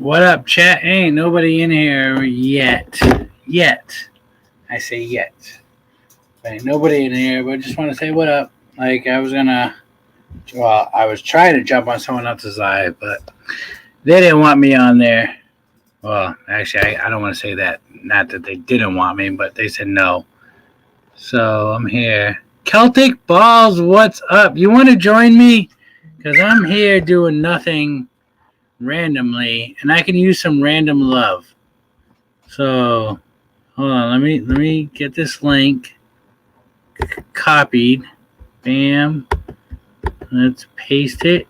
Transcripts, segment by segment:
What up, chat? Ain't nobody in here yet. Yet. I say yet. Ain't nobody in here, but I just want to say what up. Like, I was trying to jump on someone else's live, but they didn't want me on there. Well, actually, I don't want to say that. Not that they didn't want me, but they said no. So I'm here. Celtic Balls, what's up? You want to join me? Because I'm here doing nothing randomly, and I can use some random love. So hold on, let me get this link copied. Bam. Let's paste it.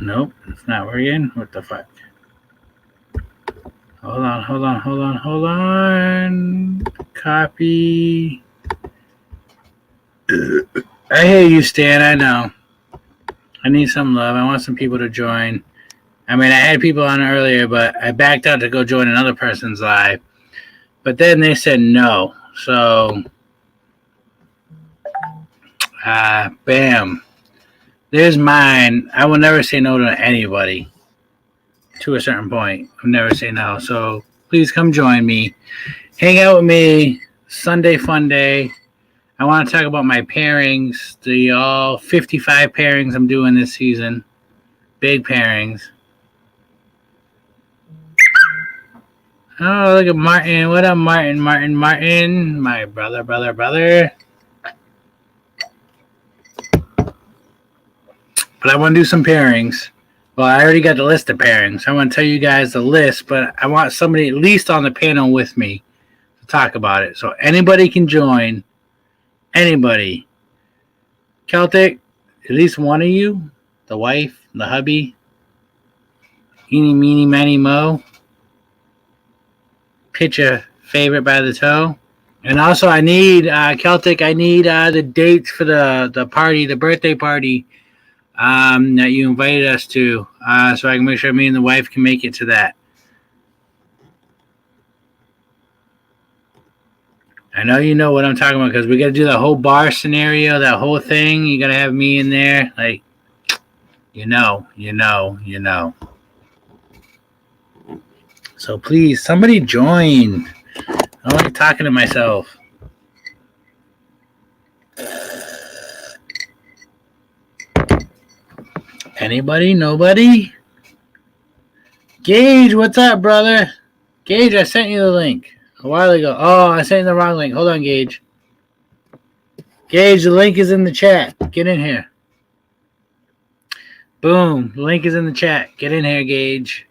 Nope, it's not working. What the fuck? Hold on. Copy. I hear you, Stan. I know. I need some love. I want some people to join. I mean, I had people on earlier, but I backed out to go join another person's live. But then they said no. So, bam. There's mine. I will never say no to anybody to a certain point. I'll never say no. So, please come join me. Hang out with me. Sunday fun day. I want to talk about my pairings. The all 55 pairings I'm doing this season. Big pairings. Oh, look at Martin. What up, Martin? Martin. My brother. But I want to do some pairings. Well, I already got the list of pairings. I want to tell you guys the list, but I want somebody at least on the panel with me to talk about it. So anybody can join. Anybody. Celtic, at least one of you, the wife, the hubby, eeny, meeny, miny, mo. Pitch a favorite by the toe. And also, I need, Celtic, I need the dates for the party, the birthday party that you invited us to, so I can make sure me and the wife can make it to that. I know you know what I'm talking about because we got to do the whole bar scenario, that whole thing. You got to have me in there. Like, you know. So please, somebody join. I like talking to myself. Anybody? Nobody? Gage, what's up, brother? Gage, I sent you the link a while ago. Oh, I sent you the wrong link. Hold on, Gage. Gage, the link is in the chat. Get in here. Boom. The link is in the chat. Get in here, Gage.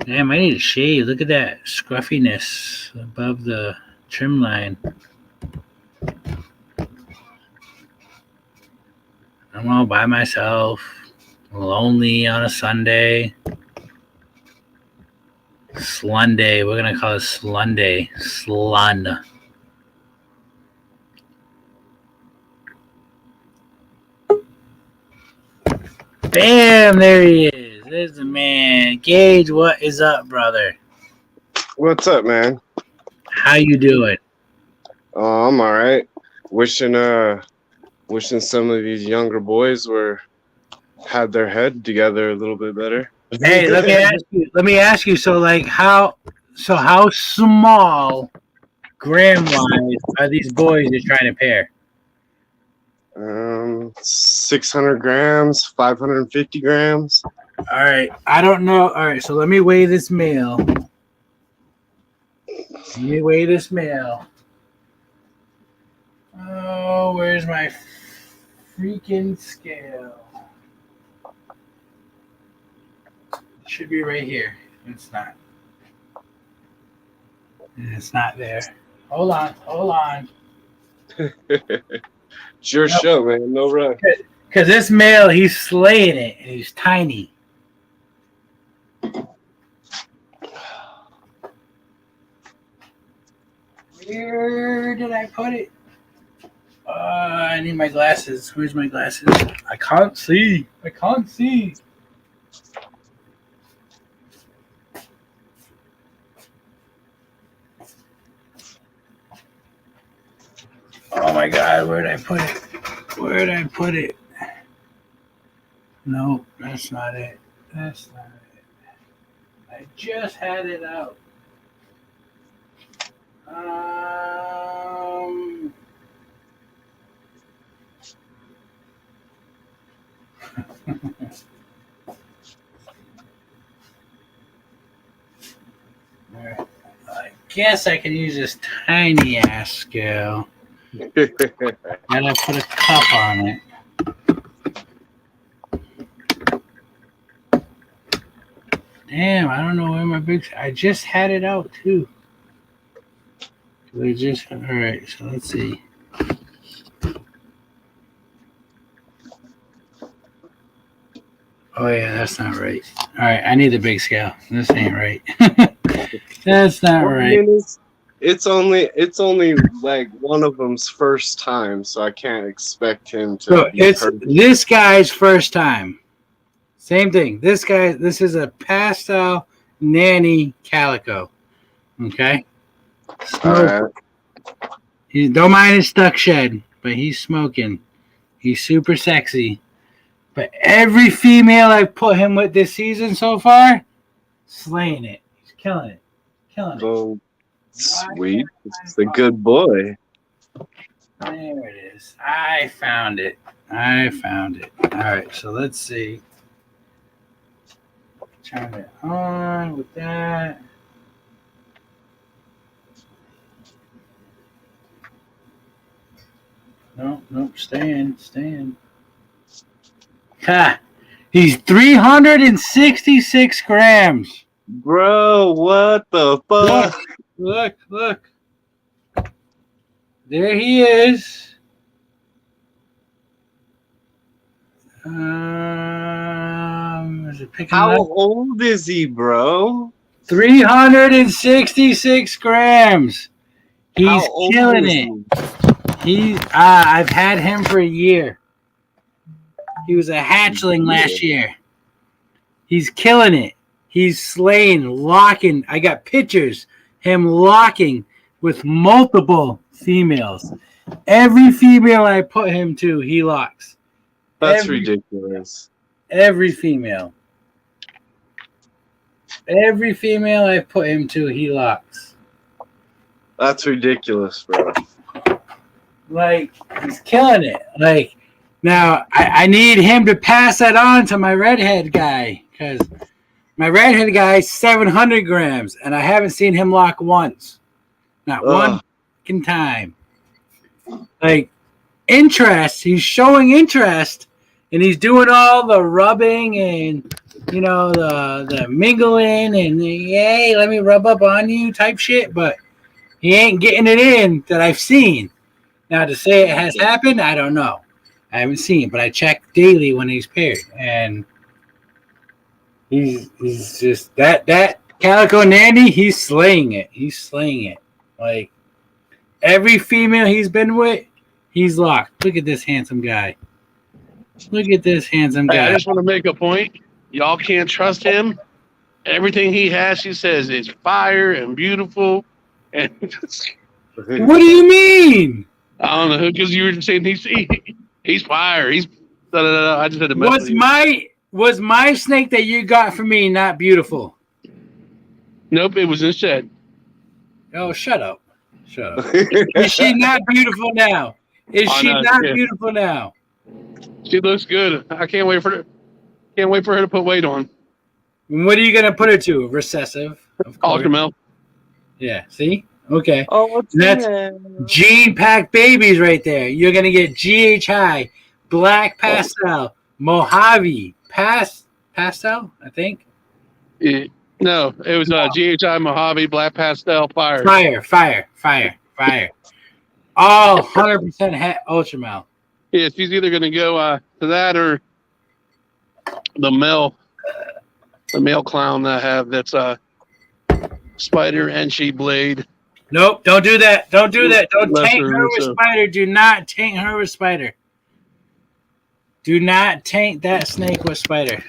Damn, I need to shave. Look at that scruffiness above the trim line. I'm all by myself, lonely on a Sunday. Slunday. We're going to call it Slunday. Slun. Bam! There he is. There's the man. Gage, what is up, brother? What's up, man? How you doing? Oh, I'm all right. Wishing some of these younger boys had their head together a little bit better. Hey, let me ask you. So, like, how small, gram-wise, are these boys you're trying to pair? 600 grams, 550 grams. All right. I don't know. All right. So let me weigh this male. Oh, where's my freaking scale? It should be right here. It's not. It's not there. Hold on. It's your show, man. No rush. Because this male, he's slaying it, and he's tiny. Where did I put it? I need my glasses. Where's my glasses? I can't see. Oh my God, where did I put it? Where'd I put it? Nope, that's not it. That's not it. I just had it out. Um, I guess I can use this tiny ass scale. And I put a cup on it. Damn, I don't know where my big. I just had it out too. We just all right. So let's see. Oh yeah, that's not right. All right, I need the big scale. This ain't right. That's not Well, I right. mean, it's only like one of them's first time, so I can't expect him to So be it's perfect. this guy's first time. Same thing. This guy. This is a pastel nanny calico. Okay. All right. He don't mind his stuck shed, but he's smoking. He's super sexy. But every female I've put him with this season so far, slaying it. He's killing it. Killing it. Well, sweet. It's a good boy. There it is. I found it. I found it. All right, so let's see. Turn it on with that. Nope, stay in. Ha! He's 366 grams. Bro, what the fuck? Look. There he is. Is it picking How up? old is he, bro? 366 grams. He's How old killing is it. he? I've had him for a year. He was a hatchling last year. He's killing it. He's slaying, locking. I got pictures. Him locking with multiple females. Every female I put him to, he locks. That's ridiculous. Every female. Every female I put him to, he locks. That's ridiculous, bro. Like, he's killing it. Like, now I need him to pass that on to my redhead guy, because my redhead guy is 700 grams, and I haven't seen him lock once. Not one fucking time. Like, interest. He's showing interest, and he's doing all the rubbing and, you know, the mingling and the, hey, let me rub up on you type shit, but he ain't getting it in that I've seen. Now, to say it has happened, I don't know. I haven't seen, but I check daily when he's paired, and he's just that calico nanny. He's slaying it. Like, every female he's been with, he's locked. Look at this handsome guy. Hey, I just want to make a point. Y'all can't trust him. Everything he has, he says, is fire and beautiful. And What do you mean? I don't know, because you were saying he's fire. He's I just had to mess with you. Was my snake that you got for me not beautiful? Nope, it was in shed. Oh, shut up. Is she not beautiful now? Beautiful now? She looks good. I can't wait for her to put weight on. What are you gonna put her to? Recessive, of course. Ultramel. Yeah. See? Okay. Oh, that's gene packed babies right there. You're gonna get GHI, black pastel, Mojave, pastel, I think. No, it was GHI, Mojave, black pastel, fire. Fire. All 100% ultramel. Yeah, she's either gonna go to that or the male clown that I have that's spider and she blade. Nope, don't do that. Don't taint her with spider. Do not taint her with spider. Do not taint that snake with spider.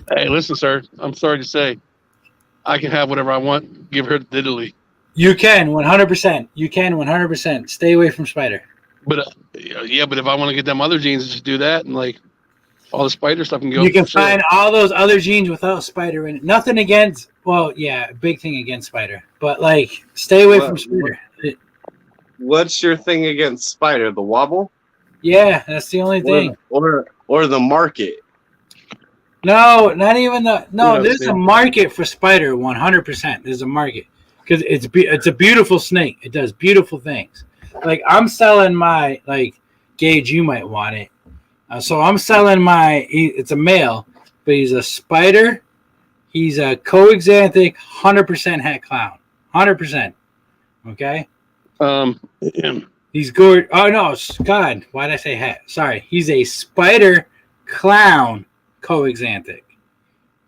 Hey, listen, sir. I'm sorry to say, I can have whatever I want. Give her diddly. You can 100%. Stay away from spider. But yeah, but if I want to get them other genes, just do that, and like all the spider stuff can go. You can for sure. find all those other genes without spider in it. Nothing against. Well, yeah, big thing against spider, but like stay away from spider. What's your thing against spider? The wobble? Yeah, that's the only thing. Or the market? No, not even the. No, Yeah, there's a market for spider. 100%. There's a market because it's a beautiful snake. It does beautiful things. Like I'm selling my like Gage. You might want it. So I'm selling my. It's a male, but he's a spider. He's a coexanthic, 100% het clown. 100%. Okay. Yeah. He's good. Oh no, God! Why did I say het? Sorry. He's a spider clown coexanthic.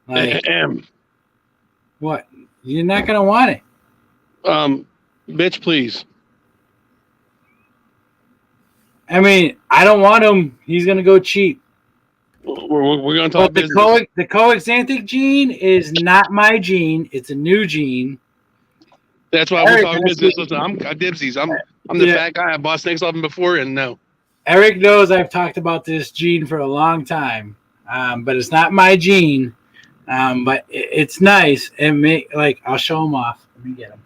Like what? You're not gonna want it. Bitch, please. I mean, I don't want him. He's gonna go cheap. We're gonna talk But the coexanthic gene is not my gene. It's a new gene. That's why we're talking business. Listen, I'm dipsies. I'm the fat guy. I bought snakes off him before, and no. Eric knows I've talked about this gene for a long time, but it's not my gene. But it's nice and like I'll show him off. Let me get him.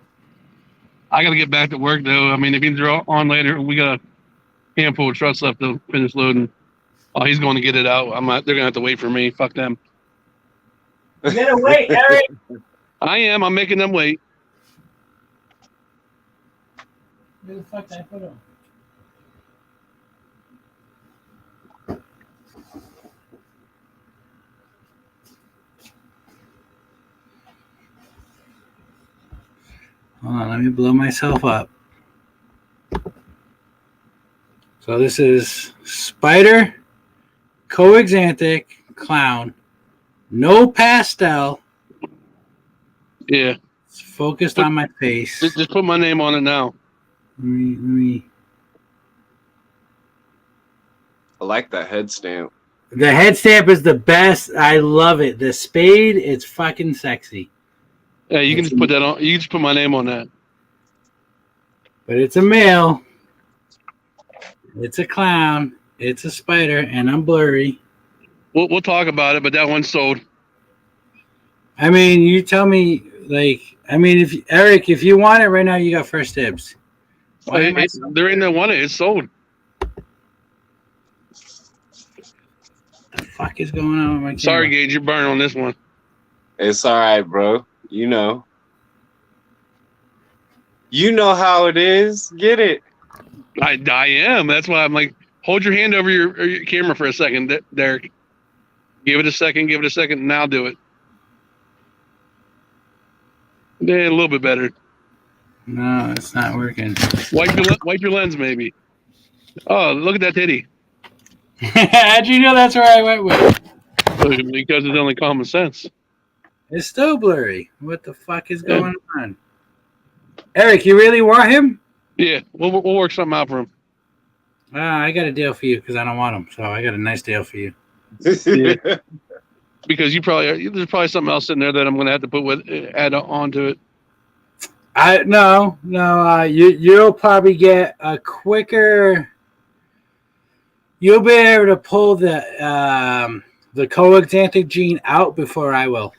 I gotta get back to work though. I mean, if he's on later, we got a handful of trucks left to finish loading. Oh, he's going to get it out. I'm not. They're gonna have to wait for me. Fuck them. You gotta wait, Eric. I am. I'm making them wait. Where the fuck did I put him? Hold on, let me blow myself up. So this is spider, coexanthic, clown, no pastel. Yeah. It's focused on my face. Just put my name on it now. Let me. I like that head stamp. The head stamp is the best. I love it. The spade, it's fucking sexy. Yeah, you can just put that on. You can just put my name on that. But it's a male. It's a clown. It's a spider, and I'm blurry. We'll talk about it, but that one's sold. I mean, you tell me, like, I mean, if Eric, if you want it right now, you got first dibs. There ain't no one. It's sold. What the fuck is going on with my camera? Sorry, Gage, you're burning on this one. It's all right, bro. You know how it is. Get it. I am. That's why I'm like, hold your hand over your camera for a second, Derek. Give it a second. Now do it. Yeah, a little bit better. No, it's not working. Wipe your lens, maybe. Oh, look at that titty. How'd you know that's where I went with? Because it's only common sense. It's still blurry. What the fuck is going on? Eric, you really want him? Yeah, we'll work something out for him. I got a deal for you because I don't want him. So I got a nice deal for you. Yeah. Because there's probably something else in there that I'm going to have to add on to it. No. You'll probably get a quicker. You'll be able to pull the coexanthic gene out before I will,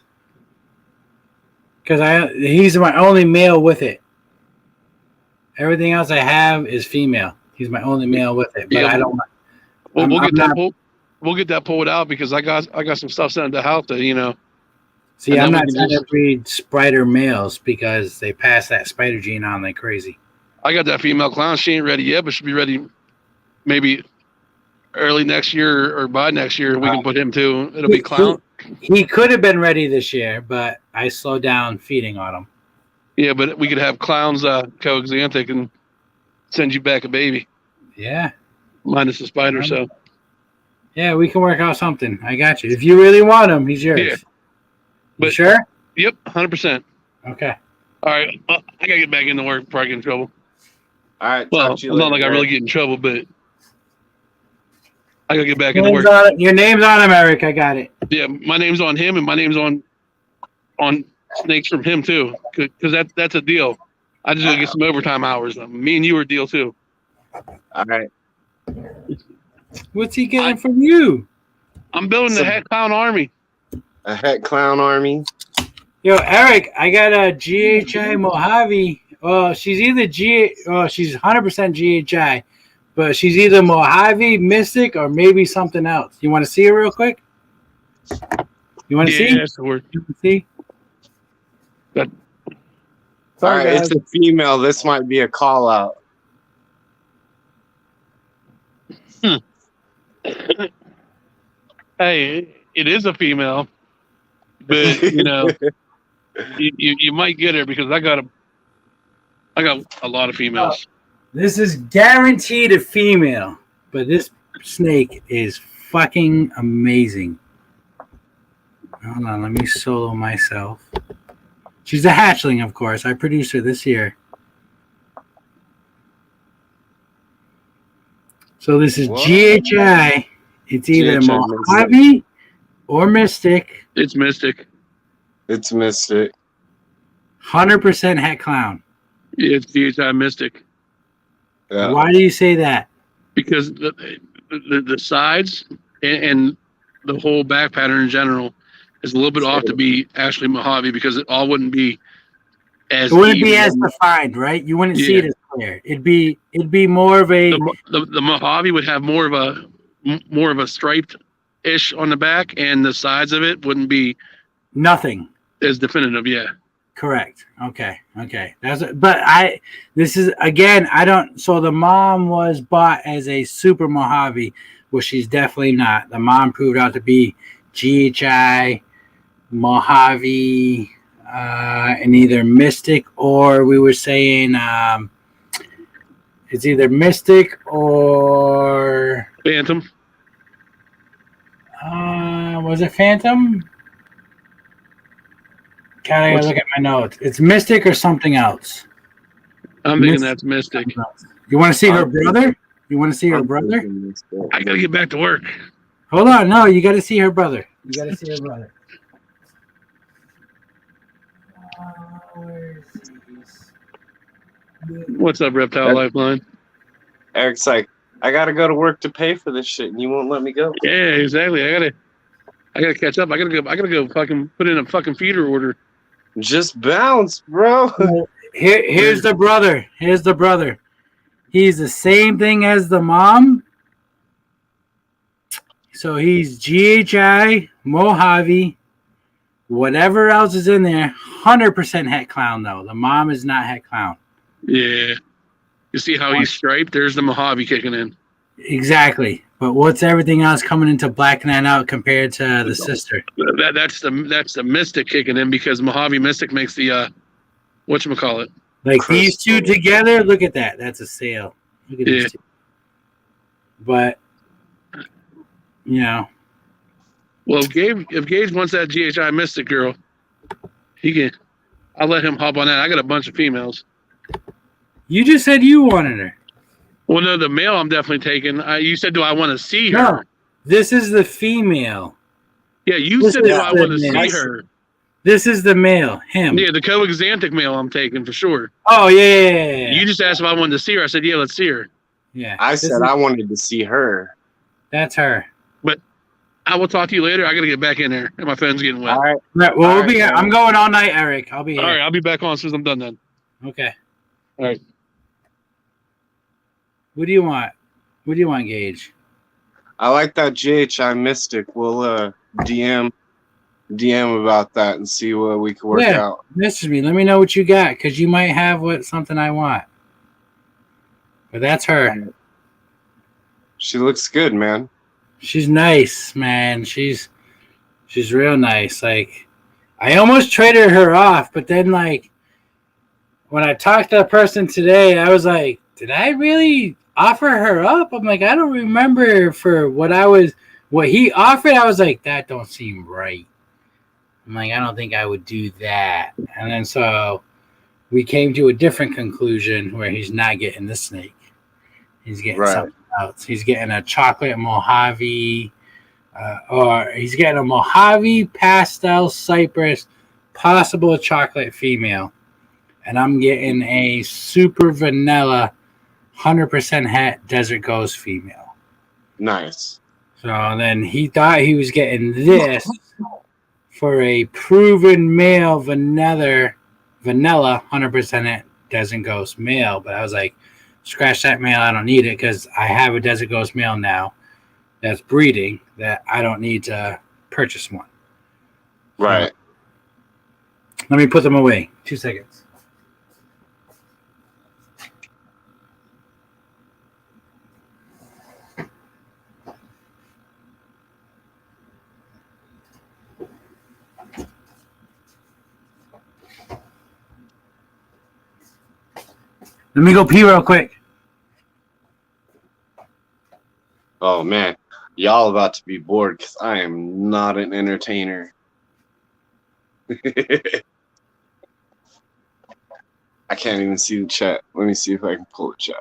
because he's my only male with it. Everything else I have is female. He's my only male with it, but I don't. Well, we'll get that pulled out because I got some stuff sent to the house that See, I'm not trying to breed spider males because they pass that spider gene on like crazy. I got that female clown. She ain't ready yet, but she'll be ready maybe early next year or by next year. We can put him too. It'll be clown. He could have been ready this year, but I slowed down feeding on him. Yeah, but we could have clowns coexanthic and send you back a baby. Yeah. Minus the spider, so. Yeah, we can work out something. I got you. If you really want him, he's yours. Yeah. But, you sure? Yep, 100%. Okay. All right. I got to get back into work before I get in trouble. All right. Well, it's not like I really get in trouble, but I got to get back into work. Your name's on him, Eric. I got it. Yeah, my name's on him, and my name's on snakes from him, too, because that's a deal. I just got to get some overtime hours. Me and you are a deal, too. All right. What's he getting from you? I'm building the Het Clown Army. A Het Clown Army. Yo, Eric, I got a GHI Mojave. Well, she's either she's 100% GHI, but she's either Mojave, Mystic, or maybe something else. You want to see her real quick? You want to see? That's the word. You want to see? But All right, it's a female. This might be a call out. hey, it is a female, but you know, you might get her because I got a lot of females. This is guaranteed a female, but this snake is fucking amazing. Hold on, let me solo myself. She's a hatchling, of course. I produced her this year. So this is What? GHI. It's either GHI Mojave or Mystic. It's Mystic. It's Mystic. 100% Het Clown. It's DHI Mystic. Yeah. Why do you say that? Because the sides and the whole back pattern in general is a little bit off to be actually Mojave because it all wouldn't be as It wouldn't even. be as defined, right? You wouldn't see Yeah. it as clear. It'd be more of a The Mojave would have more of a striped ish on the back, and the sides of it wouldn't be nothing. as definitive. Yeah. Correct. Okay. This is again, I don't. So the mom was bought as a super Mojave, which she's definitely not. The mom proved out to be GHI, Mojave, and either Mystic or we were saying it's either Mystic or Phantom. was it Phantom? I gotta look at my notes. It's Mystic or something else. I'm thinking that's Mystic. You want to see her brother? You want to see her brother? I gotta get back to work. Hold on, no, you got to see her brother. You got to see her brother. What's up, Reptile Lifeline? Eric's like, I gotta go to work to pay for this shit, and you won't let me go. Yeah, exactly. I gotta catch up. I gotta go fucking put in a fucking feeder order. Just bounce, bro. Here's the brother. Here's the brother. He's the same thing as the mom. So he's GHI, Mojave, whatever else is in there. 100% Het Clown, though. The mom is not Het Clown. Yeah. You see how he's striped? There's the Mojave kicking in. Exactly. But what's everything else coming into blacking that out compared to the sister? That's the Mystic kicking in because Mojave Mystic makes the whatchamacallit. Like Crystal. these two together, look at that. That's a sale. Look at these two. But, you know. Well, if Gage wants that GHI Mystic girl, I'll let him hop on that. I got a bunch of females. You just said you wanted her. Well, no, the male I'm definitely taking. You said, do I want to see her? No, this is the female. Yeah, you This said, do is I the want to see male. her? This is the male, him. Yeah, the coexantic male I'm taking for sure. Oh, yeah. You just asked if I wanted to see her. I said, yeah, let's see her. Yeah. I said I wanted to see her. That's her. I will talk to you later. I got to get back in there, and my phone's getting wet. All right. Right, well, All we'll be right, here. I'm going all night, Eric. I'll be here. All right, I'll be back on as soon as I'm done then. Okay. All right. What do you want? What do you want, Gage? I like that GHI Mystic. We'll DM about that and see what we can work out. Message me. Let me know what you got, because you might have something I want. But that's her. She looks good, man. She's nice, man. She's real nice. Like, I almost traded her off, but then, like, when I talked to that person today, I was like, did I really offer her up? I'm like, I don't remember for what he offered. I was like, that don't seem right. I'm like, I don't think I would do that. And then so we came to a different conclusion where he's not getting the snake. He's getting something else. He's getting a chocolate Mojave, or he's getting a Mojave pastel cypress, possible chocolate female. And I'm getting a super vanilla 100% het, desert ghost female. Nice. So then he thought he was getting this for a proven male vanilla 100% het, desert ghost male. But I was like, scratch that male. I don't need it because I have a desert ghost male now that's breeding that I don't need to purchase one. Right. Let me put them away. 2 seconds. Let me go pee real quick. Oh man, y'all about to be bored because I am not an entertainer. I can't even see the chat. Let me see if I can pull the chat.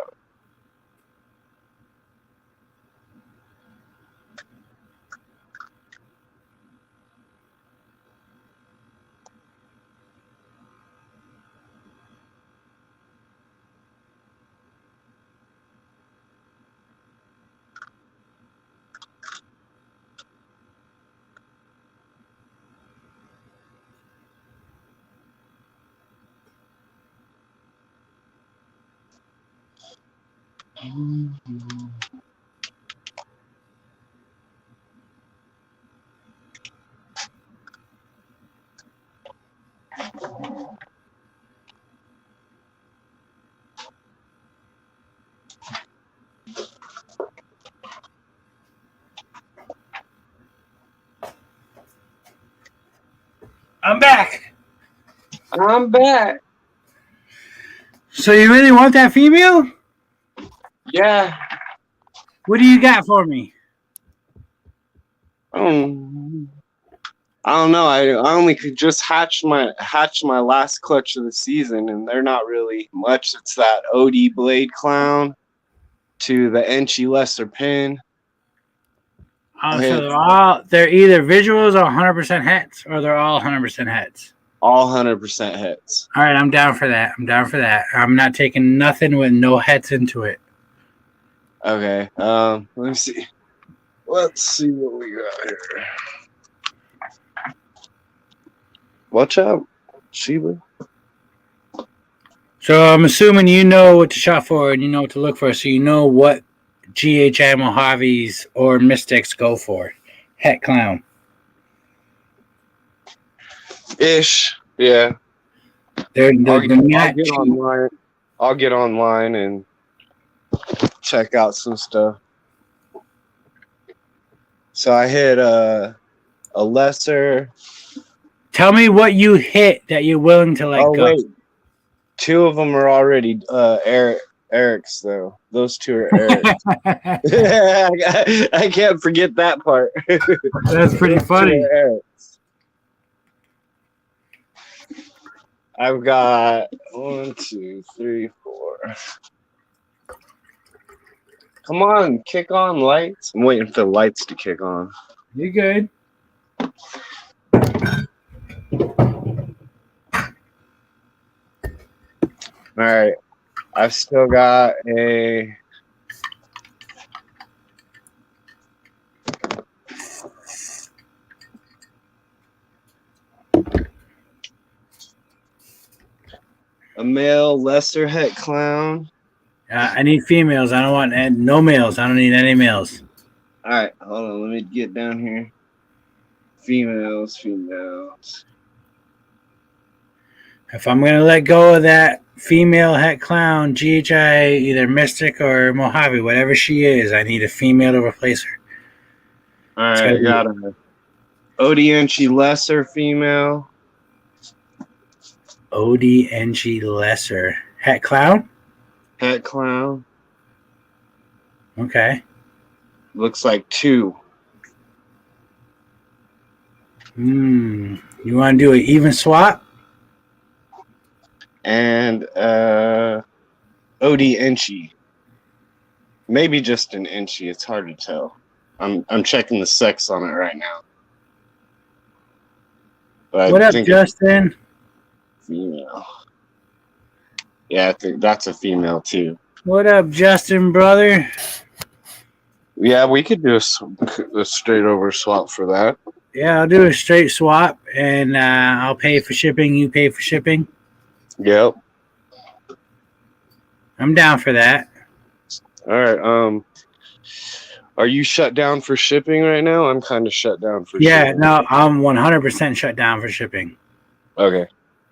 I'm back. I'm back. So you really want that female? Yeah. What do you got for me? I don't know. I only could just hatch my last clutch of the season, and they're not really much. It's that OD Blade Clown to the Enchi Lesser Pin. So they're either visuals or 100% hets, or they're all 100% hets. All 100% hits. All right, I'm down for that. I'm not taking nothing with no hets into it. Okay. Let me see. Let's see what we got here. Watch out, Sheba. So I'm assuming you know what to shop for and you know what to look for, so you know what GHI Mojaves or Mystics go for. Het Clown. Ish. Yeah. They're not cheap. I'll get online and check out some stuff. So I hit a lesser. Tell me what you hit that you're willing to let go. Wait. 2 of them are already Eric's though. Those 2 are Eric's. I can't forget that part. That's pretty funny. I've got 1, 2, 3, 4. Come on, kick on lights. I'm waiting for the lights to kick on. You're good. All right. I've still got a male lesser het clown. I need females. I don't want no males. I don't need any males. All right, hold on. Let me get down here. Females. If I'm going to let go of that female het clown, GHI, either Mystic or Mojave, whatever she is, I need a female to replace her. All right, I got a ODNG lesser female. ODNG lesser. Het clown? Het clown. Okay. Looks like 2. You want to do an even swap? And OD Inchi. Maybe just an Inchi. It's hard to tell. I'm checking the sex on it right now. But What up, Justin? Female. Yeah, I think that's a female too. What up, Justin, brother? Yeah, we could do a straight over swap for that. Yeah, I'll do a straight swap, and I'll pay for shipping. You pay for shipping. Yep. I'm down for that. All right. Are you shut down for shipping right now? I'm kind of shut down for Yeah, shipping. no, I'm 100% shut down for shipping. Okay.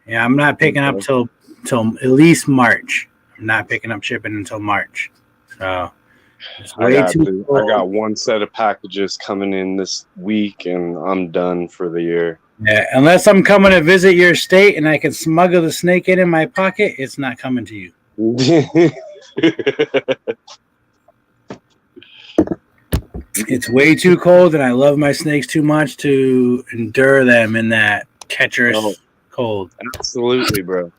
Yeah, I'm not picking up till at least March. I'm not picking up shipping until March. So it's I way too cold. got one set of packages coming in this week, and I'm done for the year. Yeah, unless I'm coming to visit your state and I can smuggle the snake in my pocket, it's not coming to you. It's way too cold, and I love my snakes too much to endure them in that treacherous cold. Absolutely, bro.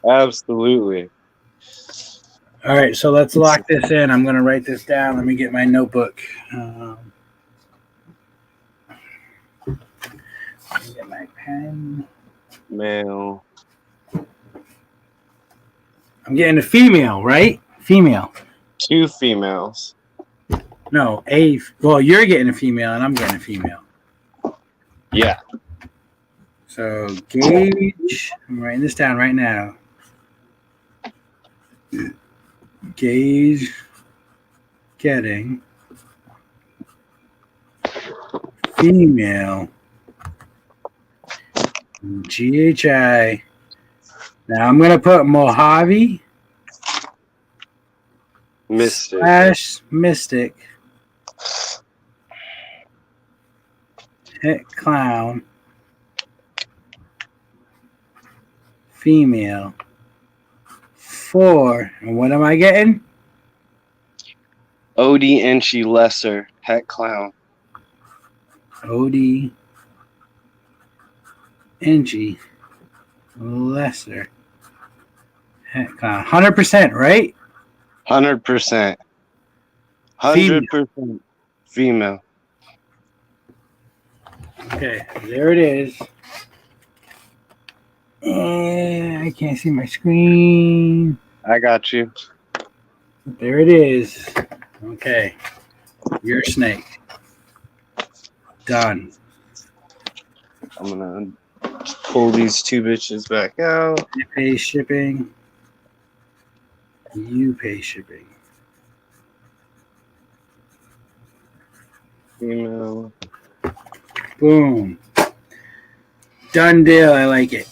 Absolutely. All right, so let's lock this in. I'm going to write this down. Let me get my notebook. Let me get my pen. Male. I'm getting a female, right? Female. 2 females. No, well, you're getting a female, and I'm getting a female. Yeah. So, Gage, I'm writing this down right now. Gage getting female GHI. Now I'm going to put Mojave / Mystic Het Clown female for, and what am I getting? Odie Enchi Lesser Het Clown. Odie Enchi Lesser Het Clown. 100%, right? 100%. 100% female. Okay, there it is. And I can't see my screen. I got you. There it is. Okay. Your snake. Done. I'm going to pull these 2 bitches back out. You pay shipping. You pay shipping. Female. Boom. Done deal. I like it.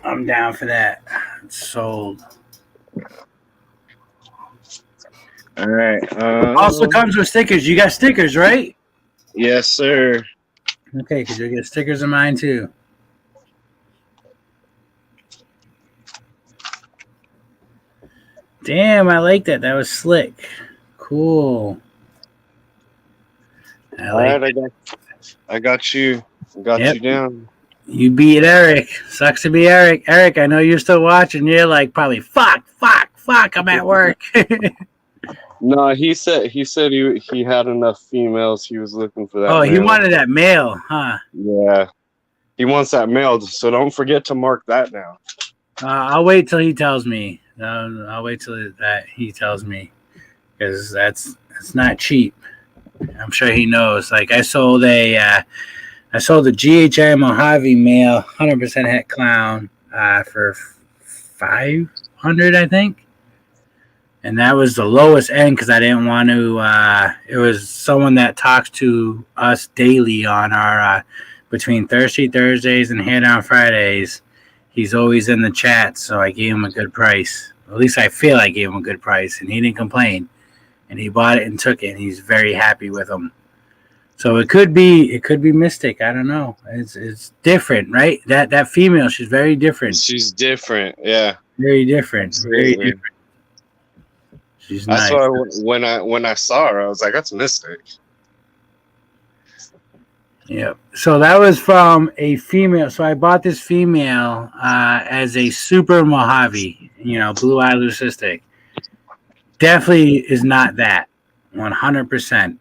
I'm down for that. It's sold. All right. Also comes with stickers. You got stickers, right? Yes, sir. Okay, because you'll get stickers of mine too. Damn, I like that. That was slick. Cool. All right, I got you. Got you down. You beat Eric. Sucks to be Eric. Eric, I know you're still watching. You're like probably fuck. I'm at work. No, he said he had enough females. He was looking for that. Oh, male. he wanted that male, huh? Yeah, he wants that male. So don't forget to mark that down. I'll wait till he tells me. I'll wait till he tells me, because that's not cheap. I'm sure he knows. Like I sold the GHI Mojave male 100% Het Clown for $500, I think. And that was the lowest end because I didn't want to. It was someone that talks to us daily on our between Thirsty Thursdays and Hair Down Fridays. He's always in the chat, so I gave him a good price. At least I feel I gave him a good price, and he didn't complain. And he bought it and took it, and he's very happy with them. So it could be Mystic. I don't know. It's different, right? That female, she's very different. She's different, yeah. Very different. Absolutely. Very different. She's nice. That's why when I saw her, I was like, "That's Mystic." Yep. So that was from a female. So I bought this female as a super Mojave, blue eye leucistic. Definitely is not that, 100%.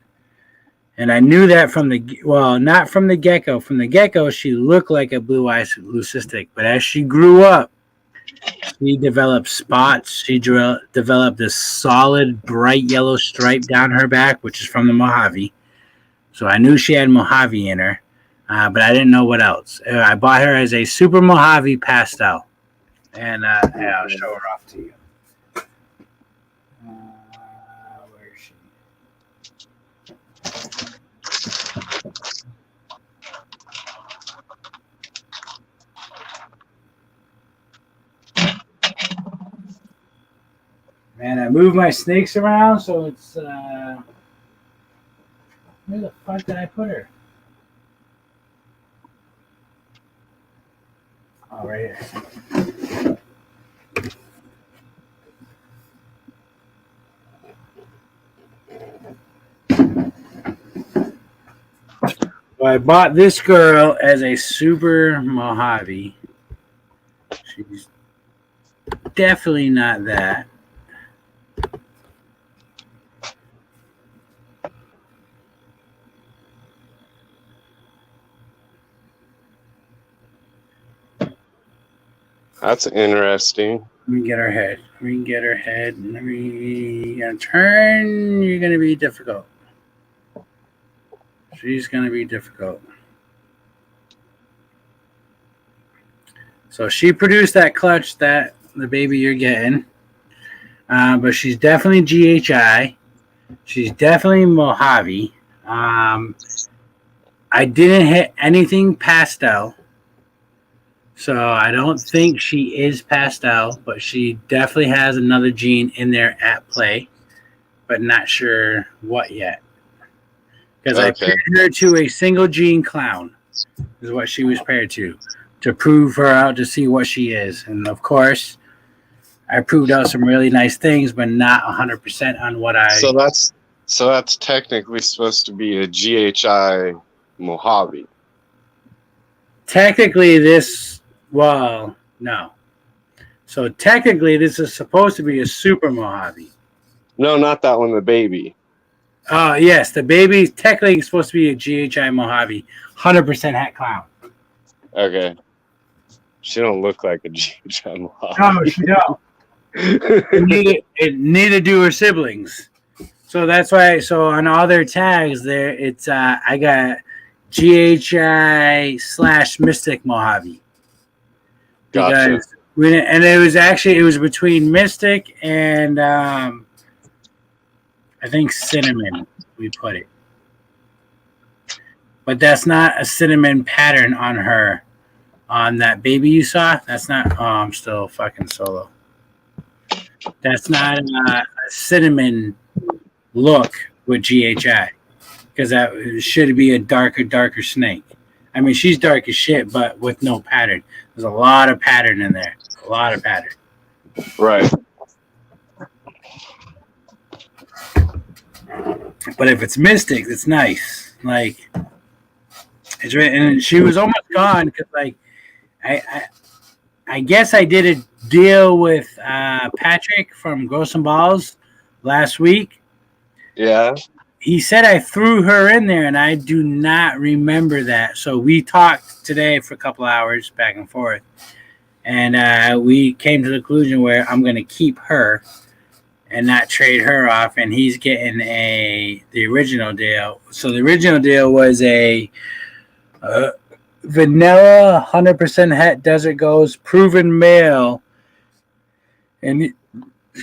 And I knew that not from the get-go. From the get-go, she looked like a blue eye leucistic. But as she grew up, She developed spots. She developed this solid, bright yellow stripe down her back, which is from the Mojave. So I knew she had Mojave in her, but I didn't know what else. I bought her as a Super Mojave Pastel. And yeah, I'll show her off to you. Where is she? Man, I moved my snakes around, so it's where the fuck did I put her? Oh, right here. So I bought this girl as a Super Mojave. She's definitely not that. That's interesting. Let me get her head. Let me get her head. Let me turn. You're going to be difficult. She's going to be difficult. So she produced that clutch that the baby you're getting. But she's definitely GHI. She's definitely Mojave. I didn't hit anything pastel. So I don't think she is pastel, but she definitely has another gene in there at play, but not sure what yet. Because I paired her to a single gene clown, is what she was paired to prove her out to see what she is. And of course, I proved out some really nice things, but not 100% on what I. So that's technically supposed to be a GHI Mojave. Technically, no. So technically, this is supposed to be a Super Mojave. No, not that one. The baby. Oh, yes. The baby technically is supposed to be a GHI Mojave. 100% hat clown. Okay. She don't look like a GHI Mojave. No, she don't. Neither do her siblings. So that's why. So on all their tags, there it's I got GHI/Mystic Mojave. Gotcha. And it was between Mystic and I think Cinnamon. We put it, but that's not a cinnamon pattern on her. On that baby you saw, that's not. Oh, I'm still fucking solo. That's not a cinnamon look with GHI, because that should be a darker snake. I mean, she's dark as shit, but with no pattern. There's a lot of pattern in there. A lot of pattern. Right. But if it's Mystic, it's nice. Like, it's right. And she was almost gone because, like, I guess I did a deal with Patrick from Gross and Balls last week. Yeah. He said I threw her in there, and I do not remember that. So we talked today for a couple hours back and forth, and we came to the conclusion where I'm going to keep her and not trade her off, and he's getting the original deal. So the original deal was a vanilla 100% het desert ghost proven male, and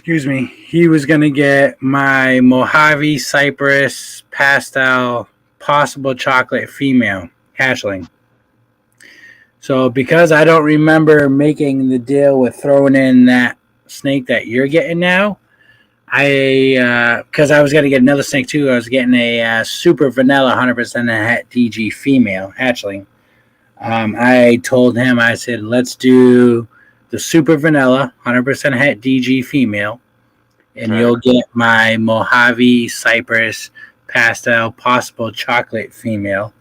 he was going to get my Mojave Cypress pastel possible chocolate female hatchling. So because I don't remember making the deal with throwing in that snake that you're getting now, because I was going to get another snake too. I was getting a super vanilla 100% het DG female hatchling. I told him, I said, let's do the super vanilla 100% het DG female, and you'll get my Mojave Cypress pastel possible chocolate female.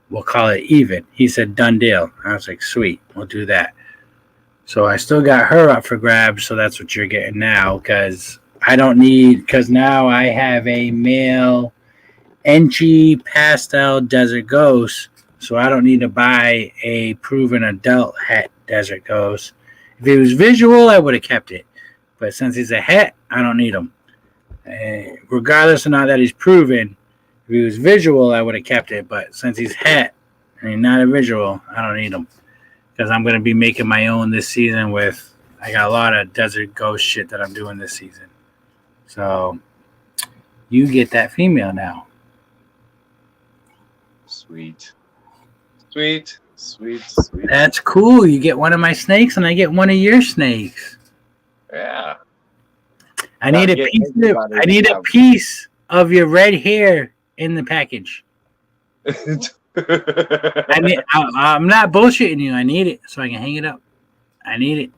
We'll call it even. He said, done deal. I was like, sweet, we'll do that. So I still got her up for grabs, so that's what you're getting now, because now I have a male Enchi pastel desert ghost, so I don't need to buy a proven adult het desert ghost, If he was visual, I would have kept it. But since he's a het, I don't need him. Regardless of not that he's proven, if he was visual, I would have kept it. But since he's het and he's not a visual, I don't need him. Because I'm going to be making my own this season with, I got a lot of desert ghost shit that I'm doing this season. So you get that female now. Sweet. That's cool. You get one of my snakes and I get one of your snakes. Yeah. I need a piece of your red hair in the package. I'm not bullshitting you. I need it so I can hang it up. I need it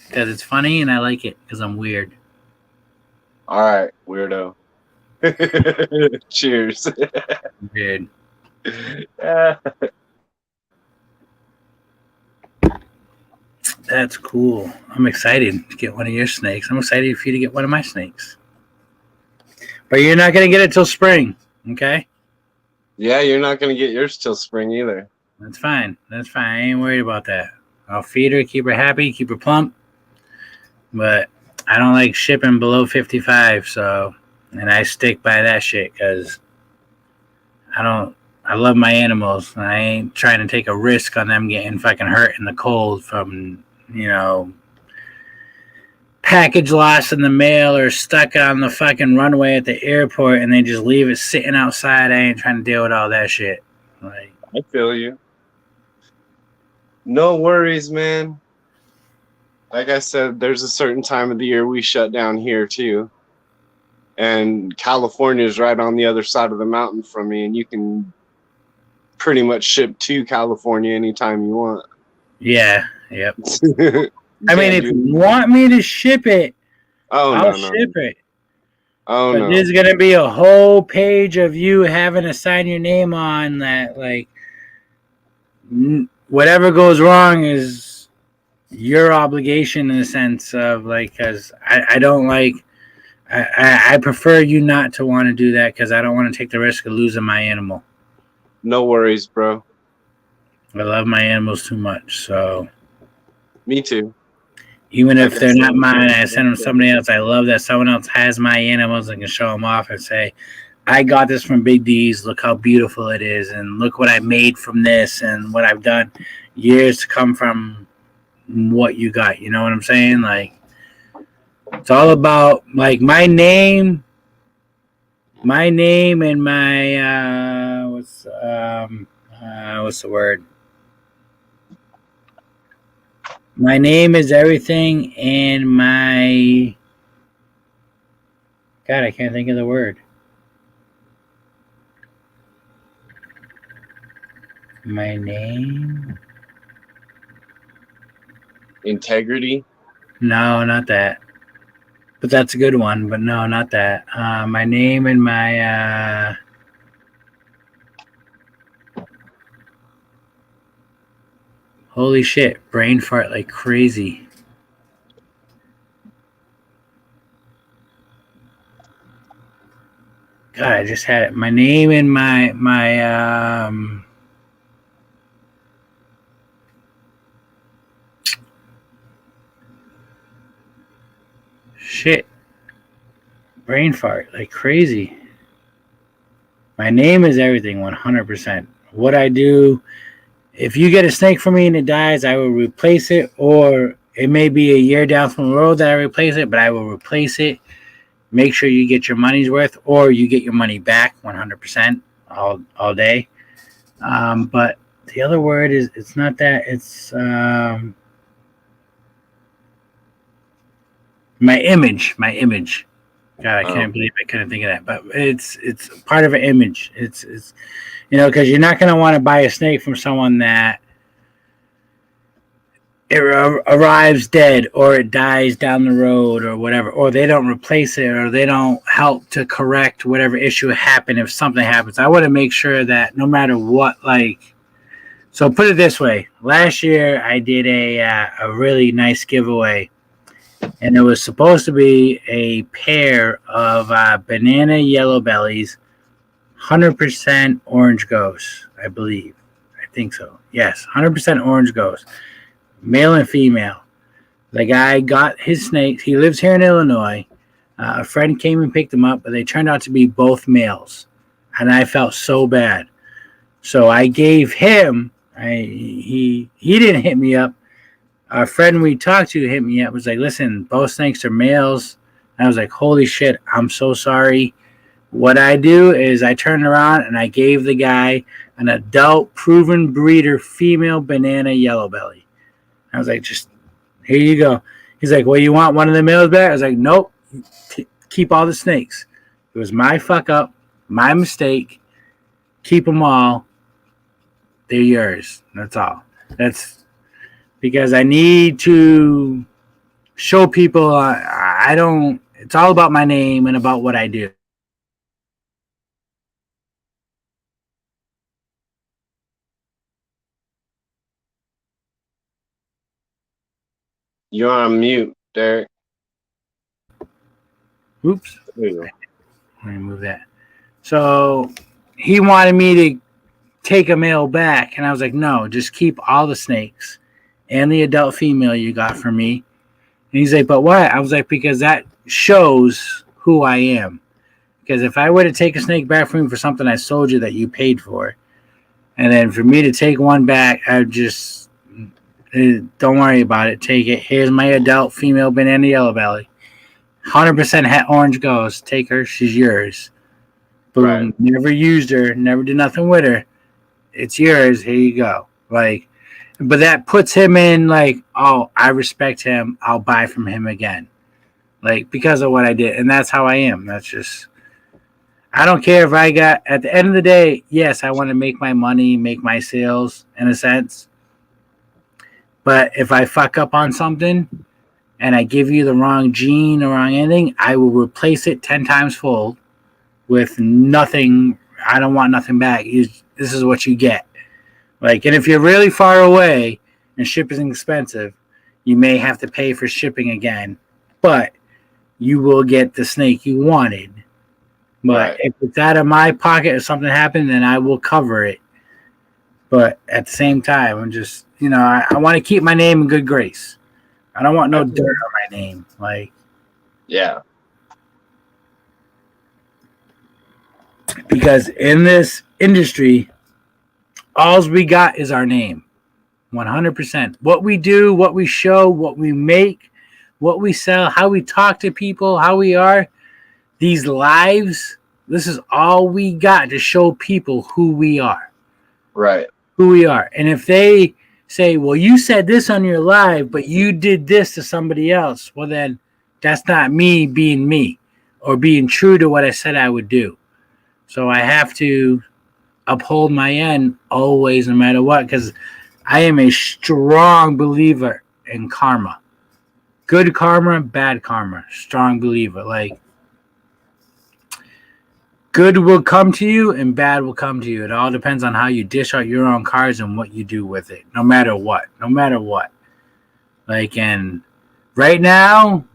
because it's funny and I like it because I'm weird. All right, weirdo. Cheers. Weird. That's cool. I'm excited to get one of your snakes. I'm excited for you to get one of my snakes. But you're not going to get it till spring, okay? Yeah, you're not going to get yours till spring either. That's fine. I ain't worried about that. I'll feed her, keep her happy, keep her plump. But I don't like shipping below 55, so, and I stick by that shit because I love my animals, and I ain't trying to take a risk on them getting fucking hurt in the cold from, package lost in the mail or stuck on the fucking runway at the airport and they just leave it sitting outside. I ain't trying to deal with all that shit. Like, I feel you. No worries, man. Like I said, there's a certain time of the year we shut down here too. And California is right on the other side of the mountain from me, and you can pretty much ship to California anytime you want. Yeah, yep. I mean, if you want me to ship it, I'll ship it. Oh, but there's going to be a whole page of you having to sign your name on that, like, whatever goes wrong is your obligation in the sense of, like, because I don't like, I prefer you not to want to do that because I don't want to take the risk of losing my animal. No worries, bro. I love my animals too much, so. Me too. Even if they're not mine, I send them to somebody else. I love that someone else has my animals and can show them off and say, I got this from Big D's. Look how beautiful it is. And look what I made from this and what I've done years to come from what you got. You know what I'm saying? Like, it's all about, like, my name and my, what's the word? My name is everything, and my... God, I can't think of the word. My name? Integrity? No, not that. But that's a good one, but no, not that. My name and my... Holy shit, brain fart like crazy. God, I just had it. My name and my shit. Brain fart like crazy. My name is everything, 100%. What I do, if you get a snake from me and it dies, I will replace it, or it may be a year down from the road that I replace it, but I will replace it. Make sure you get your money's worth, or you get your money back 100% all day. But the other word is, it's not that, it's my image. God, I can't believe I couldn't think of that, but it's part of an image. It's because you're not going to want to buy a snake from someone that it arrives dead or it dies down the road or whatever, or they don't replace it or they don't help to correct whatever issue happened if something happens. I want to make sure that no matter what, like, so put it this way. Last year I did a really nice giveaway, and it was supposed to be a pair of banana yellow bellies, 100% orange ghosts, I believe. I think so. Yes, 100% orange ghosts. male and female. The guy got his snakes. He lives here in Illinois. A friend came and picked them up, but they turned out to be both males, and I felt so bad. So I gave him. He didn't hit me up. A friend we talked to hit me up. Was like, listen, both snakes are males. And I was like, holy shit, I'm so sorry. What I do is I turned around and I gave the guy an adult proven breeder female banana yellow belly. I was like, just here you go. He's like, well, you want one of the males back? I was like, nope. Keep all the snakes. It was my fuck up, my mistake. Keep them all. They're yours. That's all. That's because I need to show people I don't. It's all about my name and about what I do. You're on mute, Derek. Oops. There you go. Let me move that. So he wanted me to take a male back, and I was like, no, just keep all the snakes and the adult female you got from me. And he's like, but why? I was like, because that shows who I am. Because if I were to take a snake back from you for something I sold you that you paid for, and then for me to take one back, I just don't worry about it. Take it. Here's my adult female banana yellow belly. 100% het orange goes. Take her. She's yours. Boom. Right. Never used her. Never did nothing with her. It's yours. Here you go. Like, but that puts him in like, oh, I respect him. I'll buy from him again. Like, because of what I did. And that's how I am. That's just, I don't care if I got, at the end of the day, yes, I want to make my money, make my sales in a sense. But if I fuck up on something and I give you the wrong gene or wrong anything, I will replace it 10 times fold with nothing. I don't want nothing back. This is what you get. Like, and if you're really far away and shipping is expensive, you may have to pay for shipping again, but you will get the snake you wanted. But Right. if it's out of my pocket or something happened, then I will cover it. But at the same time, I'm just, I want to keep my name in good grace. I don't want no dirt on my name. Like, Yeah. because in this industry, all we got is our name. 100%. What we do, what we show, what we make, what we sell, how we talk to people, how we are, these lives, this is all we got to show people who we are. Right. Who we are. And if they say, well, you said this on your live, but you did this to somebody else, well, then that's not me being me or being true to what I said I would do. So I have to uphold my end always, no matter what, because I am a strong believer in karma. Good karma, bad karma. Strong believer. Like, good will come to you and bad will come to you. It all depends on how you dish out your own cards and what you do with it. No matter what. No matter what. Like, and right now,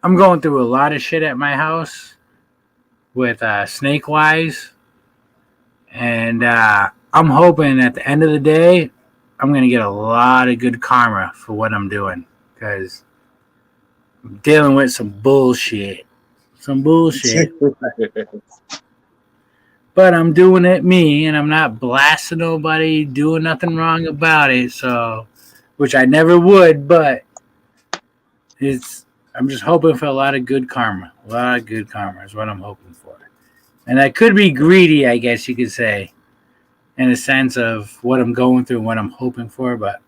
I'm going through a lot of shit at my house with Snake Wise. And I'm hoping at the end of the day, I'm going to get a lot of good karma for what I'm doing. Because I'm dealing with some bullshit. Some bullshit. But I'm doing it me, and I'm not blasting nobody, doing nothing wrong about it. So, which I never would, but I'm just hoping for a lot of good karma. A lot of good karma is what I'm hoping for. And I could be greedy, I guess you could say, in a sense of what I'm going through and what I'm hoping for. But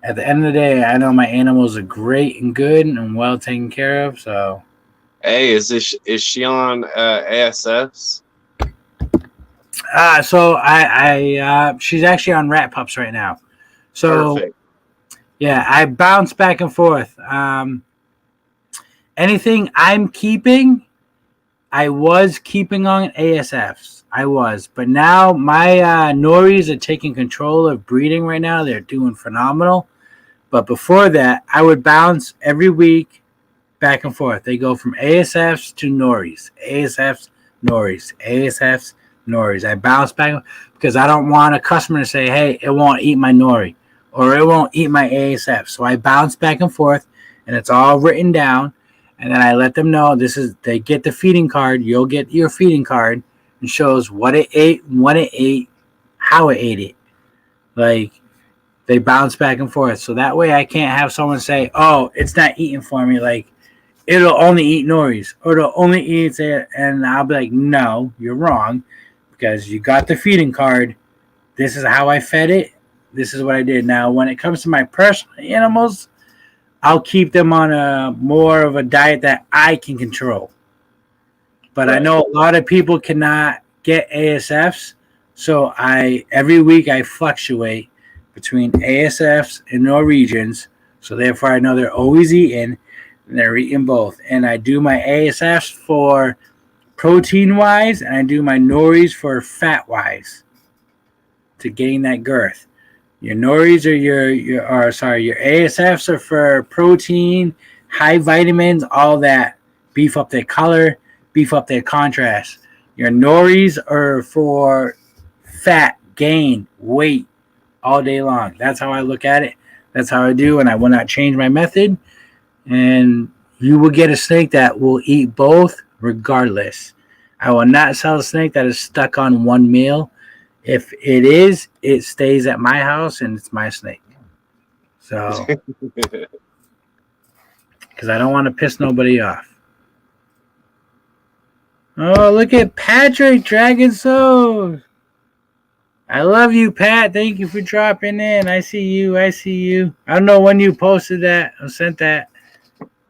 at the end of the day, I know my animals are great and good and well taken care of. So, Hey, is she on ASFs? so she's actually on Rat Pups right now. So, Perfect. yeah, I bounce back and forth. Anything I'm keeping, I was keeping on ASFs. I was. But now my Noris are taking control of breeding right now. They're doing phenomenal. But before that, I would bounce every week back and forth. They go from ASFs to Noris. ASFs, Noris. ASFs, Noris. I bounce back because I don't want a customer to say, hey, it won't eat my Nori. or it won't eat my ASF. So I bounce back and forth, and it's all written down. And then I let them know they get the feeding card. You'll get your feeding card. It shows what it ate, when it ate, how it ate it. Like, they bounce back and forth. So that way I can't have someone say, oh, it's not eating for me. Like, it'll only eat nori's, or it'll only eat it. And I'll be like, no, you're wrong, because you got the feeding card. This is how I fed it. This is what I did. Now, when it comes to my personal animals, I'll keep them on a more of a diet that I can control. But right. I know a lot of people cannot get ASFs, so every week I fluctuate between ASFs and Norwegians. So therefore I know they're always eating, and they're eating both. And I do my ASFs for protein-wise, and I do my Noris for fat-wise to gain that girth. Your Noris or your ASFs are for protein, high vitamins, all that. Beef up their color, beef up their contrast. Your Noris are for fat, gain, weight all day long. That's how I look at it. That's how I do, and I will not change my method. And you will get a snake that will eat both regardless. I will not sell a snake that is stuck on one meal. If it is, it stays at my house, and it's my snake. So, because I don't want to piss nobody off. Oh, look at Patrick Dragon Soul. I love you, Pat. Thank you for dropping in. I see you. I don't know when you posted that or sent that.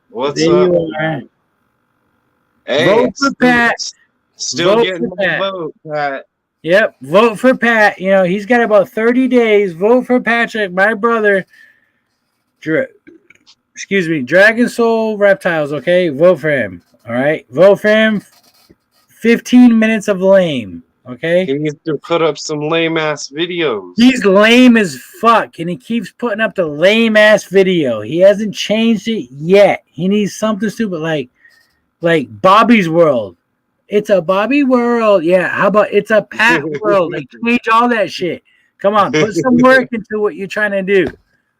What's there up? You are. Hey, vote for Pat. Still vote getting the vote, Pat. Yep, vote for Pat. You know, he's got about 30 days. Vote for Patrick, my brother. Dragon Soul Reptiles, okay? Vote for him, all right? Vote for him. 15 minutes of lame, okay? He needs to put up some lame-ass videos. He's lame as fuck, and he keeps putting up the lame-ass video. He hasn't changed it yet. He needs something stupid like Bobby's World. It's a Bobby world. Yeah, how about it's a Pat world? Like, change all that shit. Come on, put some work into what you're trying to do.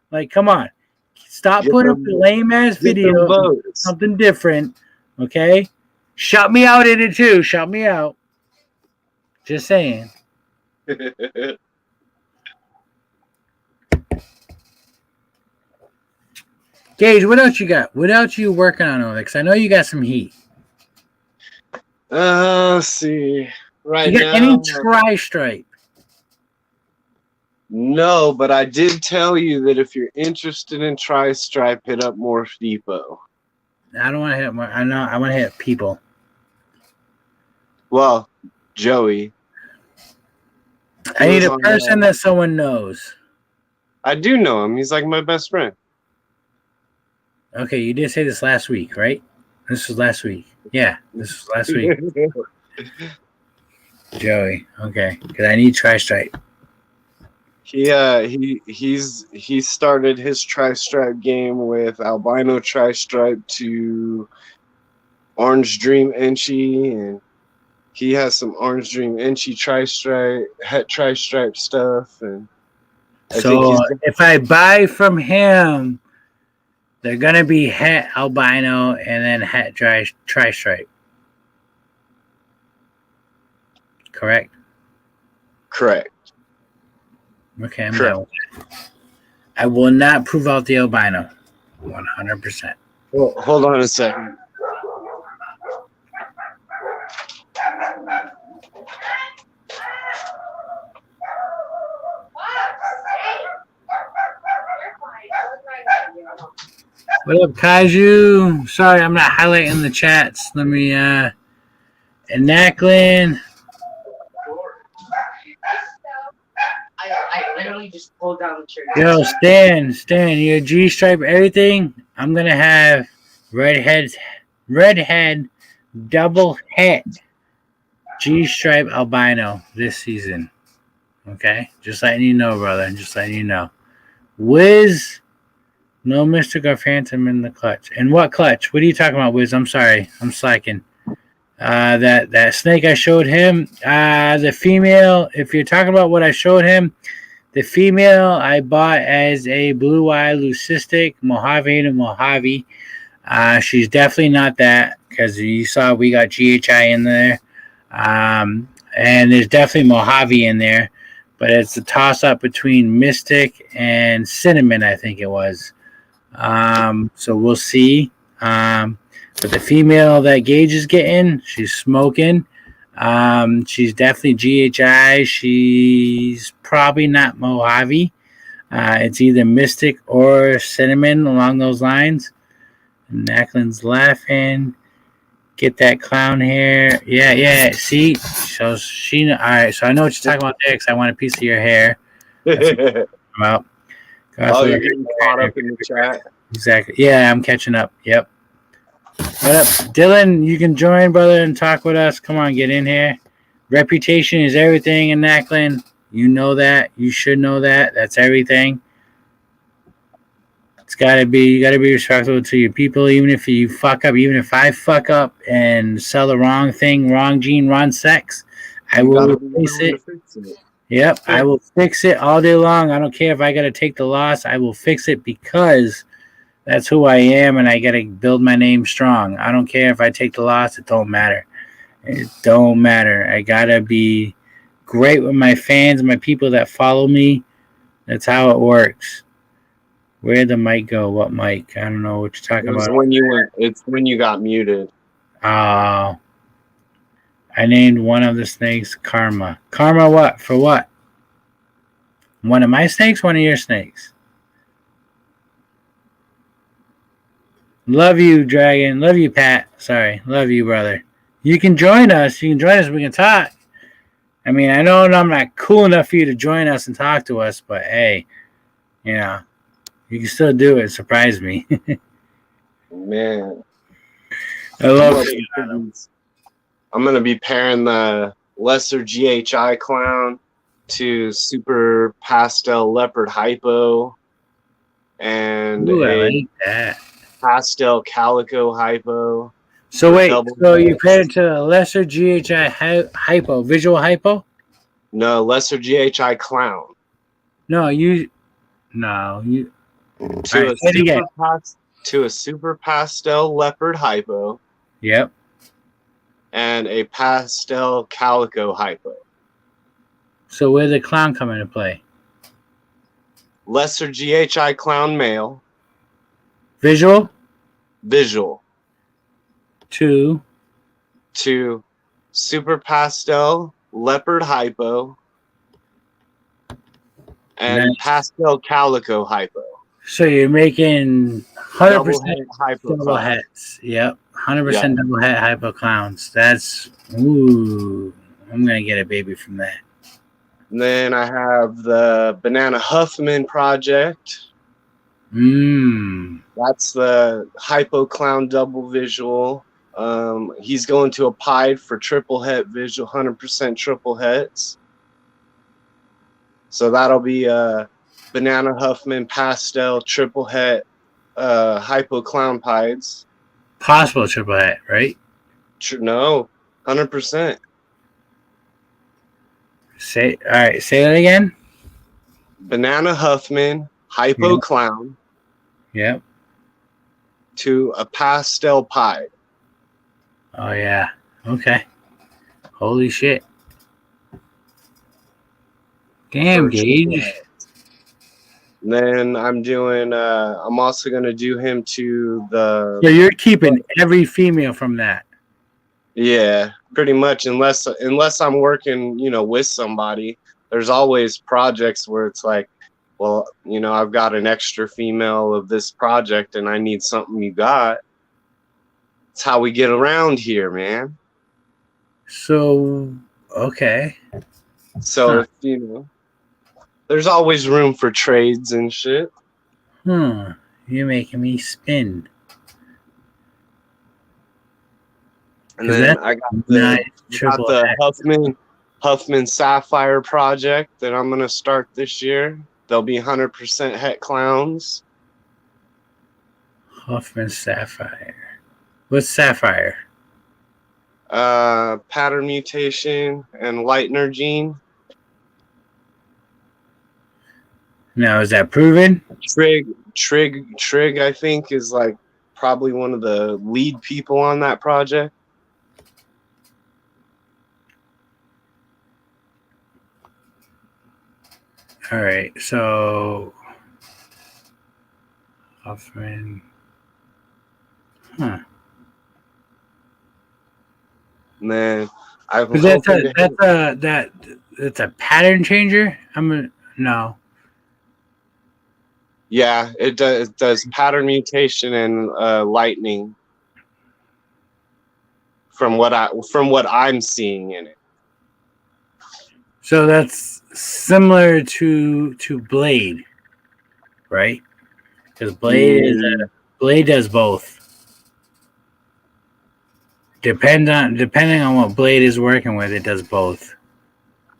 Like, come on. Stop putting up the lame-ass video. Something different, okay? Shout me out in it, too. Shout me out. Just saying. Gage, what else you got? What else you working on over there? Because I know you got some heat. Let's see. Right you got now, any tri-stripe? No, but I did tell you that if you're interested in tri-stripe, hit up Morph Depot. I don't want to hit more. I know. I want to hit people. Well, Joey. I need a person that someone knows. I do know him. He's like my best friend. Okay, you did say this last week, right? This was last week. Yeah, this was last week. Joey, okay, because I need tri-stripe. He started his tri-stripe game with albino tri-stripe to Orange Dream Enchi, and he has some Orange Dream Enchi tri-stripe, het tri-stripe stuff, and so if I buy from him, they're gonna be het albino and then het tri-stripe. Correct. Okay, I will not prove out the albino. 100%. Well, hold on a second. What up, Kaiju? Sorry, I'm not highlighting the chats. Let me, Anaclin. I literally just pulled down the chair. Yo, Stan, your G-stripe, everything. I'm gonna have redhead, double het G-stripe albino this season. Okay, just letting you know, brother. Just letting you know. Wiz, no Mystic or Phantom in the clutch. And what clutch? What are you talking about, Wiz? I'm sorry, I'm slacking. That snake I showed him, the female. If you're talking about what I showed him, The female I bought as a blue-eye leucistic Mojave to Mojave. She's definitely not that because you saw we got GHI in there. And there's definitely Mojave in there, but it's a toss-up between Mystic and Cinnamon, I think it was. So we'll see. But the female that Gage is getting, she's smoking. She's definitely GHI. She's probably not Mojave. It's either Mystic or Cinnamon along those lines. Nacklin's laughing. Get that clown hair. Yeah. See, so she. All right. So I know what you're talking about there because I want a piece of your hair. Well, oh, you're getting caught up in the chat. Exactly. Yeah, I'm catching up. Yep. What up, Dylan? You can join, brother, and talk with us. Come on, get in here. Reputation is everything in Nacklin. You know that. You should know that. That's everything. It's gotta be. You gotta be respectful to your people, even if you fuck up. Even if I fuck up and sell the wrong thing, wrong gene, wrong sex, I will fix it. Yep, I will fix it all day long. I don't care if I gotta take the loss. I will fix it because that's who I am, and I gotta build my name strong. I don't care if I take the loss. It don't matter. It don't matter. I gotta be great with my fans, my people that follow me. That's how it works. Where'd the mic go? What mic? I don't know what you're talking about. It's when you got muted. I named one of the snakes Karma. Karma what? For what? One of my snakes? One of your snakes? Love you, Dragon. Love you, Pat. Sorry. Love you, brother. You can join us. We can talk. I mean, I know I'm not cool enough for you to join us and talk to us, but hey, you know, you can still do it. Surprise me. Man. I love it. I'm going to be pairing the lesser GHI clown to super pastel leopard hypo and I like that. Pastel calico hypo. So wait, so you paired to a lesser GHI hypo, visual hypo? No, lesser GHI clown. To a super pastel leopard hypo. Yep. And a pastel calico hypo. So where's the clown come into play? Lesser GHI clown male. Visual. To super pastel leopard hypo and pastel calico hypo. So you're making 100% double hets. Yep, 100% double het hypo clowns. That's I'm gonna get a baby from that. And then I have the Banana Huffman project. That's the hypo clown double visual. He's going to a pied for triple het visual, 100% triple hets. So that'll be Banana Huffman pastel triple het hypo clown pieds. Possible triple het, right? No, 100%. Say that again. Banana Huffman hypo clown. Yep. To a pastel pied. Oh yeah. Okay. Holy shit. Damn, Gage. And then I'm doing. I'm also gonna do him to the. So you're keeping every female from that. Yeah, pretty much. Unless I'm working, with somebody. There's always projects where it's like, well, I've got an extra female of this project, and I need something you got. It's how we get around here, man. So okay. So there's always room for trades and shit. You're making me spin. And then I got the Huffman Sapphire project that I'm gonna start this year. They'll be 100% het clowns. Huffman Sapphire. What's Sapphire? Pattern mutation and Lightner gene. Now, is that proven? Trig, I think, is like probably one of the lead people on that project. All right, so offering, huh? And then I'm But that's hoping a that's a pattern changer. No. yeah, it does pattern mutation and lightning from what I'm seeing in it. So that's similar to Blade, right? Because Blade does both. Depending on what Blade is working with, it does both.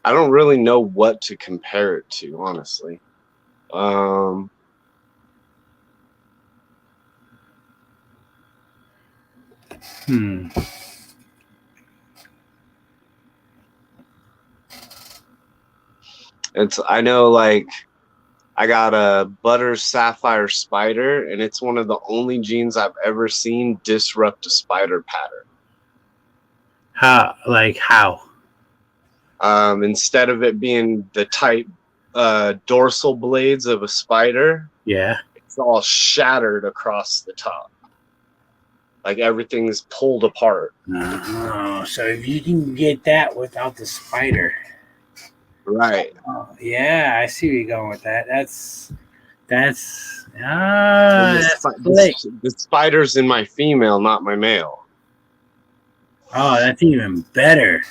I don't really know what to compare it to, honestly. Hmm. I know, like, I got a butter sapphire spider, and it's one of the only genes I've ever seen disrupt a spider pattern. How? Like how? Instead of it being the tight dorsal blades of a spider, Yeah. it's all shattered across the top. Like everything's pulled apart. Oh, so if you can get that without the spider. Right. Oh, yeah, I see where you're going with that. That's And that's Blade. the spider's in my female, not my male. Oh, that's even better.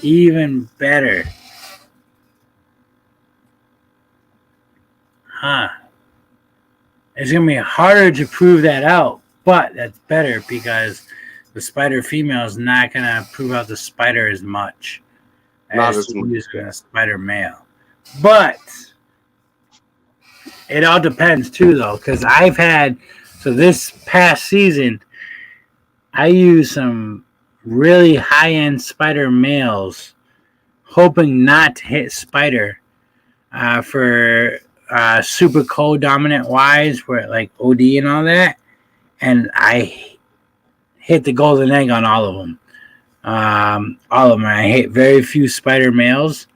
Even better. Huh. It's gonna be harder to prove that out, but that's better because the spider female is not gonna prove out the spider as much Not as as she much. is with a spider male. But it all depends too, though, because so this past season, I used some really high end spider males, hoping not to hit spider for super co-dominant wise, where like OD and all that, and I hit the golden egg on all of them. All of them. I hit very few spider males,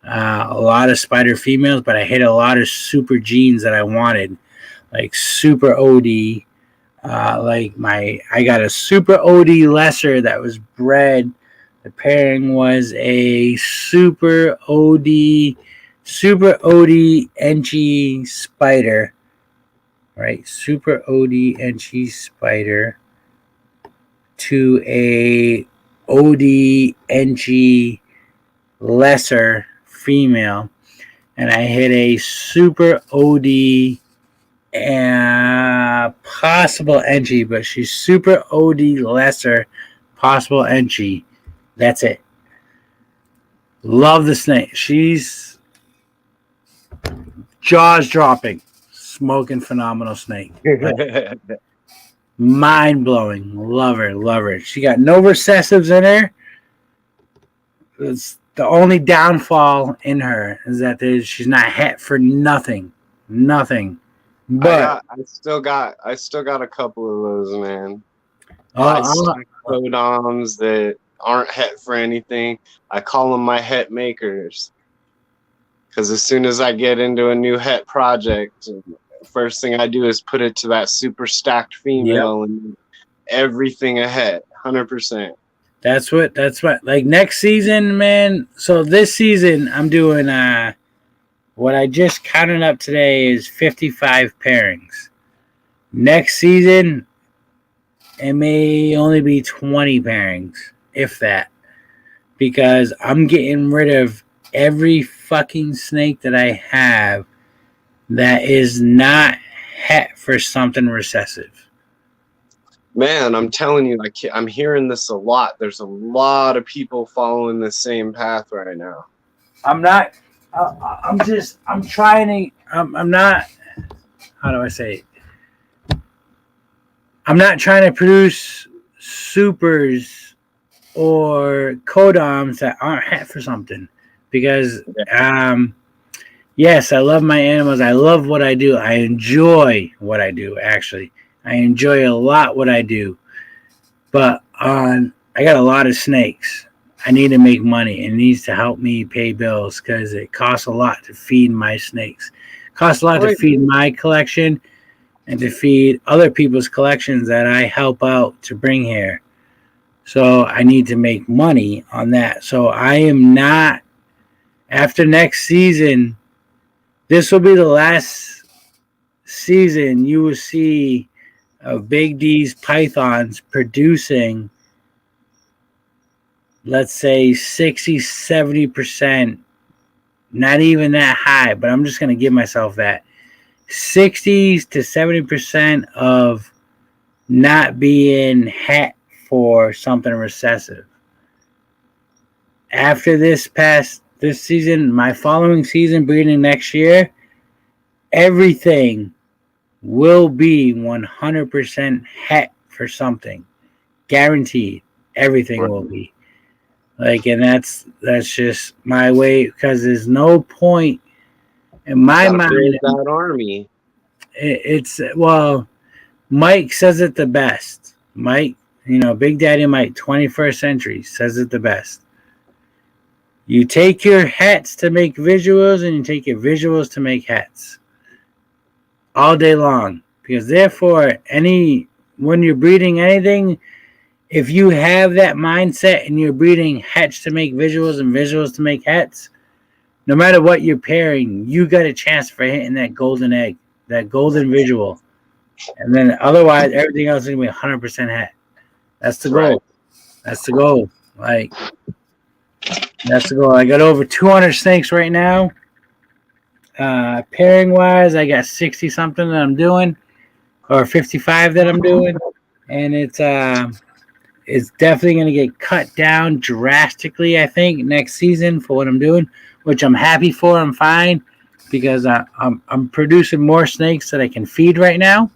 a lot of spider females, but I hit a lot of super genes that I wanted, like super OD. I got a super OD lesser that was bred. The pairing was a super OD NG spider, right? Super OD NG spider to a OD NG lesser female, and I hit a super OD possible NG, but she's super OD lesser possible NG. That's it. Love the snake. She's jaws dropping, smoking phenomenal snake. Like, mind blowing. Love her, love her. She got no recessives in her. It's the only downfall in her is that she's not het for nothing. But I still got a couple of those, man. I'll, Codoms that aren't het for anything. I call them my het makers. Because as soon as I get into a new het project, first thing I do is put it to that super stacked female and everything a het, 100%. That's what like next season, man. So this season I'm doing what I just counted up today is 55 pairings. Next season it may only be 20 pairings, if that. Because I'm getting rid of every fucking snake that I have that is not het for something recessive. Man, I'm telling you, I'm hearing this a lot. There's a lot of people following the same path right now. I'm not. I'm trying to. I'm not. How do I say it? I'm not trying to produce supers or codoms that aren't het for something, because Yes, I love my animals. I love what I do. I enjoy what I do, actually. I enjoy a lot what I do. But I got a lot of snakes. I need to make money. It needs to help me pay bills because it costs a lot to feed my snakes. It costs a lot to Right. feed my collection and to feed other people's collections that I help out to bring here. So I need to make money on that. So I am not, after next season, this will be the last season you will see of Big D's pythons producing, let's say 60, 70%, not even that high, but I'm just going to give myself that 60 to 70% of not being het for something recessive. After this season, my following season, breeding next year, everything will be 100% het for something. Guaranteed. Everything will be. Like, and that's just my way, because there's no point in my Gotta mind. build that army. It's, well, Mike says it the best. Mike, Big Daddy Mike, 21st century, says it the best. You take your hats to make visuals, and you take your visuals to make hats all day long. Because therefore, when you're breeding anything, if you have that mindset and you're breeding hats to make visuals and visuals to make hats, no matter what you're pairing, you got a chance for hitting that golden egg, that golden visual. And then otherwise, everything else is going to be 100% hat. That's the goal. Right. That's the goal. Like, that's the goal. I got over 200 snakes right now. Pairing wise, I got 60 something that I'm doing, or 55 that I'm doing, and it's definitely going to get cut down drastically, I think, next season for what I'm doing, which I'm happy for. I'm fine because I'm producing more snakes that I can feed right now.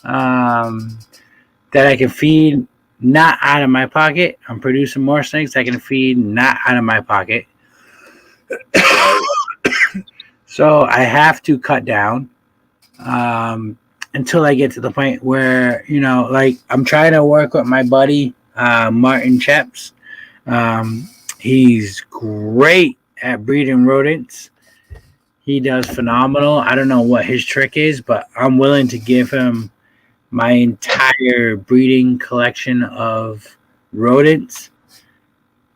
That I can feed not out of my pocket. I'm producing more snakes I can feed not out of my pocket. So I have to cut down until I get to the point where, like, I'm trying to work with my buddy, Martin Cheps. He's great at breeding rodents. He does phenomenal. I don't know what his trick is, but I'm willing to give him my entire breeding collection of rodents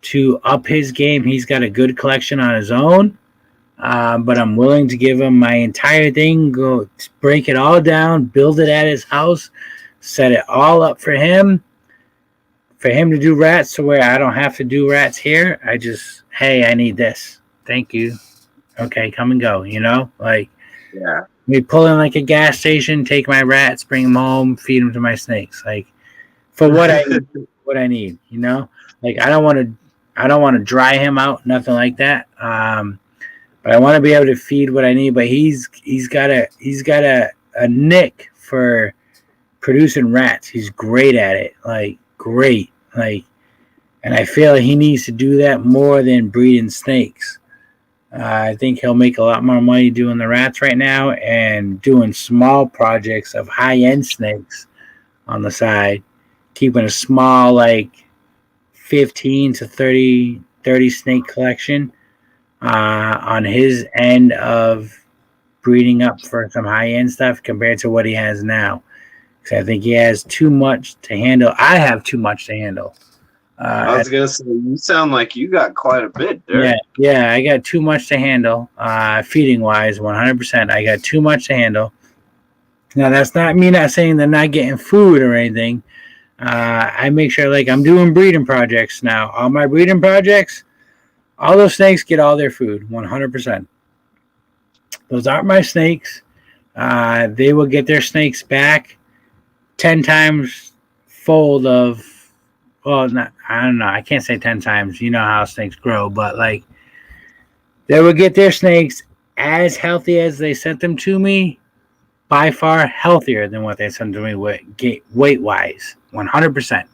to up his game. He's got a good collection on his own, but I'm willing to give him my entire thing, go break it all down, build it at his house, set it all up for him to do rats, to where I don't have to do rats here. I just, hey, I need this. Thank you. Okay, come and go, like, Yeah. we pull in like a gas station, take my rats, bring them home, feed them to my snakes. Like, for what I need, like, I don't want to dry him out, nothing like that. But I want to be able to feed what I need. But he's got a nick for producing rats. He's great at it, like, great, like, and I feel like he needs to do that more than breeding snakes. I think he'll make a lot more money doing the rats right now and doing small projects of high-end snakes on the side, keeping a small, like, 15 to 30 snake collection on his end of breeding up for some high-end stuff compared to what he has now. Because I think he has too much to handle. I have too much to handle. I was gonna say, you sound like you got quite a bit there. Yeah, I got too much to handle. Feeding wise, 100%. I got too much to handle. Now, that's not me not saying they're not getting food or anything. I make sure, like, I'm doing breeding projects now. All my breeding projects, all those snakes get all their food, 100%. Those aren't my snakes. They will get their snakes back 10 times fold of, well, I don't know. I can't say 10 times. You know how snakes grow, but, like, they will get their snakes as healthy as they sent them to me, by far healthier than what they sent to me weight-wise, 100%.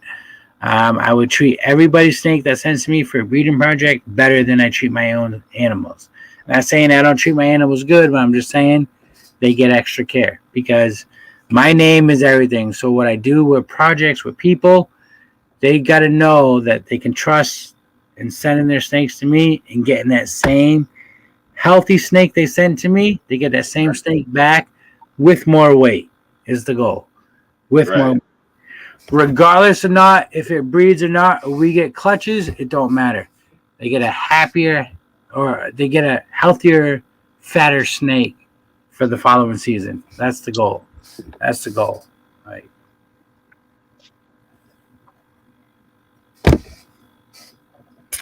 I would treat everybody's snake that sends to me for a breeding project better than I treat my own animals. Not saying I don't treat my animals good, but I'm just saying they get extra care because my name is everything. So what I do with projects with people, they got to know that they can trust in sending their snakes to me and getting that same healthy snake they send to me. They get that same snake back with more weight is the goal. With more, regardless or not, if it breeds or not, or we get clutches, it don't matter. They get a happier or they get a healthier, fatter snake for the following season. That's the goal. That's the goal. Right.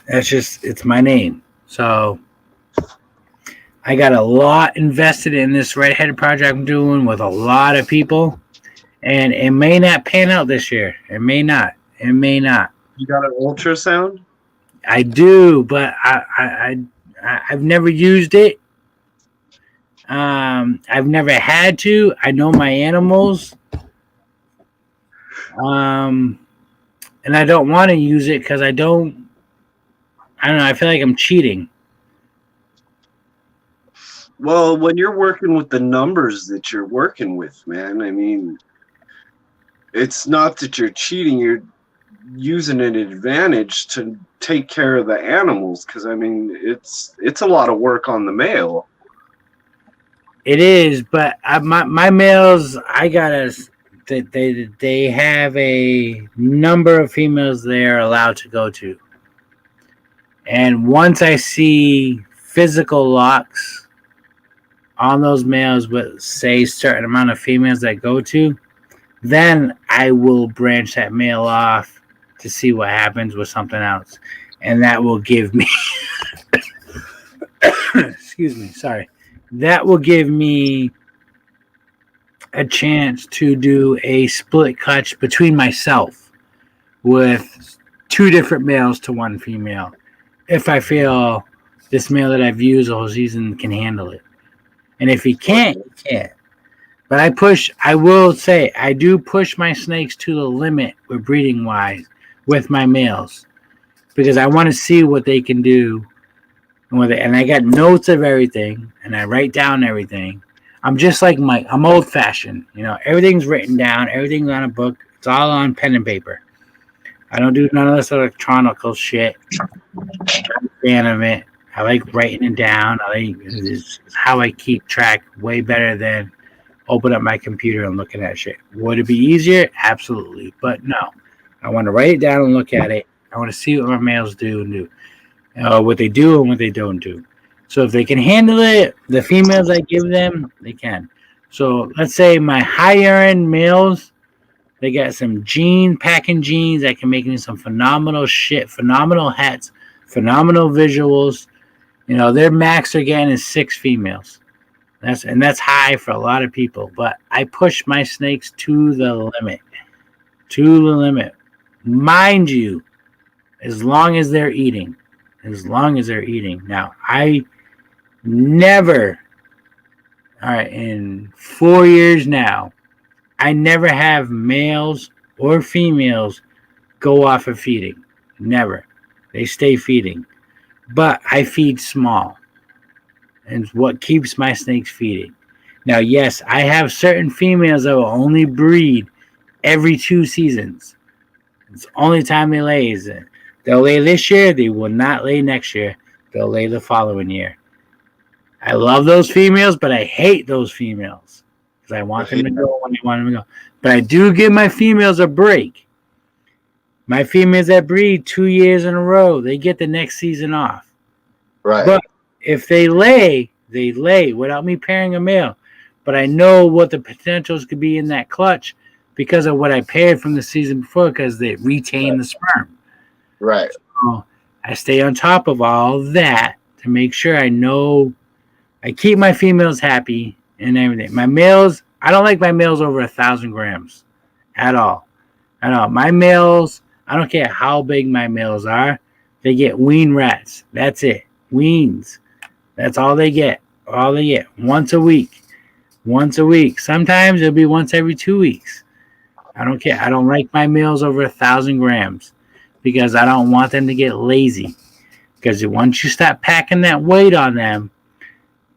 It's my name. So I got a lot invested in this red-headed project I'm doing with a lot of people, and it may not pan out this year. It may not. It may not. You got an ultrasound? I do, but I've never used it. I've never had to. I know my animals. And I don't want to use it because I don't know. I feel like I'm cheating. Well, when you're working with the numbers that you're working with, man, I mean, it's not that you're cheating. You're using an advantage to take care of the animals because, I mean, it's a lot of work on the male. It is, but my males, they have a number of females they're allowed to go to. And once I see physical locks on those males with, say, certain amount of females that go to, then I will branch that male off to see what happens with something else. And that will give me, excuse me, sorry. That will give me a chance to do a split clutch between myself with 2 different males to 1 female. If I feel this male that I've used the whole season can handle it. And if he can't, he can't. But I will say, I do push my snakes to the limit with breeding wise with my males because I want to see what they can do. And I got notes of everything and I write down everything. I'm just like Mike. I'm old fashioned. You know, everything's written down. Everything's on a book. It's all on pen and paper. I don't do none of this electronical shit. I'm a fan of it. I like writing it down. It's how I keep track way better than open up my computer and looking at shit. Would it be easier? Absolutely. But no. I want to write it down and look at it. I want to see what my males do and do. What they do and what they don't do. So if they can handle it, the females I give them, they can. So let's say my higher end males, they got some packing genes that can make me some phenomenal shit, phenomenal hats, phenomenal visuals. You know, their max they're getting is 6 females. That's high for a lot of people. But I push my snakes to the limit. To the limit. Mind you, as long as they're eating. As long as they're eating. Now, I never, all right, in 4 years now, I never have males or females go off of feeding. Never. They stay feeding. But I feed small. And it's what keeps my snakes feeding. Now, yes, I have certain females that will only breed every 2 seasons. It's the only time they lay. They'll lay this year. They will not lay next year. They'll lay the following year. I love those females, but I hate those females because I want them to go when I want them to go. But I do give my females a break. My females that breed 2 years in a row, they get the next season off. Right. But if they lay without me pairing a male. But I know what the potentials could be in that clutch because of what I paired from the season before because they retain the sperm. Right. So I stay on top of all that to make sure I know I keep my females happy and everything. My males, I don't like my males over 1,000 grams at all. My males, I don't care how big my males are. They get wean rats. That's it. Weans. That's all they get. All they get. Once a week. Sometimes it'll be once every 2 weeks. I don't care. I don't like my males over 1,000 grams because I don't want them to get lazy. Because once you start packing that weight on them,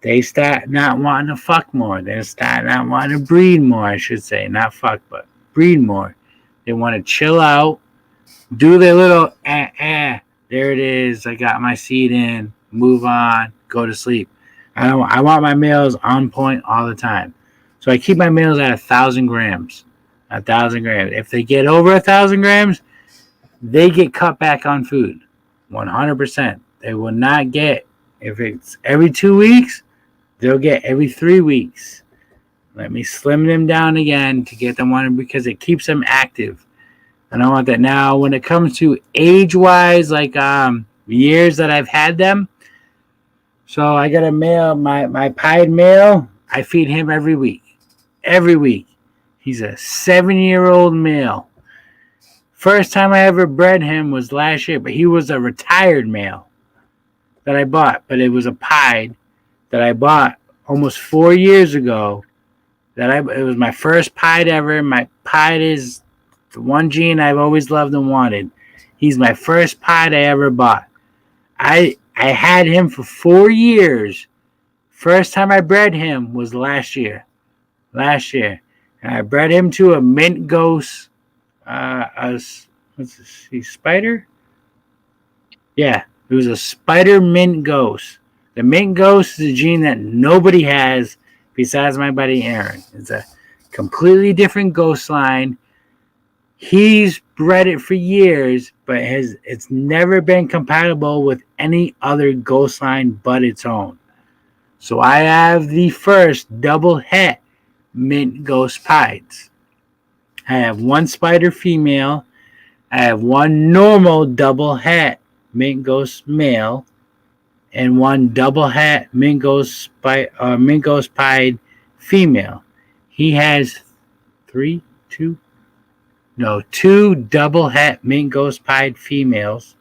they start not wanting to fuck more. They start not wanting to breed more, I should say. Not fuck, but breed more. They want to chill out, do their little there it is. I got my seed in. Move on. Go to sleep. I want my males on point all the time. So I keep my males at 1,000 grams. 1,000 grams. If they get over 1,000 grams, they get cut back on food. 100%. They will not get, if it's every 2 weeks, they'll get every 3 weeks. Let me slim them down again to get them one because it keeps them active. And I want that. Now, when it comes to age-wise, like years that I've had them, so I got a male, my pied male, I feed him every week. Every week. He's a 7-year-old male. First time I ever bred him was last year, but he was a retired male that I bought. But it was a pied that I bought almost 4 years ago. It was my first pied ever. My pied is the one gene I've always loved and wanted. He's my first pied I ever bought. I had him for 4 years. First time I bred him was last year. And I bred him to a mint ghost. What's this? Spider? Yeah, it was a spider mint ghost. The mint ghost is a gene that nobody has besides my buddy Aaron. It's a completely different ghost line. He's bred it for years, but it's never been compatible with any other ghost line but its own. So I have the first double het mint ghost pieds. I have one spider female. I have one normal double het mint ghost male, and one double het mint ghost pied female. He has two double het mint ghost pied females,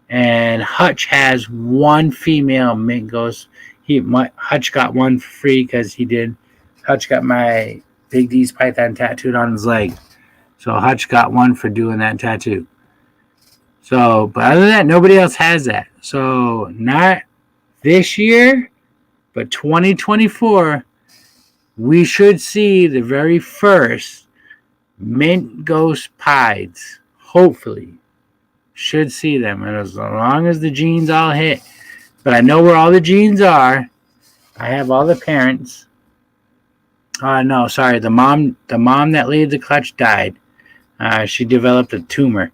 and Hutch has one female mint ghost. Hutch got one for free because Hutch got my Big D's python tattooed on his leg. So Hutch got one for doing that tattoo. So, but other than that, nobody else has that. So not this year, but 2024, we should see the very first mint ghost pieds. Hopefully. Should see them. And as long as the genes all hit. But I know where all the genes are. I have all the parents. No, sorry. The mom that laid the clutch died. She developed a tumor.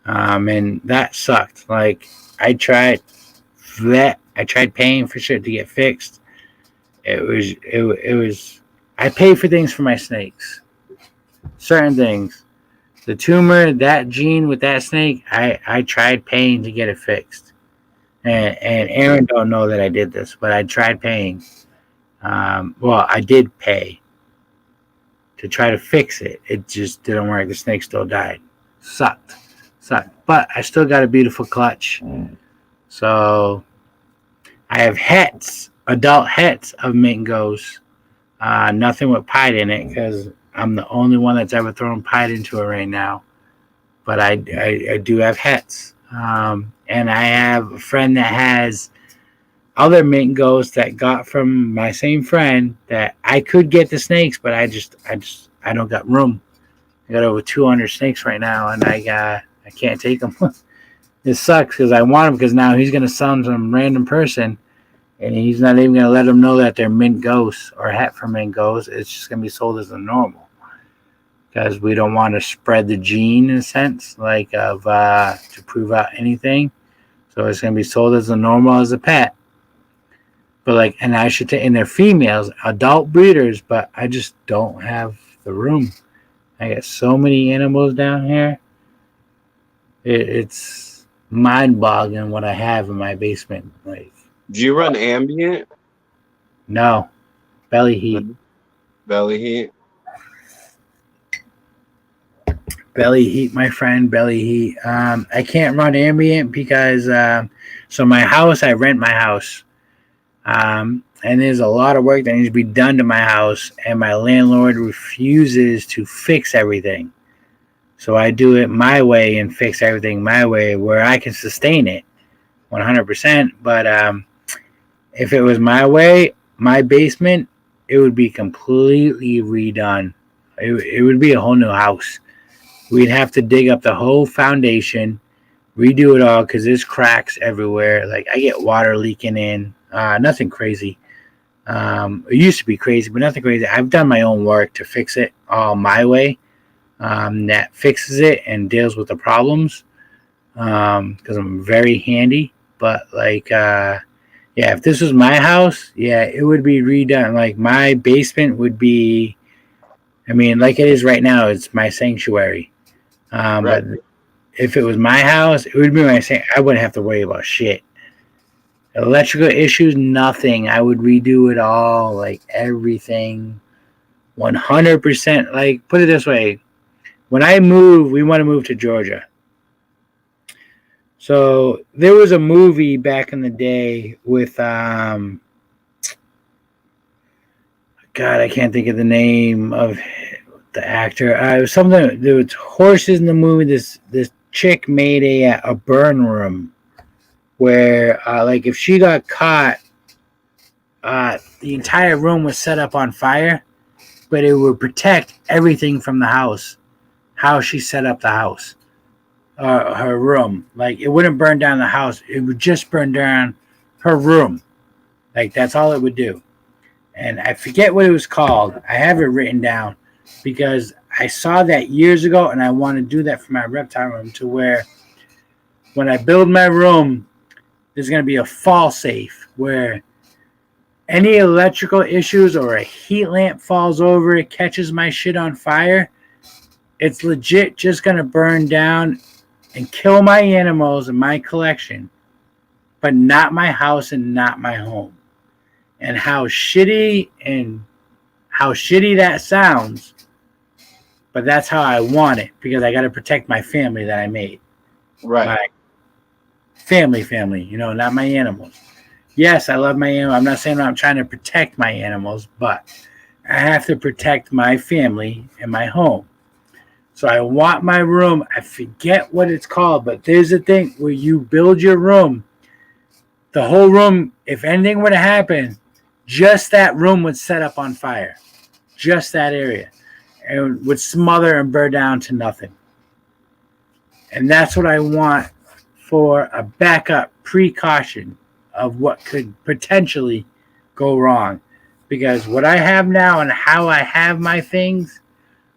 And that sucked. Like, I tried paying for shit to get fixed. It was I pay for things for my snakes. Certain things. The tumor, that gene with that snake, I tried paying to get it fixed. And Aaron don't know that I did this, but I tried paying. I did pay to try to fix it. It just didn't work. The snake still died. Sucked. But I still got a beautiful clutch. So I have adult hets of mint ghosts. Nothing with pied in it because I'm the only one that's ever thrown pied into it right now. But I do have hets. And I have a friend that has other mint ghosts that got from my same friend that I could get the snakes, but I don't got room. I got over 200 snakes right now, and I can't take them. It sucks because I want them because now he's going to sell them to some random person, and he's not even going to let them know that they're mint ghosts or het for mint ghosts. It's just going to be sold as a normal because we don't want to spread the gene in a sense, like of to prove out anything. So it's going to be sold as a normal as a pet. But and I should take, and they're females, adult breeders, but I just don't have the room. I got so many animals down here. It's mind-boggling what I have in my basement. Like, do you run ambient? No, belly heat. Belly heat. Belly heat, my friend. Belly heat. I can't run ambient because so my house, I rent my house. And there's a lot of work that needs to be done to my house, and my landlord refuses to fix everything. So I do it my way and fix everything my way where I can sustain it 100%. But If it was my way, my basement, it would be completely redone. It would be a whole new house. We'd have to dig up the whole foundation, redo it all because there's cracks everywhere. Like I get water leaking in. Nothing crazy. It used to be crazy, but nothing crazy. I've done my own work to fix it all my way. That fixes it and deals with the problems because I'm very handy. But yeah, if this was my house, yeah, it would be redone. Like my basement would be, I mean, like it is right now, it's my sanctuary. Right. But if it was my house, it would be my sanctuary. I wouldn't have to worry about shit. Electrical issues, nothing. I would redo it all, like everything, 100%. Like, put it this way: when I move, we want to move to Georgia. So there was a movie back in the day with God, I can't think of the name of the actor. It was something. There was horses in the movie. This chick made a burn room where, like, if she got caught, the entire room was set up on fire, but it would protect everything from the house. How she set up the house. Her room. Like, it wouldn't burn down the house. It would just burn down her room. Like, that's all it would do. And I forget what it was called. I have it written down because I saw that years ago and I want to do that for my reptile room to where when I build my room, there's going to be a fall safe where any electrical issues or a heat lamp falls over, it catches my shit on fire, it's legit just going to burn down and kill my animals and my collection, but not my house and not my home. And how shitty that sounds, but that's how I want it because I got to protect my family that I made. Right. My family, not my animals. Yes, I love my animals. I'm not saying I'm trying to protect my animals, but I have to protect my family and my home. So I want my room. I forget what it's called, but there's a thing where you build your room. The whole room, if anything were to happen, just that room would set up on fire. Just that area. And would smother and burn down to nothing. And that's what I want for a backup precaution of what could potentially go wrong. Because what I have now and how I have my things,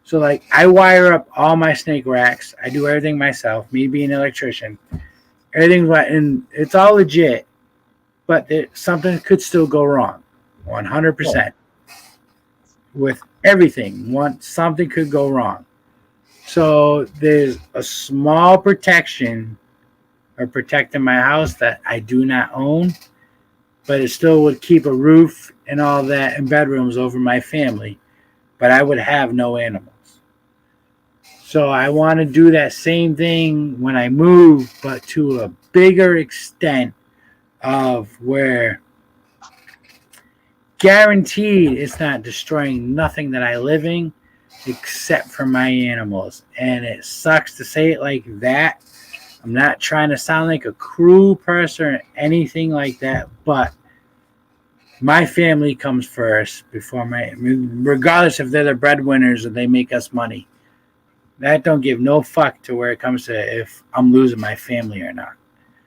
so like I wire up all my snake racks. I do everything myself, me being an electrician. Everything's and it's all legit, but something could still go wrong. 100%. With everything, something could go wrong. So there's a small protection or protecting my house that I do not own, but it still would keep a roof and all that and bedrooms over my family, but I would have no animals. So I want to do that same thing when I move, but to a bigger extent of where guaranteed it's not destroying nothing that I live in except for my animals. And it sucks to say it like that. I'm not trying to sound like a cruel person or anything like that, but my family comes first before regardless if they're the breadwinners or they make us money. That don't give no fuck to where it comes to if I'm losing my family or not.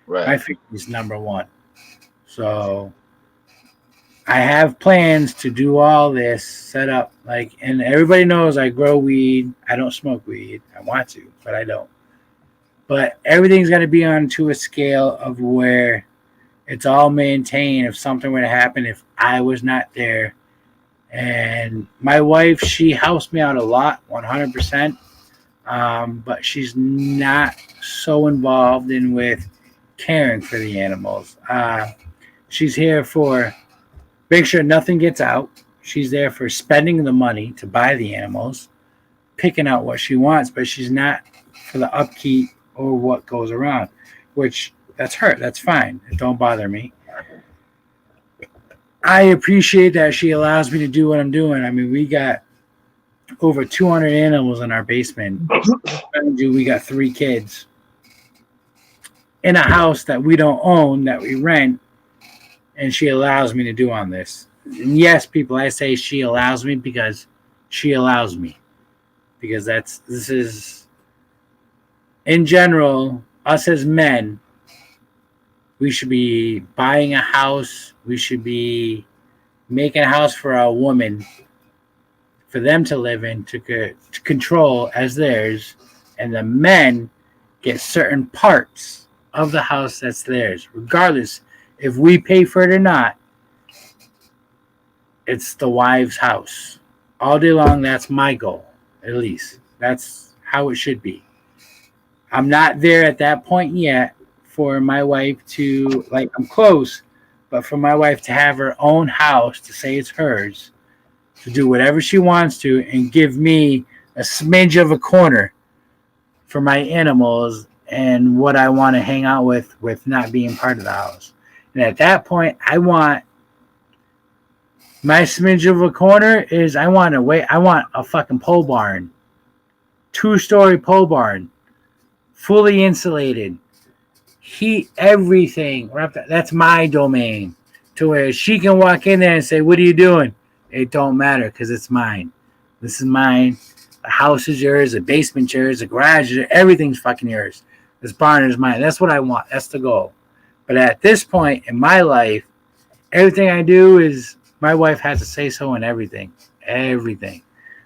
Right. My family is number one. So I have plans to do all this set up, and everybody knows I grow weed. I don't smoke weed. I want to, but I don't. But everything's got to be on to a scale of where it's all maintained. If something were to happen, if I was not there, and my wife, she helps me out a lot, 100%. But she's not so involved with caring for the animals. She's here for make sure nothing gets out. She's there for spending the money to buy the animals, picking out what she wants, but she's not for the upkeep or what goes around, which that's her. That's fine. It don't bother me. I appreciate that she allows me to do what I'm doing. I mean, we got over 200 animals in our basement. We got 3 kids in a house that we don't own, that we rent. and she allows me to do on this. And yes, people, I say she allows me because she allows me. Because this is, in general, us as men, we should be buying a house. We should be making a house for a woman, for them to live in, to control as theirs. And the men get certain parts of the house that's theirs. Regardless if we pay for it or not, it's the wife's house. All day long, that's my goal, at least. That's how it should be. I'm not there at that point yet for my wife to, like, I'm close, but for my wife to have her own house, to say it's hers, to do whatever she wants to, and give me a smidge of a corner for my animals and what I want to hang out with not being part of the house. And at that point, I want my smidge of a corner is I want a fucking pole barn. 2-story pole barn. Fully insulated. Heat, everything. That's my domain. To where she can walk in there and say, "What are you doing?" It don't matter because it's mine. This is mine. The house is yours. The basement's yours. The garage is yours. Everything's fucking yours. This barn is mine. That's what I want. That's the goal. But at this point in my life, everything I do is my wife has to say so in everything. Everything.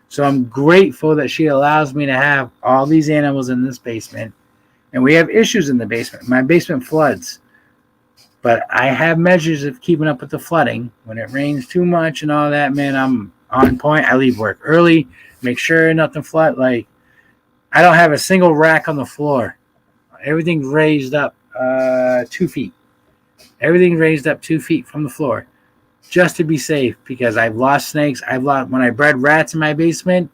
So I'm grateful that she allows me to have all these animals in this basement. And we have issues in the basement. My basement floods. But I have measures of keeping up with the flooding. When it rains too much and all that, man, I'm on point. I leave work early. Make sure nothing flood. Like, I don't have a single rack on the floor. Everything's raised up 2 feet. Everything raised up 2 feet from the floor. Just to be safe, because I've lost snakes. When I bred rats in my basement,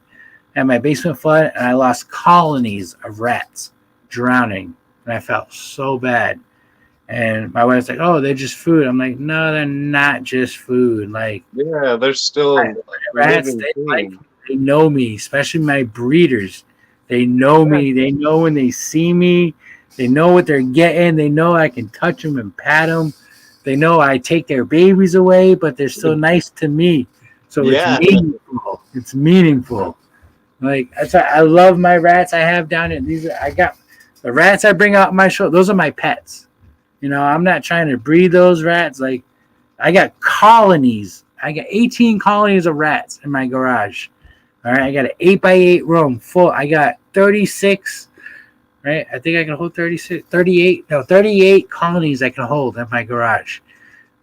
and my basement flooded, and I lost colonies of rats drowning, and I felt so bad. And my wife's like, "Oh, they're just food." I'm like, "No, they're not just food. Like, Yeah, they're still rats. They know me, especially my breeders. They know me. They know when they see me. They know what they're getting. They know I can touch them and pat them. They know I take their babies away, but they're still nice to me. So it's meaningful. It's meaningful. Like, I love my rats I have down here. I got the rats I bring out my show. Those are my pets. You know, I'm not trying to breed those rats. Like, I got colonies. I got 18 colonies of rats in my garage. All right, I got an 8x8 room full. I got 36. Right? I think I can hold 38 colonies I can hold in my garage.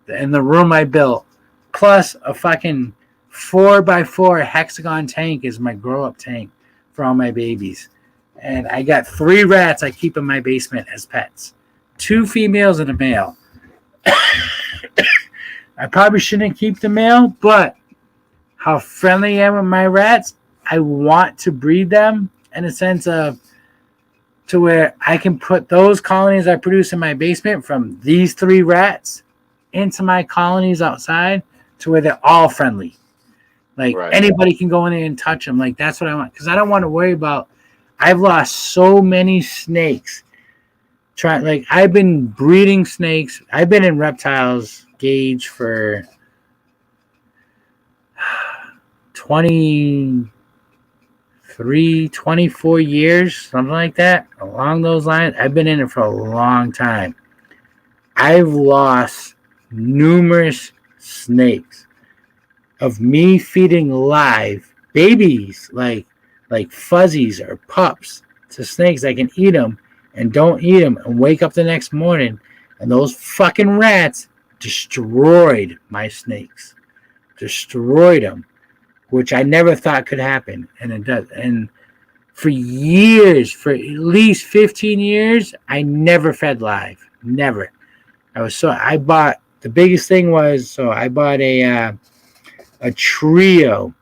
In the room I built. Plus a fucking 4x4 hexagon tank is my grow-up tank for all my babies. And I got 3 rats I keep in my basement as pets. 2 females and a male. I probably shouldn't keep the male, but how friendly I am with my rats, I want to breed them in a sense of to where I can put those colonies I produce in my basement from these 3 rats into my colonies outside to where they're all friendly. Like, anybody can go in there and touch them. Like, that's what I want. Because I don't want to worry about, I've lost so many snakes. I've been breeding snakes. I've been in reptiles gauge for 24 years, something like that, along those lines. I've been in it for a long time. I've lost numerous snakes of me feeding live babies, like fuzzies or pups, to snakes. I can eat them and don't eat them and wake up the next morning, and those fucking rats destroyed my snakes. Destroyed them. Which I never thought could happen, and it does. And for years, for at least 15 years, I never fed live. Never. I bought, the biggest thing was, I bought a trio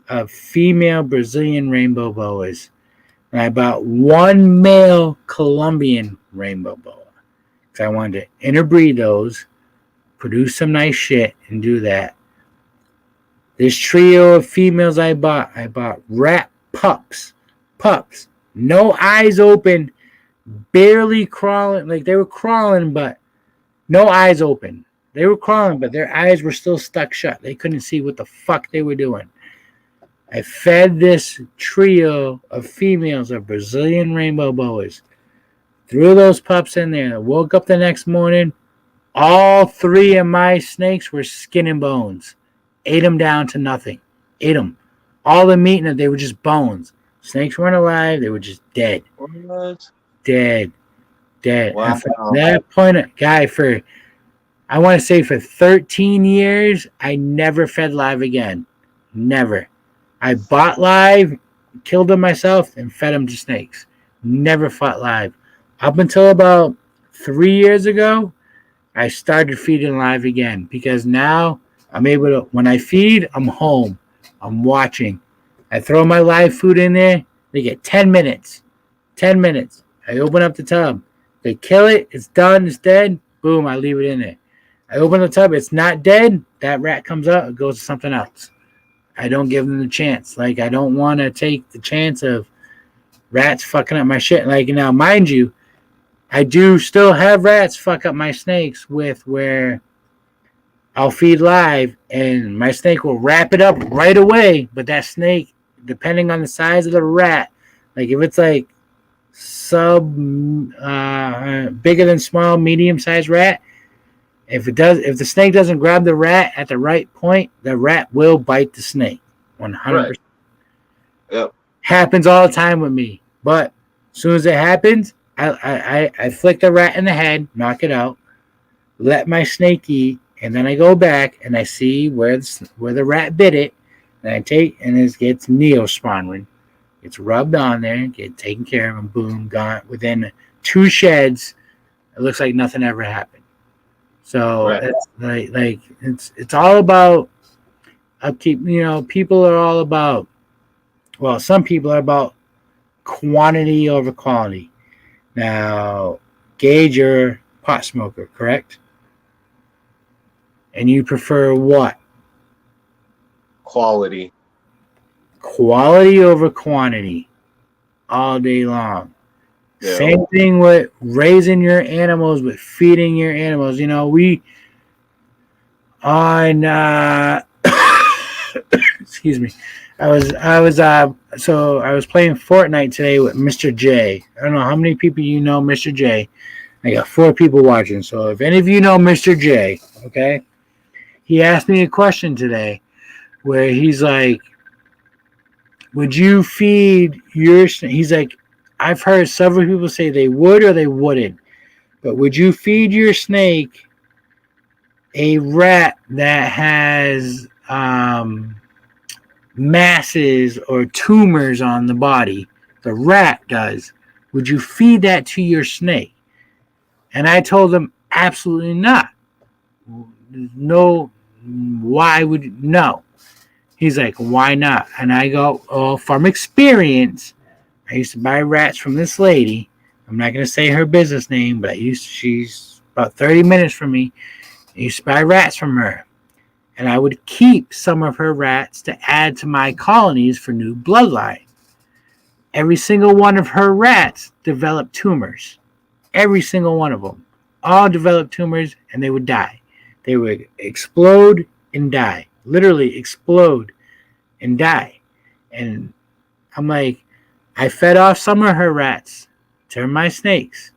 of female Brazilian rainbow boas. And I bought 1 male Colombian rainbow boa. Because I wanted to interbreed those, produce some nice shit, and do that. This trio of females I bought rat pups, no eyes open, barely crawling. Like, they were crawling, but no eyes open. They were crawling, but their eyes were still stuck shut. They couldn't see what the fuck they were doing. I fed this trio of females of Brazilian rainbow boas. Threw those pups in there. I woke up the next morning. All 3 of my snakes were skin and bones. Ate them down to nothing. Ate them. All the meat in them, they were just bones. Snakes weren't alive. They were just dead. What? Dead. Wow. And from that point, guy, I want to say for 13 years, I never fed live again. Never. I bought live, killed them myself, and fed them to snakes. Never fought live. Up until about 3 years ago, I started feeding live again because now I'm able to, when I feed, I'm home. I'm watching. I throw my live food in there. They get 10 minutes. 10 minutes. I open up the tub. They kill it. It's done. It's dead. Boom. I leave it in there. I open the tub. It's not dead. That rat comes out. It goes to something else. I don't give them the chance. Like, I don't want to take the chance of rats fucking up my shit. Like, now, mind you, I do still have rats fuck up my snakes with where I'll feed live and my snake will wrap it up right away. But that snake, depending on the size of the rat, like if it's like bigger than small, medium-sized rat, if the snake doesn't grab the rat at the right point, the rat will bite the snake. 100%. Right. Yep. Happens all the time with me. But as soon as it happens, I flick the rat in the head, knock it out, let my snake eat, and then I go back and I see where the rat bit it, and I take and it gets Neosporin. It's rubbed on there, get taken care of, and boom, gone. Within 2 sheds, it looks like nothing ever happened. So right. It's all about upkeep. You know, people are all about. Well, some people are about quantity over quality. Now, Gage, you're a pot smoker, correct? And you prefer what? Quality. Quality over quantity all day long. Yeah. Same thing with raising your animals, with feeding your animals. You know, excuse me. I was playing Fortnite today with Mr. J. I don't know how many people you know Mr. J. I got 4 people watching. So if any of you know Mr. J, okay, he asked me a question today where he's like, would you feed your, he's like, I've heard several people say they would or they wouldn't, but would you feed your snake a rat that has masses or tumors on the body? The rat does. Would you feed that to your snake? And I told him absolutely not. No. Why would no? He's like, why not? And I go, oh, from experience, I used to buy rats from this lady. I'm not going to say her business name, but she's about 30 minutes from me. I used to buy rats from her. And I would keep some of her rats to add to my colonies for new bloodline. Every single one of her rats developed tumors. Every single one of them. All developed tumors, and they would die. They would explode and die. Literally explode and die. And I'm like, I fed off some of her rats to my snakes.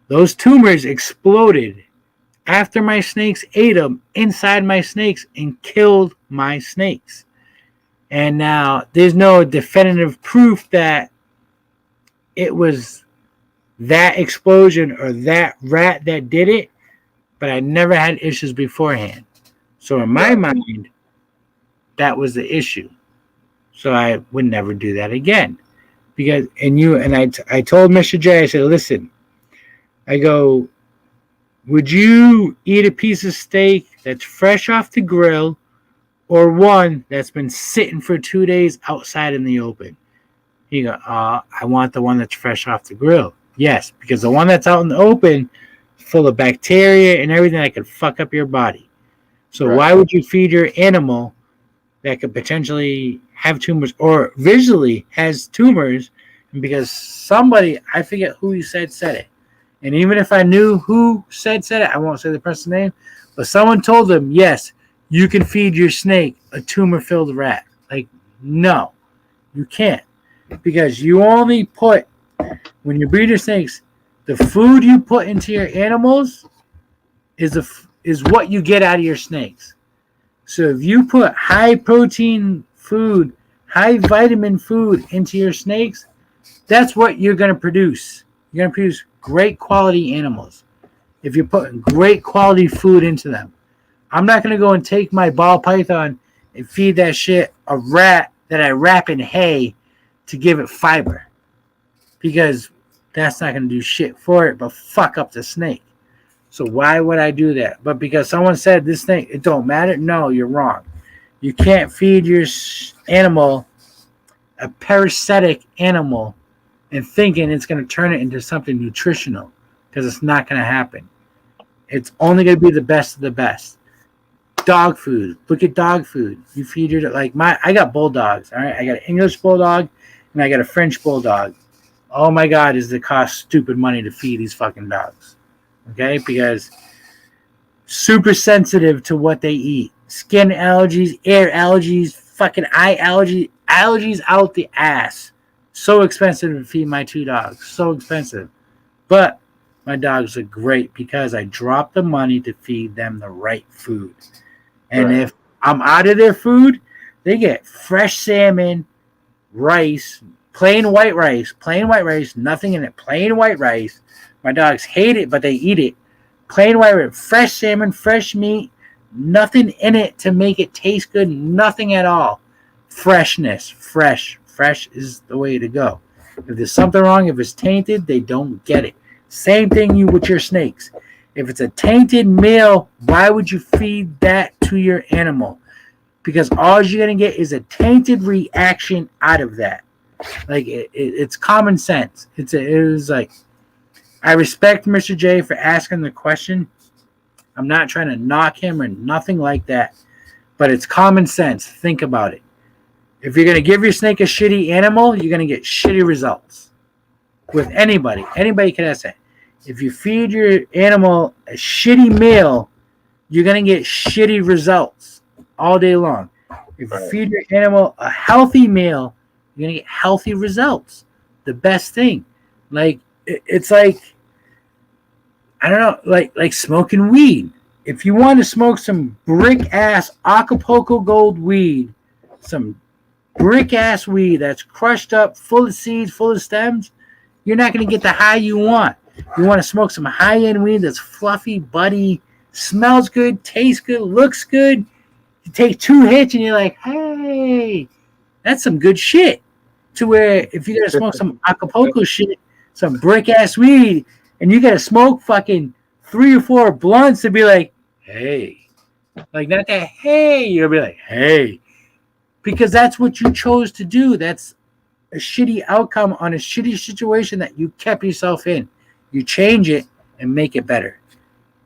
Those tumors exploded after my snakes ate them inside my snakes and killed my snakes. And now there's no definitive proof that it was that explosion or that rat that did it, but I never had issues beforehand. So in my mind, that was the issue. So I would never do that again. Because I told Mr. J, I said, listen, I go, would you eat a piece of steak that's fresh off the grill or one that's been sitting for 2 days outside in the open? He go, I want the one that's fresh off the grill. Yes, because the one that's out in the open is full of bacteria and everything that could fuck up your body. So why would you feed your animal that could potentially have tumors or visually has tumors? Because somebody, I forget who he said it. And even if I knew who said it, I won't say the person's name, but someone told them, yes, you can feed your snake a tumor-filled rat. Like, no, you can't. Because you only put, when you breed your snakes, the food you put into your animals is what you get out of your snakes. So if you put high protein food, high vitamin food into your snakes, that's what you're going to produce. You're going to produce great quality animals if you're putting great quality food into them. I'm not going to go and take my ball python and feed that shit a rat that I wrap in hay to give it fiber, because that's not going to do shit for it but fuck up the snake. So why would I do that? But because someone said this thing, it don't matter? No, you're wrong. You can't feed your animal a parasitic animal and thinking it's going to turn it into something nutritional, because it's not going to happen. It's only going to be the best of the best. Dog food. Look at dog food. You feed your, like I got bulldogs. All right, I got an English bulldog and I got a French bulldog. Oh my God, does it cost stupid money to feed these fucking dogs? Okay, because super sensitive to what they eat. Skin allergies, air allergies, fucking eye allergies out the ass. So expensive to feed my 2 dogs. So expensive. But my dogs are great because I drop the money to feed them the right food. And if I'm out of their food, they get fresh salmon, rice, plain white rice, nothing in it, plain white rice. My dogs hate it, but they eat it. Plain white rice, fresh salmon, fresh meat, nothing in it to make it taste good, nothing at all. Freshness, fresh is the way to go. If there's something wrong, if it's tainted, they don't get it. Same thing with your snakes. If it's a tainted male, why would you feed that to your animal? Because all you're going to get is a tainted reaction out of that. Like, it's common sense. It was like, I respect Mr. J for asking the question. I'm not trying to knock him or nothing like that. But it's common sense. Think about it. If you're going to give your snake a shitty animal, you're going to get shitty results. With anybody. Anybody can ask that. If you feed your animal a shitty meal, you're going to get shitty results all day long. If you feed your animal a healthy meal, you're going to get healthy results. The best thing. Like, it's like, I don't know, like smoking weed. If you want to smoke some brick-ass Acapulco Gold weed, some brick-ass weed that's crushed up, full of seeds, full of stems, you're not going to get the high you want. You want to smoke some high-end weed that's fluffy, buddy, smells good, tastes good, looks good. You take 2 hits and you're like, hey, that's some good shit. To where if you got to smoke some Acapulco shit, some brick-ass weed, and you got to smoke fucking 3 or 4 blunts to be like, hey. Like, not that, hey. You'll be like, hey. Because that's what you chose to do. That's a shitty outcome on a shitty situation that you kept yourself in. You change it and make it better.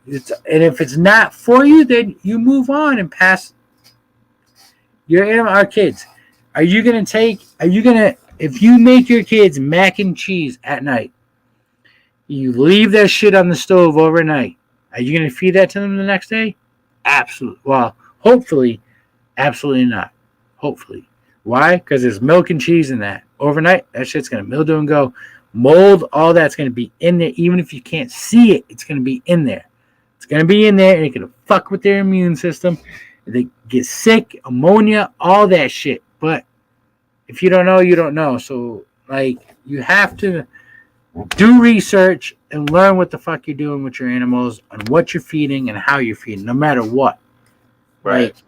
And if it's not for you, then you move on and pass your animal. Our kids, if you make your kids mac and cheese at night, you leave that shit on the stove overnight, are you going to feed that to them the next day? Absolutely. Well, hopefully, absolutely not. Hopefully. Why? Because there's milk and cheese in that. Overnight, that shit's going to mildew and go. Mold, all that's going to be in there. Even if you can't see it, it's going to be in there. It's going to be in there, and it's going to fuck with their immune system. They get sick, ammonia, all that shit. But if you don't know, you don't know. So, like, you have to do research and learn what the fuck you're doing with your animals and what you're feeding and how you're feeding, no matter what. Right. Like,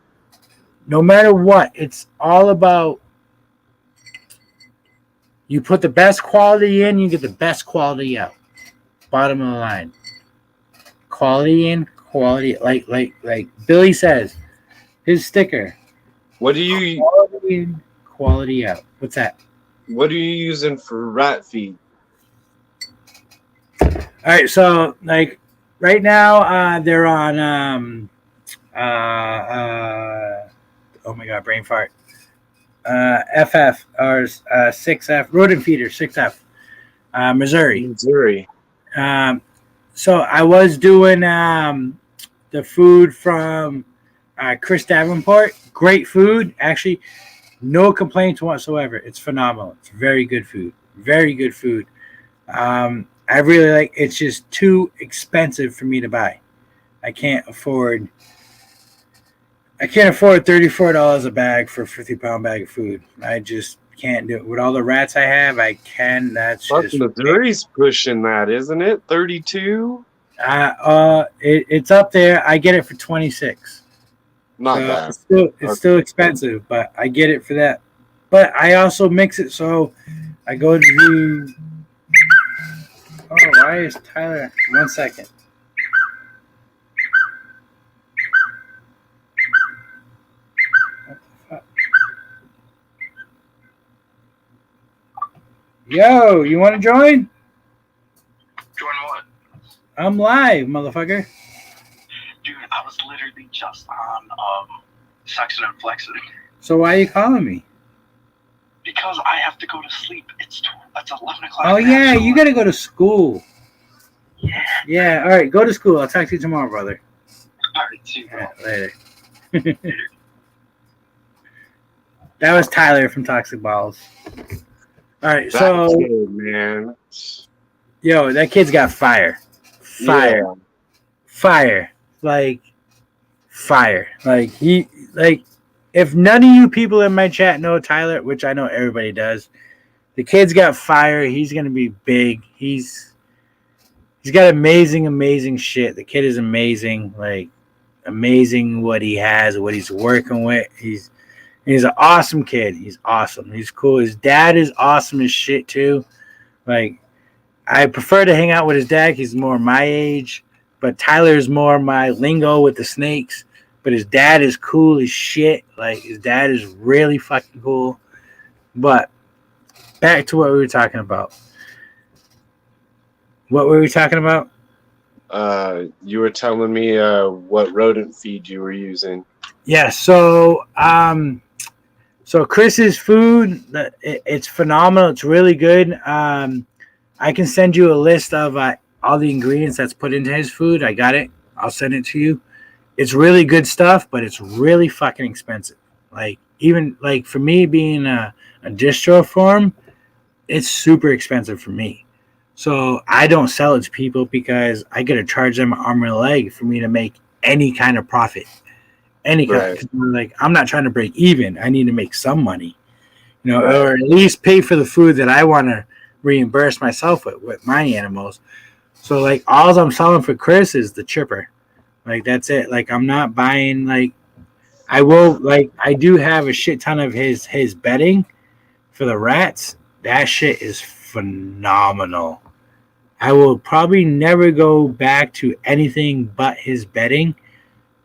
no matter what, it's all about you put the best quality in, you get the best quality out. Bottom of the line. Quality in, quality, like Billy says, his sticker. What do you Quality in, quality out. What's that? What are you using for rat feed? All right, so like right now they're on oh my god, brain fart. FF or 6F rodent feeder 6F, Missouri. So I was doing the food from Chris Davenport. Great food, actually. No complaints whatsoever. It's phenomenal. It's very good food. Very good food. I really like. It's just too expensive for me to buy. I can't afford. I can't afford $34 a bag for a 50-pound bag of food. I just can't do it. With all the rats I have, I can. That's Fuck, just Missouri's pushing that, isn't it? 32. it's up there. I get it for 26. Not So bad. it's still expensive, but I get it for that. But I also mix it so I go to. Oh, why is Tyler? 1 second. What the fuck? Yo, you want to join? Join what? I'm live, motherfucker. Dude, I was literally just on Sexing and Flexing So why are you calling me? because I have to go to sleep. It's 11 o'clock. Oh now, yeah, so you gotta go to school. Yeah. Yeah, all right, go to school. I'll talk to you tomorrow, brother. All right, see you, bro. All right, later. That was Tyler from Toxic Balls. All right, That so kid, man. yo, that kid's got fire. Yeah. Fire, like fire. Like if none of you people in my chat know Tyler, which I know everybody does, the kid's got fire. He's gonna be big. He's got amazing shit. The kid is amazing. Like amazing what he has, what he's working with. He's an awesome kid. He's awesome. He's cool. His dad is awesome as shit too. Like I prefer to hang out with his dad. He's more my age. But Tyler's more my lingo with the snakes. But his dad is cool as shit. Like, his dad is really fucking cool. But back to what we were talking about. What were we talking about? You were telling me what rodent feed you were using. Yeah, so Chris's food, it's phenomenal. It's really good. I can send you a list of all the ingredients that's put into his food. I got it. I'll send it to you. It's really good stuff, but it's really fucking expensive. Like, even like for me being a distro farm, it's super expensive for me. So I don't sell it to people because I got to charge them an arm and a leg for me to make any kind of profit. Any kind. Right. Like, I'm not trying to break even. I need to make some money, right. Or at least pay for the food that I want to reimburse myself with my animals. So like all I'm selling for Chris is the chipper. Like that's it. Like I'm not buying like I do have a shit ton of his bedding for the rats. That shit is phenomenal. I will probably never go back to anything but his bedding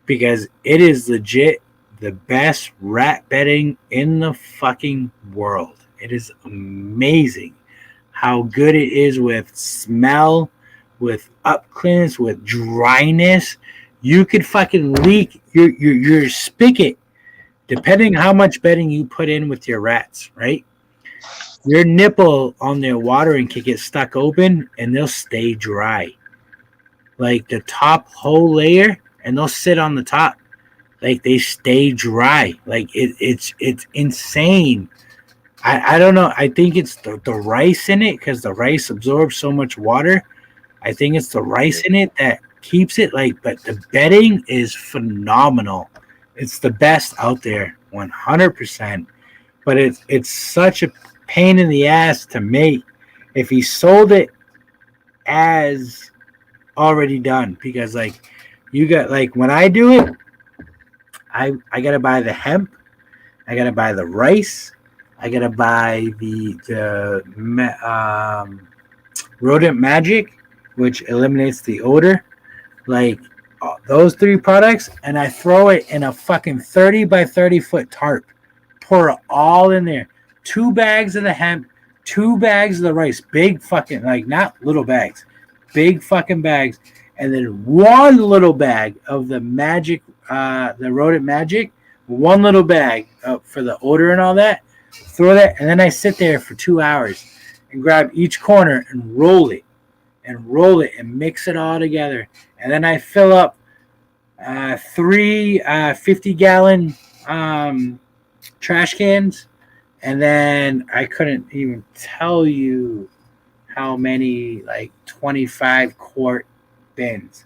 because it is legit the best rat bedding in the fucking world. It is amazing how good it is with smell, with up cleanse, with dryness. You could fucking leak your spigot depending how much bedding you put in with your rats, right? Your nipple on their watering can get stuck open and they'll stay dry. Like the top whole layer, and they'll sit on the top. Like they stay dry. Like it's insane. I don't know. I think it's the rice in it because the rice absorbs so much water. I think it's the rice in it that keeps it like, but the bedding is phenomenal. It's the best out there, 100%. But it's such a pain in the ass to make if he sold it as already done because like you got like when I do it, I gotta buy the hemp, I gotta buy the rice, I gotta buy the rodent magic, which eliminates the odor, like those 3 products, and I throw it in a fucking 30 by 30 foot tarp, pour it all in there. 2 bags of the hemp, 2 bags of the rice, big fucking, like not little bags, big fucking bags, and then 1 little bag of the magic, the rodent magic, 1 little bag for the odor and all that. Throw that, and then I sit there for 2 hours and grab each corner and roll it. and roll it and mix it all together. And then I fill up three 50-gallon trash cans. And then I couldn't even tell you how many, like 25 quart bins.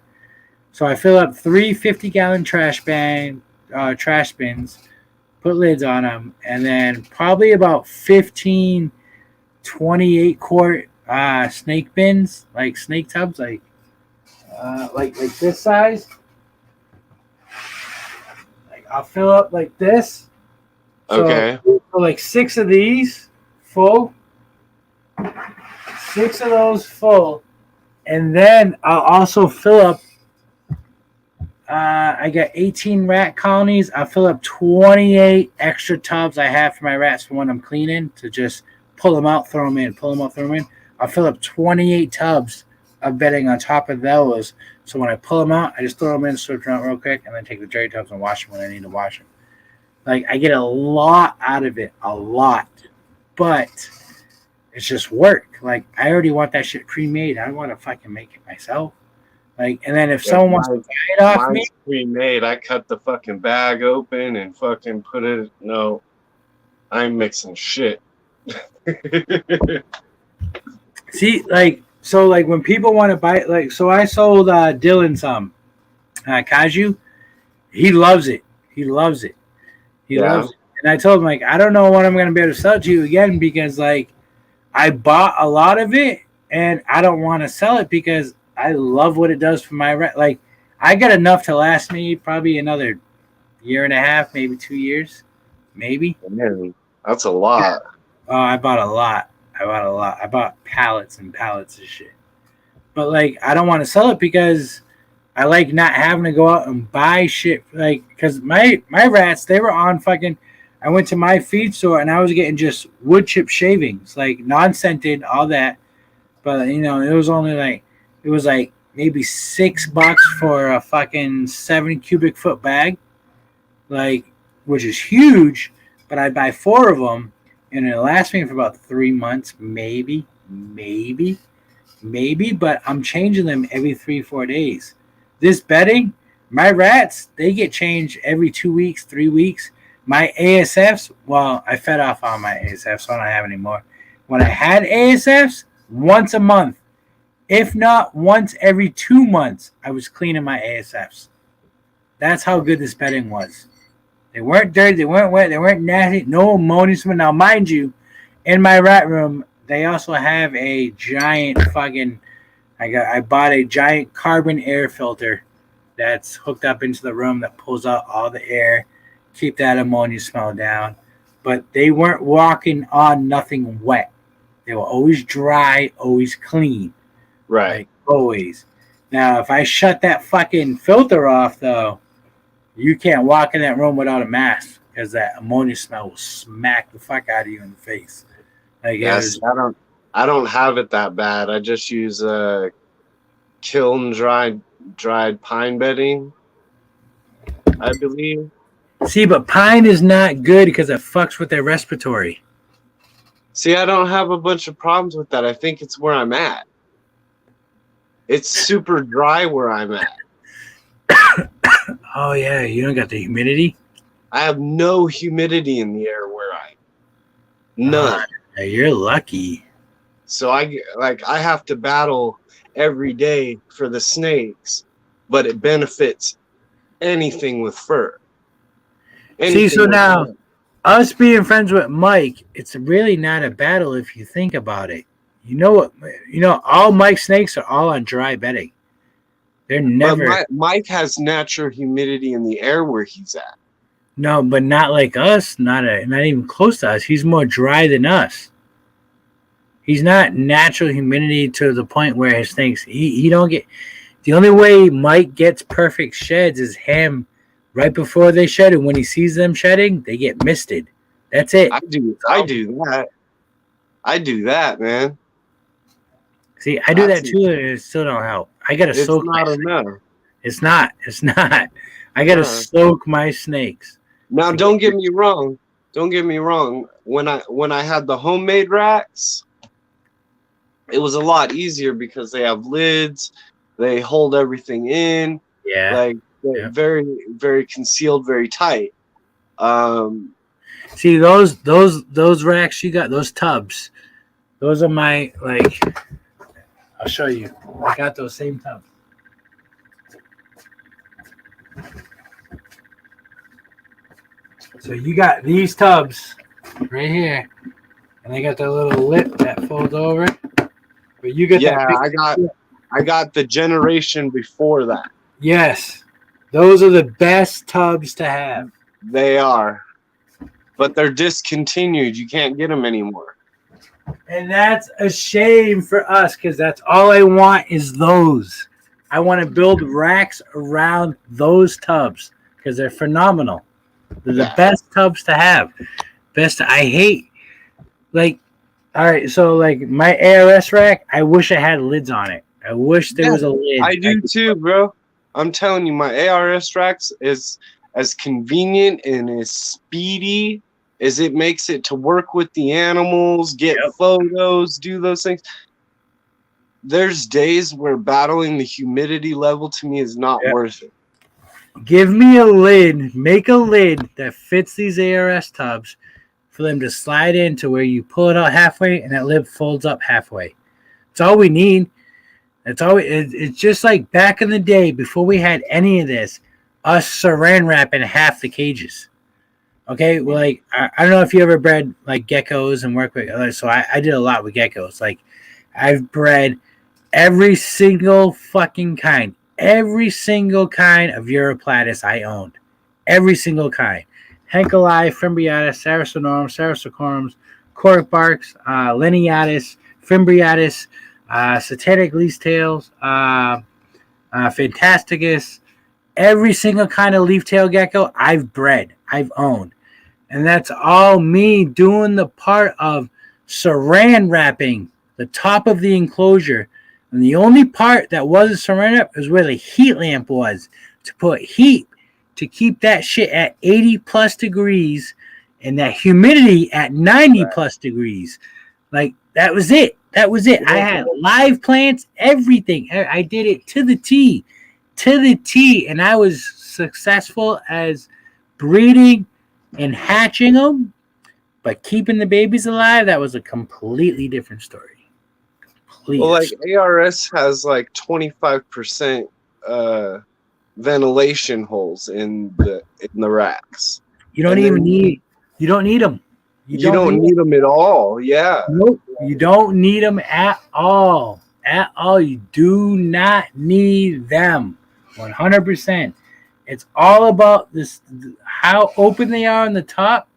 So I fill up three 50-gallon trash bins, put lids on them, and then probably about 15 28 quart snake bins, like snake tubs, like this size. Like I'll fill up like this. Okay. So like 6 of these full, 6 of those full, and then I'll also fill up. I got 18 rat colonies. I'll fill up 28 extra tubs I have for my rats for when I'm cleaning to just pull them out, throw them in, pull them out, throw them in. I'll fill up 28 tubs of bedding on top of those. So when I pull them out, I just throw them in, switch them out real quick, and then take the dirty tubs and wash them when I need to wash them. Like, I get a lot out of it, a lot. But it's just work. Like, I already want that shit pre-made. I don't want to fucking make it myself. Like, and then if someone wants to buy it off me, pre-made. I cut the fucking bag open and fucking put it. No, I'm mixing shit. see, like, so like when people want to buy it, like, so I sold Dylan some Kaju. He loves it. He loves it. He loves it. And I told him, like, I don't know when I'm going to be able to sell it to you again because, like, I bought a lot of it and I don't want to sell it because I love what it does for my rent. Like, I got enough to last me probably another year and a half, maybe 2 years, maybe. Man, that's a lot. Oh, I bought a lot. I bought pallets and pallets of shit. But, like, I don't want to sell it because I like not having to go out and buy shit. Like, because my rats, they were on fucking... I went to my feed store and I was getting just wood chip shavings, like non-scented, all that. But, you know, it was only like... It was like maybe $6 for a fucking 7 cubic foot bag, like, which is huge. But I buy 4 of them, and it'll last me for about 3 months, maybe. But I'm changing them every 3-4 days. This bedding, my rats, they get changed every 2 weeks, 3 weeks. My ASFs, well, I fed off all my ASFs, so I don't have any more. When I had ASFs, once a month. If not once every 2 months, I was cleaning my ASFs. That's how good this bedding was. They weren't dirty, they weren't wet, they weren't nasty, no ammonia. Now, mind you, in my rat room, they also have a giant fucking... I bought a giant carbon air filter that's hooked up into the room that pulls out all the air, keep that ammonia smell down. But they weren't walking on nothing wet. They were always dry, always clean. Right. Like, always. Now, if I shut that fucking filter off, though, you can't walk in that room without a mask because that ammonia smell will smack the fuck out of you in the face. Like, yes, I don't have it that bad. I just use kiln dried pine bedding, I believe. See, but pine is not good because it fucks with their respiratory. See, I don't have a bunch of problems with that. I think it's where I'm at. It's super dry where I'm at. Oh, yeah. You don't got the humidity? I have no humidity in the air where I am. None. You're lucky. So I have to battle every day for the snakes, but it benefits anything with fur. See, so now, us being friends with Mike, it's really not a battle if you think about it. You know what? You know, all Mike's snakes are all on dry bedding. They're never. But Mike has natural humidity in the air where he's at. No, but not like us. Not even close to us. He's more dry than us. He's not natural humidity to the point where his snakes. He don't get. The only way Mike gets perfect sheds is him right before they shed, and when he sees them shedding, they get misted. That's it. I do that. I do that, man. See, I do that too, and it still don't help. I gotta soak my snakes. It's not. I gotta soak my snakes. Now, don't get me wrong. When I had the homemade racks, it was a lot easier because they have lids, they hold everything in, Yeah. like they're very, very concealed, very tight. See those racks you got, those tubs. Those are my like. I'll show you. I got those same tubs. So you got these tubs right here, and they got that little lip that folds over. But you get that. I got the generation before that. Yes, those are the best tubs to have. They are, but they're discontinued. You can't get them anymore. And that's a shame for us because that's all I want is those. I want to build racks around those tubs because they're phenomenal. They're the best tubs to have. I hate, like, all right, so like my ARS rack, I wish I had lids on it. I wish there was a lid. I do too, bro. I'm telling you, my ARS racks is as convenient and as speedy as it makes it to work with the animals, get photos, do those things. There's days where battling the humidity level to me is not worth it. Give me a lid, make a lid that fits these ARS tubs for them to slide into where you pull it out halfway and that lid folds up halfway. That's all we need. That's all. It's just like back in the day before we had any of this, us saran wrapping half the cages. Okay, well, like I don't know if you ever bred like geckos and work with others. So I did a lot with geckos. Like I've bred every single fucking kind. Every single kind of Europlatus I owned. Every single kind. Henkeli, Fimbriatus, Saracenorum, Saracorum, Cork Barks, Lineatus, Fimbriatus, Satanic Leaftails, Fantasticus. Every single kind of leaf-tail gecko I've bred, I've owned. And that's all me doing the part of saran wrapping the top of the enclosure. And the only part that wasn't saran wrap is where the heat lamp was, to put heat to keep that shit at 80 plus degrees and that humidity at 90 plus degrees. Like that was it. That was it. I had live plants, everything. I did it to the T. To the T, and I was successful as breeding and hatching them, but keeping the babies alive, that was a completely different story. Well, like ARS has like 25% ventilation holes in the racks. You don't even need. You don't need them. You don't need them at all. Yeah. Nope. You don't need them at all. At all. You do not need them. 100%. It's all about this, how open they are on the top.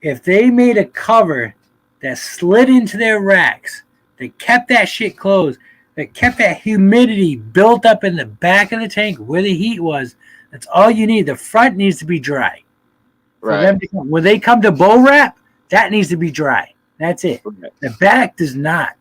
If they made a cover that slid into their racks, that kept that shit closed, that kept that humidity built up in the back of the tank where the heat was, that's all you need. The front needs to be dry. Right. When they come to bow wrap, that needs to be dry. That's it. Okay. The back does not.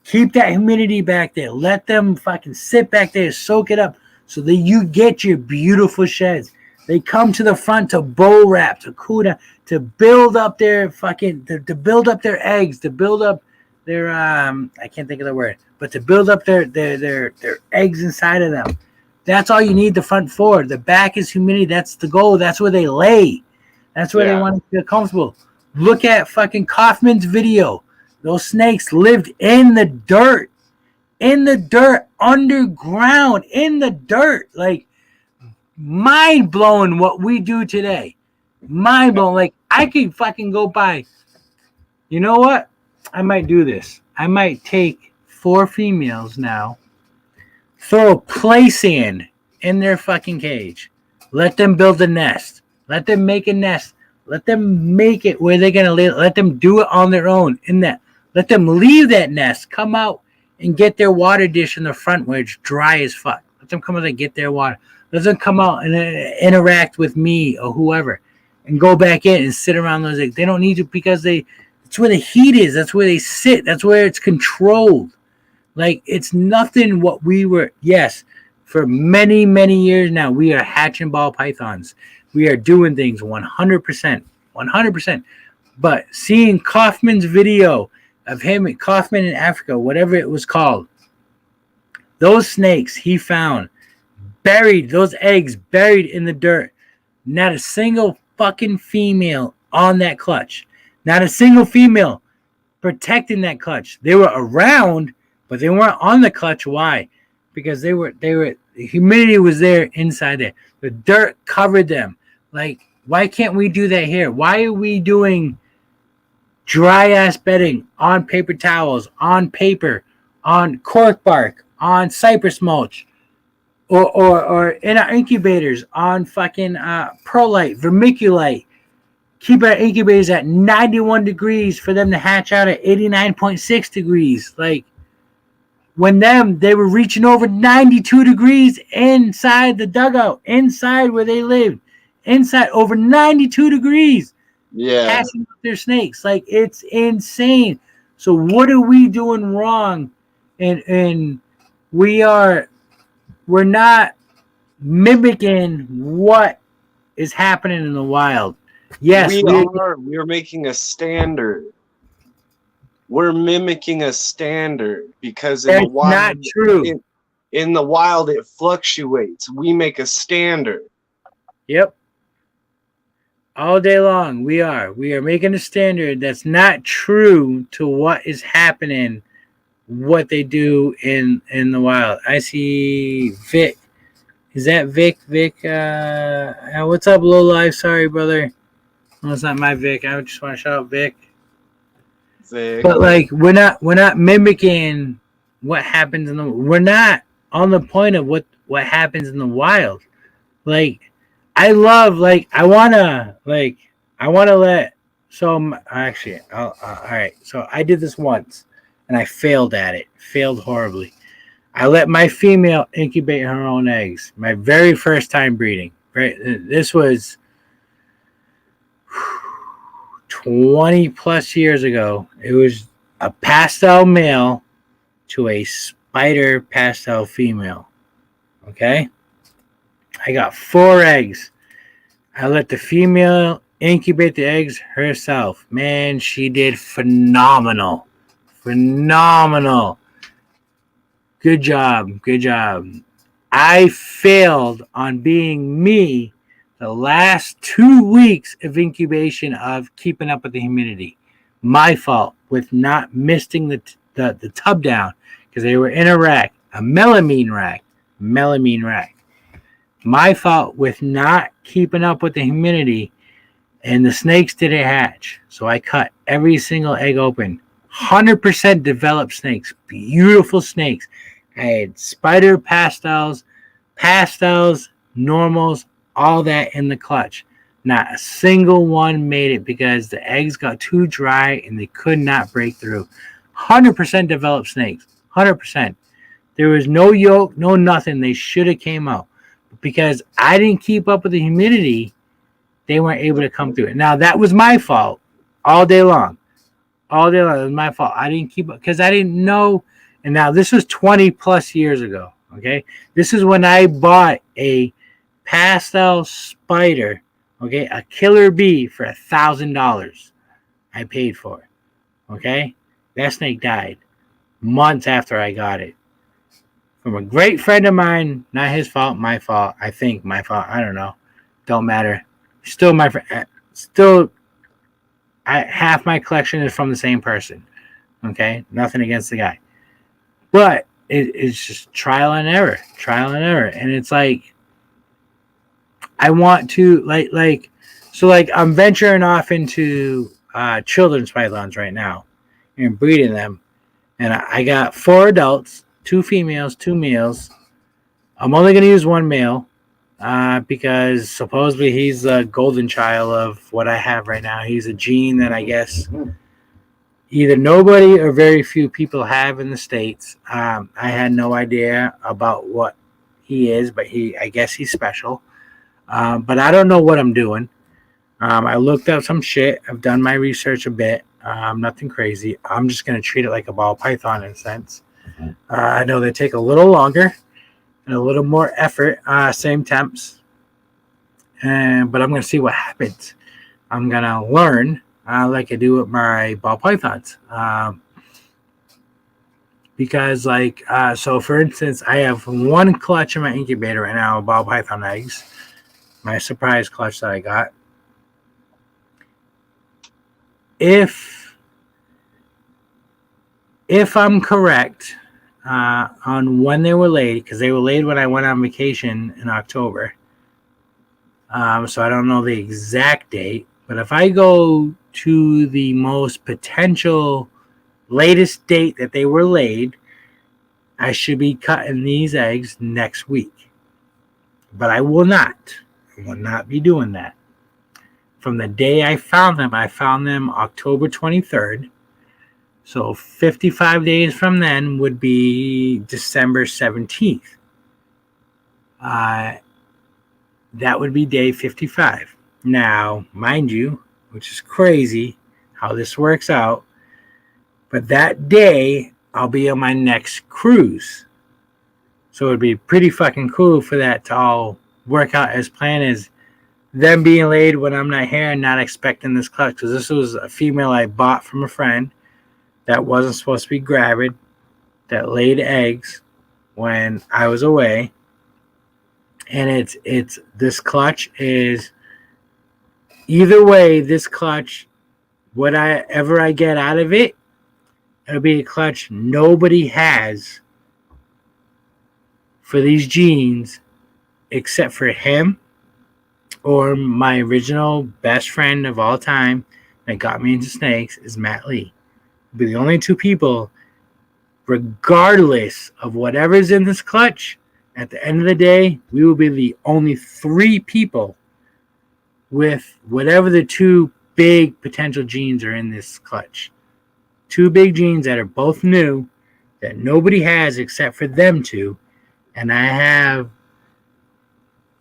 Keep that humidity back there. Let them fucking sit back there, soak it up, so that you get your beautiful sheds. They come to the front to bow wrap, to cool down, to build up their fucking, to build up their eggs, to build up their I can't think of the word, but to build up their eggs inside of them. That's all you need the front for. The back is humidity. That's the goal. That's where they lay. That's where they want to feel comfortable. Look at fucking Kaufman's video. Those snakes lived in the dirt, underground, in the dirt. Like, mind blowing what we do today. Mind blowing. Like, I could fucking go by. You know what? I might do this. I might take 4 females now, throw a play sand in their fucking cage. Let them build a nest. Let them make a nest. Let them make it where they're going to live. Let them do it on their own in that. Let them leave that nest, come out and get their water dish in the front where it's dry as fuck. Let them come out and get their water. Let them come out and interact with me or whoever and go back in and sit around those eggs. They don't need to because it's where the heat is. That's where they sit. That's where it's controlled. Like, it's nothing what we were. Yes, for many, many years now, we are hatching ball pythons. We are doing things 100%. 100%. But seeing Kaufman's video of him at Kaufman in Africa, whatever it was called. Those snakes he found buried, those eggs buried in the dirt. Not a single fucking female on that clutch. Not a single female protecting that clutch. They were around, but they weren't on the clutch. Why? Because the humidity was there inside there. The dirt covered them. Like, why can't we do that here? Why are we doing dry ass bedding on paper towels, on paper, on cork bark, on cypress mulch, or in our incubators on fucking perlite, vermiculite? Keep our incubators at 91 degrees for them to hatch out at 89.6 degrees. Like, when they were reaching over 92 degrees inside the dugout, inside where they lived, inside over 92 degrees, hatching up their snakes. Like, it's insane. So what are we doing wrong? And we're not mimicking what is happening in the wild. Yes, we're making a standard. We're mimicking a standard because in the wild, not true. In the wild, it fluctuates. We make a standard. Yep. All day long, we are making a standard that's not true to what is happening, what they do in the wild. I see Vic. Is that Vic? Vic, what's up, Low Life? Sorry, brother. No, it's not my Vic. I just want to shout out Vic. Vic. But like, we're not mimicking what happens we're not on the point of what happens in the wild. Like, I wanna let. So actually, all right. So I did this once, and I failed at it. Failed horribly. I let my female incubate her own eggs. My very first time breeding. Right. This was 20 plus years ago. It was a pastel male to a spider pastel female. Okay? I got 4 eggs. I let the female incubate the eggs herself. Man, she did phenomenal. Phenomenal. Good job. Good job. I failed on being me the last 2 weeks of incubation of keeping up with the humidity. My fault with not misting the tub down because they were in a rack, a melamine rack. My fault with not keeping up with the humidity, and the snakes didn't hatch. So I cut every single egg open. 100% developed snakes, beautiful snakes. I had spider pastels, normals, all that in the clutch. Not a single one made it because the eggs got too dry and they could not break through. 100% developed snakes. 100%. There was no yolk, no nothing. They should have came out. But because I didn't keep up with the humidity, they weren't able to come through it. Now, that was my fault all day long. All day long. It was my fault. I didn't keep up because I didn't know. And now this was 20 plus years ago. Okay. This is when I bought a pastel spider, okay, a killer bee for $1,000. I paid for it. Okay. That snake died months after I got it. From a great friend of mine, not his fault, my fault. I think my fault. I don't know. Don't matter. Still my friend. Still, half my collection is from the same person. Okay, nothing against the guy, but it's just trial and error, and it's like I want to so I'm venturing off into children's pythons right now and breeding them, and I got 4 adults, 2 females, 2 males. I'm only going to use 1 male. Because supposedly he's the golden child of what I have right now. He's a gene that I guess either nobody or very few people have in the States. I had no idea about what he is, but I guess he's special. But I don't know what I'm doing. I looked up some shit. I've done my research a bit. Nothing crazy. I'm just going to treat it like a ball python in a sense. I know they take a little longer and a little more effort, same temps. But I'm going to see what happens. I'm going to learn like I do with my ball pythons. because so for instance, I have one clutch in my incubator right now of ball python eggs, my surprise clutch that I got. If I'm correct on when they were laid, because they were laid when I went on vacation in October, so I don't know the exact date, but if I go to the most potential latest date that they were laid, I should be cutting these eggs next week. But I will not. I will not be doing that. From the day I found them October 23rd. So 55 days from then would be December 17th. That would be day 55. Now, mind you, which is crazy how this works out, but that day I'll be on my next cruise. So it'd be pretty fucking cool for that to all work out as planned, as them being laid when I'm not here and not expecting this clutch. Because this was a female I bought from a friend that wasn't supposed to be gravid, that laid eggs when I was away. And it's this clutch is, either way, this clutch, whatever I get out of it, it'll be a clutch nobody has for these genes except for him or my original best friend of all time that got me into snakes is Matt Lee. It'll be the only two people, regardless of whatever's in this clutch. At the end of the day, we will be the only three people with whatever the two big potential genes are in this clutch. Two big genes that are both new, that nobody has except for them two. And I have,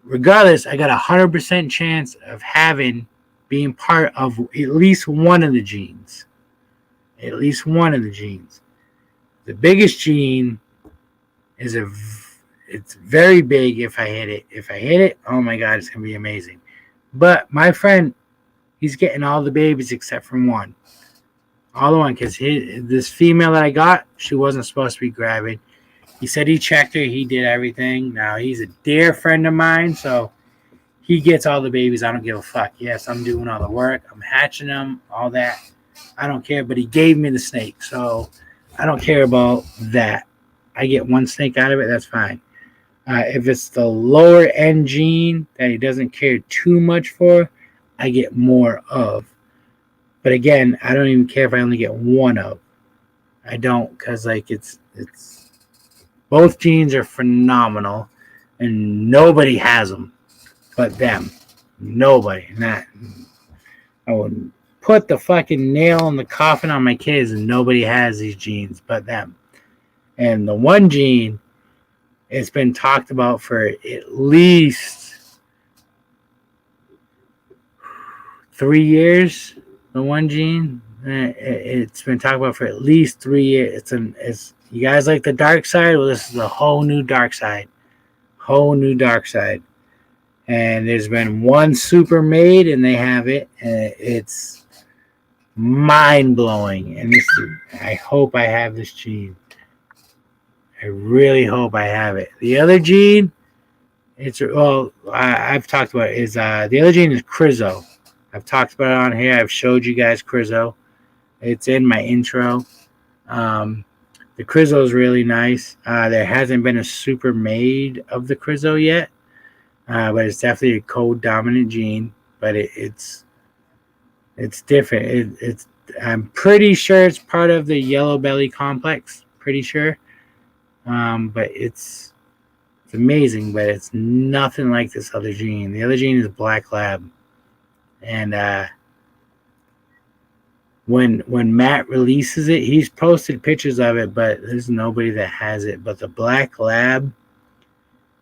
regardless, I got 100% chance of being part of at least one of the genes. At least one of the genes. The biggest gene is it's very big if I hit it. If I hit it, oh my God, it's going to be amazing. But my friend, he's getting all the babies except for one. All the one, because this female that I got, she wasn't supposed to be gravid. He said he checked her. He did everything. Now, he's a dear friend of mine, so he gets all the babies. I don't give a fuck. Yes, I'm doing all the work. I'm hatching them, all that. I don't care, but he gave me the snake, so I don't care about that. I get one snake out of it, that's fine. If it's the lower end gene that he doesn't care too much for, I get more of. But again, I don't even care if I only get one of. I don't, because it's both genes are phenomenal, and nobody has them but them. Nobody. I would put the fucking nail in the coffin on my kids, and nobody has these genes but them. And the one gene, it's been talked about for at least 3 years. The one gene, it's been talked about for at least 3 years. It's you guys like the dark side? Well, this is a whole new dark side. Whole new dark side. And there's been one super made, and they have it. And it's mind-blowing. And I hope I have this gene. I really hope I have it. The other gene, I've talked about it, is the other gene is Crizzo. I've talked about it on here. I've showed you guys Crizzo. It's in my intro. The Crizzo is really nice. There hasn't been a super made of the Crizzo yet, but it's definitely a co-dominant gene. But it's different. I'm pretty sure it's part of the yellow belly complex. Pretty sure. But it's amazing. But it's nothing like this other gene. The other gene is Black Lab, and when Matt releases it, he's posted pictures of it, but there's nobody that has it. But the Black Lab,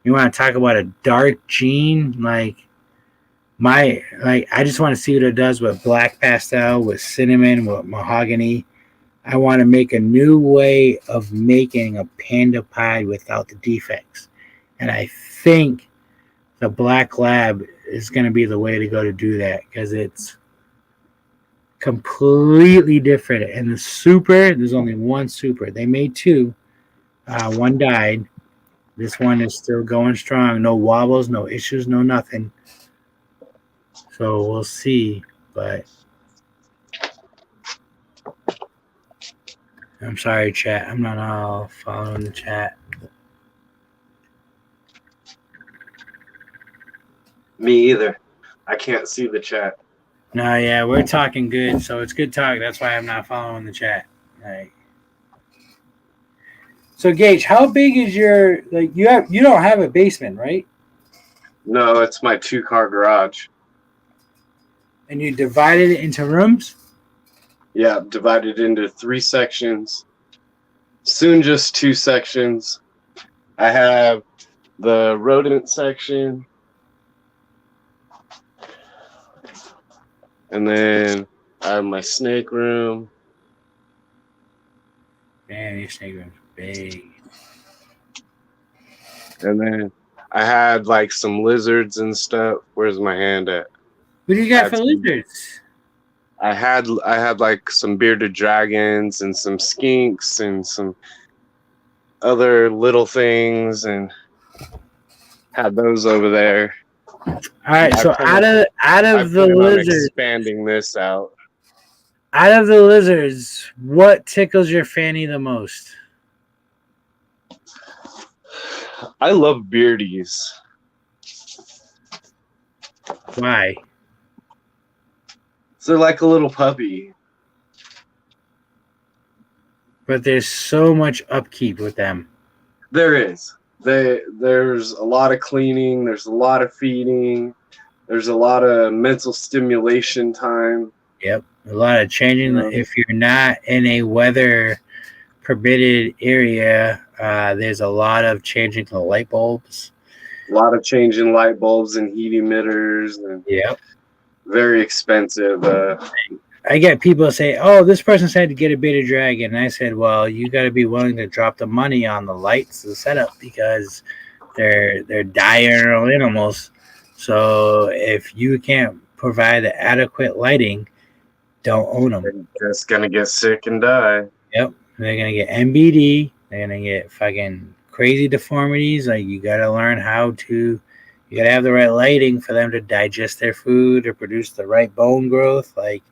you want to talk about a dark gene? I just want to see what it does with black pastel, with cinnamon, with mahogany. I want to make a new way of making a panda pie without the defects. And I think the Black Lab is going to be the way to go to do that, because it's completely different. And the super, there's only one super. They made two, One died. This one is still going strong. No wobbles, no issues, no nothing. So we'll see. But I'm sorry, chat. I'm not all following the chat. Me either. I can't see the chat. No, yeah, we're talking good, so it's good talk. That's why I'm not following the chat. Like, so Gage, how big is your you don't have a basement, right? No, it's my 2-car garage. And you divided it into rooms? Yeah, divided into 3 sections. Soon just 2 sections. I have the rodent section. And then I have my snake room. Man, your snake room's big. And then I had like some lizards and stuff. Where's my hand at? What do you got That's for lizards? I had like some bearded dragons and some skinks and some other little things and had those over there. All right, so out of I the plan on lizards, expanding this out. out of the lizards, what tickles your fanny the most? I love beardies. Why? They're like a little puppy. But there's so much upkeep with them. There is. There's a lot of cleaning. There's a lot of feeding. There's a lot of mental stimulation time. Yep, a lot of changing. Yeah. If you're not in a weather permitted area, there's a lot of changing the light bulbs. A lot of changing light bulbs and heat emitters. And Yep. very expensive. I get people say, "Oh, this person said to get a bearded dragon," and I said, "Well, you got to be willing to drop the money on the lights, the setup, because they're diurnal animals. So if you can't provide the adequate lighting, don't own them. They're just gonna get sick and die. Yep, they're gonna get MBD. They're gonna get fucking crazy deformities. Like you gotta learn how to. You gotta have the right lighting for them to digest their food or produce the right bone growth. Like.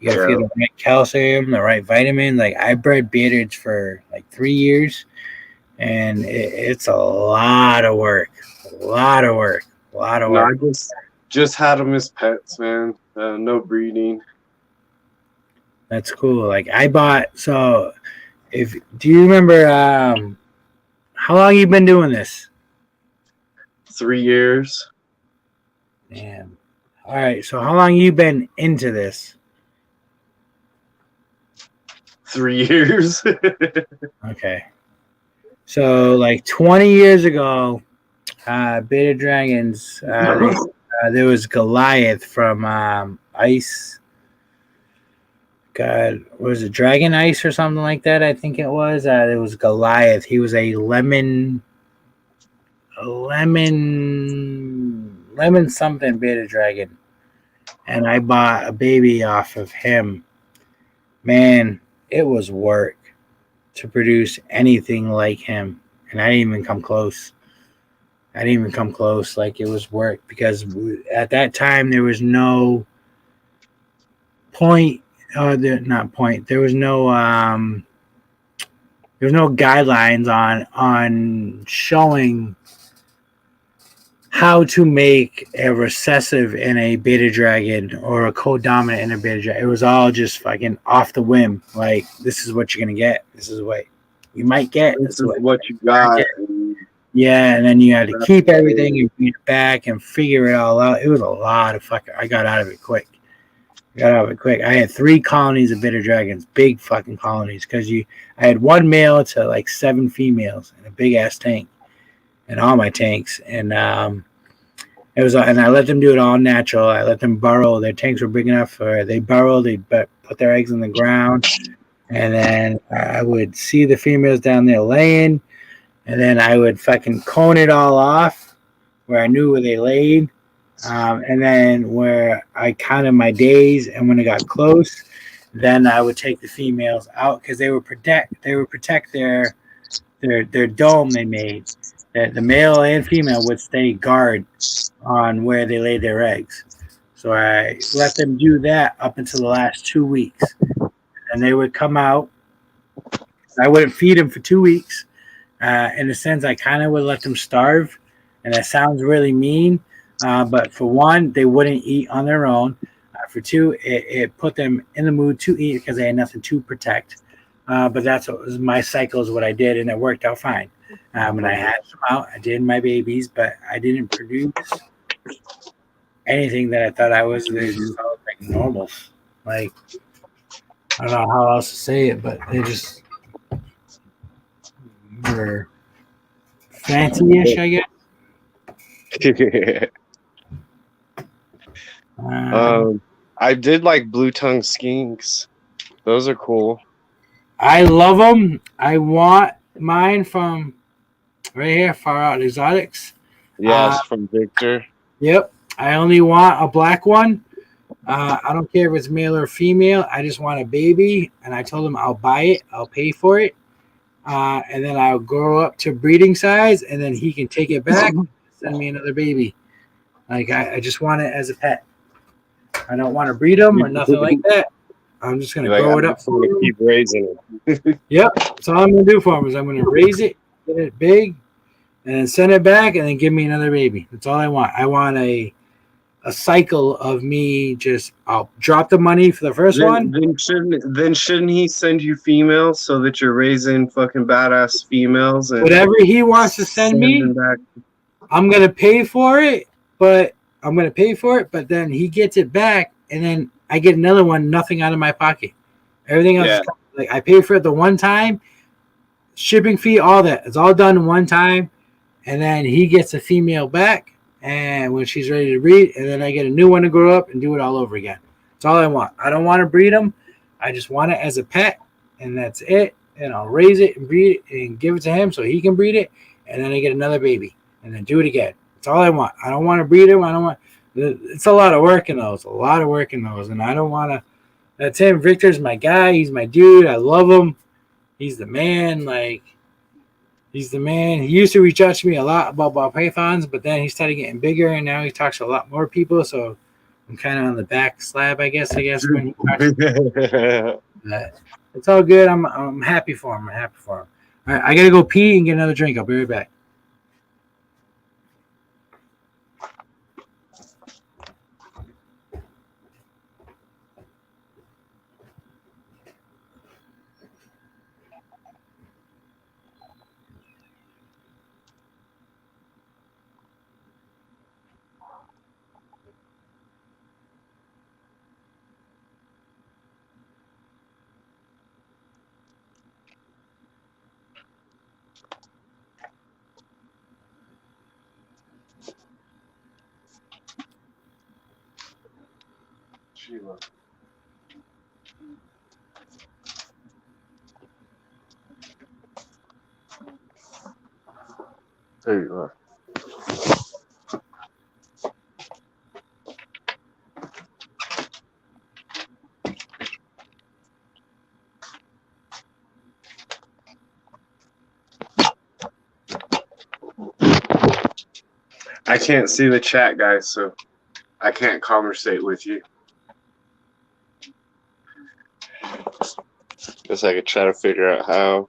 You gotta feed the right calcium, the right vitamin. Like I bred beards for like 3 years, and it's a lot of work. No, I just had them as pets, man. No breeding. That's cool. Like I bought. So, do you remember how long you been doing this? 3 years. Damn. All right. So how long you been into this? 3 years. Okay. So like 20 years ago, Beta Dragons, there was Goliath from Ice. God, was it Dragon Ice or something like that? I think it was. It was Goliath. He was a lemon something Beta Dragon. And I bought a baby off of him. Man, it was work to produce anything like him, and I didn't even come close. Like it was work because at that time there was no point. Not point. There was no guidelines on showing how to make a recessive in a beta dragon or a co-dominant in a beta dragon. It was all just fucking off the whim. Like, this is what you're going to get. This is what you might get. This is what you got. Yeah, and then you had to keep everything and bring it back and figure it all out. It was a lot of fucking... I got out of it quick. I had 3 colonies of beta dragons, big fucking colonies, because I had 1 male to like 7 females in a big-ass tank. And all my tanks, and it was, and I let them do it all natural. I let them burrow. Their tanks were big enough for they burrow. They put their eggs in the ground, and then I would see the females down there laying, and then I would fucking cone it all off where I knew where they laid, and then where I counted my days, and when it got close, then I would take the females out because they would protect their their dome they made. That the male and female would stay guard on where they lay their eggs. So I let them do that up until the last 2 weeks, and they would come out. I wouldn't feed them for 2 weeks. In a sense, I kind of would let them starve, and that sounds really mean. But for one, they wouldn't eat on their own. For two, it put them in the mood to eat because they had nothing to protect. But that's what was my cycle is what I did, and it worked out fine. When I had them out, I did my babies, but I didn't produce anything that I thought I was. They just all like normals. Like I don't know how else to say it, but they just were fancy-ish, I guess. I did like blue tongue skinks. Those are cool. I love them. I want mine from right here, Far Out Exotics. Yes, from Victor. Yep. I only want a black one. I don't care if it's male or female. I just want a baby. And I told him I'll buy it. I'll pay for it. And then I'll grow up to breeding size. And then he can take it back and send me another baby. Like, I just want it as a pet. I don't want to breed them or nothing like that. I'm just going to grow it up. I'm going to keep raising it. Yep. That's all I'm going to do for him is I'm going to raise it, get it big, and then send it back and then give me another baby. That's all I want. I want a cycle of me just I'll drop the money for the first one. Then shouldn't he send you females so that you're raising fucking badass females and whatever he wants to send me, I'm going to pay for it, but then he gets it back and then I get another one, nothing out of my pocket. Everything else is like I pay for it the one time, shipping fee, all that. It's all done one time, and then he gets a female back, and when she's ready to breed, and then I get a new one to grow up and do it all over again. That's all I want. I don't want to breed them. I just want it as a pet, and that's it. And I'll raise it and breed it and give it to him so he can breed it, and then I get another baby, and then do it again. That's all I want. I don't want to breed them. I don't want. It's a lot of work in those. And I don't want to. That's him. Victor's my guy. He's my dude. I love him. He's the man. Like, he's the man. He used to reach out to me a lot about ball pythons, but then he started getting bigger, and now he talks to a lot more people. So I'm kind of on the back slab, I guess. When he talks. But it's all good. I'm happy for him. All right, I gotta go pee and get another drink. I'll be right back. Sheila. There you are. I can't see the chat, guys, so I can't conversate with you. Guess I could try to figure out how.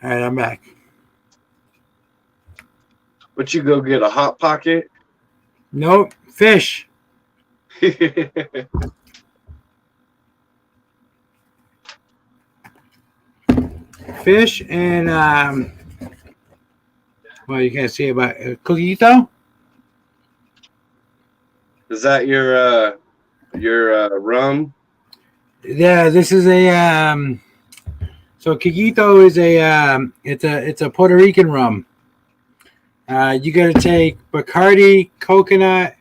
All right, I'm back. But you go get a Hot Pocket? Nope, fish. Fish and well, you can't see it, but coquito. Is that your rum? Yeah, this is a so coquito is it's a Puerto Rican rum. You got to take Bacardi, coconut,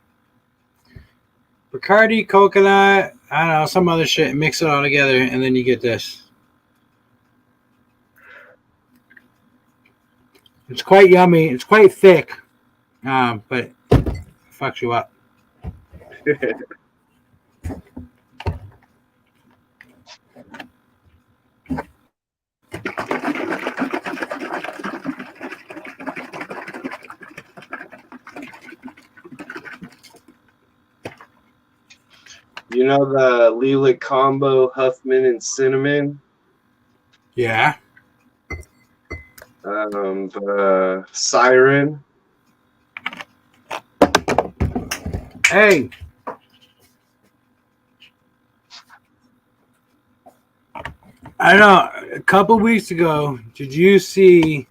I don't know, some other shit, and mix it all together, and then you get this. It's quite yummy. It's quite thick, but it fucks you up. You know the Lilac combo Huffman and cinnamon? Yeah. The Siren. Hey. I don't know. A couple weeks ago, did you see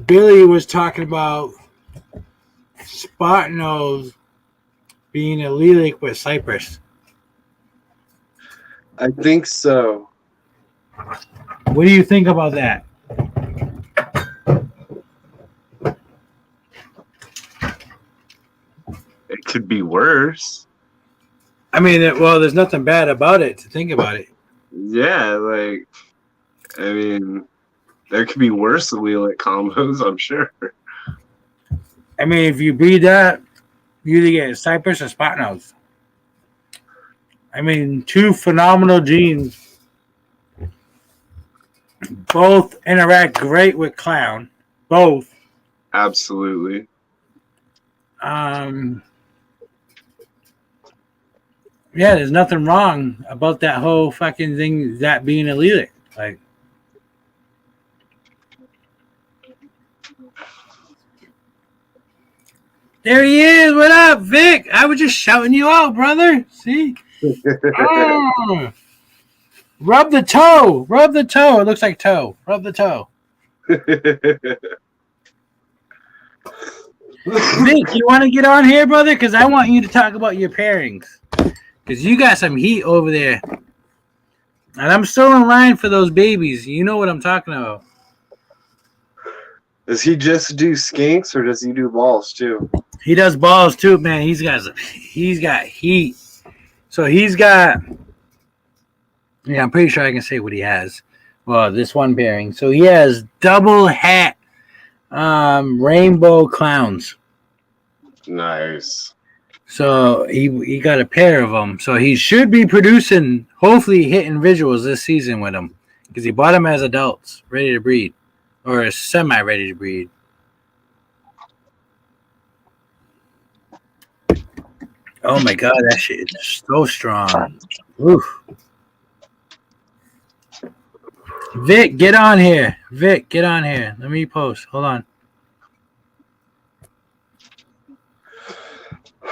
Billy was talking about spot nose being a lilac with cypress? I think so. What do you think about that? It could be worse. I mean, well, there's nothing bad about it to think about it. Yeah, like, I mean, there could be worse Lilac combos, I'm sure. I mean, if you breed that, you either get cypress or spot nose. I mean, two phenomenal genes. Both interact great with clown. Both. Absolutely. Yeah, there's nothing wrong about that whole fucking thing, that being a lilac. Like, there he is. What up, Vic? I was just shouting you out, brother. See? Oh. Rub the toe. Rub the toe. It looks like toe. Rub the toe. Vic, you want to get on here, brother? Because I want you to talk about your pairings. Because you got some heat over there. And I'm still in line for those babies. You know what I'm talking about. Does he just do skinks or does he do balls too? He does balls too, man. He's got heat. So he's got, yeah, I'm pretty sure I can say what he has. Well, this one pairing. So he has double hat rainbow clowns. Nice. So he got a pair of them. So he should be producing, hopefully hitting visuals this season with them. Because he bought them as adults, ready to breed. Or semi-ready to breed. Oh my god, that shit is so strong. Oof. Vic, get on here. Vic, get on here. Let me post. Hold on.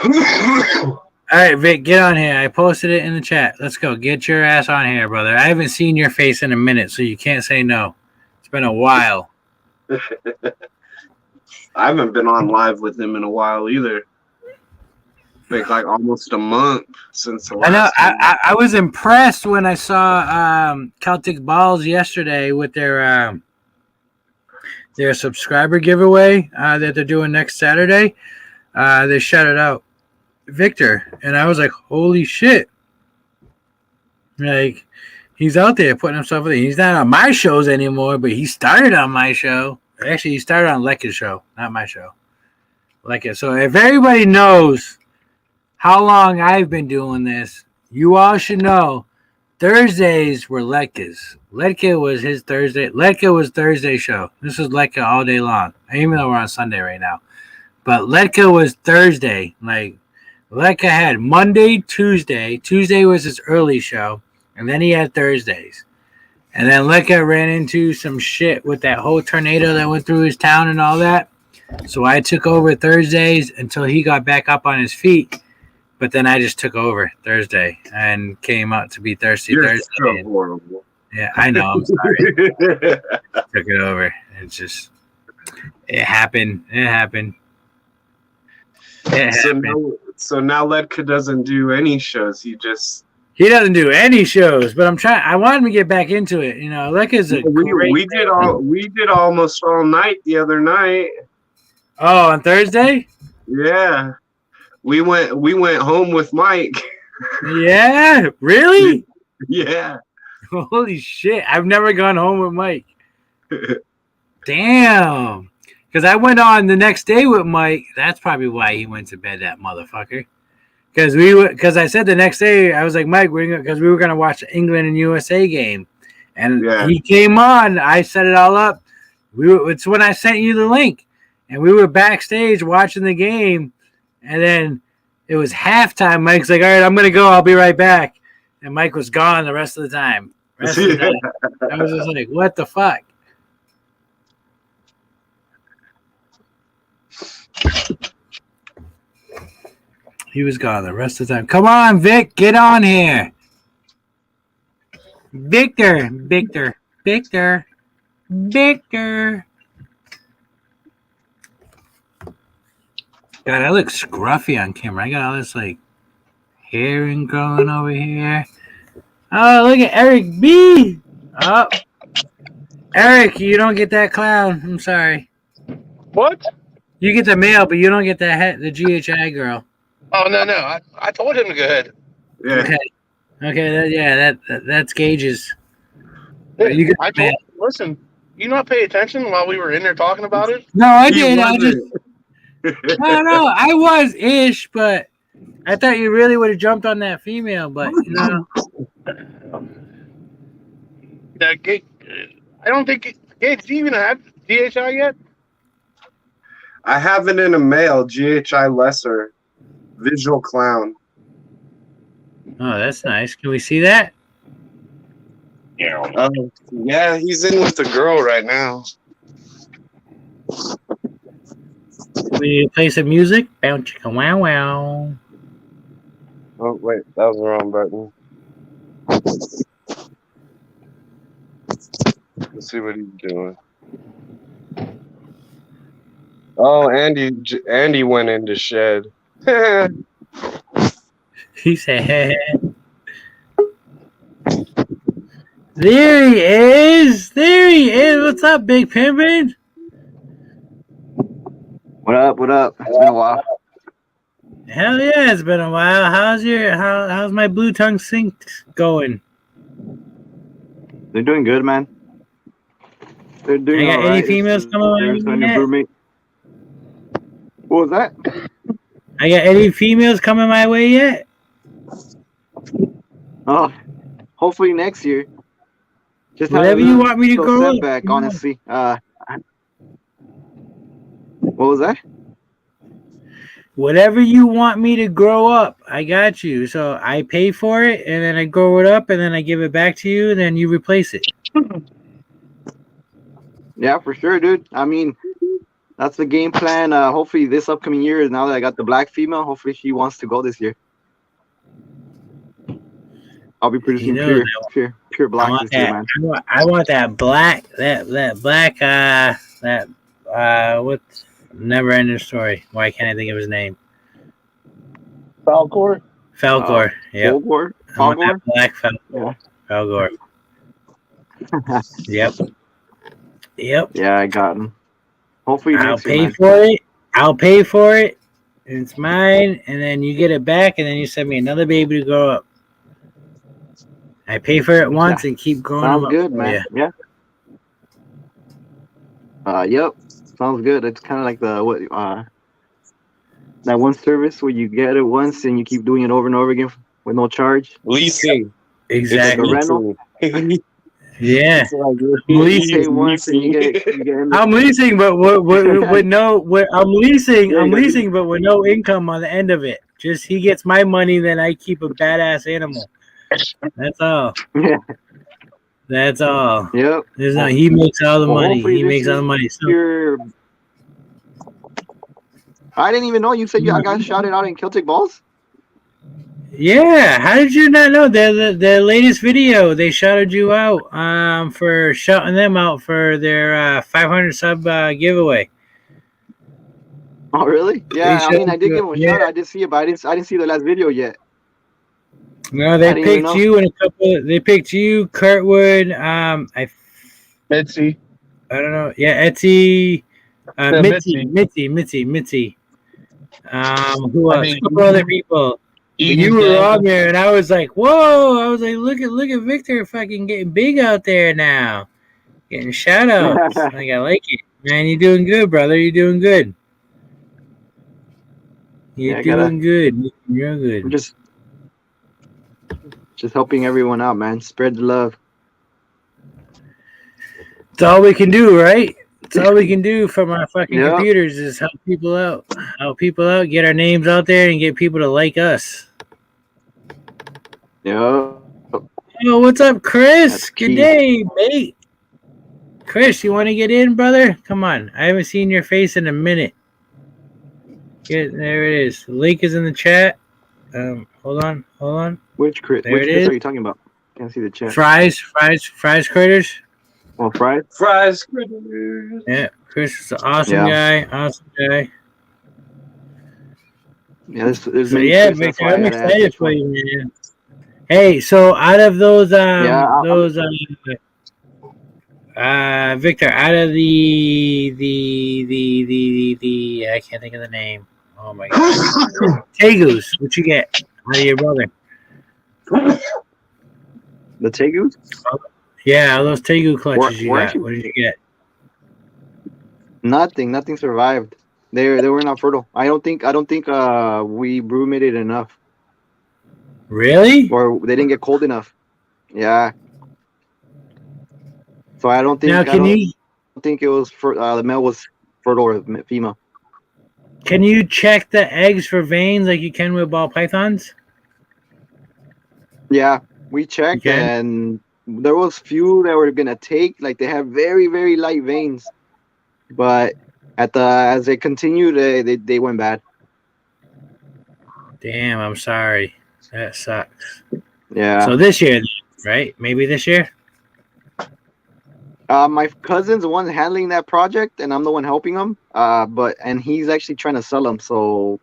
All right, Vic, get on here. I posted it in the chat. Let's go. Get your ass on here, brother. I haven't seen your face in a minute, so you can't say no. It's been a while. I haven't been on live with him in a while either. Like almost a month since the last. I know. I was impressed when I saw Celtic Balls yesterday with their subscriber giveaway that they're doing next Saturday. They shouted out Victor, and I was like, "Holy shit!" Like, he's out there putting himself in there. He's not on my shows anymore, but he started on my show. Actually, he started on Lekka's show, not my show. Lekka. So if everybody knows how long I've been doing this, you all should know Thursdays were Lekka's. Lekka was his Thursday. Lekka was Thursday show. This is Lekka all day long. Even though we're on Sunday right now. But Lekka was Thursday. Like, Lekka had Monday, Tuesday. Tuesday was his early show. And then he had Thursdays. And then Lecca ran into some shit with that whole tornado that went through his town and all that. So I took over Thursdays until he got back up on his feet. But then I just took over Thursday and came out to be Thirsty You're Thursday. so horrible. Yeah, I know. I'm sorry. Took it over. It's just, it happened. It happened. It happened. So now Ledka doesn't do any shows. He doesn't do any shows, but I'm trying. I want him to get back into it. You know, Lecca's a great. We did almost all night the other night. Oh, on Thursday? Yeah. We went home with Mike. Yeah, really? Yeah. Holy shit! I've never gone home with Mike. Damn. Because I went on the next day with Mike. That's probably why he went to bed, that motherfucker. Because I said the next day I was like, Mike, because we were gonna watch the England and USA game, and he came on. I set it all up. It's when I sent you the link, and we were backstage watching the game. And then it was halftime. Mike's like, all right, I'm going to go. I'll be right back. And Mike was gone the rest of the time. I was just like, what the fuck? He was gone the rest of the time. Come on, Vic. Get on here. Victor. God, I look scruffy on camera. I got all this like hair and growing over here. Oh, look at Eric B. Oh, Eric, you don't get that clown. I'm sorry. What? You get the male, but you don't get the GHI girl. Oh no! I told him to go ahead. Yeah. Okay. That's Gage's. Hey, You get I told him, listen. You not pay attention while we were in there talking about it? No, I did. I just. No, I was ish, but I thought you really would have jumped on that female, but you know. Yeah, I don't think Gates, do you even have DHI yet? I have it in a male, GHI lesser, visual clown. Oh, that's nice. Can we see that? Yeah. Yeah, he's in with the girl right now. Will you play some music? Bow chicka wow wow. Oh, wait, that was the wrong button. Let's see what he's doing. Oh, Andy went into shed. He said, There he is. What's up, Big Pimpin'? What up? It's been a while. Hell yeah, it's been a while. How's my blue tongue sinks going? They're doing good, man. They're doing I got all right. any females coming my way yet? What was that? I got any females coming my way yet? Oh, hopefully next year. Just whatever you want me to go setback, honestly. What was that? Whatever you want me to grow up, I got you. So I pay for it, and then I grow it up, and then I give it back to you, and then you replace it. Yeah, for sure, dude. I mean, that's the game plan. Hopefully this upcoming year, now that I got the black female, hopefully she wants to go this year. I'll be producing pure black this year, man. I want that black, what's never ending story. Why can't I think of his name? Falcor? Falcor. Yep. Falcor? I want that black Falcor. Yeah. Falcor. Yep. Yeah, I got him. Hopefully I'll pay for it. It's mine, and then you get it back, and then you send me another baby to grow up. I pay for it once and keep growing up. Sounds good, man. Yeah. Yep. Sounds good. It's kind of like that one service where you get it once and you keep doing it over and over again with no charge. Leasing. Exactly. Rental. Yeah. Leasing once and you get I'm leasing, but I'm leasing, but with no income on the end of it. Just he gets my money, then I keep a badass animal. That's all. Yeah. That's all. Yep. There's no. He makes all the Well, money. hopefully He this makes all the is money. So your. I didn't even know you said I got shouted out in Celtic Balls. yeah, how did you not know the latest video? They shouted you out for shouting them out for their 500 sub giveaway. Oh, really? They Yeah. I mean, I shouted did you give out. him a Yeah. shout. I did see it, but I didn't see the last video yet. No, I they didn't even picked know. you and a couple. They picked you, Kurtwood. Mitzi. I don't know. Yeah, Etsy, No, Mitzi. Who I else? mean, A couple other people. But Eden you were on Gamble. there, and I was like, "Whoa!" I was like, "Look at Victor, fucking getting big out there now, getting shout outs." Like, I like it, man. You're doing good, brother. You're doing good. You're Yeah, I gotta. doing good. You're I'm good. just helping everyone out, man. Spread the love. It's all we can do, right? It's all we can do from our fucking Yep. computers is help people out. Get our names out there, and get people to like us. Yep. Oh, what's up, Chris? That's Good key. day, mate. Chris, you want to get in, brother? Come on. I haven't seen your face in a minute. There it is. The link is in the chat. Hold on. Which Chris? There Which it Chris is. are you talking about? Can't see the chat. Fries critters. Oh, fries. Fries. Yeah, Chris is an awesome Yeah. guy. Awesome guy. Yeah, there's So many yeah, Chris. That's Victor, why I I'm gotta ask excited which for one. you, man. Hey, so out of those Yeah, Victor, out of the I can't think of the name. Oh my god. Tegus, what you get out of your brother? the Tegus. Yeah, all those Tegu clutches you We're got. actually What did you get? nothing survived. They were not fertile. I don't think we brumated enough, Really? or they didn't get cold enough. Yeah. So I don't Now think it was for the male was fertile or female. can you check the eggs for veins like you can with ball pythons? Yeah, we checked, You can? and there was few that were gonna take. Like they have very very light veins, but as they continued, they went bad. Damn, I'm sorry. That sucks. Yeah. So this year, right? Maybe this year? My cousin's the one handling that project, and I'm the one helping him. And he's actually trying to sell them. So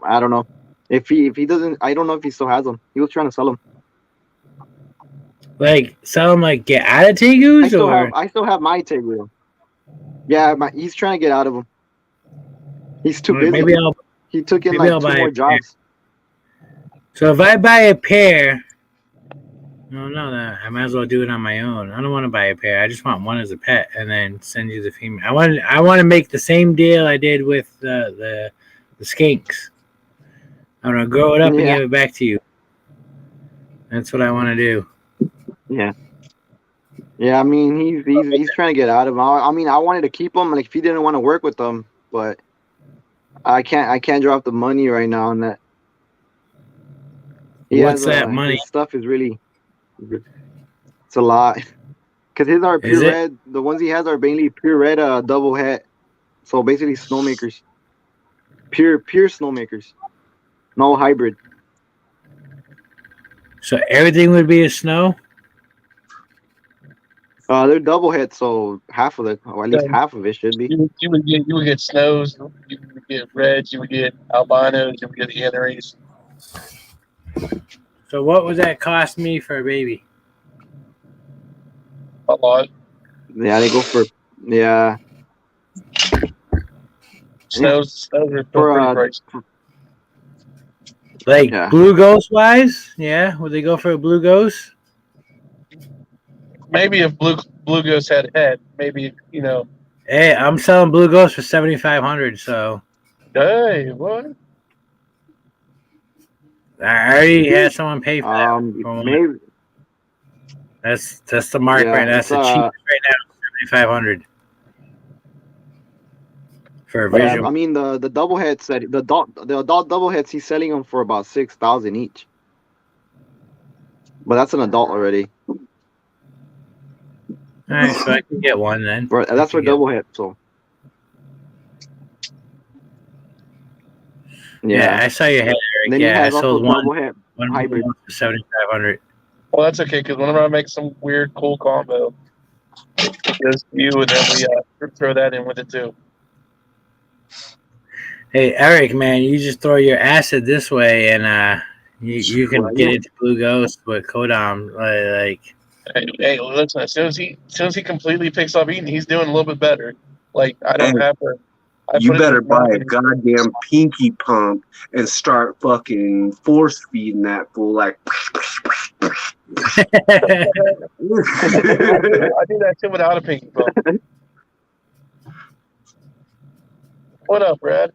I don't know if he doesn't. I don't know if he still has them. He was trying to sell them. Like sell them, like get out of Tegus, I still have my Tegrio. Yeah, he's trying to get out of them. He's too busy. He took in like 2 more jobs. So if I buy a pair, no, I might as well do it on my own. I don't want to buy a pair. I just want one as a pet, and then send you the female. I want to make the same deal I did with the skinks. I'm gonna grow it up and give it back to you. That's what I want to do. Yeah. Yeah, I mean he's trying to get out of them. I mean I wanted to keep him, like if he didn't want to work with them, but I can't drop the money right now on that. What's that money? His stuff is really, it's a lot. Because his are pure red. The ones he has are mainly pure red double head. So basically snowmakers. Pure snowmakers. No hybrid. So everything would be a snow? They're double head, so half of it, or at least half of it should be. You would get snows, you would get reds, you would get albinos, you would get Henrys. So what would that cost me for a baby? A lot. Yeah, they go for Snows are still pretty pricey. Like blue ghost wise, yeah. Would they go for a blue ghost? Maybe if blue ghost had head, maybe Hey, I'm selling blue ghost for $7,500. So. Hey, what? I already had someone pay for that. Maybe. That's the mark right now. That's the cheapest right now, $7,500 for a visual. Yeah, I mean the double heads the adult double heads he's selling them for about $6,000 each. But that's an adult already. All right, so I can get one then. That's for double head. So. Yeah, I saw your head, Eric. And then he I has also sold one double head hybrid. for 7,500. Well, that's okay because whenever I make some weird, cool combo, just you and then we throw that in with it too. Hey, Eric, man, you just throw your acid this way, and you can get into Blue Ghost with Kodam. Like, hey, listen. As soon as he completely picks up eating, he's doing a little bit better. Like I don't have to. You better buy a goddamn pinky pump and start fucking force feeding that fool like. I do that too without a pinky pump. What up, Brad?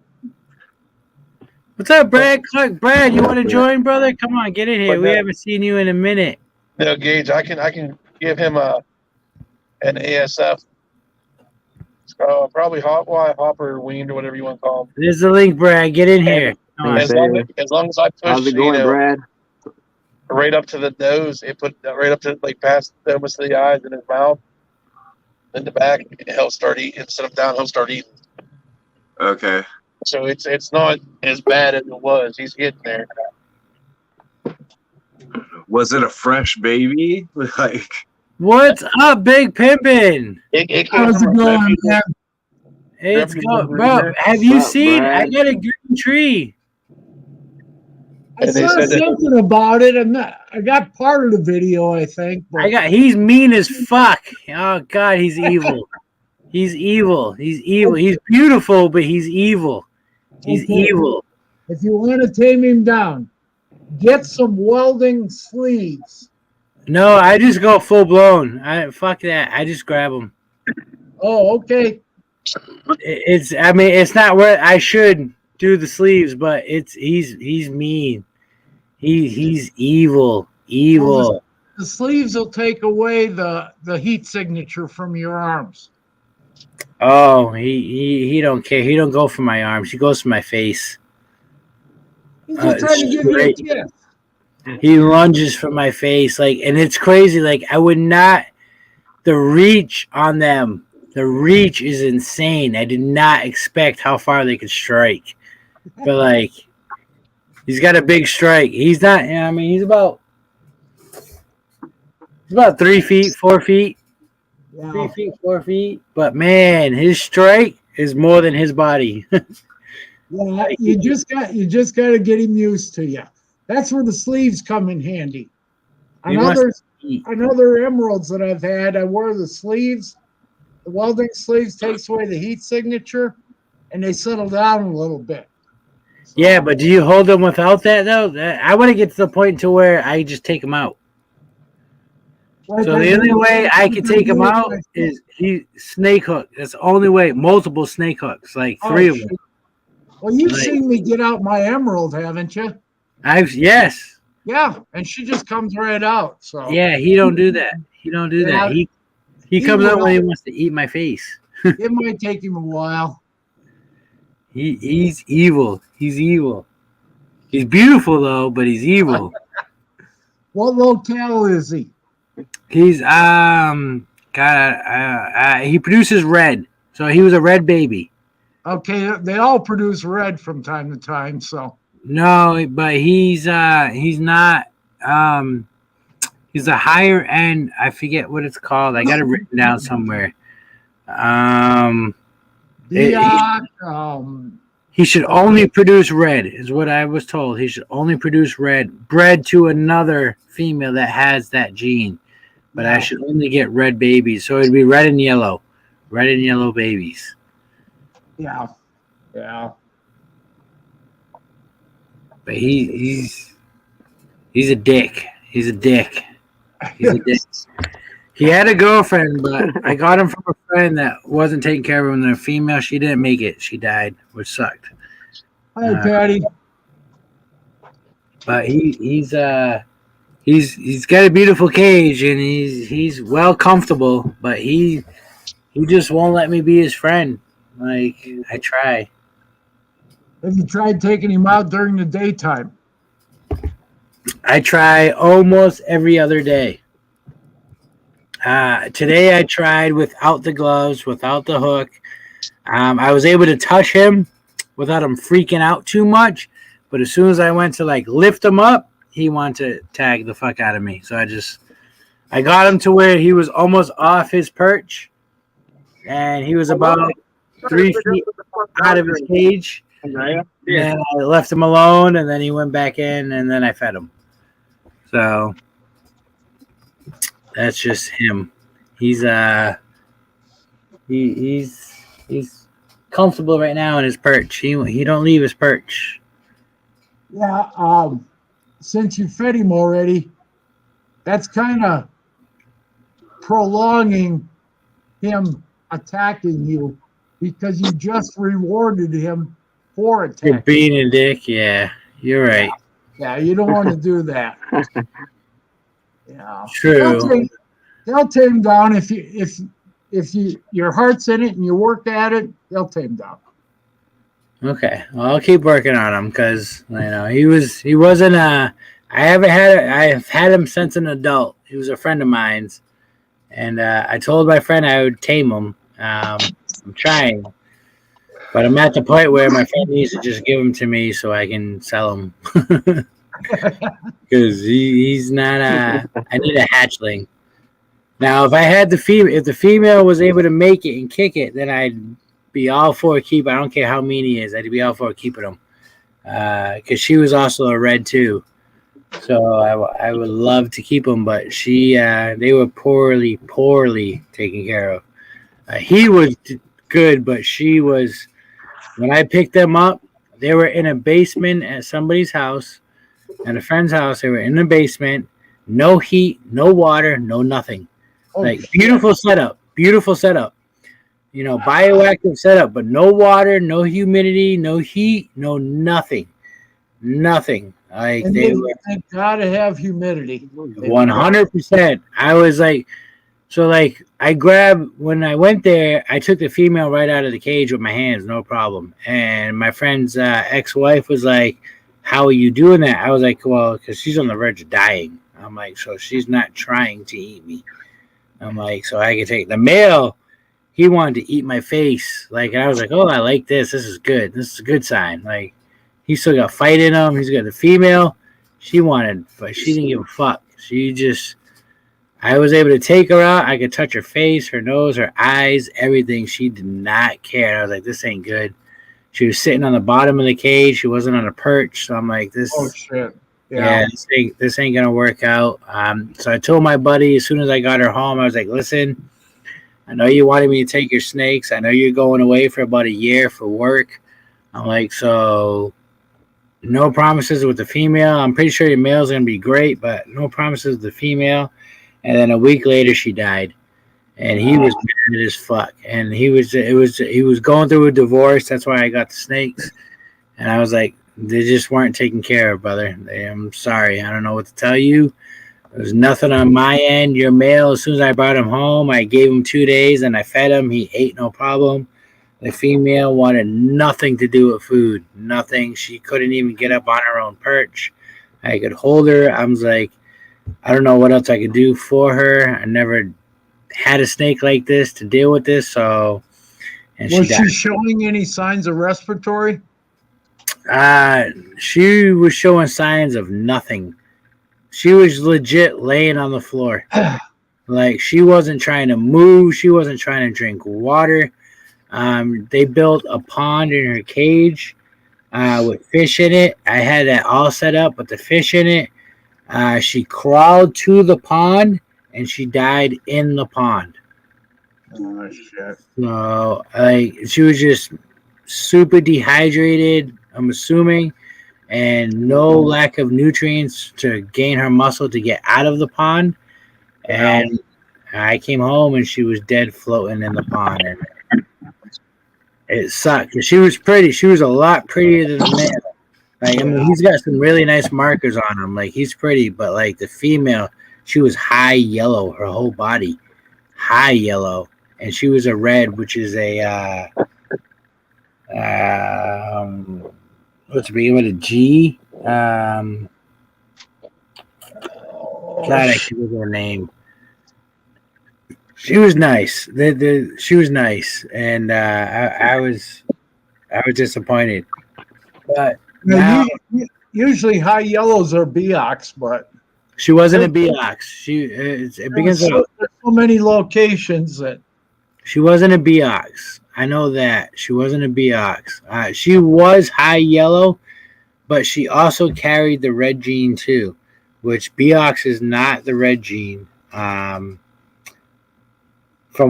What's up, Brad? Brad, you want to join, brother? Come on, get in here. We haven't seen you in a minute. No, Gage, I can give him an ASF. Probably hopper or weaned or whatever you want to call him. There's the link, Brad. Get in here. As long as I push, how's it going, Brad? Right up to the nose, it put right up to like past almost the eyes in his mouth, in the back. He'll start eating. Sit him down. He'll start eating. Okay. So it's not as bad as it was. He's getting there. Was it a fresh baby? Like. What's up, Big Pimpin'? How's it going, man? It's going, bro. Have you seen? Brad? I got a green tree. I saw something about it. I got part of the video, I think. But he's mean as fuck. Oh God, he's evil. He's evil. He's evil. He's beautiful, but he's evil. He's evil. If you want to tame him down, get some welding sleeves. No, I just go full blown. Fuck that. I just grab them. Oh, okay. It's not where I should do the sleeves, but he's mean. He's evil. Evil. Well, the sleeves will take away the heat signature from your arms. Oh, he don't care. He don't go for my arms. He goes for my face. He's just trying to give you a kiss. He lunges for my face, and it's crazy. Like, I would not. The reach on them, the reach is insane. I did not expect how far they could strike, but he's got a big strike. He's not. He's about 3 feet, 4 feet, 3 feet, 4 feet. But man, his strike is more than his body. Yeah, you just got to get him used to you. That's where the sleeves come in handy. Another emeralds that I've had, I wore the sleeves. The welding sleeves takes away the heat signature, and they settle down a little bit. So, yeah, but do you hold them without that though? I want to get to the point to where I just take them out. So the only way I can take them out is snake hook. That's the only way. Multiple snake hooks, 3 of them. Well, you've seen me get out my emerald, haven't you? Yes. Yeah, and she just comes right out. So yeah, he don't do that. He don't do that. He comes out when he wants to eat my face. It might take him a while. He's evil. He's evil. He's beautiful though, but he's evil. What locale is he? He's he produces red, so he was a red baby. Okay, they all produce red from time to time, so. No, but he's not. He's a higher end. I forget what it's called. I got it written down somewhere. He should only produce red, is what I was told. He should only produce red, bred to another female that has that gene. But I should only get red babies, so it'd be red and yellow babies. Yeah. But he's a dick. He's a dick. He had a girlfriend, but I got him from a friend that wasn't taking care of him. And a female, she didn't make it. She died, which sucked. Hi, Patty. But he's got a beautiful cage and he's well comfortable, but he just won't let me be his friend. I try. Have you tried taking him out during the daytime? I try almost every other day. Today I tried without the gloves, without the hook. I was able to touch him without him freaking out too much. But as soon as I went to like lift him up, he wanted to tag the fuck out of me. So I got him to where he was almost off his perch, and he was about 3 feet out of his cage. And then I left him alone, and then he went back in, and then I fed him. So that's just him. He's he's comfortable right now in his perch. He don't leave his perch. Yeah. Since you fed him already, that's kind of prolonging him attacking you because you just rewarded him for attacking. You're being a dick. Yeah, you're right. Yeah, you don't want to do that. Yeah, True. They'll tame down if your heart's in it and you work at it. They'll tame down. Okay, well, I'll keep working on him because he wasn't I have had him since an adult. He was a friend of mine's, and I told my friend I would tame him. I'm trying, but I'm at the point where my friend needs to just give him to me so I can sell him because he's not. I need a hatchling. Now, if I had if the female was able to make it and kick it, then I'd be all for a keep. I don't care how mean he is. I'd be all for keeping him because she was also a red too. So I would love to keep him, but they were poorly taken care of. He was good, but she was. When I picked them up, they were in a basement at somebody's house, at a friend's house. They were in the basement, no heat, no water, no nothing. Beautiful setup. Bioactive setup, but no water, no humidity, no heat, no nothing. Like and they gotta have humidity. 100%. I was like, when I went there, I took the female right out of the cage with my hands, no problem. And my friend's ex-wife was like, "How are you doing that?" I was like, "Well, because she's on the verge of dying." I'm like, "So she's not trying to eat me." I'm like, "So I can take the male." He wanted to eat my face. Like, I was like, "Oh, I like this. This is good. This is a good sign." Like, he still got fight in him. He's got the female. She wanted, but she didn't give a fuck. I was able to take her out. I could touch her face, her nose, her eyes, everything. She did not care. I was like, this ain't good. She was sitting on the bottom of the cage. She wasn't on a perch. So I'm like, this. Oh shit. Yeah, this ain't gonna work out. So I told my buddy as soon as I got her home, I was like, listen, I know you wanted me to take your snakes. I know you're going away for about a year for work. I'm like, so no promises with the female. I'm pretty sure your male's gonna be great, but no promises with the female. And then a week later, she died, and he was mad as fuck. And he was going through a divorce. That's why I got the snakes. And I was like, they just weren't taken care of, brother. I'm sorry. I don't know what to tell you. There's nothing on my end. Your male, as soon as I brought him home, I gave him 2 days, and I fed him. He ate no problem. The female wanted nothing to do with food. Nothing. She couldn't even get up on her own perch. I could hold her. I was like, I don't know what else I could do for her. I never had a snake like this to deal with this. So, and was she showing any signs of respiratory? She was showing signs of nothing. She was legit laying on the floor. Like, she wasn't trying to move. She wasn't trying to drink water. They built a pond in her cage with fish in it. I had that all set up with the fish in it. She crawled to the pond and she died in the pond. Oh shit! So, she was just super dehydrated, I'm assuming, and no lack of nutrients to gain her muscle to get out of the pond. And I came home and she was dead floating in the pond. And it sucked. She was pretty. She was a lot prettier than the man. Like, I mean, he's got some really nice markers on him. Like, he's pretty, but like the female, she was high yellow, her whole body, high yellow, and she was a red, which is a what's the beginning with a G? God, I can't remember her name. She was nice. She was nice, and I was disappointed. But now Usually high yellows are Beox, but she wasn't a Beox. It begins with there's so many locations that she wasn't a Beox. I know that she wasn't a Beox. She was high yellow, but she also carried the red gene too, which Beox is not the red gene. From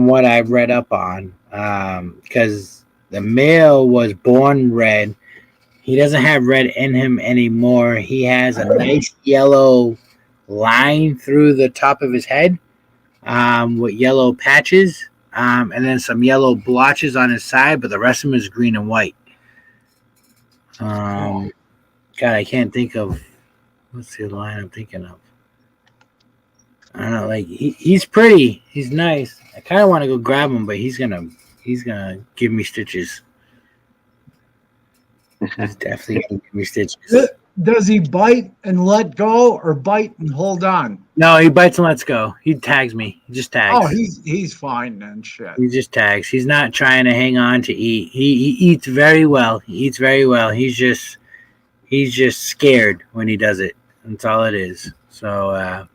what I've read up on, because the male was born red. He doesn't have red in him anymore. He has a nice yellow line through the top of his head with yellow patches, and then some yellow blotches on his side, but the rest of him is green and white. God, I can't think of what's the line I'm thinking of. I don't know, like he's pretty, he's nice. I kind of want to go grab him, but he's gonna give me stitches. He's definitely gonna give me stitches. does he bite and let go or bite and hold on? No, he bites and lets go. He tags me. He just tags. Oh, he's fine then. Shit. He just tags. He's not trying to hang on to eat. He eats very well. He eats very well. He's just scared when he does it. That's all it is. So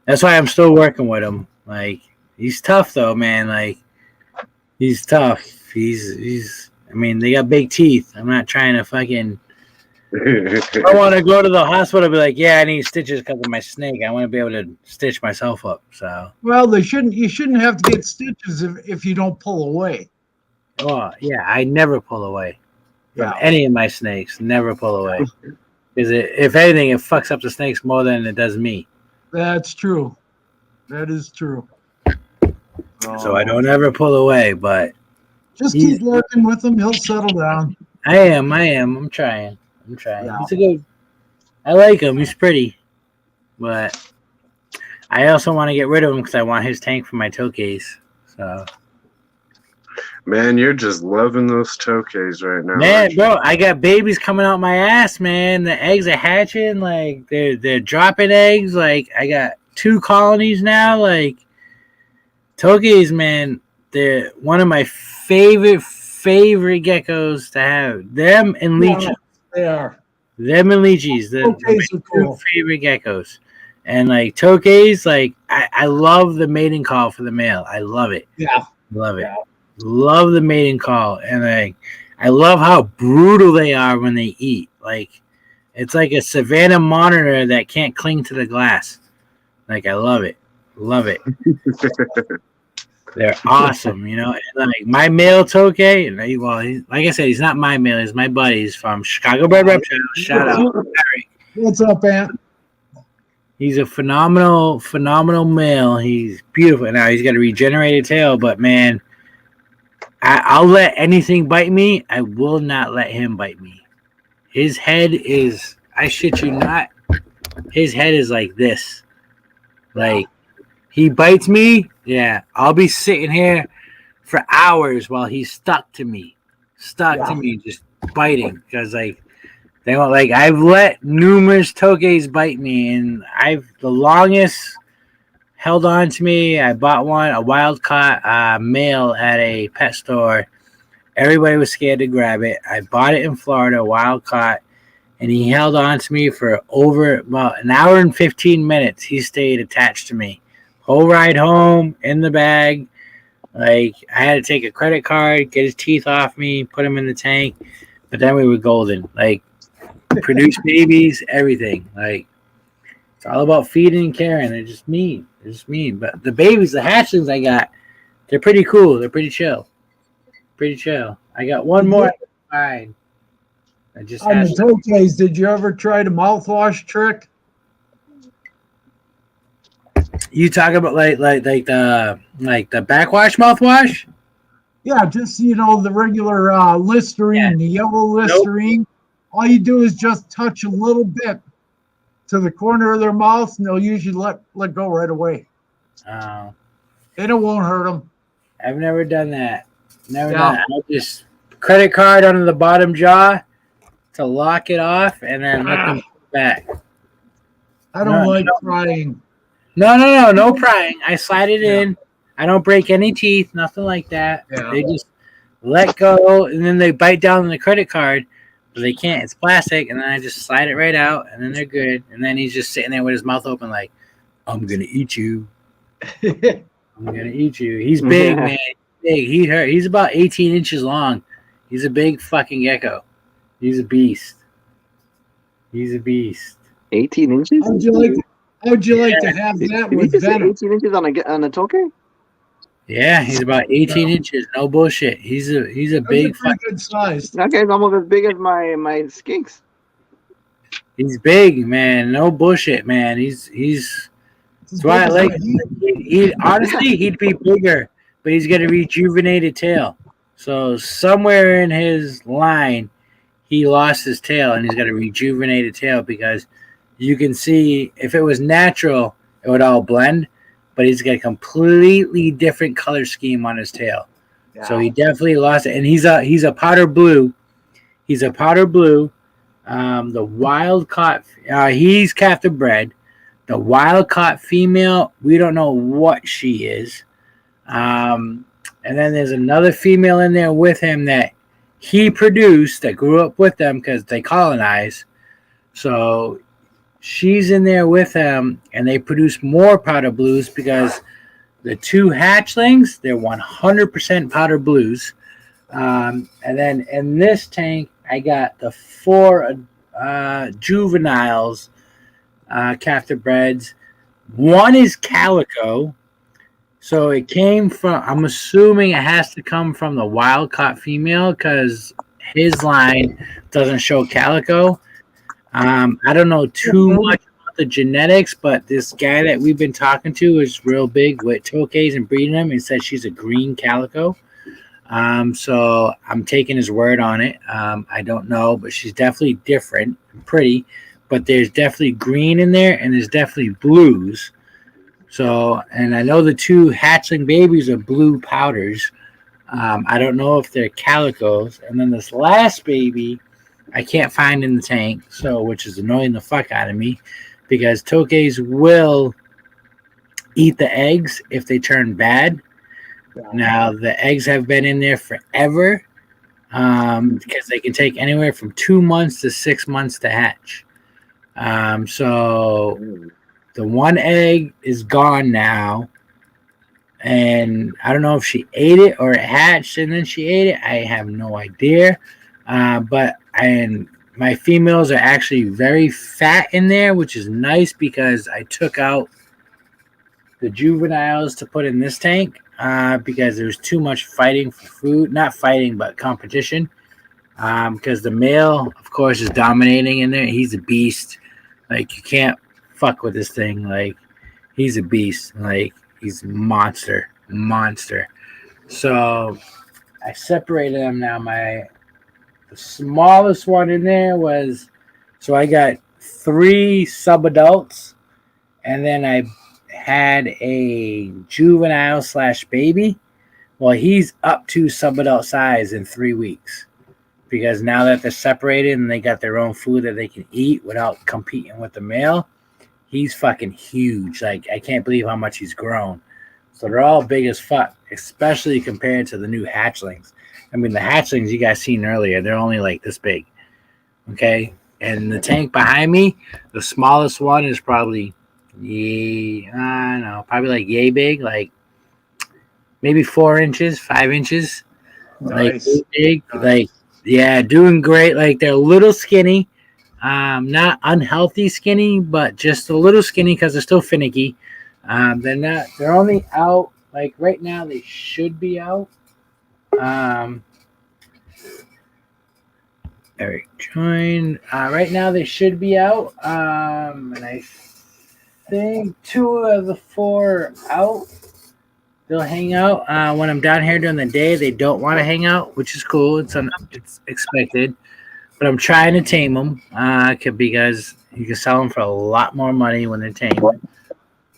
that's why I'm still working with him. Like, he's tough though, man. Like, he's tough. He's. I mean, they got big teeth. I'm not trying to fucking. I want to go to the hospital and be like, yeah, I need stitches because of my snake. I want to be able to stitch myself up. So. Well, you shouldn't have to get stitches if you don't pull away. Oh yeah, I never pull away from any of my snakes. Never pull away because if anything, it fucks up the snakes more than it does me. That's true. That is true. So I don't ever pull away, but just keep working with him. He'll settle down. I am. I'm trying. Yeah. He's a good. I like him. He's pretty, but I also want to get rid of him because I want his tank for my tokays. So. Man, you're just loving those tokays right now. Man, bro, I got babies coming out my ass, man. The eggs are hatching. Like, they're dropping eggs. Like, I got 2 colonies now. Like, tokays, man, they're one of my favorite geckos to have. Them and leeches. Yeah, they are. Them and leeches. The tokays are cool. Favorite geckos. And, like, tokays, like, I love the mating call for the male. I love it. Yeah. Love it. Yeah. Love the mating call, and I love how brutal they are when they eat. Like, it's like a savannah monitor that can't cling to the glass. Like, I love it. They're awesome, you know. And like my male tokay, well, like I said, he's not my male. He's my buddy's from Chicago Bred Reptile. Shout out, Eric. What's up, Ant? He's a phenomenal male. He's beautiful. Now he's got a regenerated tail, but man. I'll let anything bite me. I will not let him bite me. His head is, I shit you not, his head is like this. Like, he bites me, yeah, I'll be sitting here for hours while he's stuck to me, just biting. Because, like, they won't, like, I've let numerous tokays bite me, and the longest held on to me. I bought one, a wild caught male at a pet store. Everybody was scared to grab it. I bought it in Florida, wild caught, and he held on to me for over about an hour and 15 minutes. He stayed attached to me. Whole ride home, in the bag. Like, I had to take a credit card, get his teeth off me, put him in the tank. But then we were golden. Like, produce babies, everything. Like, it's all about feeding and caring. They're just mean. But the babies, the hatchlings I got, they're pretty cool. They're pretty chill. I got one more. Fine. I just on the tokays, did you ever try the mouthwash trick? You talk about like the backwash mouthwash? Yeah, just the regular Listerine, the yellow Listerine. Nope. All you do is just touch a little bit to the corner of their mouth, and they'll usually let go right away. Oh. It won't hurt them. I've never done that. Done that. I'll just credit card under the bottom jaw to lock it off, and then let them back. I don't like prying. No prying. I slide it in. I don't break any teeth, nothing like that. Yeah. They just let go, and then they bite down on the credit card, but they can't. It's plastic, and then I just slide it right out, and then they're good. And then he's just sitting there with his mouth open, like, "I'm gonna eat you. I'm gonna eat you." He's big, man. Big. He's about 18 inches long. He's a big fucking gecko. He's a beast. He's a beast. 18 inches? How'd you like to have that Did you with just say venom? 18 inches on a Tokay? Yeah, he's about 18 inches. No bullshit. He's a Those are big pretty fuck. good size. That guy's almost as big as my skinks. He's big, man. No bullshit, man. He's that's why I like he honestly he'd be bigger, but he's got a rejuvenated tail. So somewhere in his line he lost his tail and he's got a rejuvenated tail because you can see if it was natural it would all blend, but he's got a completely different color scheme on his tail. So he definitely lost it. And he's a powder blue. He's a powder blue. The wild caught he's captive bred. The wild caught female, we don't know what she is. And then there's another female in there with him that he produced that grew up with them because they colonized. So she's in there with him, and they produce more powder blues because the two hatchlings, they're 100% powder blues. And then in this tank, I got the 4 juveniles, captive breds. One is calico. So it came from, I'm assuming it has to come from the wild caught female because his line doesn't show calico. I don't know too much about the genetics, but this guy that we've been talking to is real big with Tokays and breeding them and said she's a green calico. So I'm taking his word on it. I don't know, but she's definitely different and pretty, but there's definitely green in there and there's definitely blues. So, and I know the 2 hatchling babies are blue powders. I don't know if they're calicos. And then this last baby, I can't find in the tank, so which is annoying the fuck out of me because Tokays will eat the eggs if they turn bad. Now, the eggs have been in there forever because they can take anywhere from 2 months to 6 months to hatch. So the one egg is gone now, and I don't know if she ate it or it hatched and then she ate it. I have no idea. But my females are actually very fat in there, which is nice because I took out the juveniles to put in this tank because there was too much fighting for food. Not fighting, but competition. Because the male, of course, is dominating in there. He's a beast. Like, you can't fuck with this thing. Like, he's a beast. Like, he's monster. So I separated them now. The smallest one in there was, so I got 3 subadults, and then I had a juvenile / baby. Well, he's up to subadult size in 3 weeks because now that they're separated and they got their own food that they can eat without competing with the male, he's fucking huge. Like, I can't believe how much he's grown. So they're all big as fuck, especially compared to the new hatchlings. I mean, the hatchlings you guys seen earlier, they're only like this big. Okay? And the tank behind me, the smallest one is probably, probably like yay big, like maybe 4 inches, 5 inches. Nice. Like big, like, yeah, doing great. Like, they're a little skinny. Not unhealthy skinny, but just a little skinny because they're still finicky. They're only out, like right now they should be out. Eric joined. Right now they should be out. And I think 2 of the 4 are out. They'll hang out. When I'm down here during the day, they don't want to hang out, which is cool. It's expected. But I'm trying to tame them because you can sell them for a lot more money when they're tamed. A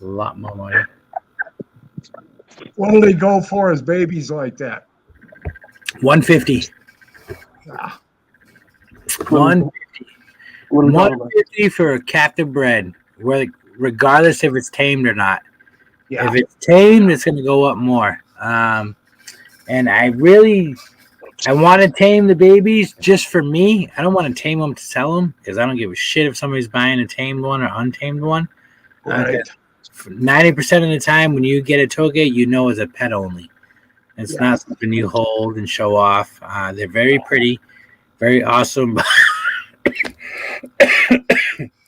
lot more money. What do they go for as babies like that? $150. Ah, $150 for a captive bred, regardless if it's tamed or not. Yeah. If it's tamed, it's going to go up more. And I want to tame the babies just for me. I don't want to tame them to sell them because I don't give a shit if somebody's buying a tamed one or untamed one. Right. 90% of the time when you get a toge, you know it's a pet only. It's Yeah. not something you hold and show off. They're very pretty, very awesome.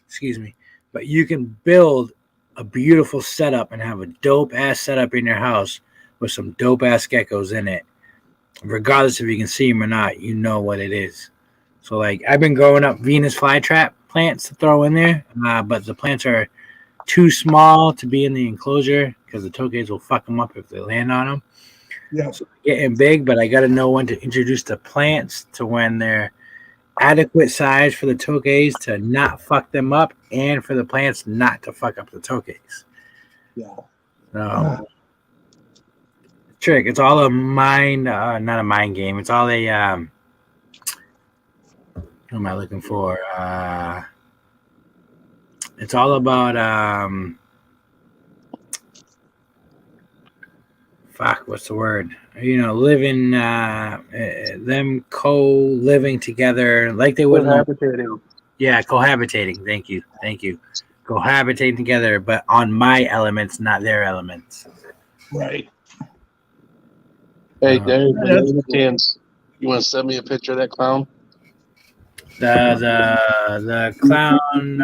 Excuse me. But you can build a beautiful setup and have a dope ass setup in your house with some dope ass geckos in it. Regardless if you can see them or not, you know what it is. So, like, I've been growing up Venus flytrap plants to throw in there, but the plants are too small to be in the enclosure because the togeis will fuck them up if they land on them. Yeah. So getting big, but I got to know when to introduce the plants to when they're adequate size for the togeis to not fuck them up and for the plants not to fuck up the togeis. Yeah. Trick. It's all a mind, not a mind game. It's all a, who am I looking for? It's all about, what's the word? Living, them co-living together like they would. Cohabitating. Yeah, cohabitating. Thank you. Cohabitating together, but on my elements, not their elements. Right. Hey, Dave, when you That's get a chance, you want to send me a picture of that clown? The clown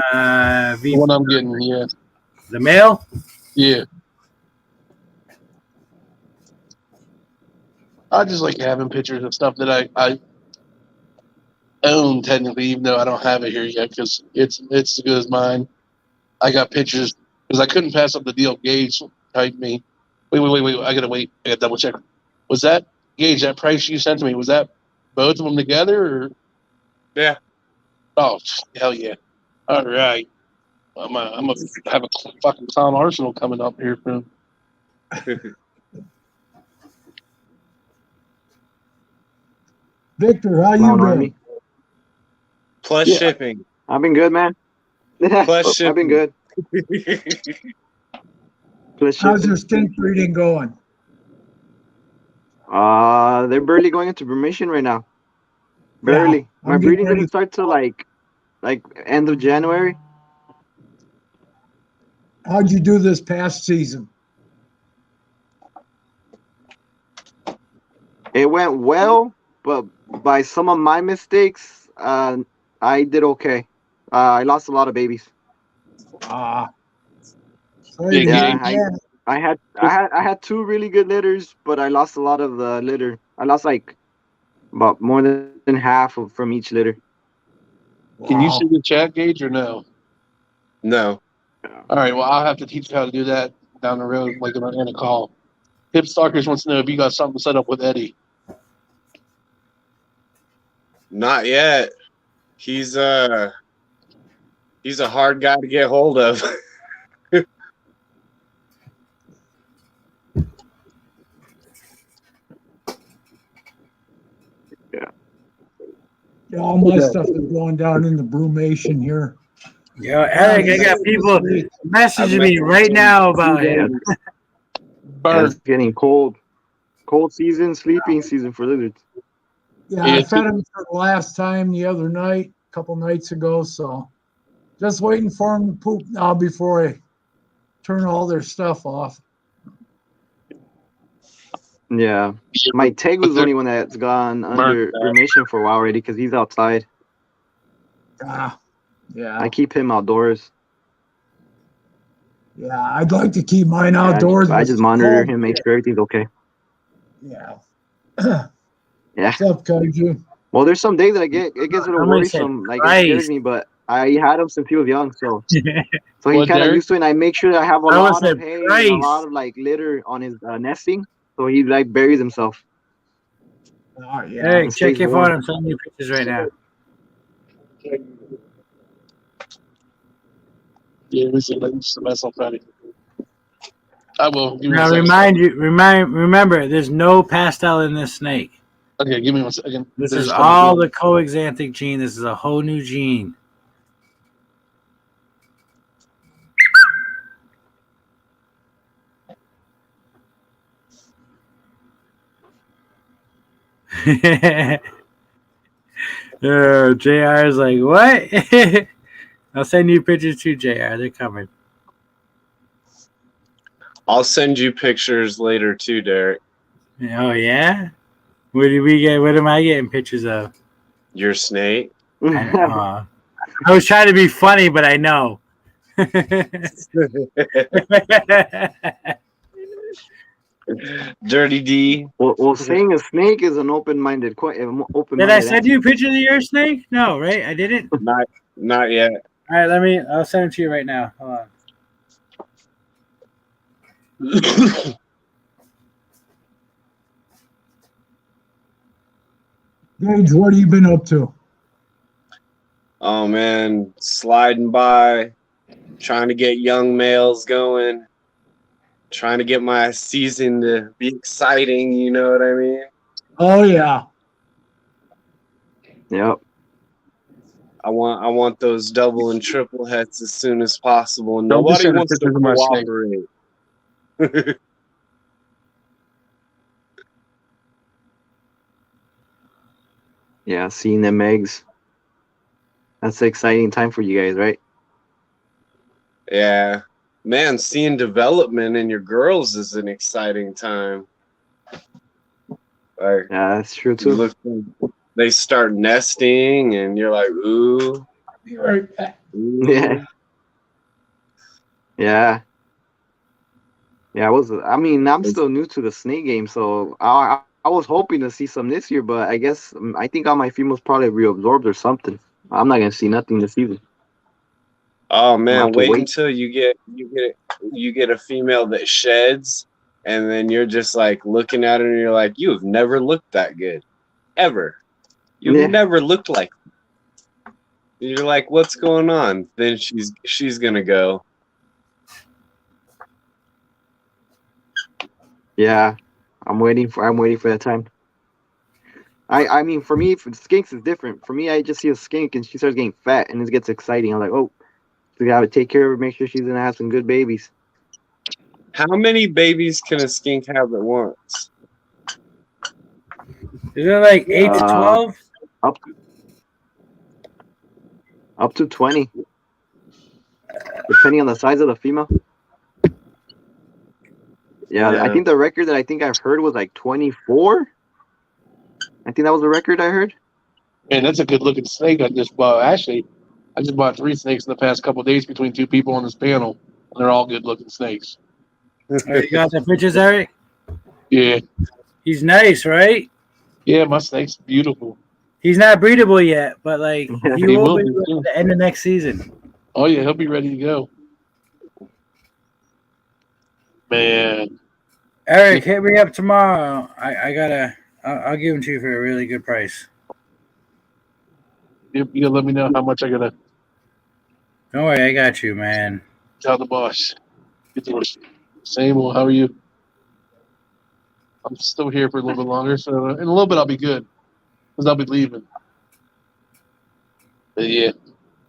The one I'm getting, yeah. the male. Yeah. I just like having pictures of stuff that I own technically, even though I don't have it here yet because it's as good as mine. I got pictures because I couldn't pass up the deal. Gage typed me. Wait. I gotta wait. I gotta double check. Was that Gage? That price you sent to me, was that both of them together? Or? Yeah. Oh hell yeah! All right. I'm gonna have a fucking clown arsenal coming up here soon. Victor, how you Clown been? Army. Plus Yeah. shipping. I've been good, man. Plus I've been shipping. good. Plus How's shipping. your stink breeding going? They're barely going into permission right now. Barely. Yeah, My I'm getting breeding ready. doesn't start till like end of January. How'd you do this past season? It went well, but by some of my mistakes, I did okay. I lost a lot of babies. Sorry to Yeah, hear that. I had two really good litters, but I lost a lot of the litter. I lost like about more than half from each litter. Can you Wow. see the chat, Gage, or no? No. All right. Well, I'll have to teach you how to do that down the road, like in a call. Hip Stalkers wants to know if you got something set up with Eddie. Not yet. He's a hard guy to get hold of. Yeah, all my stuff is going down in the brumation here. Yo, Eric, I got people messaging me right now about him. Yeah, it's getting cold. Cold season, sleeping season for lizards. Yeah, I fed him for the last time the other night, a couple nights ago. So just waiting for him to poop now before I turn all their stuff off. Yeah, my tag was the only one that's gone under remission for a while already because he's outside. Yeah. I keep him outdoors. Yeah, I'd like to keep mine outdoors. I just monitor him, make sure everything's okay. Yeah. Yeah. What's up, Kaiju? Well, there's some days that it gets a little worrisome, like it scares me, but I had him since he was young, so he kind of used to it. And I make sure that I have a lot of hay and a lot of like litter on his nesting, so he like buries himself. Oh, yeah. Hey, check your phone. I'm sending you pictures right now. Yeah, we see like some mess on Friday. I will. Now remember, there's no pastel in this snake. Okay, give me 1 second. This is all the coexanthic gene. This is a whole new gene. JR is like, what? I'll send you pictures too, JR. They're coming. I'll send you pictures later too, Derek. Oh yeah? What do we get? What am I getting pictures of? Your snake. I was trying to be funny, but I know. Dirty D. Well, saying a snake is an open-minded. Did I send you a picture of your snake? No, right? I didn't. Not yet. All right, I'll send it to you right now. Hold on. Gage, what have you been up to? Oh man, sliding by, trying to get young males going, trying to get my season to be exciting. You know what I mean? Oh yeah. Yep. I want those double and triple heads as soon as possible. And Don't be nobody sending wants to pictures of my snake. cooperate. Yeah, seeing them eggs. That's an exciting time for you guys, right? Yeah. Man, seeing development in your girls is an exciting time. Like, Yeah, that's true too. they start nesting and you're like, ooh. Be right back. Ooh. Yeah. Yeah. Yeah, I'm still new to the snake game, so I was hoping to see some this year, but I guess I think all my females probably reabsorbed or something. I'm not gonna see nothing this season. Oh I'll have man, to wait wait. until you get a female that sheds, and then you're just like looking at her and you're like, you've never looked that good. Ever. You've Yeah. never looked like that. You're like, what's going on? Then she's gonna go. Yeah, I'm waiting for that time. I mean, for me, for skinks is different. For me, I just see a skink and she starts getting fat, and it gets exciting. I'm like, oh, we gotta take care of her, make sure she's gonna have some good babies. How many babies can a skink have at once? Is it like 8 to 12? Up to 20, depending on the size of the female. Yeah, I think the record that I've heard was like 24. I think that was the record I heard. Man, that's a good looking snake I just bought. Actually, I just bought 3 snakes in the past couple of days between 2 people on this panel. And they're all good looking snakes. You got the pictures, Eric? Yeah. He's nice, right? Yeah, my snake's beautiful. He's not breedable yet, but like he He will will be be at soon. the end of next season. Oh yeah, he'll be ready to go. Man. Eric, hit me up tomorrow. I'll give him to you for a really good price. You gotta let me know how much I gotta Don't worry, I got you, man. tell the boss. Get the same old, how are you? I'm still here for a little bit longer, so in a little bit I'll be good. Because I'll be leaving. But yeah.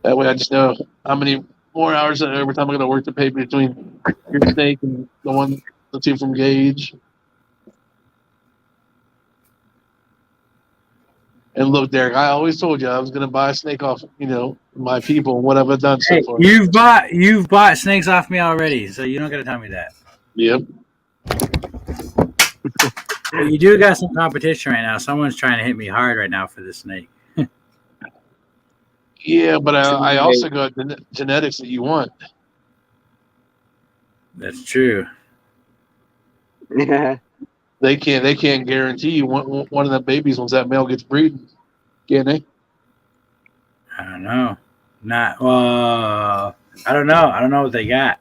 That way I just know how many more hours of overtime I'm gonna work to pay between your snake and the 2 from Gage. And look, Derek, I always told you I was gonna buy a snake off, my people and what I've done so far. You've bought snakes off me already, so you don't gotta tell me that. Yep. But you do got some competition right now. Someone's trying to hit me hard right now for this snake. Yeah, but I also got the genetics that you want. That's true. Yeah. They can't guarantee you one of the babies once that male gets breeding, can they? I don't know. I don't know. I don't know what they got.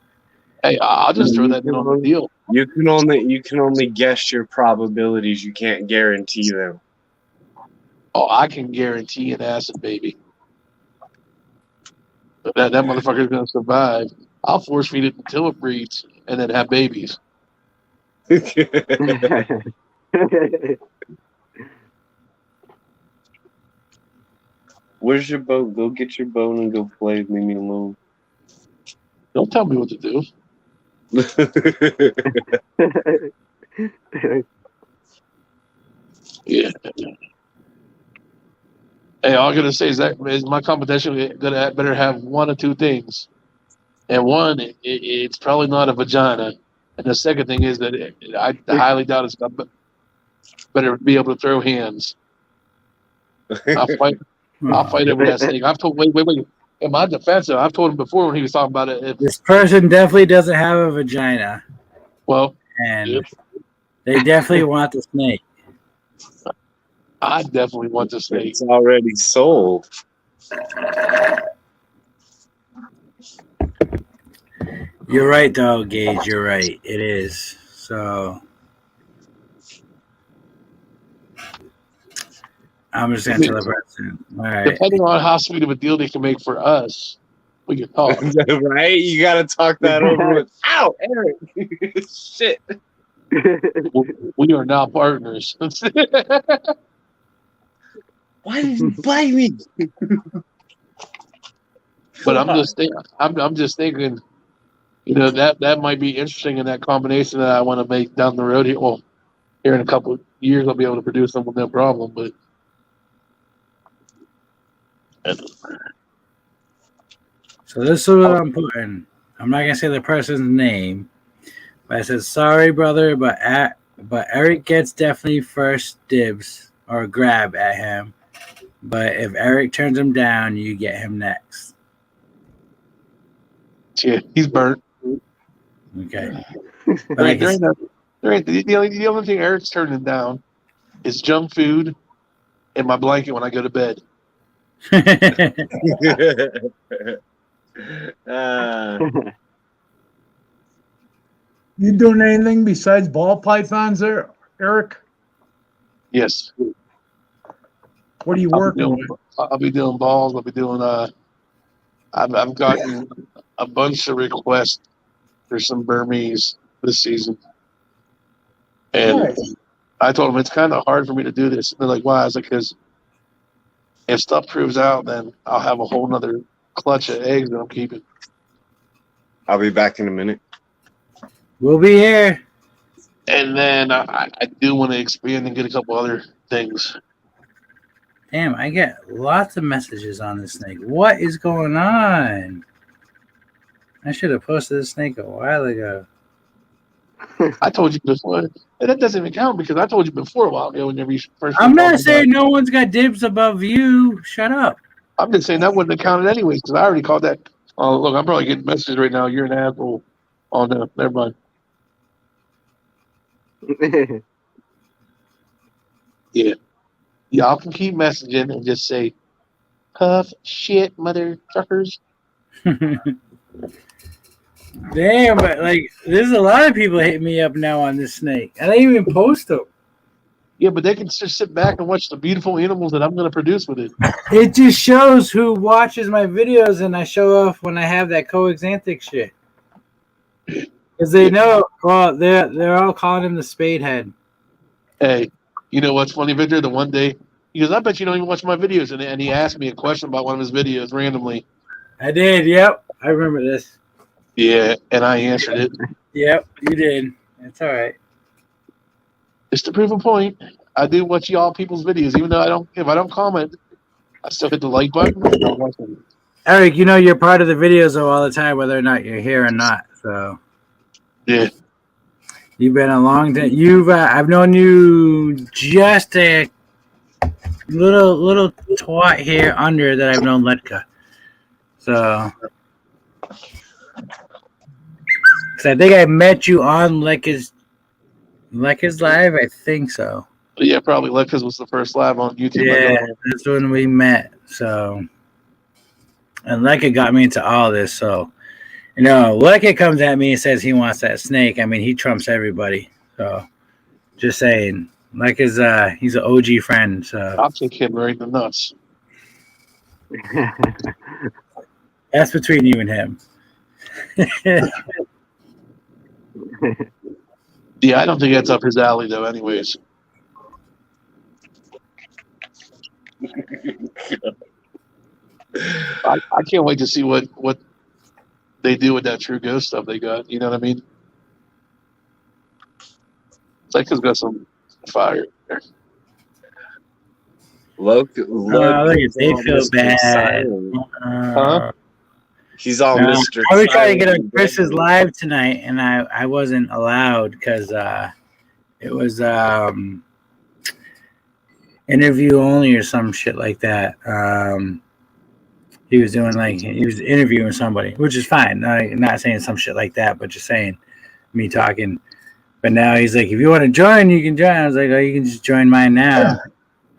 Hey, I'll just throw that in on the deal. You can only guess your probabilities. You can't guarantee them. Oh, I can guarantee an acid baby. But that motherfucker's gonna survive. I'll force feed it until it breeds and then have babies. Where's your boat? Go get your boat and go play. Leave me alone. Don't tell me what to do. Yeah. Hey, all I'm gonna say is that is my competition gonna better have one of two things, and one, it's probably not a vagina, and the second thing is that I highly doubt it's gonna better be able to throw hands. I'll fight. I'll fight over that snake. I've told. Wait. In my defense, though, I've told him before when he was talking about it. This person definitely doesn't have a vagina, Well, and they definitely want the snake. I definitely want the snake. It's already sold. You're right, though, Gage. You're right. It is. So I'm just gonna tell the person. All right. Depending on how sweet of a deal they can make for us, we can talk. Right? You got to talk that over with. Ow, Eric. Shit. We are now partners. Why did you bite me? But I'm just thinking, that might be interesting in that combination that I want to make down the road here. Well, here in a couple of years, I'll be able to produce them with no problem. But So this is what I'm putting. I'm not gonna say the person's name, but I said sorry, brother, but Eric gets definitely first dibs or grab at him. But if Eric turns him down, you get him next. yeah, he's burnt. Okay. The only thing Eric's turning down is junk food and my blanket when I go to bed. You doing anything besides ball pythons there, Eric? Yes. What are you working with? I'll be doing balls. I'll be doing. I've gotten a bunch of requests for some Burmese this season, and Nice. I told them it's kind of hard for me to do this. And they're like, "Why?" I was like, "Because if stuff proves out, then I'll have a whole nother clutch of eggs that I'm keeping." I'll be back in a minute. We'll be here. And then I do want to expand and get a couple other things. Damn, I get lots of messages on this snake. What is going on? I should have posted this snake a while ago. I told you before. And that doesn't even count because I told you before a while ago whenever you first. I'm not saying no one's got dibs above you. Shut up. I'm just saying that wouldn't have counted anyways because I already called that. Oh, look, I'm probably getting messages right now. You're an asshole. Oh, no. Never mind. Yeah. Y'all can keep messaging and just say, "Huff shit, motherfuckers." Damn, but like, there's a lot of people hitting me up now on this snake. I didn't even post them. Yeah, but they can just sit back and watch the beautiful animals that I'm going to produce with it. It just shows who watches my videos, and I show off when I have that coexanthic shit. Because they know, well, they're all calling him the spade head. Hey, you know what's funny, Victor? The one day, he goes, "I bet you don't even watch my videos." And he asked me a question about one of his videos randomly. I did, yep. I remember this. Yeah, and I answered it. Yep, you did. It's all right. Just to prove a point, I do watch y'all people's videos, even though if I don't comment, I still hit the like button. And I'll watch them. Eric, you know you're part of the videos though all the time, whether or not you're here or not. So Yeah. you've been a long time. I've known you just a little twat here under that I've known Letka. So, cause I think I met you on Lekka's live. I think so. Yeah, probably Lecka's was the first live on YouTube. Yeah, that's when we met. So, and Lekka got me into all this. So, Lekka comes at me and says he wants that snake. I mean, he trumps everybody. So, just saying, Lekka's he's an OG friend. So I'll kick him right in the nuts. that's between you and him. Yeah, I don't think that's up his alley though. Anyways. I can't wait to see what they do with that True Ghost stuff they got. You know what I mean? Lekka's got some fire there. Look, they feel bad. He's all Mr. I was trying to get on Silent. Chris's live tonight, and I wasn't allowed because it was interview only or some shit like that. He was doing he was interviewing somebody, which is fine. Not saying some shit like that, but just saying me talking. But now he's like, if you want to join, you can join. I was like, oh, you can just join mine now.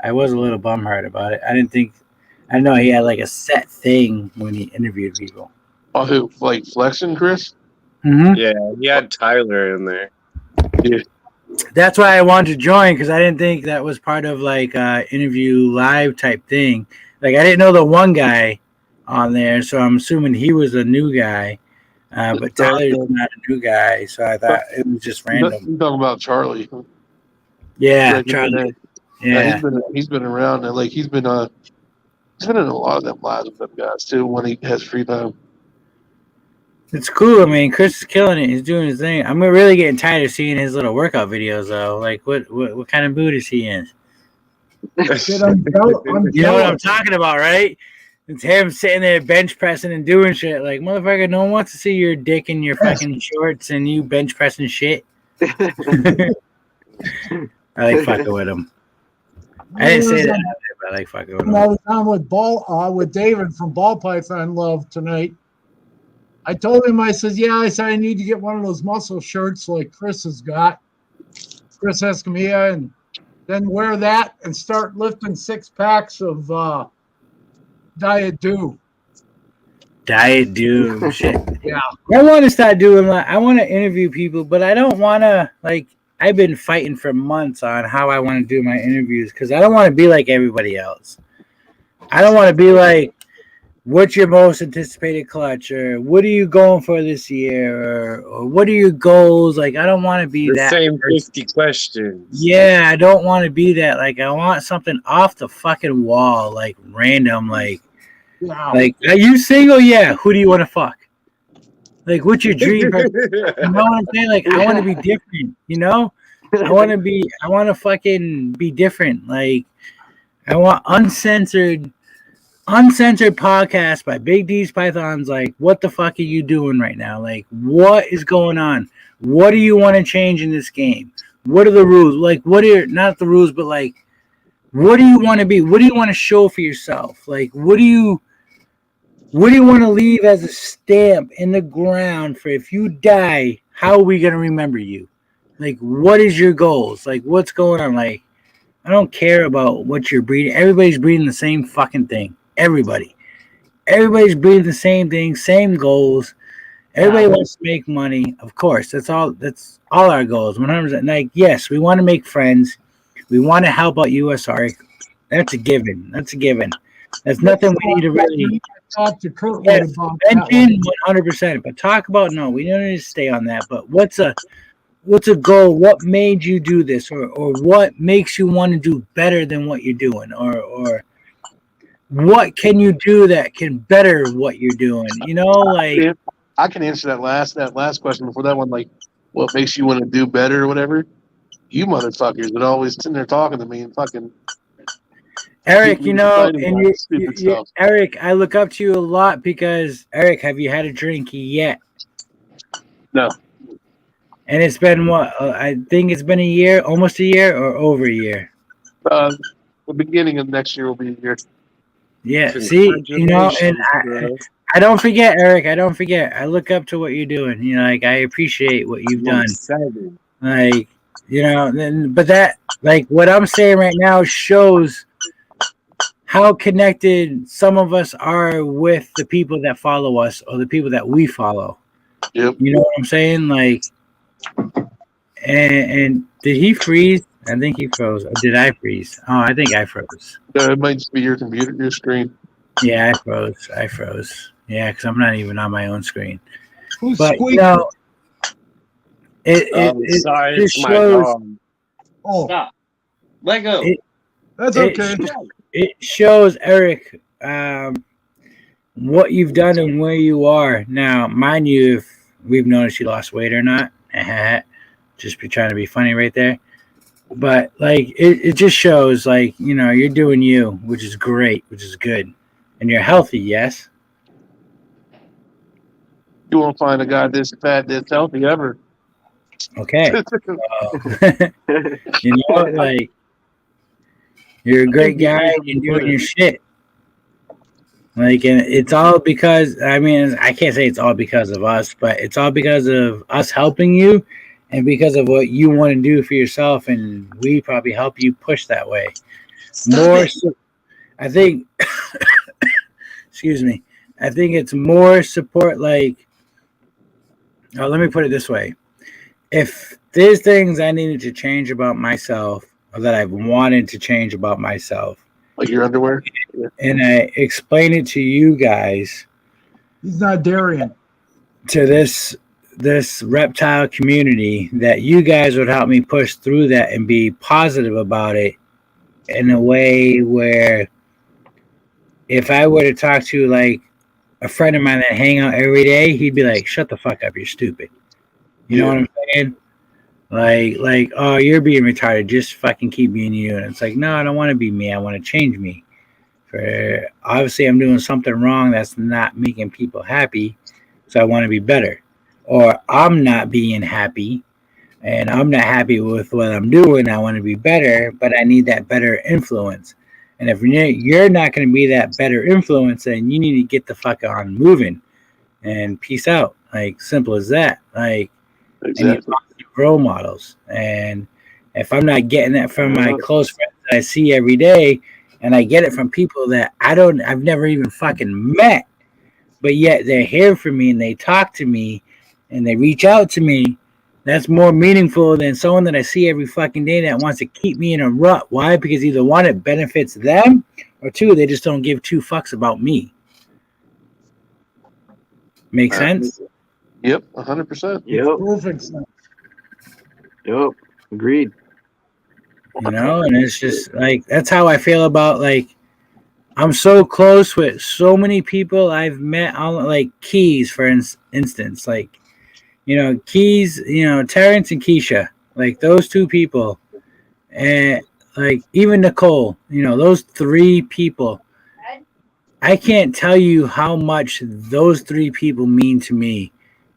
I was a little bumhurt about it. I didn't know he had like a set thing when he interviewed people. Oh, who? Like Flexing, Chris? Mm-hmm. Yeah, he had Tyler in there. Yeah. That's why I wanted to join, because I didn't think that was part of like interview live type thing. Like I didn't know the one guy on there, so I'm assuming he was a new guy. But Tyler's not a new guy, so I thought it was just random. You talking about Charlie? Yeah, Charlie. Yeah, he's been around, and like he's been in a lot of them lives with them guys too when he has free time. it's cool. I mean, Chris is killing it. He's doing his thing. I'm really getting tired of seeing his little workout videos, though. Like, what kind of mood is he in? Shit, I'm You know what I'm talking about, right? It's him sitting there bench pressing and doing shit. Like, motherfucker, no one wants to see your dick in your fucking shorts and you bench pressing shit. I like fucking with him. I didn't say that, but I like fucking with him. I was on with David from Ball Python Love tonight. I told him, I said I need to get one of those muscle shirts like Chris has got, Chris Escamilla, and then wear that and start lifting 6 packs of Diet Dew. Diet Dew shit. Yeah. I want to start doing that. I want to interview people, but I don't want to, like, I've been fighting for months on how I want to do my interviews because I don't want to be like everybody else. I don't want to be like, what's your most anticipated clutch, or what are you going for this year, or what are your goals? Like, I don't want to be The same 50 questions. Yeah, I don't want to be that. Like, I want something off the fucking wall, like random, like, are you single? Yeah. Who do you want to fuck? Like, what's your dream? You know what I'm saying? Like, I want to be different, you know? I want to fucking be different. Like, I want uncensored podcast by Big D's Pythons. Like, what the fuck are you doing right now? Like, what is going on? What do you want to change in this game? What are the rules? Like, what are not the rules, but like, what do you want to be? What do you want to show for yourself? Like, what do you want to leave as a stamp in the ground for if you die? How are we gonna remember you? Like, what is your goals? Like, what's going on? Like, I don't care about what you're breeding. Everybody's breeding the same fucking thing. Everybody's breeding the same thing, same goals. Everybody wants to make money. Of course, that's all our goals. 100%. Like, yes, we want to make friends. We want to help out USR. That's a given. That's nothing we need to really talk to Kurt about. Mention 100%. But talk about we don't need to stay on that. But what's a goal? What made you do this, or what makes you want to do better than what you're doing, or what can you do that can better what you're doing? You know, like, I can answer that last question before that one. Like, what makes you want to do better or whatever? You motherfuckers that always sitting there talking to me and fucking Eric, you know, and you, Eric, I look up to you a lot because Eric, have you had a drink yet? No. And it's been what? I think it's been a year, almost a year, or over a year. The beginning of next year will be a year. Yeah. See, you know, and I don't forget, Eric. I don't forget. I look up to what you're doing. You know, like, I appreciate what you've done. Like, you know, but that, like, what I'm saying right now shows how connected some of us are with the people that follow us or the people that we follow. Yep. You know what I'm saying? Like, and did he freeze? I think he froze. Or did I freeze? Oh, I think I froze. It might just be your computer, your screen. Yeah, I froze. Yeah, because I'm not even on my own screen. Who's but, squeaking? you know, it sorry, just it's shows. my dog. Oh, Stop. Let go. that's okay. It shows, Eric, what you've done and where you are. Now, mind you, if we've noticed you lost weight or not, just be trying to be funny right there. But like it just shows like, you know, you're doing you, which is great, which is good. And you're healthy, yes? You won't find a guy this fat, this healthy ever. Okay. You know, like you're a great guy and doing your shit. Like, and it's all because, I mean, I can't say it's all because of us, but it's all because of us helping you and because of what you want to do for yourself. And we probably help you push that way. More, I think, excuse me, I think it's more support. Like, oh, let me put it this way. If there's things I needed to change about myself or that I've wanted to change about myself, Like your underwear? and I explain it to you guys, He's not Darian. to this reptile community, that you guys would help me push through that and be positive about it in a way where if I were to talk to like a friend of mine that hang out every day, he'd be like, shut the fuck up, you're stupid. You know what I'm saying? Like, oh, you're being retarded, just fucking keep being you. And it's like, no, I don't want to be me, I want to change me. For obviously I'm doing something wrong that's not making people happy, so I want to be better. Or I'm not being happy and I'm not happy with what I'm doing, I want to be better, but I need that better influence. And if you're not going to be that better influence, then you need to get the fuck on moving and peace out. Like, simple as that. Like, Exactly. I need positive role models. And if I'm not getting that from my close friends that I see every day, and I get it from people that I've never even fucking met, but yet they're here for me and they talk to me and they reach out to me, that's more meaningful than someone that I see every fucking day that wants to keep me in a rut. Why? Because either one, it benefits them, or two, they just don't give two fucks about me. Make sense? Yep, 100%. Yep. Perfect sense. Yep. Agreed. You know, and it's just like, that's how I feel about, like, I'm so close with so many people I've met on, like, Keys, for instance, like, you know, Keys, you know, Terrence and Keisha, like those two people, and like even Nicole, you know, those three people, I can't tell you how much those three people mean to me,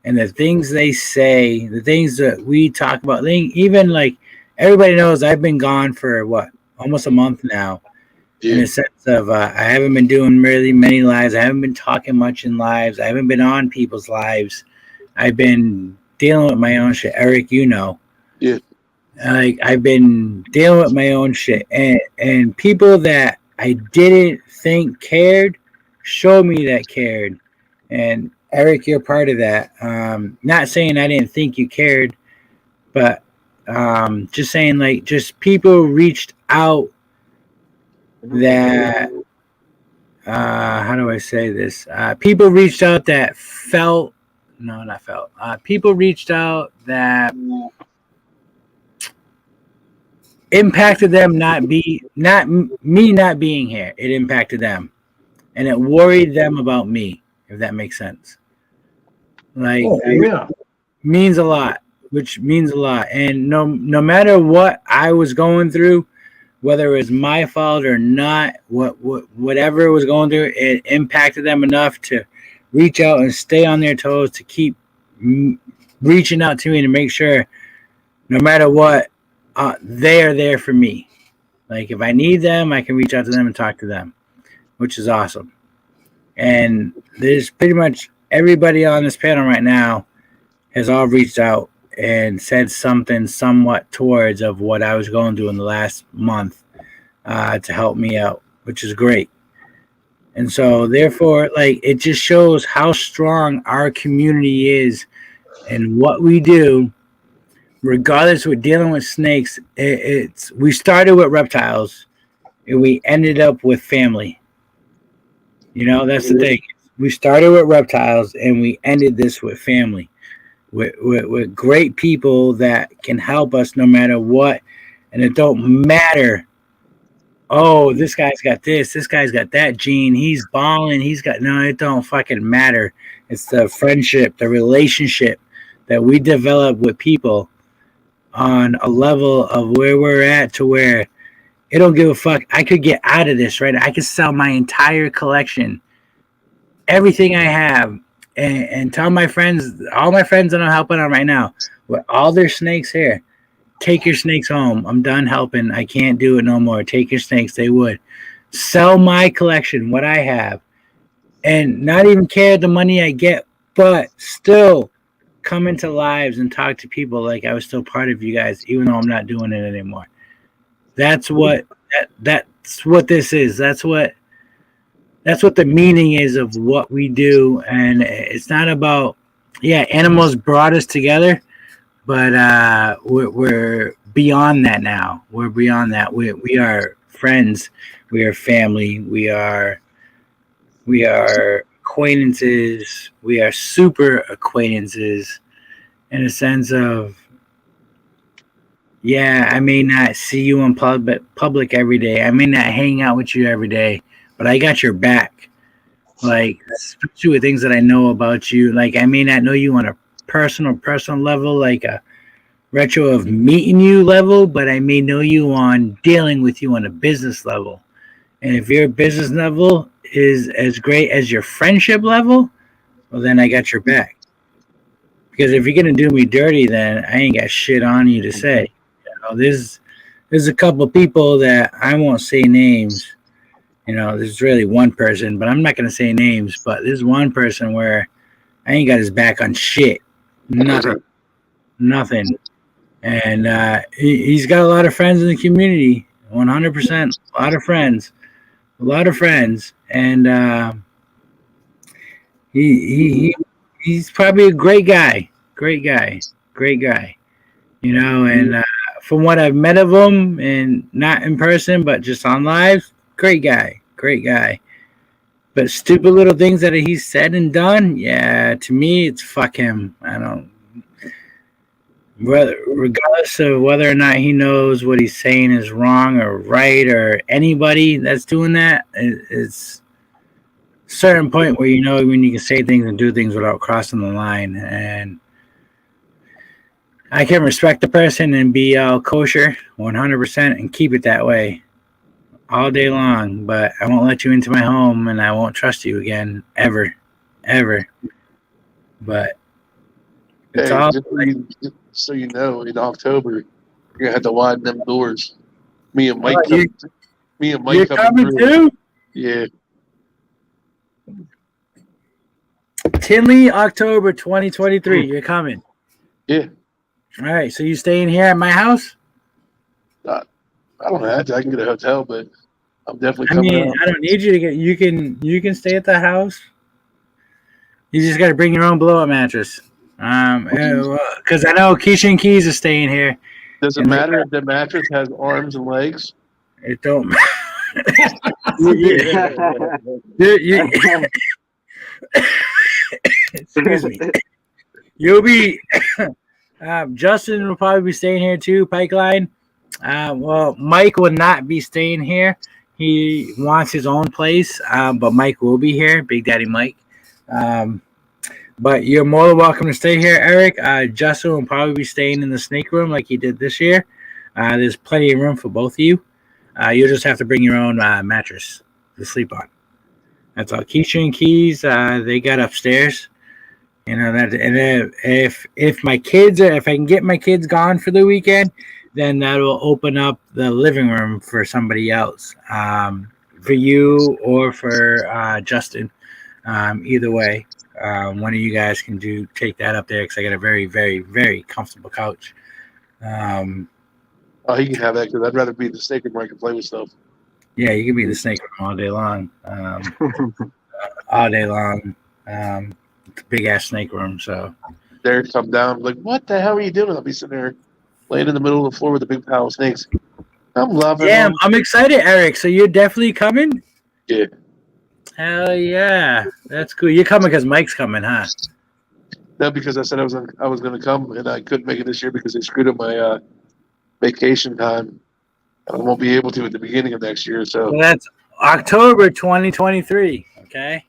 and the things they say, the things that we talk about, even like everybody knows I've been gone for what, almost a month now. In a sense of I haven't been doing really many lives. I haven't been talking much in lives. I haven't been on people's lives. I've been dealing with my own shit. Eric, you know. Yeah. Like, I've been dealing with my own shit. And people that I didn't think cared showed me that cared. And Eric, you're part of that. Not saying I didn't think you cared, but just saying, like, just people reached out that how do I say this? People reached out that felt, no, not felt. People reached out that impacted them, not me not being here. It impacted them, and it worried them about me. If that makes sense. Like, yeah, means a lot, which means a lot. And no matter what I was going through, whether it was my fault or not, whatever was going through, it impacted them enough to reach out and stay on their toes, to keep reaching out to me to make sure, no matter what, they are there for me. Like, if I need them, I can reach out to them and talk to them, which is awesome. And there's pretty much everybody on this panel right now has all reached out and said something somewhat towards of what I was going through in the last month to help me out, which is great. And so therefore, like, it just shows how strong our community is and what we do, regardless we're dealing with snakes. We started with reptiles and we ended up with family. You know, that's the thing. We started with reptiles and we ended this with family. With great people that can help us no matter what. And it don't matter, oh, this guy's got this guy's got that gene, he's balling, he's got, no, it don't fucking matter. It's the friendship, the relationship that we develop with people on a level of where we're at to where it don't give a fuck. I could get out of this, right? I could sell my entire collection, everything I have, and tell my friends, all my friends that I'm helping on right now, with all their snakes here, take your snakes home. I'm done helping. I can't do it no more. Take your snakes. They would sell my collection, what I have, and not even care the money I get, but still come into lives and talk to people like I was still part of you guys, even though I'm not doing it anymore. That's what that's what this is. That's what the meaning is of what we do, and it's not about animals brought us together, but we're beyond that now. We're beyond that. We are friends. We are family. We are acquaintances. We are super acquaintances in a sense of, I may not see you in public every day. I may not hang out with you every day, but I got your back. Like, especially with things that I know about you. Like, I may not know you on a personal level, like a retro of meeting you level, but I may know you on dealing with you on a business level. And if your business level is as great as your friendship level, well, then I got your back. Because if you're gonna do me dirty, then I ain't got shit on you to say. There's a couple people that I won't say names. There's really one person, but I'm not gonna say names. But there's one person where I ain't got his back on shit, nothing. And he's got a lot of friends in the community, 100%. A lot of friends, and he's probably a great guy. And from what I've met of him, and not in person, but just on live, great guy. But stupid little things that he's said and done, to me, it's fuck him. I don't. Regardless of whether or not he knows what he's saying is wrong or right, or anybody that's doing that, it's a certain point where when you can say things and do things without crossing the line. And I can respect the person and be kosher 100% and keep it that way all day long, but I won't let you into my home, and I won't trust you again ever. But it's all so in October you're gonna have to widen them doors. Me and Mike you're coming through. too? Yeah. Tinley, October 2023. You're coming. Yeah. All right. So you staying here at my house? I don't have to. I can get a hotel, but I'm definitely coming out. I don't need you to get. You can stay at the house. You just got to bring your own blow-up mattress. Because I know Keisha and Keys are staying here. Does it matter if the mattress has arms and legs? It don't matter. Excuse me. You'll be. Justin will probably be staying here too. Pipeline. Well, Mike will not be staying here. He wants his own place, but Mike will be here. Big Daddy Mike. But you're more than welcome to stay here, Eric. Justin will probably be staying in the snake room like he did this year. There's plenty of room for both of you. You'll just have to bring your own mattress to sleep on. That's all. Keisha and Keys, they got upstairs. That, and if my kids, if I can get my kids gone for the weekend, then that will open up the living room for somebody else, for you or for Justin. Either way, one of you guys can take that up there because I got a very, very, very comfortable couch. He can have that because I'd rather be in the snake room where I can play with stuff. Yeah, you can be in the snake room all day long. All day long. It's a big ass snake room. So Derek come down like, what the hell are you doing? I'll be sitting there laying in the middle of the floor with a big pile of snakes. I'm loving it. I'm excited, Eric. So you're definitely coming? Yeah. Hell yeah. That's cool. You're coming because Mike's coming, huh? No, because I said I was going to come and I couldn't make it this year because they screwed up my vacation time. I won't be able to at the beginning of next year. So that's October 2023. Okay.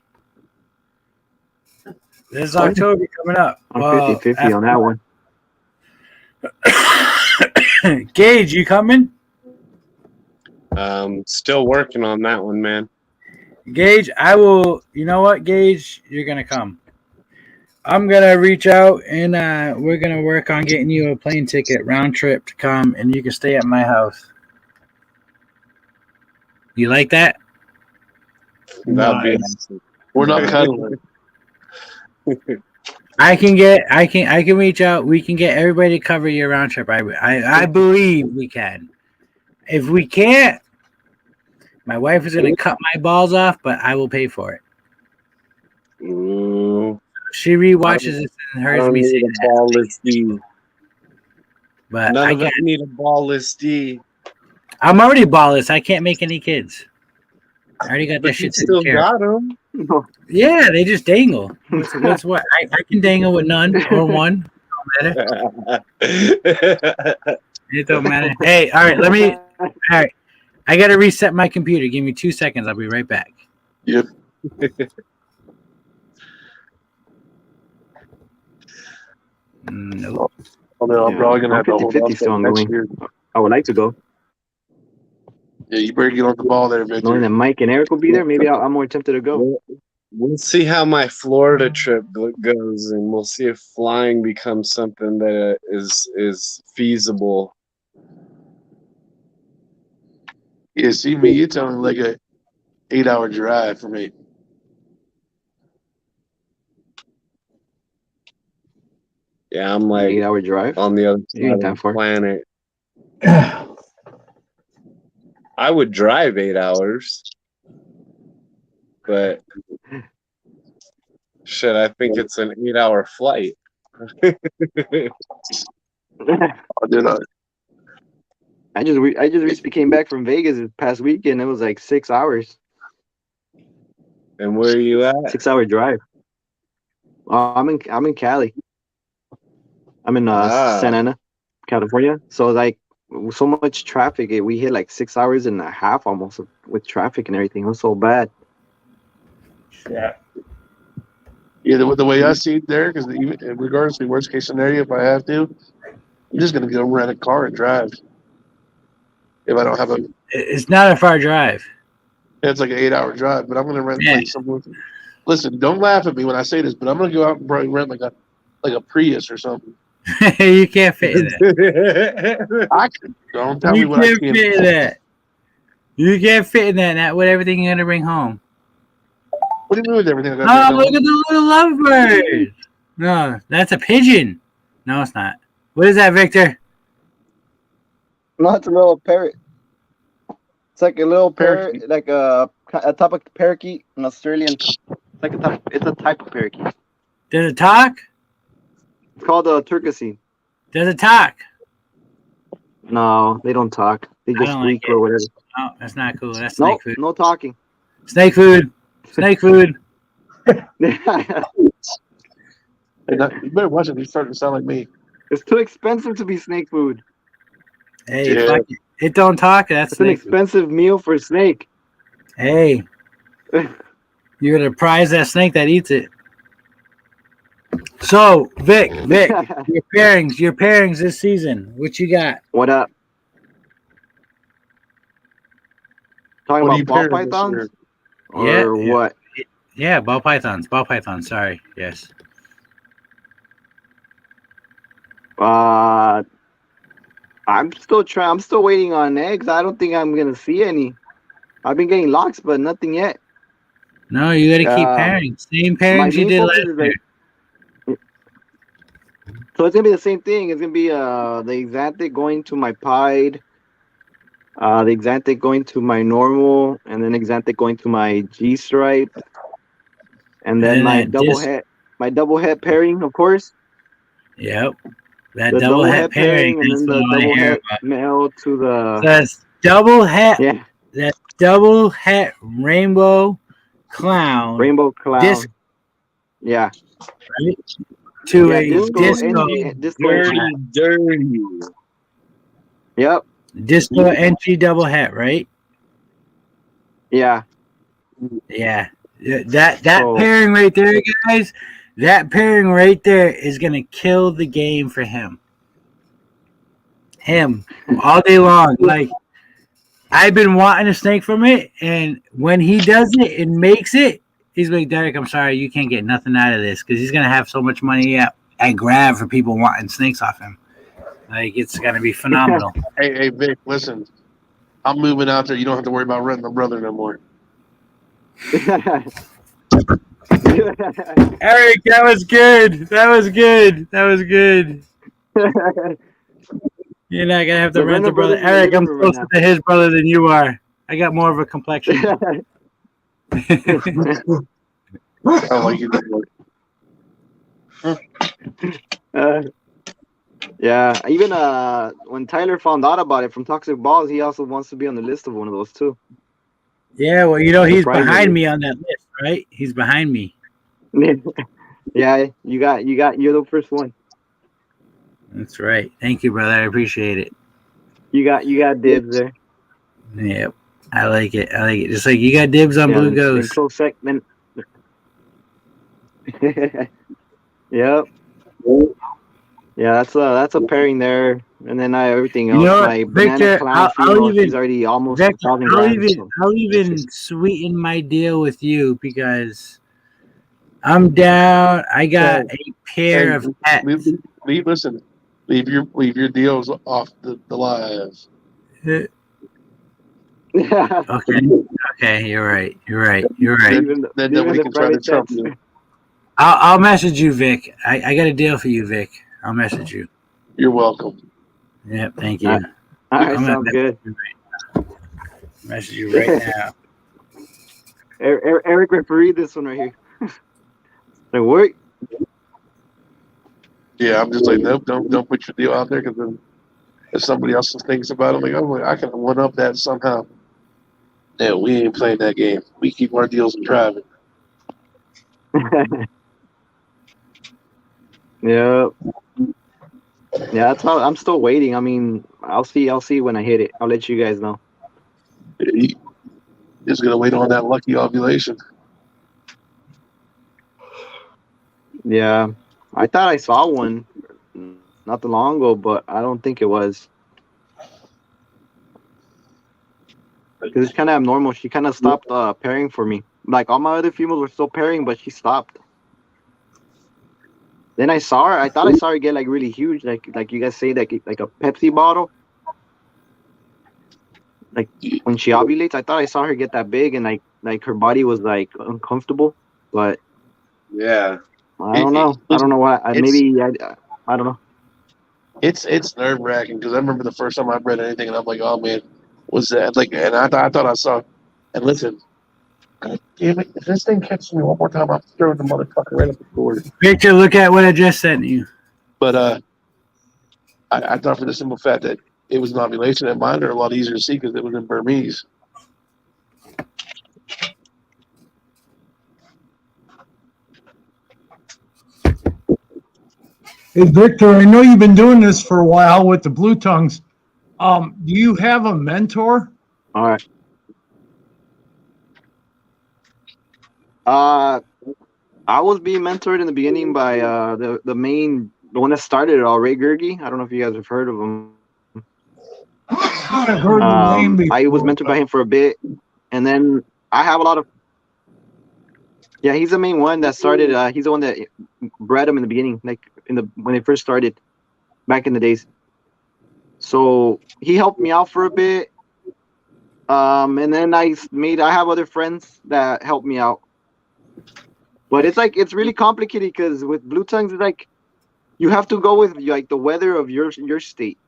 This is October coming up. I'm 50-50 on that one. Gage, you coming? Still working on that one, man. Gage, I will. You know what, Gage? You're gonna come. I'm gonna reach out and we're gonna work on getting you a plane ticket round trip to come, and you can stay at my house. You like that? That'd be Nice. awesome. We're not cuddling. I can reach out. We can get everybody to cover your round trip. I believe we can. If we can't, my wife is gonna cut my balls off, but I will pay for it. Ooh, She rewatches this and I hears don't me say need a that. ballless D. But None I of us can't. need a ballless D. I'm already ballless. I can't make any kids. I already got that But you shit still taken care of. got them. Yeah, they just dangle. What's what? I can dangle with none or one. Don't matter. It don't matter. Hey, all right. All right. I gotta reset my computer. Give me 2 seconds. I'll be right back. Yep. Nope. Although I'm probably gonna I'm have to hold 50-50 off still till next ongoing. year. I would like to go. Yeah, you better get on the ball there, Victor. Knowing that Mike and Eric will be there, maybe I'm more tempted to go. We'll see how my Florida trip goes, and we'll see if flying becomes something that is feasible. Yeah, see me, it's only like a 8-hour drive for me. Yeah, I'm like 8-hour drive. on the other You side ain't of that the far. planet. I would drive 8 hours, but shit, I think it's an 8-hour flight. Oh, did I? I just recently came back from Vegas this past weekend. It was like 6 hours. And where are you at? 6-hour drive. I'm in Cali. I'm in Santa Ana, California. So like so much traffic. We hit like 6 hours and a half almost with traffic and everything. It was so bad. Yeah. Yeah, the way I see it there, because regardless of the worst case scenario, if I have to, I'm just gonna go rent a car and drive. If I don't have a, It's not a far drive. it's like an 8-hour drive, but I'm gonna rent Yeah. like somewhere. Listen, don't laugh at me when I say this, but I'm gonna go out and probably rent like a Prius or something. You can't fit in that. I can. Don't tell me You what I can't can't. fit in that. You can't fit in that. Not with everything you're gonna bring home. What do you mean with everything? I Oh, gotta look at the little lovebird. No, that's a pigeon. No, it's not. What is that, Victor? No, it's a little parrot. It's like a little Parakeet. parrot, like a type of parakeet, an Australian. It's a type of parakeet. Does it talk? It's called a turkey. Does it talk? No, they don't talk. They I just don't like squeak or whatever. Oh, that's not cool. That's No, snake food. no talking. Snake food. Snake food. Hey, you better watch it. He's starting to sound like me. It's too expensive to be snake food. Hey, Yeah. fuck it. It don't talk. That's It's an snake food. expensive meal for a snake. Hey, you're gonna prize that snake that eats it. So, Vic, your pairings this season. What you got? What up? Talking What are about you ball pairing this pythons? year? Or Yeah. what? Yeah, ball pythons. Ball pythons. Sorry. Yes. I'm still waiting on eggs. I don't think I'm gonna see any. I've been getting locks, but nothing yet. No, you got to keep pairing. Same pairings you main did focus last is year. So it's gonna be the same thing. It's gonna be the Exantic going to my pied, the Exantic going to my normal, and then Exantic going to my G stripe, and then my double head pairing, of course. Yep. That The double het pairing. and then the double het male to the. That's double het. Yeah. That double het rainbow clown. Rainbow clown. Yeah. Right? To a disco Dirty. Yep. disco entry double het, right? Yeah. Yeah. That pairing right there, guys. That pairing right there is gonna kill the game for him. him all day long. Like I've been wanting a snake from it, and when he does it and makes it, he's like, Derek, I'm sorry, you can't get nothing out of this because he's gonna have so much money at grab for people wanting snakes off him. Like it's gonna be phenomenal. Hey, Vic, listen. I'm moving out there. You don't have to worry about renting a brother no more. Eric, that was good. That was good. That was good. You're not gonna have to rent a brother. Eric, I'm closer to his brother than you are. I got more of a complexion. I like you. Yeah, even when Tyler found out about it from Toxic Balls, he also wants to be on the list of one of those too. Yeah, well, you know, he's Surprisingly. behind me on that list, right? He's behind me. Yeah, you're the first one. That's right. Thank you, brother. I appreciate it. You got dibs there. Yep. I like it. I like it. Just like you got dibs on Blue Ghost. Close second. Yep. Yeah, that's a pairing there, and then everything else. You know, my Victor, banana clown female, she's already almost Victor, 1,000 grams. I'll even sweeten my deal with you because I'm down. I got a pair of pets. Listen, leave your deals off the live. Okay, you're right. Then we can try to trump you. I'll message you, Vic. I got a deal for you, Vic. I'll message you. You're welcome. Yeah, thank you. All right, sounds good. Message you right now. Eric, referee this one right here. Like what? Yeah, I'm just like, nope, don't put your deal out there because then if somebody else thinks about it, I'm like, oh, I can one up that somehow. Yeah, we ain't playing that game. We keep our deals in private. Yeah. Yeah, that's how I'm still waiting. I mean, I'll see when I hit it. I'll let you guys know. Just gonna wait on that lucky ovulation. Yeah. I thought I saw one not too long ago, but I don't think it was. Because it's kind of abnormal. She kind of stopped pairing for me. Like all my other females were still pairing, but she stopped. Then I saw her. I thought I saw her get like really huge, like you guys say, like a Pepsi bottle. Like when she ovulates, I thought I saw her get that big, and like her body was like uncomfortable. But yeah, I don't know. I don't know why. I don't know. It's nerve wracking because I remember the first time I read anything, and I'm like, oh man, what's that? Like, and I thought I saw. And listen, God damn it! If this thing catches me one more time, I'm throwing the motherfucker right up the board. Victor, look at what I just sent you. But I thought for the simple fact that it was an ovulation, and mine are a lot easier to see because it was in Burmese. Hey, Victor, I know you've been doing this for a while with the blue tongues. Do you have a mentor? All right. I was being mentored in the beginning by the one that started it all, Ray Gergi. I don't know if you guys have heard of him. I've heard the name before. I was mentored by him for a bit, and then I have a lot of. Yeah, he's the main one that started. He's the one that bred him in the beginning, like when they first started, back in the days. So he helped me out for a bit, and then I have other friends that help me out. But it's really complicated because with blue tongues, it's like you have to go with like the weather of your state.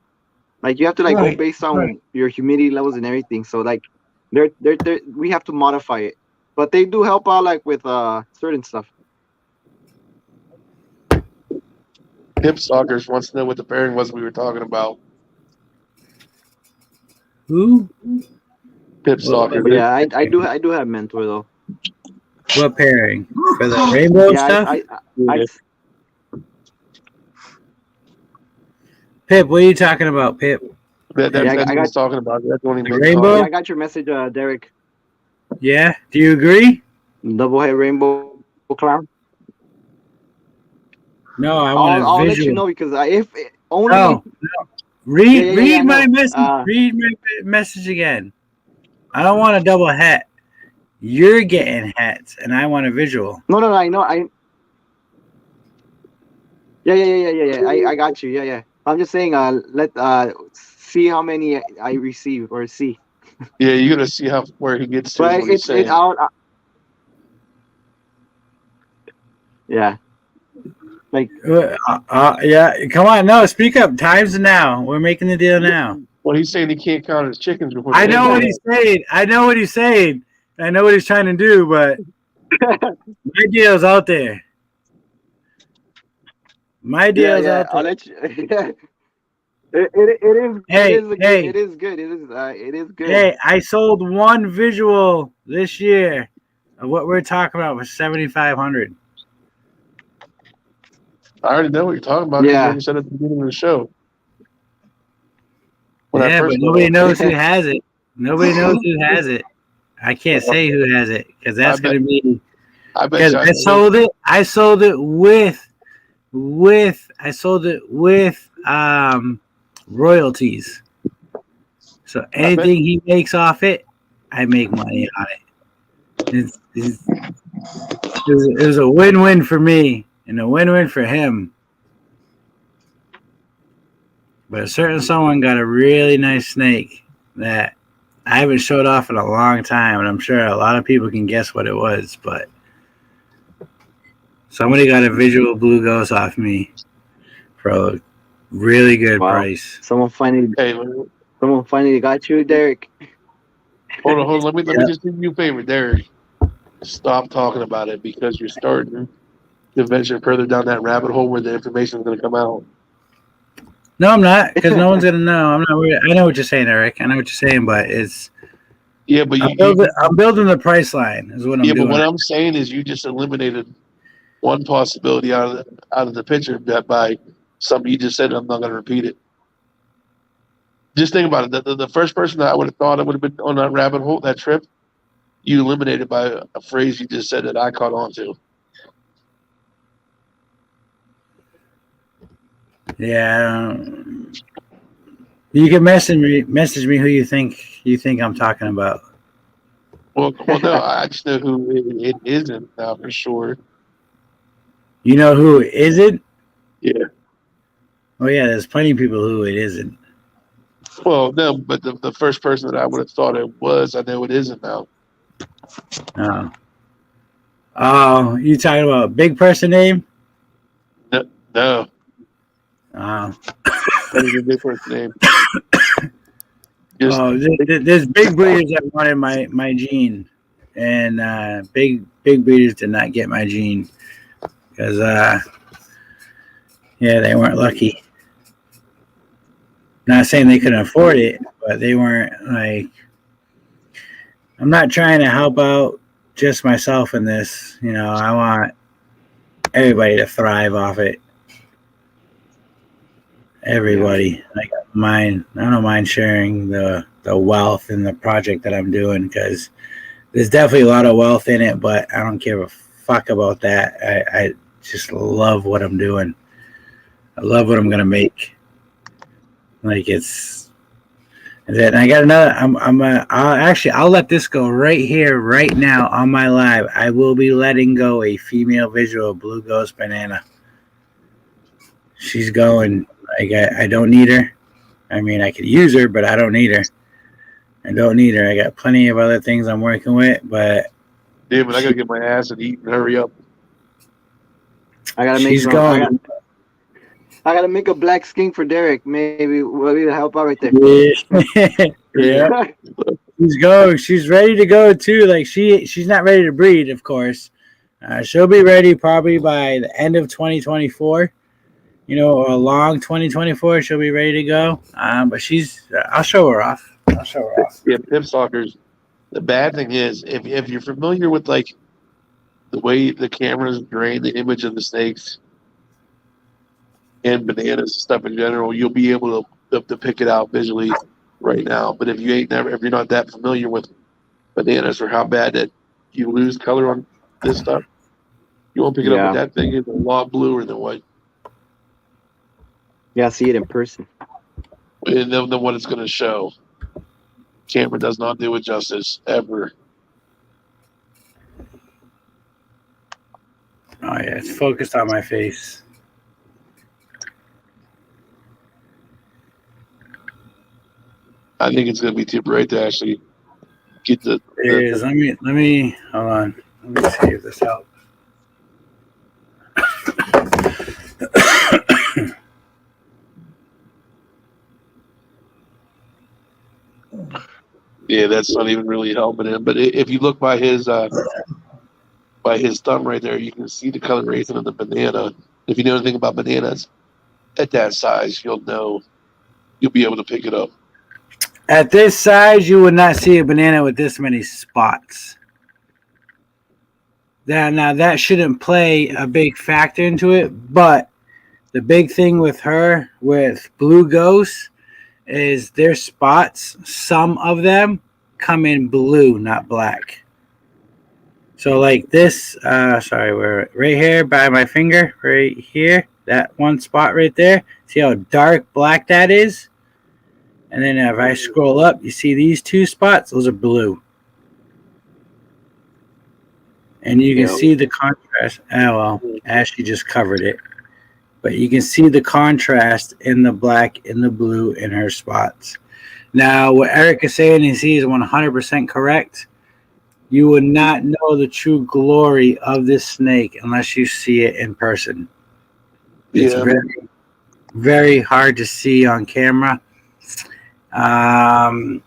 Like you have to go based on your humidity levels and everything. So like we have to modify it. But they do help out like with certain stuff. Hip stalkers wants to know what the pairing was we were talking about. Who? Hip stalker. But yeah, I do have mentor though. What pairing? For the rainbow stuff? Pip, what are you talking about, Pip? That's what he's talking about. That's what he makes rainbow? Yeah, I got your message, Derek. Yeah? Do you agree? Double head rainbow clown. No, I want I'll a visual. let you know because if only Read my message. Read my message again. I don't want a double hat. You're getting hats, and I want a visual. No, I know. Yeah. I got you. Yeah. I'm just saying. Let see how many I receive or see. Yeah, you're gonna see where he gets to. Is But what he's saying. Yeah. Like. Yeah. Come on, no. Speak up. Time's now. We're making the deal now. Well, he's saying he can't count his chickens before. I know what he's saying. I know what he's saying. I know what he's trying to do, but my deal's out there. My deal's out there. I'll let you. It is good. It is good. Hey, I sold one visual this year of what we're talking about for $7,500. I already know what you're talking about. Yeah. You already said at the beginning of the show. Yeah, but nobody knows who has it. Nobody knows who has it. I can't say who has it because that's going to be. Because I sold it. I sold it with royalties. So anything he makes off it, I make money on it. It was a win-win for me and a win-win for him. But a certain someone got a really nice snake that I haven't showed off in a long time, and I'm sure a lot of people can guess what it was, but somebody got a visual blue ghost off me for a really good price. Someone finally got you, Derek. Hold on. Let me just do you a favor, Derek. Stop talking about it because you're starting to venture further down that rabbit hole where the information is going to come out. No, I'm not, because no one's gonna know. I'm not worried. I know what you're saying, Eric. I know what you're saying, but it's but I'm building the price line. Is what I'm doing. Yeah, but what I'm saying is you just eliminated one possibility out of the picture that by something you just said. I'm not going to repeat it. Just think about it. The first person that I would have thought it would have been on that rabbit hole, that trip, you eliminated by a phrase you just said that I caught on to. Yeah, you can message me who you think I'm talking about. Well, no, I just know who it isn't now for sure. You know who it isn't? Yeah. Oh yeah, there's plenty of people who it isn't. Well, no, but the first person that I would have thought it was, I know it isn't now. Oh, you talking about a big person name? No. Oh. That is a big person name. There's big breeders that wanted my gene, and big breeders did not get my gene because they weren't lucky. Not saying they couldn't afford it, but they weren't like. I'm not trying to help out just myself in this. I want everybody to thrive off it. Everybody. I don't mind sharing the wealth in the project that I'm doing because there's definitely a lot of wealth in it, but I don't give a fuck about that. I just love what I'm doing. I love what I'm gonna make. Like it's. And then I got another. I'll let this go right here, right now on my live. I will be letting go a female visual blue ghost banana. She's going. I don't need her. I mean, I could use her, but I don't need her. I don't need her. I got plenty of other things I'm working with, but. Yeah, but I gotta get my ass and eat and hurry up. I gotta make. She's going. I gotta make a black skink for Derek. Maybe we'll help out right there. Yeah. She's going. She's ready to go too. Like she's not ready to breed, of course. She'll be ready probably by the end of 2024. Or a long 2024. She'll be ready to go. But I'll show her off. Yeah, pip stalkers. The bad thing is if you're familiar with like the way the cameras drain the image of the snakes and bananas and stuff in general, you'll be able to pick it out visually right now. But if you're not that familiar with bananas or how bad that you lose color on this stuff, you won't pick it up. But that thing is a lot bluer than white. Yeah, see it in person. and then what it's going to show. Camera does not do it justice ever. Oh yeah, it's focused on my face. I think it's going to be too bright to actually get the. It is. Let me hold on. Let me see if this helps. Yeah, that's not even really helping him. But if you look by his thumb right there, you can see the coloration of the banana. If you know anything about bananas at that size, you'll be able to pick it up. At this size, you would not see a banana with this many spots. Now that shouldn't play a big factor into it, but the big thing with her, with Blue Ghost, is their spots, some of them come in blue, not black. So like this, we're right here by my finger, right here, that one spot right there. See how dark black that is? And then if I scroll up, you see these two spots? Those are blue. And you can see the contrast. Oh, well, Ashley just covered it. But you can see the contrast in the black, in the blue, in her spots. Now, what Eric is saying is he is 100% correct. You would not know the true glory of this snake unless you see it in person. It's very, very hard to see on camera. The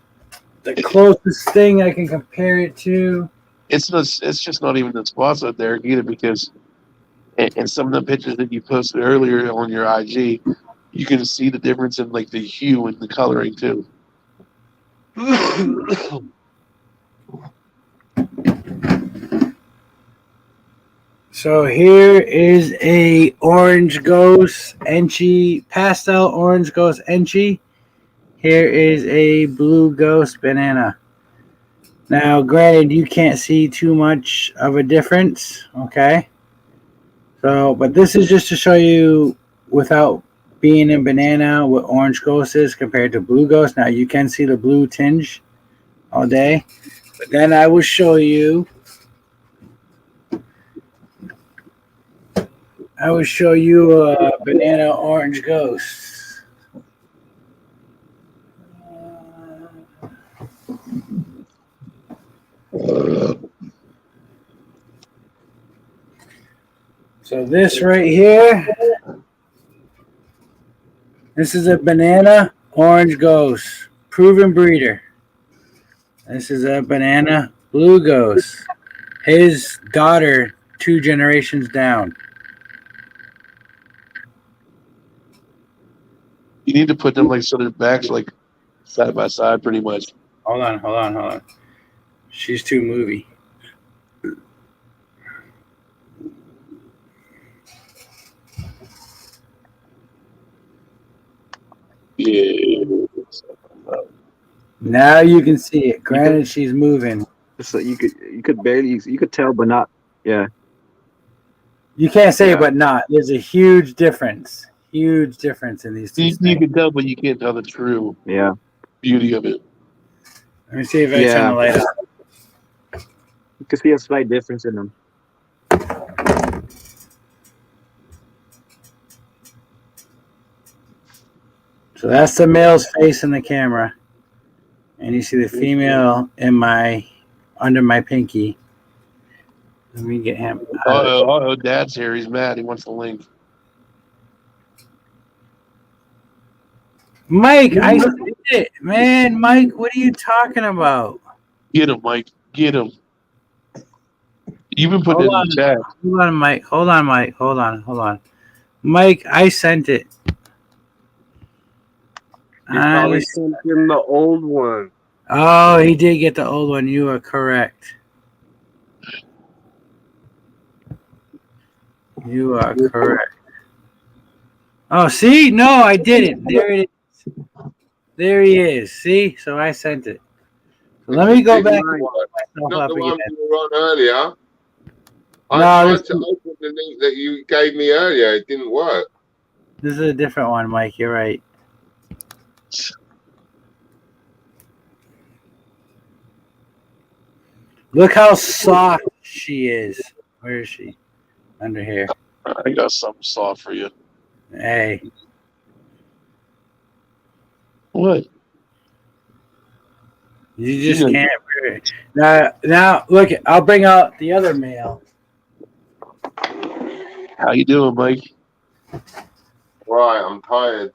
closest thing I can compare it to. It's just not even the spots out there either, because in some of the pictures that you posted earlier on your IG, you can see the difference in like the hue and the coloring too. So here is a orange ghost enchi, pastel orange ghost enchi. Here is a blue ghost banana. Now, granted, you can't see too much of a difference, okay? So, but this is just to show you without being in banana what orange ghost is compared to blue ghost. Now, you can see the blue tinge all day, but then I will show you. I will show you a banana orange ghost. So this right here, this is a banana orange ghost, proven breeder. This is a banana blue ghost. His daughter, 2 generations down. You need to put them like so their backs like side by side, pretty much. Hold on. She's too movie. Yeah. Now you can see it. Granted, she's moving. So you could tell, but not. Yeah. You can't say but not. There's a huge difference. Huge difference in these two. You can tell, but you can't tell the true beauty of it. Let me see if I turn the light on. You can see a slight difference in them. So that's the male's face in the camera. And you see the female in under my pinky. Let me get him. Oh, Dad's here. He's mad. He wants the link. Mike, I said it, man. Mike, what are you talking about? Get him, Mike. Get him. You even put it in the chat. Hold on, Mike. Hold on. Mike, I sent it. You probably sent him the old one. Oh, he did get the old one. You are correct. You are correct. Oh, see? No, I didn't. There it is. There he is. See? So I sent it. So let me go back. Not the one you were on earlier. I tried to open the link that you gave me earlier. It didn't work. This is a different one, Mike. You're right. What? Look how soft she is. Where is she? Under here. I got something soft for you. Hey. What? You just can't. Now, look, I'll bring out the other male. How you doing, Mike? Right, I'm tired.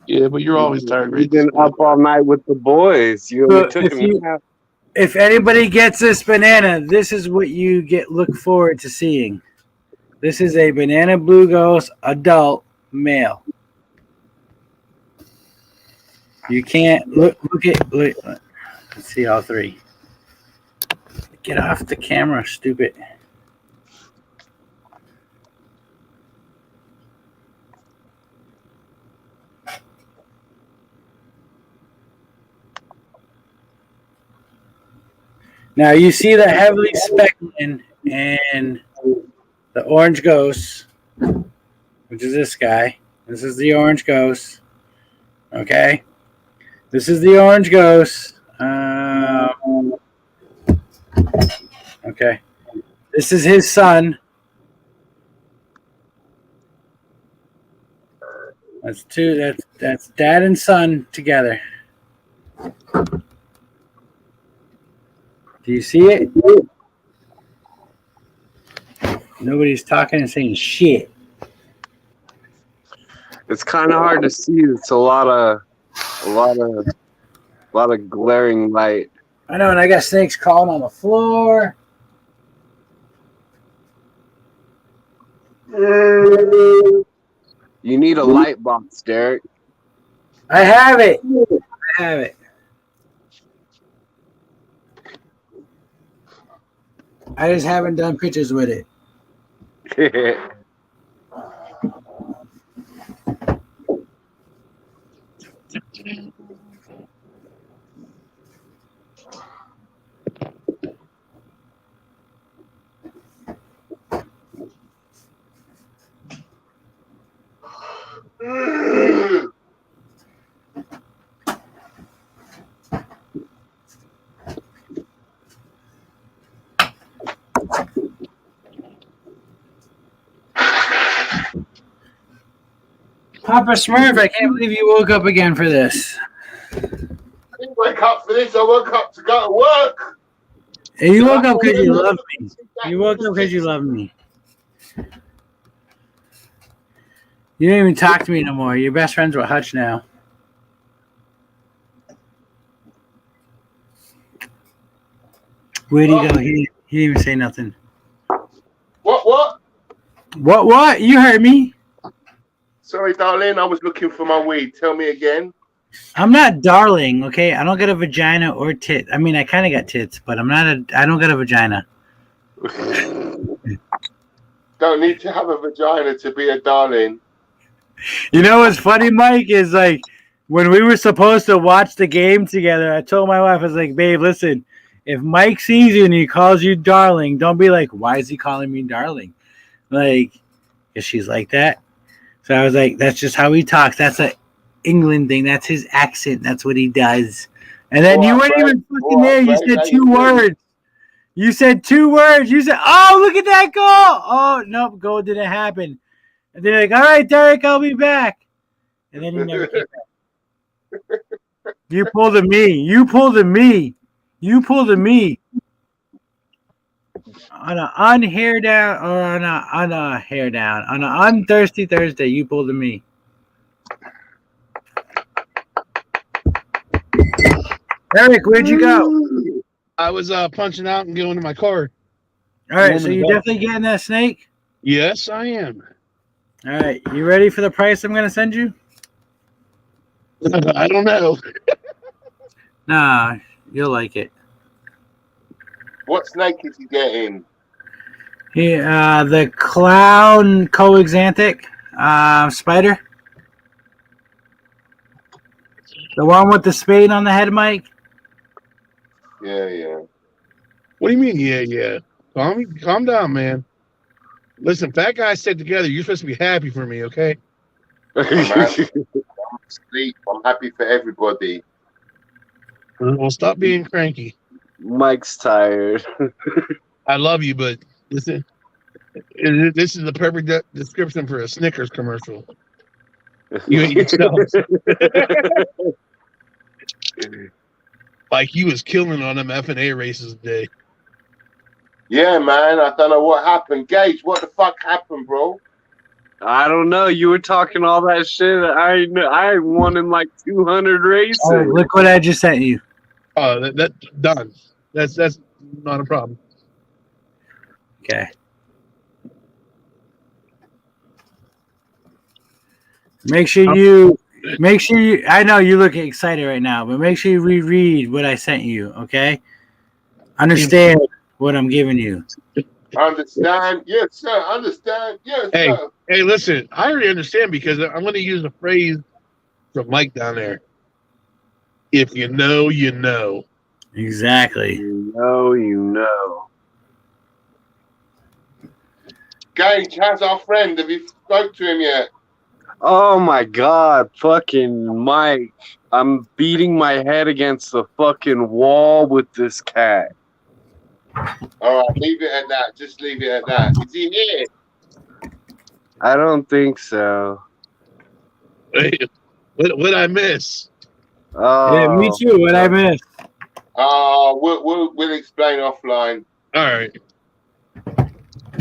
Yeah, but you're always tired, right? You've been up all night with the boys. You only took a nap. If anybody gets this banana, this is what you look forward to seeing. This is a banana blue ghost adult male. You can't look. Let's see all three. Get off the camera, stupid. Now you see the heavily speckled and the orange ghost, which is this guy. This is the orange ghost. Okay. This is the orange ghost. Okay. This is his son. That's two. That's dad and son together. Do you see it? Nobody's talking and saying shit. It's kind of hard to see. It's a lot of glaring light. I know, and I got snakes crawling on the floor. You need a light box, Derek. I have it. I just haven't done pictures with it. Papa Smurf, I can't believe you woke up again for this. I didn't wake up for this. I woke up to go to work. And you woke up because you love me. You woke up because you love me. You don't even talk to me no more. You're best friends with Hutch now. Where'd he go? He didn't even say nothing. What? What? You heard me. Sorry, darling. I was looking for my weed. Tell me again. I'm not darling, okay? I don't get a vagina or tit. I mean, I kind of got tits, but I don't get a vagina. Don't need to have a vagina to be a darling. You know what's funny, Mike, is like when we were supposed to watch the game together, I told my wife, I was like, babe, listen, if Mike sees you and he calls you darling, don't be like, why is he calling me darling? Like, because she's like that. So I was like, that's just how he talks. That's a England thing. That's his accent. That's what he does. And then you weren't even fucking there. You said 2 words. You said 2 words. You said, oh, look at that goal. Oh, nope, goal didn't happen. And they're like, all right, Derek, I'll be back. And then he never came back. You pulled a me. On an unhair down or on a hair down. On an unthirsty Thursday, you pulled a me. Eric, where'd you go? I was punching out and going to my car. All right, so you're definitely getting that snake? Yes, I am. All right, you ready for the price I'm going to send you? I don't know. Nah, you'll like it. What snake is he getting? The clown coexanthic spider. The one with the spade on the head, Mike? Yeah. What do you mean? Yeah. Calm down, man. Listen, fat guys stick together. You're supposed to be happy for me, okay? Man, I'm asleep. I'm happy for everybody. Well, stop being cranky. Mike's tired. I love you, but listen, this is the perfect description for a Snickers commercial. You ain't yourself. Like he was killing on them F&A races today. Yeah, man. I don't know what happened. Gage, what the fuck happened, bro? I don't know. You were talking all that shit. I won in like 200 races. All right, look what I just sent you. Oh, that done. That's not a problem. Okay. Make sure you. I know you look excited right now, but make sure you reread what I sent you. Okay. Understand what I'm giving you. Understand? Yes, sir. Understand? Yes, sir. Hey, listen. I already understand because I'm going to use a phrase from Mike down there. If you know, you know. Exactly. You know. Gage, how's our friend? Have you spoke to him yet? Oh my God, fucking Mike. I'm beating my head against the fucking wall with this cat. All right, leave it at that. Just leave it at that. Is he here? I don't think so. Hey, what I miss? Oh, Yeah, me too. What I missed. We'll explain offline. All right.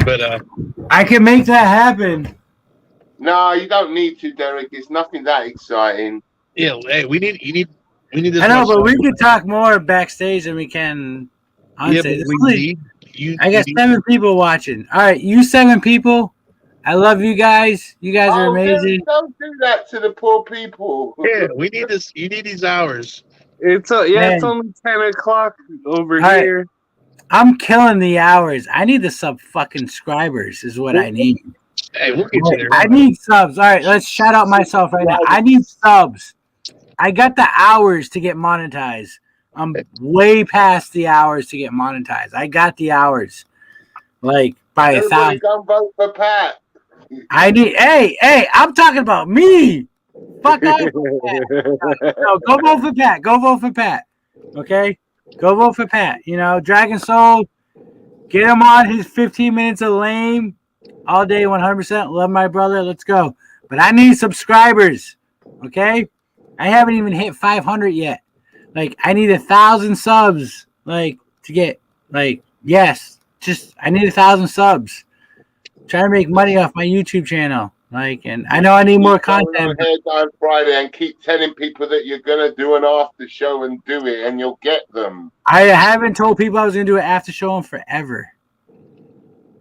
But I can make that happen. No, you don't need to, Derek. It's nothing that exciting. yeah, hey, we need this. I know, but we could talk more backstage than we can on Yeah, stage. but we need you. I got 7 people watching. All right, you 7 people. I love you guys. You guys are amazing. Derek, don't do that to the poor people. Yeah, we need this. You need these hours. it's only 10 o'clock over All here. Right. I'm killing the hours. I need the subscribers is what I need. Hey, we'll get you there. I need subs. All right, let's shout out myself right now. I need subs. I got the hours to get monetized. I'm way past the hours to get monetized. I got the hours. Like by Everybody 1,000. go vote for Pat. I need hey, I'm talking about me. Fuck off. No, go vote for Pat. Go vote for Pat. Okay? Go vote for Pat. You know, Dragon Soul, get him on his 15 minutes of lame all day 100%. Love my brother. Let's go. But I need subscribers. Okay? I haven't even hit 500 yet. Like, I need 1,000 subs. Like, to get, like, yes. Just, I need 1,000 subs. Trying to make money off my YouTube channel. Like, and I know I need more content. Go ahead on Friday and keep telling people that you're gonna do an after show and do it, and you'll get them. I haven't told people I was gonna do an after show in forever.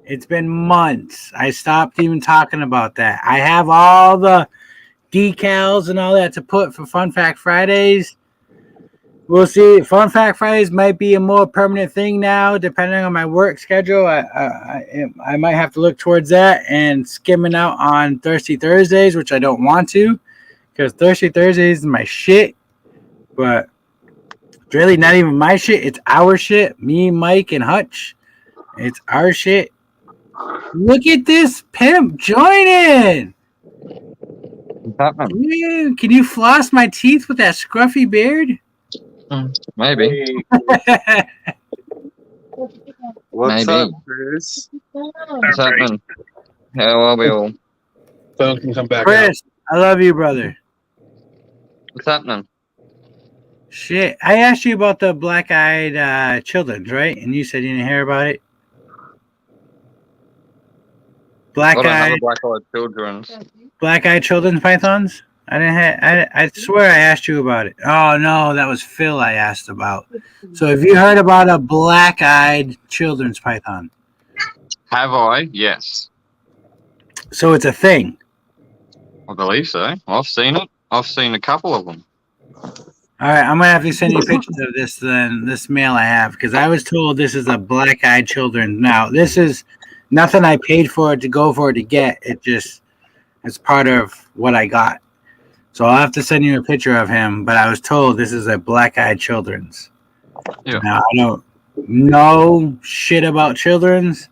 It's been months. I stopped even talking about that. I have all the decals and all that to put for Fun Fact Fridays. We'll see. Fun Fact Fridays might be a more permanent thing now, depending on my work schedule. I might have to look towards that and skimming out on Thirsty Thursdays, which I don't want to, because Thirsty Thursdays is my shit. But it's really not even my shit. It's our shit. Me, Mike, and Hutch. It's our shit. Look at this pimp joining. Can you floss my teeth with that scruffy beard? Maybe. What's Maybe. up, Chris? What's happening? How are we all? Phone can come back. Chris, I love you, brother. What's happening? Shit, I asked you about the black-eyed children, right? And you said you didn't hear about it. I don't have a black-eyed children's. Black-eyed children's pythons. I swear I asked you about it. Oh no, that was Phil I asked about. So have you heard about a black-eyed children's python? Have I? Yes. So it's a thing. I believe so. I've seen it. I've seen a couple of them. All right, I'm gonna have to send you pictures of this male I have, because I was told this is a black-eyed children. Now this is nothing I paid for it to go for it to get. It's part of what I got. So I'll have to send you a picture of him, but I was told this is a black-eyed children's. Yeah. Now, I don't know shit about children's,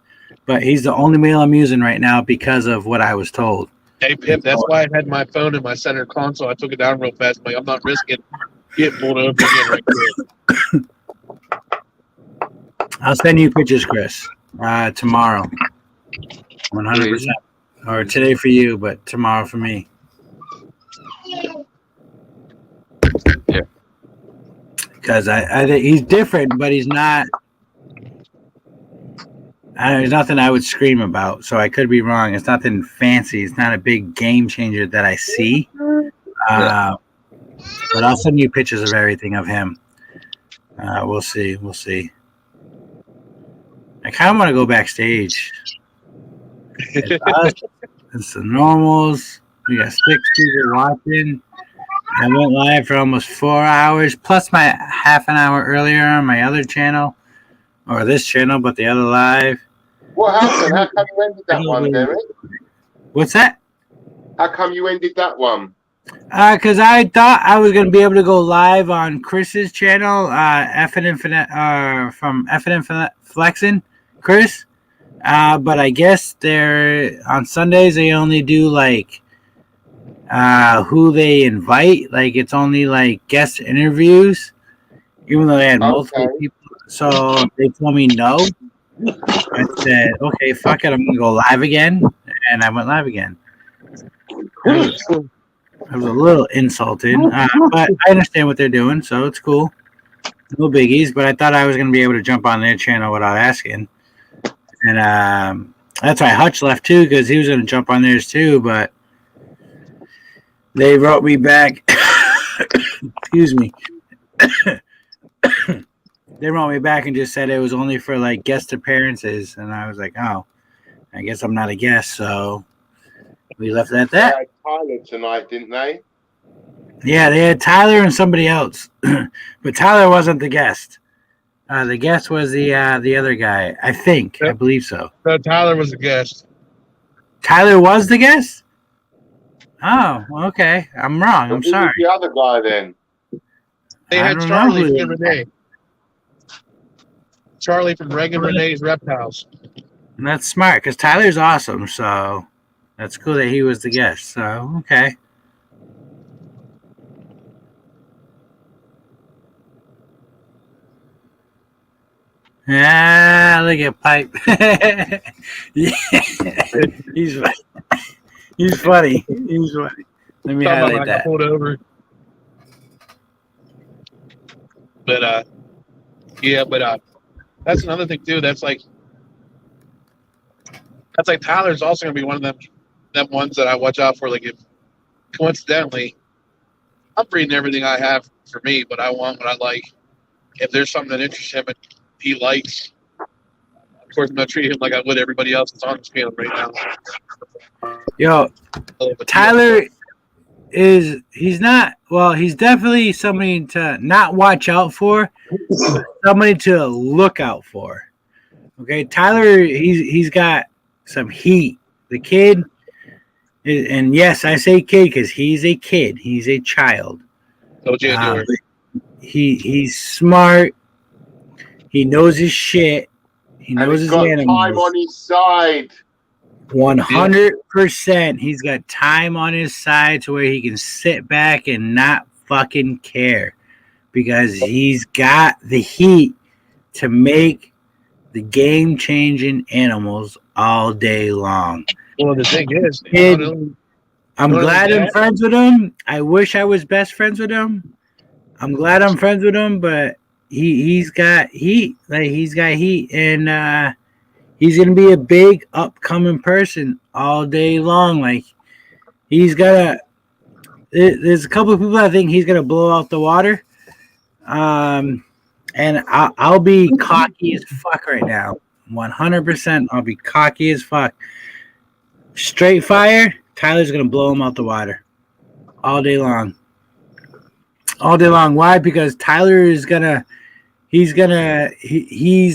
but he's the only male I'm using right now because of what I was told. Hey, Pip, that's why I had my phone in my center console. I took it down real fast. I'm not risking getting pulled over again right quick. I'll send you pictures, Chris, tomorrow. 100%. Or today for you, but tomorrow for me. Yeah. Because I think he's different, but he's not. There's nothing I would scream about, so I could be wrong. It's nothing fancy. It's not a big game changer that I see. But I'll send you pictures of everything of him. We'll see. We'll see. I kind of want to go backstage. It's us. It's the normals. We got 6 people watching. I went live for almost 4 hours, plus my half an hour earlier on my other channel, or this channel, but the other live. What happened? How come you ended that one, Derek? What's that? How come you ended that one? Because I thought I was going to be able to go live on Chris's channel, from F and Infinite Flexing, Chris. But I guess they're on Sundays. They only do like who they invite. Like it's only like guest interviews, even though they had multiple people. So they told me no. I said, okay, fuck it. I'm going to go live again. And I went live again. I was a little insulted, but I understand what they're doing, so it's cool. No biggies, but I thought I was going to be able to jump on their channel without asking. And that's why Hutch left too, because he was going to jump on theirs too, but they wrote me back. Excuse me. They wrote me back and just said it was only for like guest appearances, and I was like, oh, I guess I'm not a guest, so we left it at that. They had Tyler tonight, didn't they? Yeah, they had Tyler and somebody else, but Tyler wasn't the guest. The guest was the other guy, I think. I believe so. No, Tyler was a guest. Tyler was the guest? Oh, okay. I'm wrong. I'm sorry. Who was the other guy then? They had Charlie and Renee. Charlie from Reagan Renee's Rep House. And that's smart because Tyler's awesome. So that's cool that he was the guest. So, okay. Ah, look at Pipe. Yeah. He's funny. He's funny. Let me highlight that. Pulled over. But that's another thing too. That's like Tyler's also gonna be one of them ones that I watch out for. Like if coincidentally, I'm reading everything I have for me, but I want what I like. If there's something that interests him and he likes, of course I'm gonna treat him like I would everybody else that's on this channel right now. Yo, Tyler he's definitely somebody to not watch out for, but somebody to look out for. Okay, Tyler, he's got some heat. The kid, and yes, I say kid because he's a kid. He's a child. He's smart. He knows his shit. He knows his animals. Time on his side. 100%. He's got time on his side to where he can sit back and not fucking care because he's got the heat to make the game-changing animals all day long. Well, the thing is, I'm glad I'm friends with him. I wish I was best friends with him. I'm glad I'm friends with him, but he's got heat. Like he's got heat, and he's gonna be a big upcoming person all day long. Like he's gonna. There's a couple of people I think he's gonna blow out the water. And I'll be cocky as fuck right now. 100%. I'll be cocky as fuck. Straight fire. Tyler's gonna blow him out the water all day long. All day long. Why? Because Tyler is gonna. He's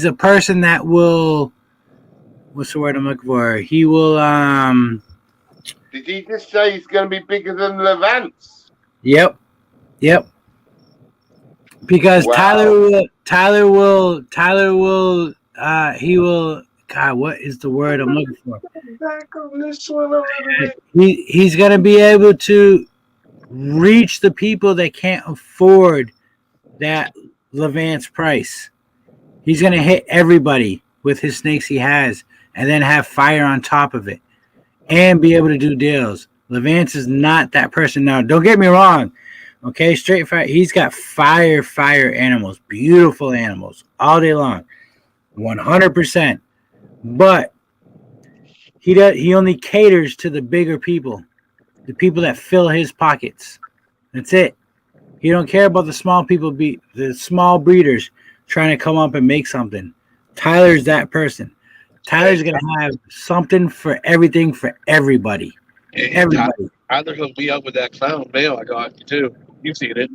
a person that will. What's the word I'm looking for? He will. Did he just say he's going to be bigger than Levance? Yep. Because wow. Tyler will. God, what is the word I'm looking for? Back on this one a little bit. He's gonna be able to reach the people that can't afford that Levant's price. He's gonna hit everybody with his snakes he has, and then have fire on top of it, and be able to do deals. Levance is not that person. Now, don't get me wrong. Okay, straight fire. He's got fire animals, beautiful animals all day long, 100%. But he only caters to the bigger people, the people that fill his pockets. That's it. He don't care about the small people, the small breeders trying to come up and make something. Tyler's that person. Tyler's gonna have something for everything for everybody. Everybody. Tyler's gonna be up with that clown male I got you too. You've seen it.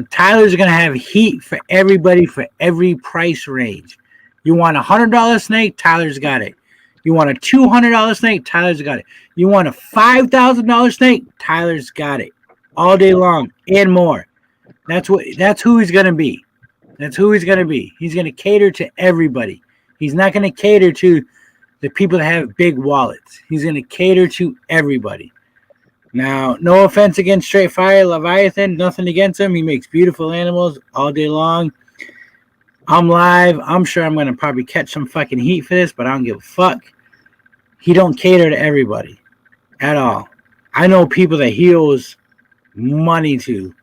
Tyler's gonna have heat for everybody for every price range. You want $100 snake? Tyler's got it. You want a $200 snake? Tyler's got it. You want a $5,000 snake? Tyler's got it. All day long and more. That's who he's gonna be. That's who he's gonna be. He's gonna cater to everybody. He's not gonna cater to the people that have big wallets. He's gonna cater to everybody. Now, no offense against Straight Fire Leviathan, nothing against him. He makes beautiful animals all day long. I'm live. I'm sure I'm gonna probably catch some fucking heat for this, but I don't give a fuck. He don't cater to everybody at all. I know people that he owes money to,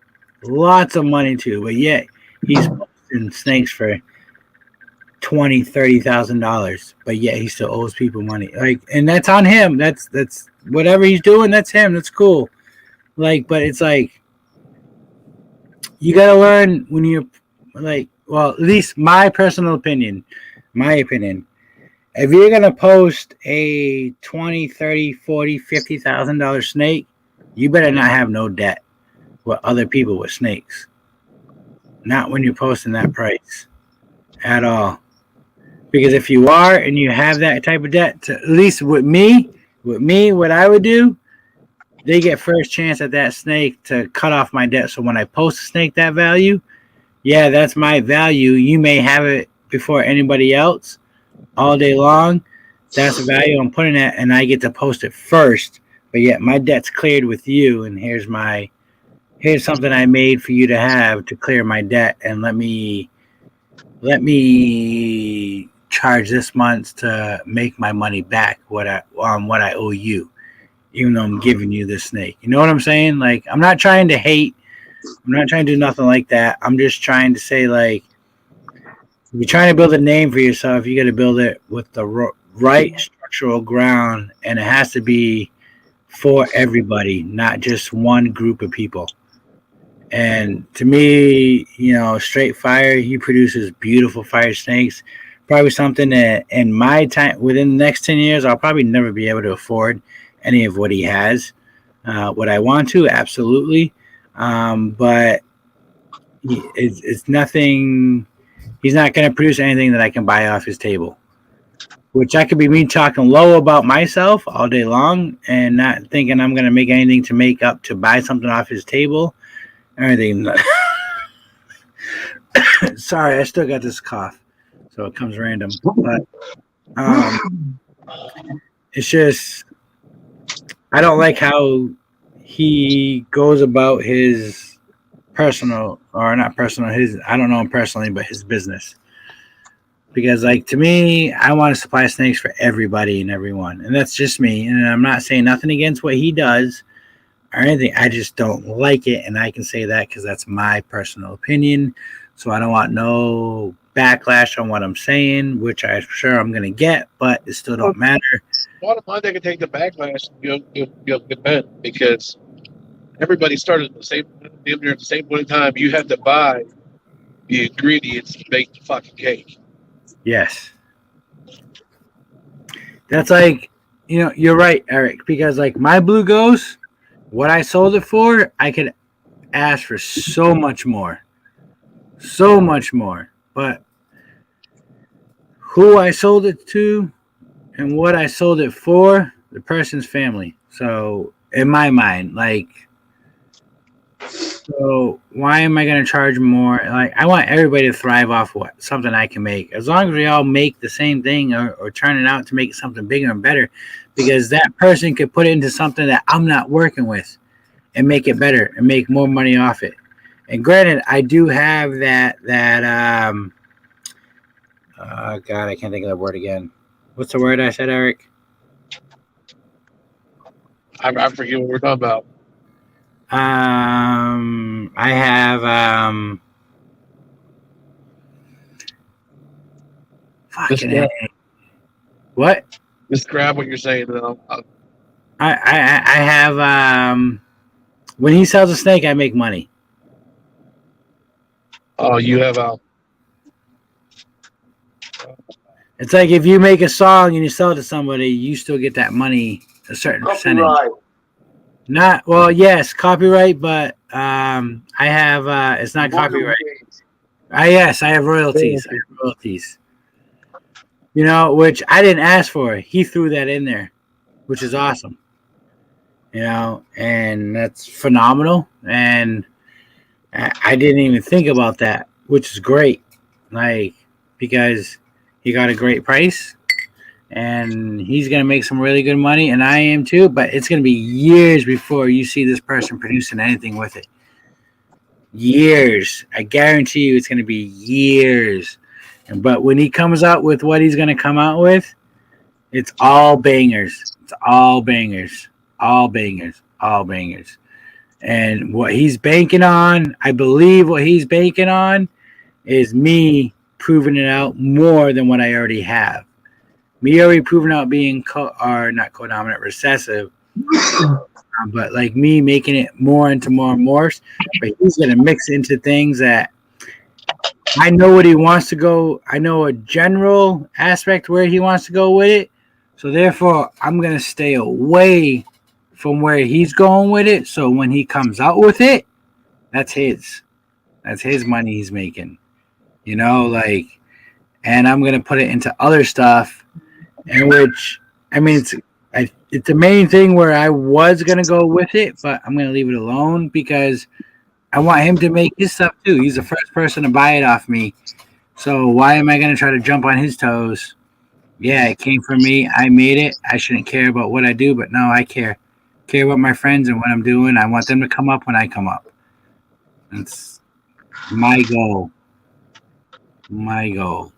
lots of money to, but yet he's posting snakes for $20,000-$30,000, but yet he still owes people money. Like, and that's on him. That's whatever he's doing. That's him. That's cool. Like, but it's like you gotta learn when you're like, well, at least my personal opinion. If you're gonna post a $20,000, $30,000, $40,000, $50,000 snake, you better not have no debt with other people with snakes. Not when you're posting that price at all. Because if you are and you have that type of debt, at least with me, what I would do, they get first chance at that snake to cut off my debt. So when I post a snake that value, yeah, that's my value. You may have it before anybody else all day long. That's the value I'm putting at, and I get to post it first. But yet my debt's cleared with you, and here's something I made for you to have to clear my debt, and let me charge this month to make my money back what I owe you, even though I'm giving you this snake. You know what I'm saying? Like, I'm not trying to hate. I'm not trying to do nothing like that. I'm just trying to say, like, if you're trying to build a name for yourself, you got to build it with the right structural ground, and it has to be for everybody, not just one group of people. And to me, Straight Fire, he produces beautiful fire snakes. Probably something that in my time, within the next 10 years, I'll probably never be able to afford any of what he has. Would I want to? Absolutely. But it's nothing. He's not going to produce anything that I can buy off his table. Which I could be me talking low about myself all day long and not thinking I'm going to make anything to make up to buy something off his table. Everything. Sorry, I still got this cough, so it comes random. But it's just I don't like how he goes about his personal, or not personal. I don't know him personally, but his business. Because, like, to me, I want to supply snakes for everybody and everyone, and that's just me. And I'm not saying nothing against what he does or anything. I just don't like it, and I can say that because that's my personal opinion. So I don't want no backlash on what I'm saying, which I'm sure I'm going to get, but it still don't matter. Bottom line, they can take the backlash. You'll get bet because everybody started at the same point in time. You have to buy the ingredients to make the fucking cake. Yes. That's like, you're right, Eric, because like my Blue Ghost, what I sold it for, I could ask for so much more. So much more. But who I sold it to and what I sold it for, the person's family. So in my mind, like, So why am I going to charge more? Like, I want everybody to thrive off something I can make. As long as we all make the same thing or turn it out to make something bigger and better, because that person could put it into something that I'm not working with and make it better and make more money off it. And granted, I do have that God, I can't think of the word again. What's the word I said, Eric? I forget what we're talking about. I have fucking A. What? Describe what you're saying. Then I have when he sells a snake, I make money. Oh, you have It's like if you make a song and you sell it to somebody, you still get that money, a certain percentage. Copyright. Not well, yes, copyright, but I have it's not copyright. Yes, I have royalties. I have royalties. You know, which I didn't ask for. He threw that in there, which is awesome. You know, and that's phenomenal. And I didn't even think about that, which is great. Like, because he got a great price and he's going to make some really good money, and I am too, but it's going to be years before you see this person producing anything with it. Years. I guarantee you it's going to be years. But when he comes out with what he's going to come out with, it's all bangers. It's all bangers. All bangers. All bangers. And what he's banking on, I believe what he's banking on is me proving it out more than what I already have. Me already proving out being not codominant, recessive, but like me making it more into more morphs. But he's going to mix into things that I know what he wants to go. I know a general aspect where he wants to go with it. So therefore, I'm going to stay away from where he's going with it. So when he comes out with it, that's his. That's his money he's making. You know, like, and I'm going to put it into other stuff, in which, I mean, it's the main thing where I was going to go with it, but I'm going to leave it alone because I want him to make his stuff too. He's the first person to buy it off me. So why am I going to try to jump on his toes? Yeah, it came from me. I made it. I shouldn't care about what I do, but no, I care. Care about my friends and what I'm doing. I want them to come up when I come up. That's my goal. My goal.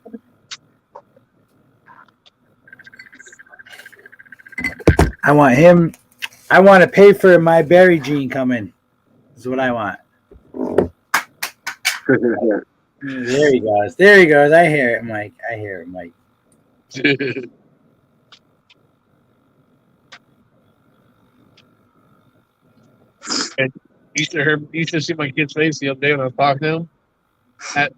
I want him. I want to pay for my berry gene coming. Is what I want. There he goes. There he goes. I hear it, Mike. I hear it, Mike. And you should see my kid's face the other day when I was talking to him.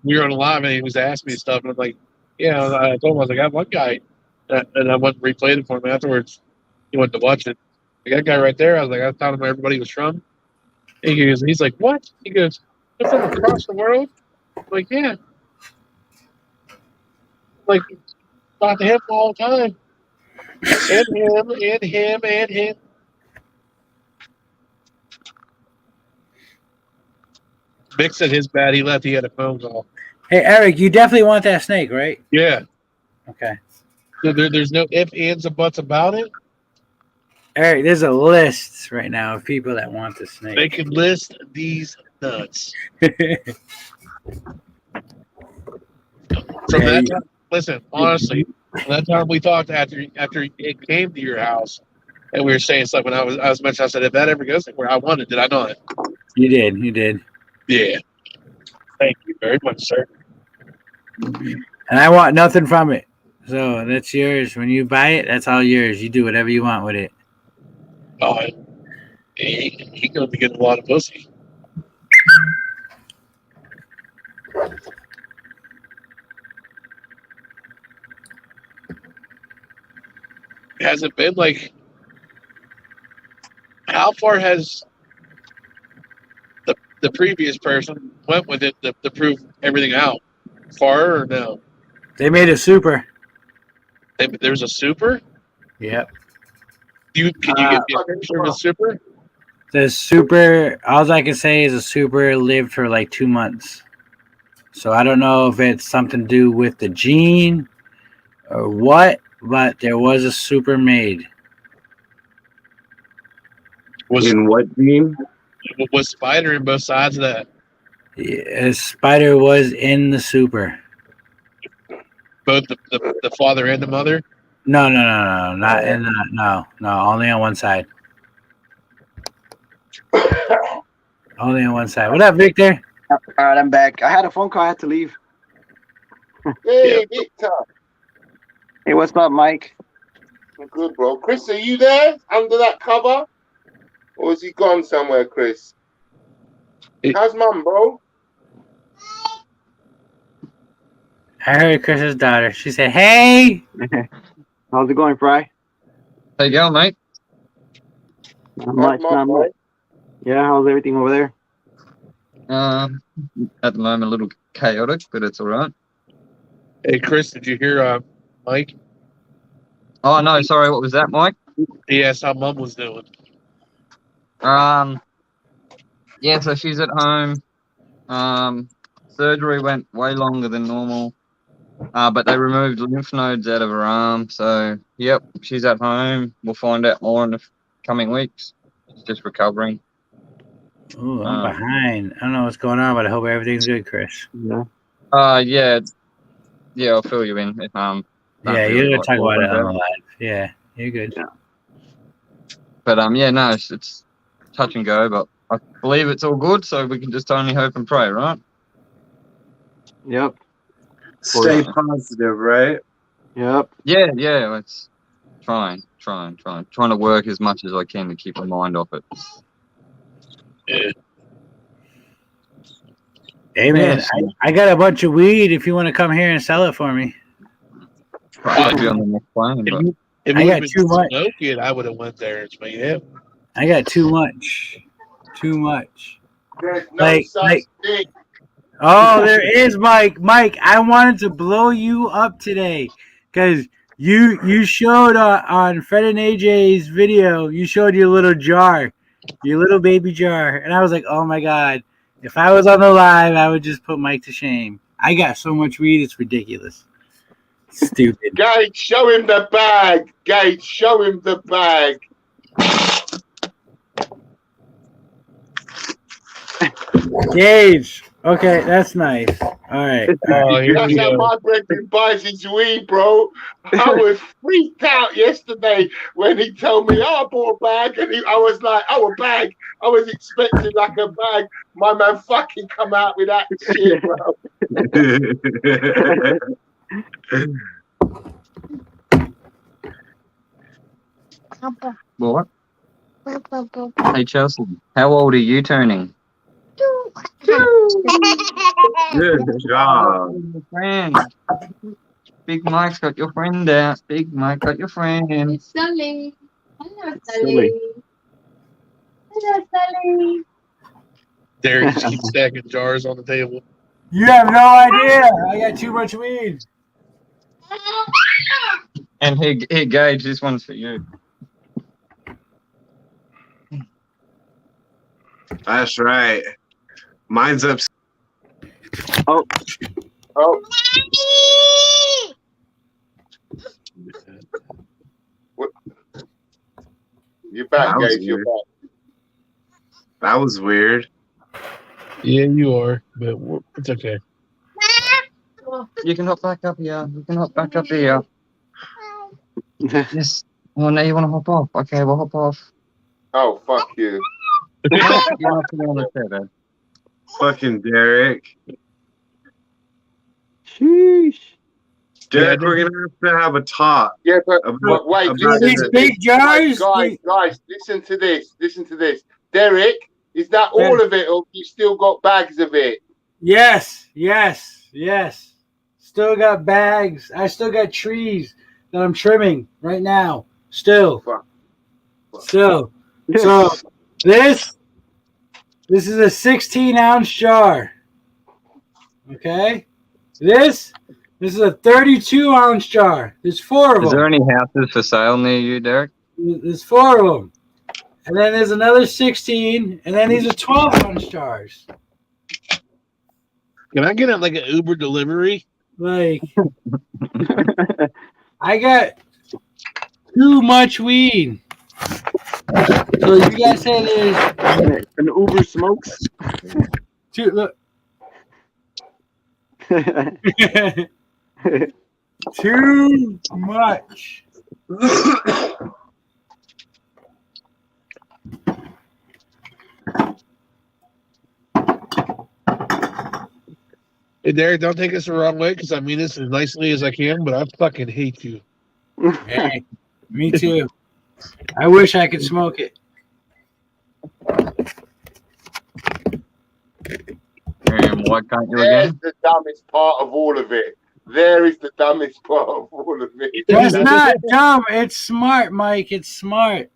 We were on a live and he was asking me stuff, and I'm like, yeah, I told him, I was like, I have one guy, and I went and replayed it for him afterwards. He went to watch it. That guy right there, I was like, I told him where everybody was from. And he's like, what? He goes, they're from across the world? I'm like, yeah. Like, talk to him all the time. And him. Vic said his bad. He left. He had a phone call. Hey, Eric, you definitely want that snake, right? Yeah. Okay. So there's no ifs, ands, or buts about it? Eric, there's a list right now of people that want the snake. They can list these nuts. From that time, listen, honestly, from that time we talked after it came to your house, and we were saying stuff. When I was mentioning, I said, if that ever goes anywhere, I want it. Did I not? You did. Yeah. Thank you very much, sir. And I want nothing from it. So that's yours. When you buy it, that's all yours. You do whatever you want with it. Oh, he gonna be getting a lot of pussy. Has it been like? How far has the previous person went with it to prove everything out? Far or no? They made a super. There's a super? Yep. Can you get a picture of a super? The super, all I can say is a super lived for like 2 months. So I don't know if it's something to do with the gene or what, but there was a super made. In what gene? Was Spider in both sides of that? Yeah, Spider was in the super. Both the father and the mother? No, not in the, no, only on one side. Only on one side. What up, Victor? All right, I'm back. I had a phone call. I had to leave. Hey, Victor. Hey, what's up, Mike? Good, bro. Chris, are you there under that cover? Or is he gone somewhere, Chris? How's mum, bro? I heard Chris's daughter. She said, "Hey." How's it going, Fry? How you going, mate? Not much, not much. Yeah, how's everything over there? At the moment, a little chaotic, but it's all right. Hey, Chris, did you hear Mike? Oh no, sorry. What was that, Mike? He asked how Mum was doing. Yeah. So she's at home. Surgery went way longer than normal. But they removed lymph nodes out of her arm. So yep, she's at home. We'll find out more in the coming weeks. She's just recovering. Ooh, I'm behind. I don't know what's going on, but I hope everything's good, Chris. Yeah. Yeah, I'll fill you in. If yeah, you're gonna talk about it on the live. Yeah, you're good. Yeah. But yeah, no, it's touch and go, but I believe it's all good, so we can just only hope and pray, right? Yep. Stay positive, right? Yep. Yeah. It's trying to work as much as I can to keep my mind off it. Yeah. Hey man, I got a bunch of weed. If you want to come here and sell it for me, probably be on the next plane. But If I we got been too much. smoking, I would have went there and made it. I got too much. Too much. There's no such thing. Oh, there is, Mike. Mike, I wanted to blow you up today because you showed on Fred and AJ's video. You showed your little jar, your little baby jar, and I was like, oh my god. If I was on the live, I would just put Mike to shame. I got so much weed, it's ridiculous. Stupid. Gage, show him the bag. Gage, show him the bag. Gage. Okay, that's nice. All right. That's how my brethren buys his weed, bro. I was freaked out yesterday when he told me, I bought a bag. And I was like, oh, a bag. I was expecting like a bag. My man fucking come out with that shit, bro. what? Hey Chelsea, how old are you turning? Good job. Friend. Big Mike's got your friend out. Big Mike got your friend. It's Sully. Hello, Sully. Hello, Sully. Derek just keeps stacking jars on the table. You have no idea. I got too much weed. And here, Gage, this one's for you. That's right. Mine's up. Oh. What? You're back, Gage. You're back. That was weird. Yeah, you are, but it's okay. You can hop back up here. Yes. Oh, now you want to hop off? Okay, we'll hop off. Oh, fuck you. You're not on the chair, Fucking Derek. Sheesh. Derek, we're gonna have a talk. Yeah, but wait, these big jars. Guys, listen to this. Derek, is that all of it, or you still got bags of it? Yes. Still got bags. I still got trees that I'm trimming right now. Still. So this is a 16-ounce jar. Okay? This is a 32-ounce jar. There's 4 of them. Is there any houses for sale near you, Derek? There's 4 of them. and then there's another 16, and then these are 12-ounce jars. Can I get it like an Uber delivery? Like, I got too much weed. So you guys say there's An Uber smokes. two. Look, too much. Hey, Derek, don't take us the wrong way because I mean this as nicely as I can, but I fucking hate you. Hey, me too. I wish I could smoke it. And why can't you There's again? the dumbest part of all of it. There is the dumbest part of all of it. That's not dumb. It's smart, Mike. It's smart.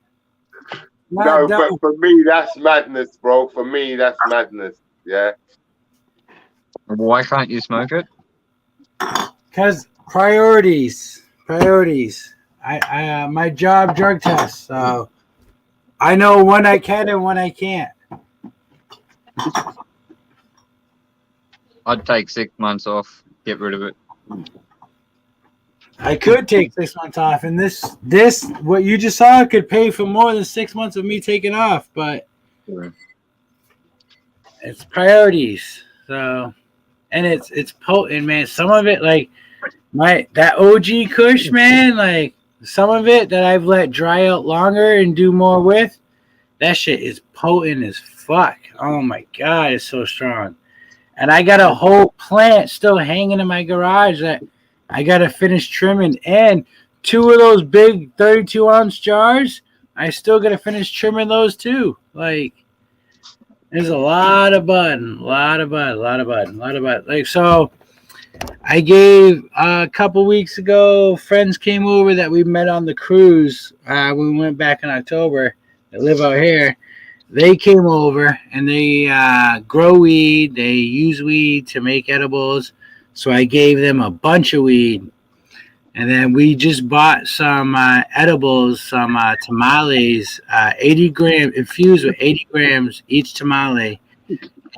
Not No, dumb. but for me, that's madness, bro. For me, that's madness. Yeah. Why can't you smoke it? Because priorities. I my job drug test, so I know when I can and when I can't. I'd take 6 months off, get rid of it. I could take 6 months off, and this what you just saw could pay for more than 6 months of me taking off, but it's priorities. So, and it's potent, man. Some of it, like that OG Kush, man, like some of it that I've let dry out longer and do more with, that shit is potent as fuck. Oh my god, it's so strong. And I got a whole plant still hanging in my garage that I gotta finish trimming, and 2 of those big 32-ounce jars, I still gotta finish trimming those too. Like, there's a lot of bud. Like, so I gave a couple weeks ago, friends came over that we met on the cruise. We went back in October. They live out here. They came over and they grow weed. They use weed to make edibles. So I gave them a bunch of weed. And then we just bought some edibles, some tamales, 80 grams, infused with 80 grams each tamale.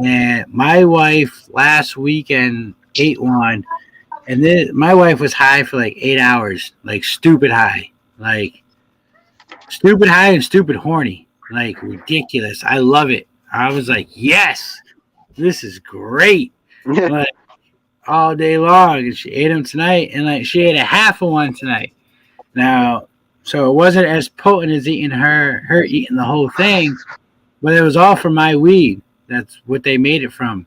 And my wife last weekend ate one. And then my wife was high for like 8 hours, like stupid high. Like stupid high and stupid horny. Like ridiculous. I love it. I was like, yes, this is great. Like all day long. And she ate them tonight, and like she ate a half of one tonight. Now, so it wasn't as potent as eating her eating the whole thing, but it was all from my weed. That's what they made it from.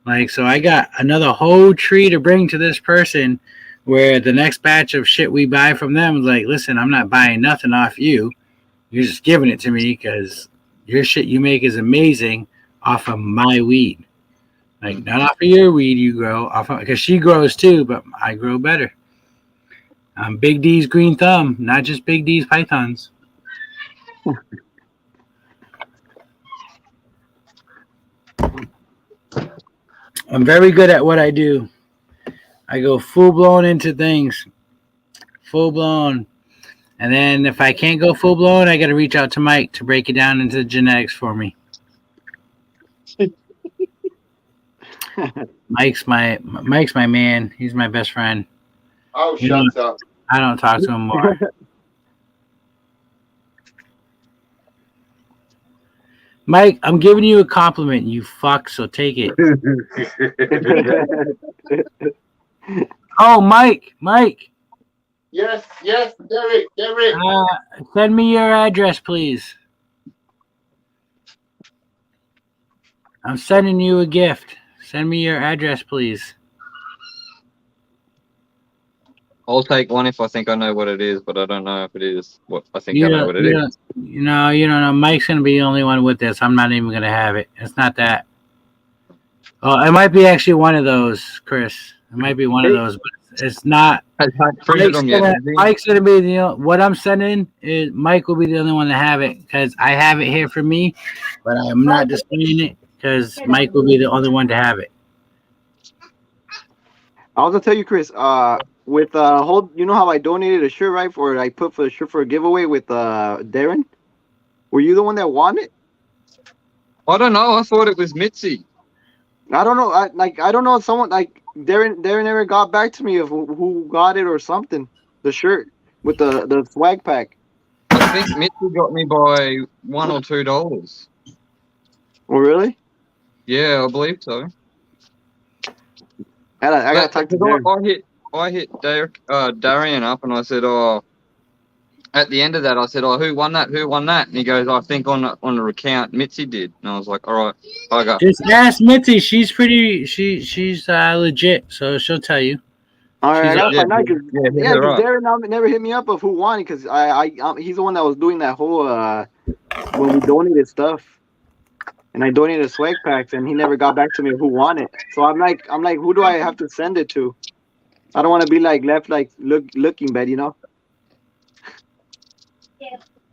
Like, so I got another whole tree to bring to this person, where the next batch of shit we buy from them is like, listen, I'm not buying nothing off you. You're just giving it to me because your shit you make is amazing off of my weed. Like, not off of your weed you grow, off of, because she grows too, but I grow better. I'm Big D's green thumb, not just Big D's pythons. I'm very good at what I do. I go full blown into things. Full blown. And then if I can't go full blown, I got to reach out to Mike to break it down into the genetics for me. Mike's my man. He's my best friend. Oh, shut up. I don't talk to him more. Mike, I'm giving you a compliment, you fuck, so take it. Oh, Mike. Yes, Derek. Send me your address, please. I'm sending you a gift. Send me your address, please. I'll take one if I think I know what it is, but I don't know if it is what I think I know what it is. You don't know. Mike's going to be the only one with this. I'm not even going to have it. It's not that. Oh, it might be actually one of those, Chris. It might be one of those, but it's not. Mike's going to be the what I'm sending is Mike will be the only one to have it because I have it here for me, but I'm not displaying it because Mike will be the only one to have it. I was gonna tell you, Chris. With whole, you know how I donated a shirt, right? For I put for the shirt for a giveaway with Darren. Were you the one that won it? I don't know. I thought it was Mitzi. I don't know. I don't know. Someone like Darren never got back to me of who got it or something. The shirt with the swag pack. I think Mitzi got me by $1 or $2. Oh really? Yeah, I believe so. I gotta talk to Darren. I hit Darian up and I said, oh, at the end of that, I said, oh, who won that? Who won that? And he goes, I think on the recount, Mitzi did. And I was like, all right, I got. Just ask Mitzi. She's pretty. She's legit, so she'll tell you. All right, I gotta find out because right. Darren never hit me up of who won it because he's the one that was doing that whole when we donated stuff, and I donated swag packs, and he never got back to me who won it. So I'm like, who do I have to send it to? I don't want to be like left like looking bad, you know.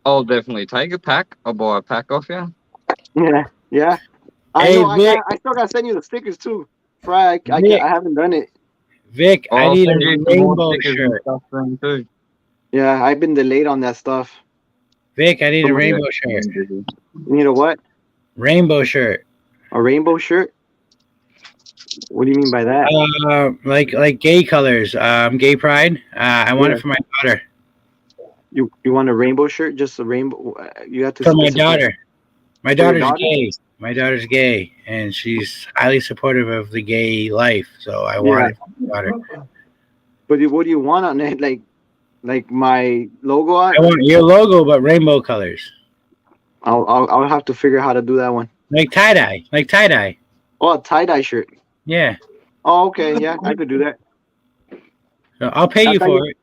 I'll definitely take a pack. I'll buy a pack off you. Yeah. I still gotta send you the stickers too. I haven't done it. Vic, I need a rainbow shirt. Too. Yeah, I've been delayed on that stuff. Vic, I need a rainbow shirt. You need a what? Rainbow shirt. A rainbow shirt? What do you mean by that? Like gay colors. Gay pride. I want it for my daughter. You want a rainbow shirt? Just a rainbow? You have to for my daughter. My daughter's gay. My daughter's gay, and she's highly supportive of the gay life. So I want it for my daughter. But what do you want on it? Like my logo on? I want your logo, but rainbow colors. I'll have to figure out how to do that one. Like tie dye. Oh, a tie dye shirt. Yeah. Oh, okay. Yeah, I could do that. So I'll pay you for it.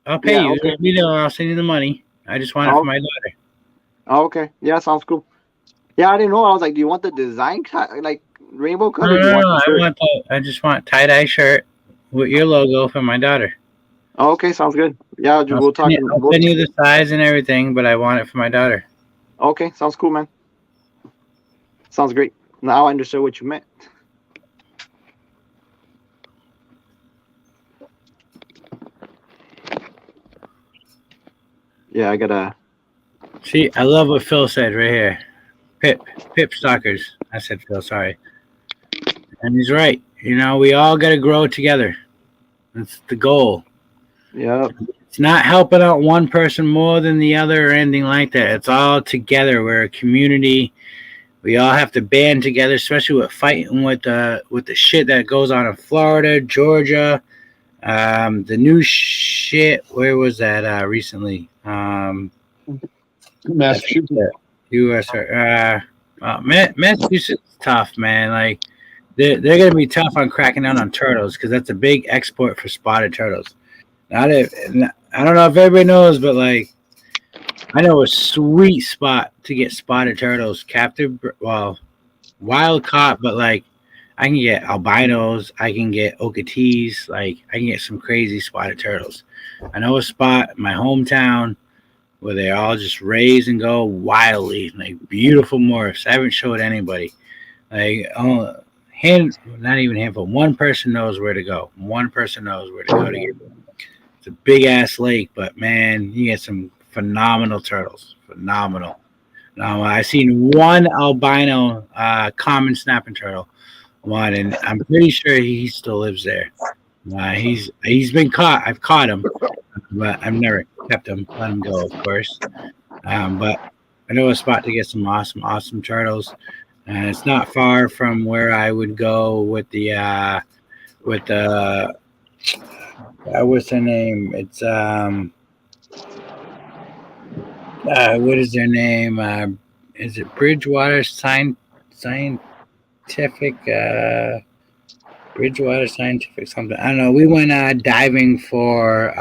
I'll pay you. Okay. I'll send you the money. I just want it for my daughter. Oh, okay. Yeah, sounds cool. Yeah, I didn't know. I was like, do you want the design like rainbow color? No, I just want tie dye shirt with your logo for my daughter. Oh, okay, sounds good. Yeah, I'll send you the size and everything, but I want it for my daughter. Okay, sounds cool, man. Sounds great. Now I understood what you meant. Yeah, I gotta. See, I love what Phil said right here. Pip stalkers. I said Phil, sorry. And he's right. You know, we all got to grow together. That's the goal. Yeah. It's not helping out one person more than the other or anything like that. It's all together. We're a community. We all have to band together, especially with fighting with the shit that goes on in Florida, Georgia. The new shit. Where was that recently? Massachusetts. U.S. Massachusetts is tough, man. Like they're gonna be tough on cracking down on turtles because that's a big export for spotted turtles. I don't know if everybody knows, but like I know a sweet spot to get spotted turtles captive. Well, wild caught, but like I can get albinos, I can get okeetees, like I can get some crazy spotted turtles. I know a spot in my hometown where they all just raise and go wildly, like beautiful morphs. I haven't showed anybody. Like, not even handful. One person knows where to go. One person knows where to go to get them. It's a big ass lake, but man, you get some phenomenal turtles. Phenomenal. Now I seen one albino common snapping turtle, one, and I'm pretty sure he still lives there. He's been caught. I've caught him, but I've never kept him. Let him go, of course. But I know a spot to get some awesome turtles. It's not far from where I would go with the what's their name? It's what is their name? Is it Bridgewater Scientific? Bridgewater Scientific something. I don't know. We went diving for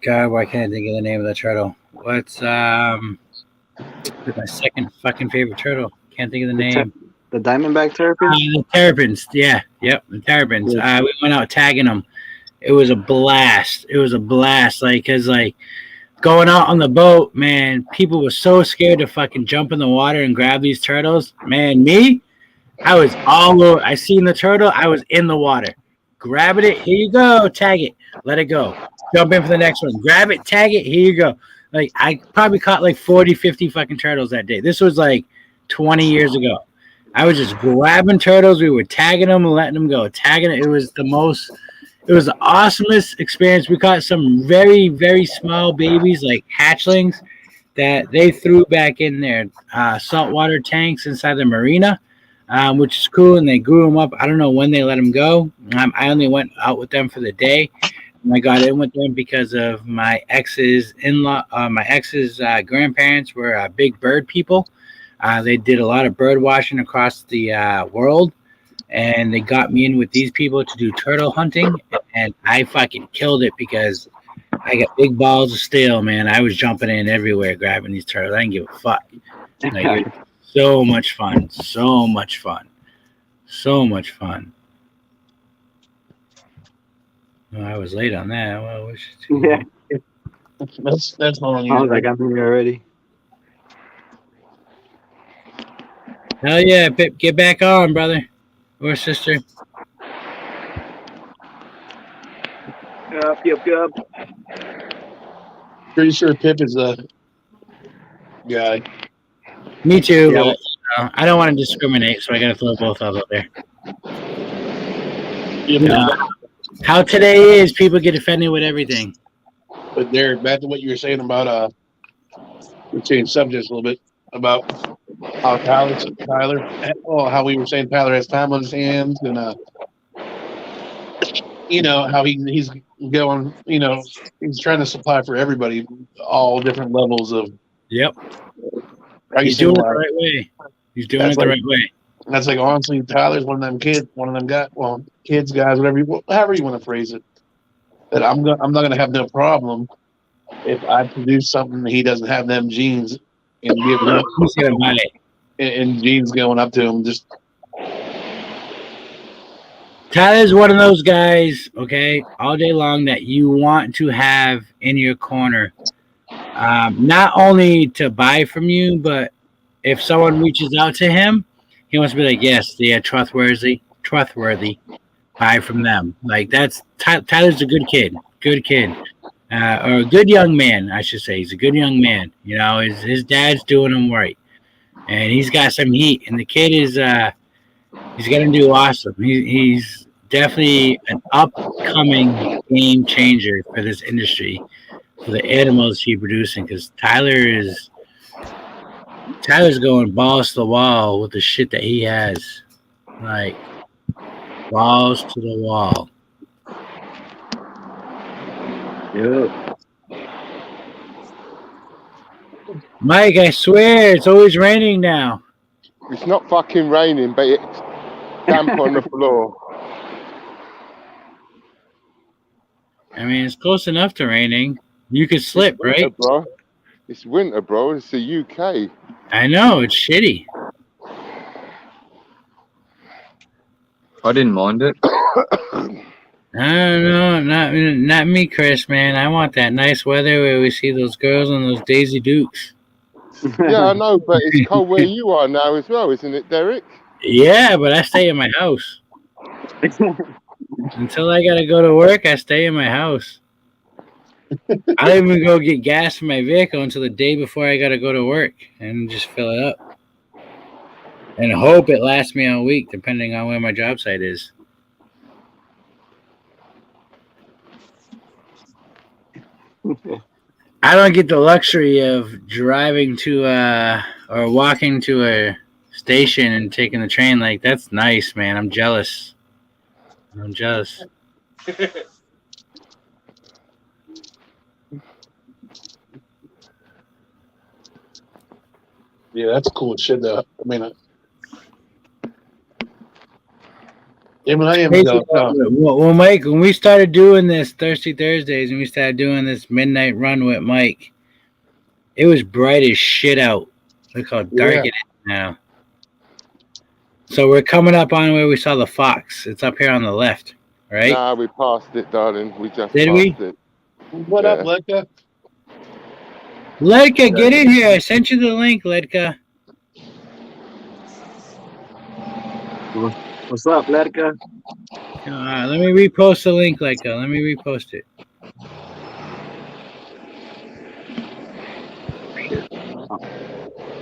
God, why can't I think of the name of the turtle? What's my second fucking favorite turtle? Can't think of the name. The diamondback terrapins? The terrapins, yeah. Yep, the terrapins. Yeah. We went out tagging them. It was a blast. Like, cause like going out on the boat, man, people were so scared to fucking jump in the water and grab these turtles. Man, I was all over. I seen the turtle. I was in the water. Grab it. Here you go. Tag it. Let it go. Jump in for the next one. Grab it. Tag it. Here you go. Like I probably caught like 40, 50 fucking turtles that day. This was like 20 years ago. I was just grabbing turtles. We were tagging them and letting them go. Tagging it. It was the awesomest experience. We caught some very, very small babies, like hatchlings, that they threw back in their saltwater tanks inside the marina, which is cool. And they grew them up. I don't know when they let them go. I only went out with them for the day. And I got in with them because of my ex's grandparents were big bird people. They did a lot of bird watching across the world, and they got me in with these people to do turtle hunting, and I fucking killed it because I got big balls of steel, man. I was jumping in everywhere grabbing these turtles. I didn't give a fuck. Like, it was so much fun. So much fun. So much fun. Oh, I was late on that. Well, Yeah. That's all on you. I was like, I'm here already. Hell yeah, Pip, get back on, brother or sister. Yup. Pretty sure Pip is a guy. Me too, Yeah. but I don't want to discriminate, so I got to throw both out there. How today is, people get offended with everything. But Derek, back to what you were saying about we changed subjects a little bit about how how we were saying Tyler has time on his hands, and how he's going, he's trying to supply for everybody, all different levels of He's doing it the right way. He's doing it the right way. That's like, honestly, Tyler's one of them kids, kids, guys, however you want to phrase it, that I'm not going to have no problem if I produce something that he doesn't have them genes and give him and genes going up to him. Just Tyler's one of those guys, okay, all day long that you want to have in your corner. Not only to buy from you, but if someone reaches out to him, he wants to be like, yes, they are trustworthy. Buy from them. Like, that's Tyler's a good kid, or a good young man, I should say. He's a good young man. His dad's doing him right, and he's got some heat. And the kid is he's gonna do awesome. He's definitely an upcoming game changer for this industry, for the animals he's producing, because Tyler's going balls to the wall with the shit that he has. Like, balls to the wall. Yeah. Mike, I swear it's always raining now. It's not fucking raining, but it's damp on the floor. I mean, it's close enough to raining. You could slip, Winter, right? bro. It's winter, bro. It's the UK. I know, it's shitty. I didn't mind it. I don't know, not me, Chris, man. I want that nice weather where we see those girls on those Daisy Dukes. Yeah, I know, but it's cold where you are now as well, isn't it, Derek? Yeah, but I stay in my house. Until I gotta go to work, I stay in my house. I don't even go get gas in my vehicle until the day before I gotta go to work and just fill it up. And hope it lasts me a week, depending on where my job site is. I don't get the luxury of driving to or walking to a station and taking the train. Like, that's nice, man. I'm jealous. yeah, that's cool shit though. I mean, I am jealous. Well, Mike, when we started doing this Thirsty Thursdays and we started doing this midnight run with Mike, it was bright as shit out. Look how dark it is now. So we're coming up on where we saw the fox. It's up here on the left, right? Nah, we passed it, darling. We just Did passed we? it. What up, Ledka? Ledka, get in here. I sent you the link, Ledka. What's up, Ledka? Let me repost the link, Leica. Let me repost it.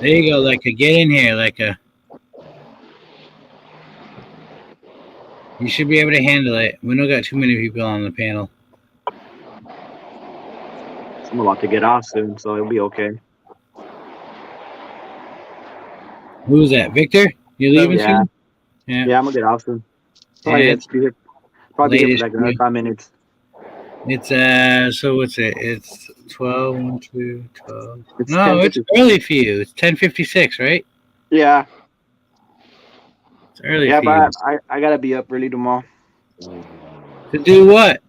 There you go, Leica. Get in here, Leica. You should be able to handle it. We don't got too many people on the panel. I'm about to get off soon, so it'll be okay. Who's that? Victor? You leaving Yeah. soon? Yeah, I'm gonna get off soon. Probably Yeah, be here for like latest another 5 minutes. It's so what's it? It's 12, 1, 2, 12. It's No, it's 10:50. early for you. It's 10:56, right? Yeah. It's early Yeah, for you. but I gotta be up early tomorrow. To do what?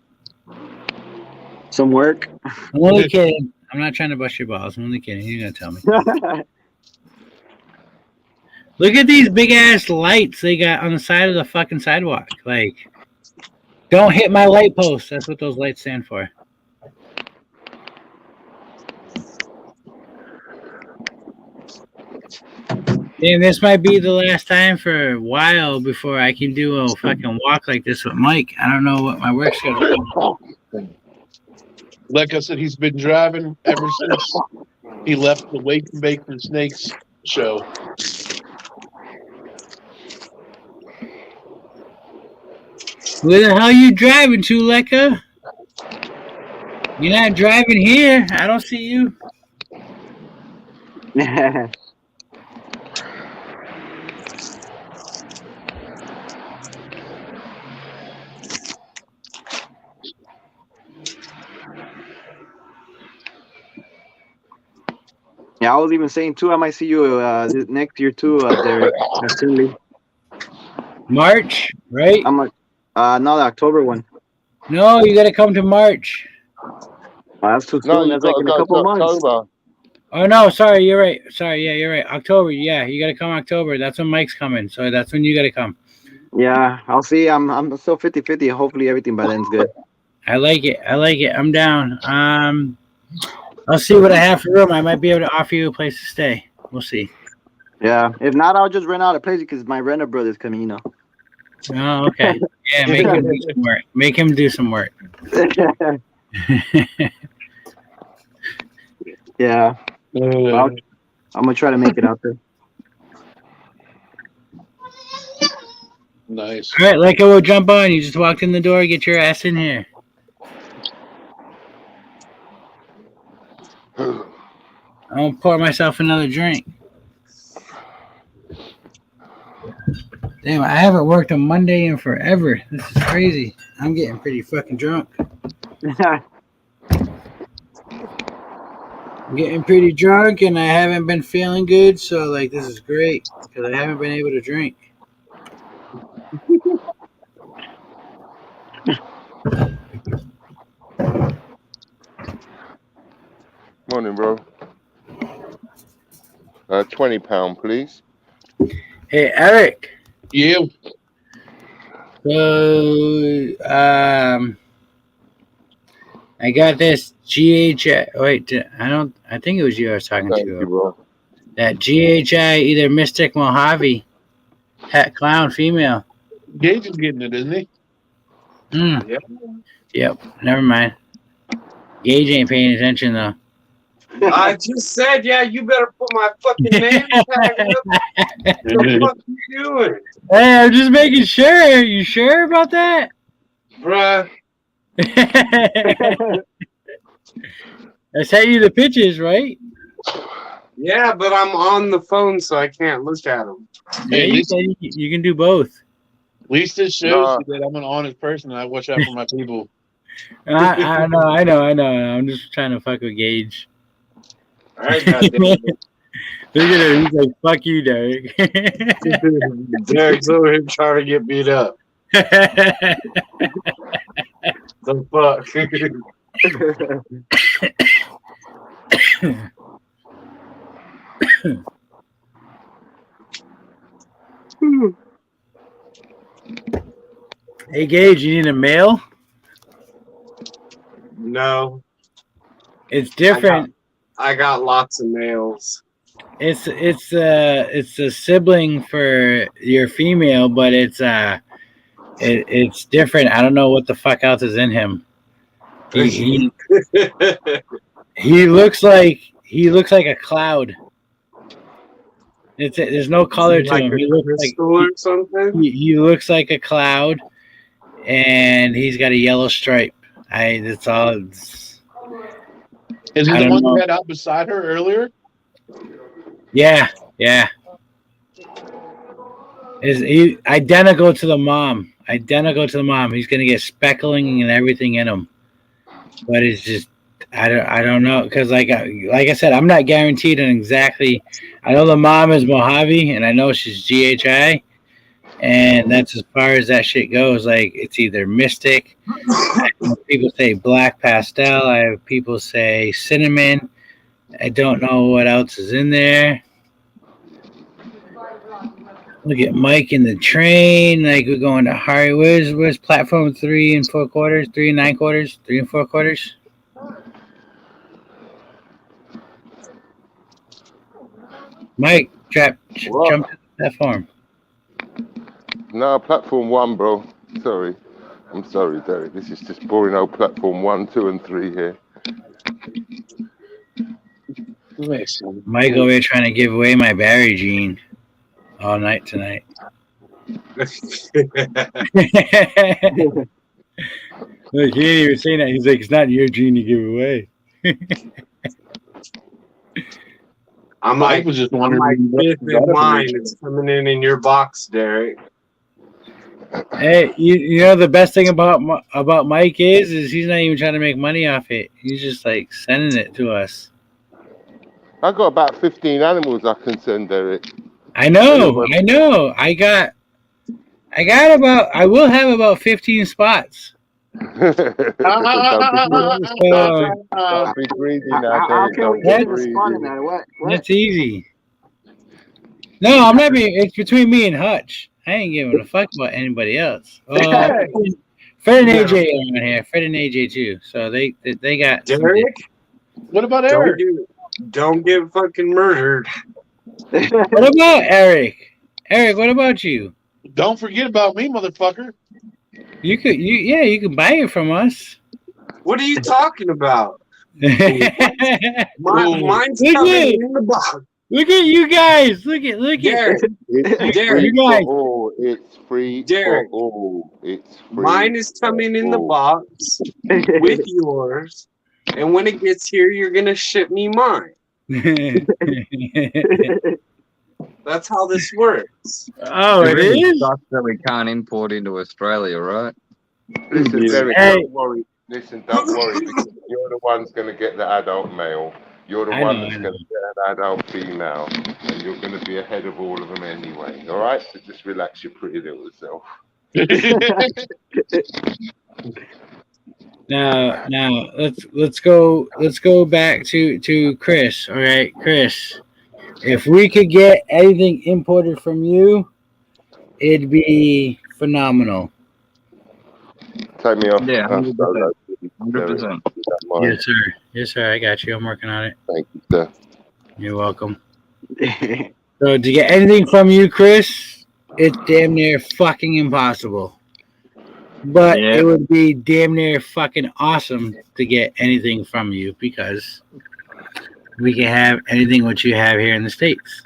Some work. I'm only kidding. I'm not trying to bust your balls. I'm only kidding. You're gonna tell me. Look at these big ass lights they got on the side of the fucking sidewalk. Like, don't hit my light post. That's what those lights stand for. Damn, this might be the last time for a while before I can do a fucking walk like this with Mike. I don't know what my work schedule is. Like I said, he's been driving ever since he left the Wake and Bake for Snakes show. Where the hell are you driving to, Lekka? You're not driving here. I don't see you. Yeah, I was even saying too. I might see you next year too, Derek. Soonly. March, right? I'm like, no, the October one. No, you gotta come to March. Oh, that's too soon. No, you That's got like to in a go couple to months. October. Oh no, sorry, you're right. Sorry, yeah, you're right. October, yeah, you gotta come October. That's when Mike's coming, so that's when you gotta come. Yeah, I'll see. I'm still 50-50. Hopefully everything by then's good. I like it. I like it. I'm down. I'll see what I have for room. I might be able to offer you a place to stay. We'll see. Yeah. If not, I'll just rent out a place because my renter brother's coming. You know. Oh, okay. Yeah, make him do some work. Make him do some work. Yeah. I'm gonna try to make it out there. Nice. All right, Leica will jump on. You just walked in the door. Get your ass in here. I'll pour myself another drink. Damn, I haven't worked on Monday in forever. This is crazy. I'm getting pretty fucking drunk. I'm getting pretty drunk, and I haven't been feeling good. So, like, this is great because I haven't been able to drink. Morning, bro. £20, please. Hey, Eric. Yeah. So, I got this GHI. Wait, I think it was you I was talking Thank to. you, bro. That GHI, either Mystic Mojave, pet clown female. Gage is getting it, isn't he? Yep. Yep. Never mind. Gage ain't paying attention though. I just said, yeah, you better put my fucking name tag up. What the fuck you doing? Hey, I'm just making sure. You sure about that? Bruh. I sent you the pictures, right? Yeah, but I'm on the phone, so I can't look at them. Yeah, you can do both. At least it shows you that I'm an honest person and I watch out for my people. I know. I'm just trying to fuck with Gage. All right, goddamn. Look at him. He's like, fuck you, Derek. Derek's over here trying to get beat up. The fuck? Hey, Gage, you need a mail? No. It's different. I got lots of nails. It's a sibling for your female, but it's It's different. I don't know what the fuck else is in him. He looks like a cloud. There's no color to him. He looks like or something. he looks like a cloud, and he's got a yellow stripe. That's all. Is he the one you had out beside her earlier? Yeah. Is he identical to the mom? Identical to the mom. He's gonna get speckling and everything in him, but it's just I don't know because like I said, I'm not guaranteed on exactly. I know the mom is Mojave, and I know she's GHI, and that's as far as that shit goes. Like it's either Mystic. People say black pastel. I have people say cinnamon. I don't know what else is in there. Look at Mike in the train. Like we're going to Harry. Where's platform 3 4/4, 3 9/4, 3 4/4? Mike, jump to the platform. No, platform 1, bro. Sorry. I'm sorry, Derek. This is just boring old platform 1, 2, and 3 here. Mike over here trying to give away my Barry gene all night tonight. Look, he ain't even saying that. He's like, it's not your gene to give away. I'm like, fifth in mine. It's coming in your box, Derek. Hey, you know the best thing about Mike is he's not even trying to make money off it. He's just like sending it to us. I got about 15 animals I can send, Derek. I know. I will have about 15 spots. Don't be greedy now, How Derek. can we get a spot in that? What? That's easy. No, I'm not being. It's between me and Hutch. I ain't giving a fuck about anybody else. Fred and AJ are on here. Fred and AJ too. So they got Derek. What about Eric? Don't get fucking murdered. What about Eric? Eric, what about you? Don't forget about me, motherfucker. You can buy it from us. What are you talking about? Mine's coming in the box. Look at you guys. Look at Derek. Derek, you guys. It's free Derek. for all. It's free. Mine is coming in the box with yours, and when it gets here, you're gonna ship me mine. That's how this works. Oh, it is? Stuff that we can't import into Australia, right? Listen, Derek, Hey. don't worry. Listen, don't worry, because you're the one's going to get the adult male. You're the one that's going to get an adult female, and you're going to be ahead of all of them anyway. All right, so just relax your pretty little self. Now let's go back to Chris. All right, Chris. If we could get anything imported from you, it'd be phenomenal. Take me off. Yeah, 100%. Yes, sir. I got you. I'm working on it. Thank you, sir. You're welcome. So to get anything from you, Chris, it's damn near fucking impossible. But it would be damn near fucking awesome to get anything from you because we can have anything what you have here in the States.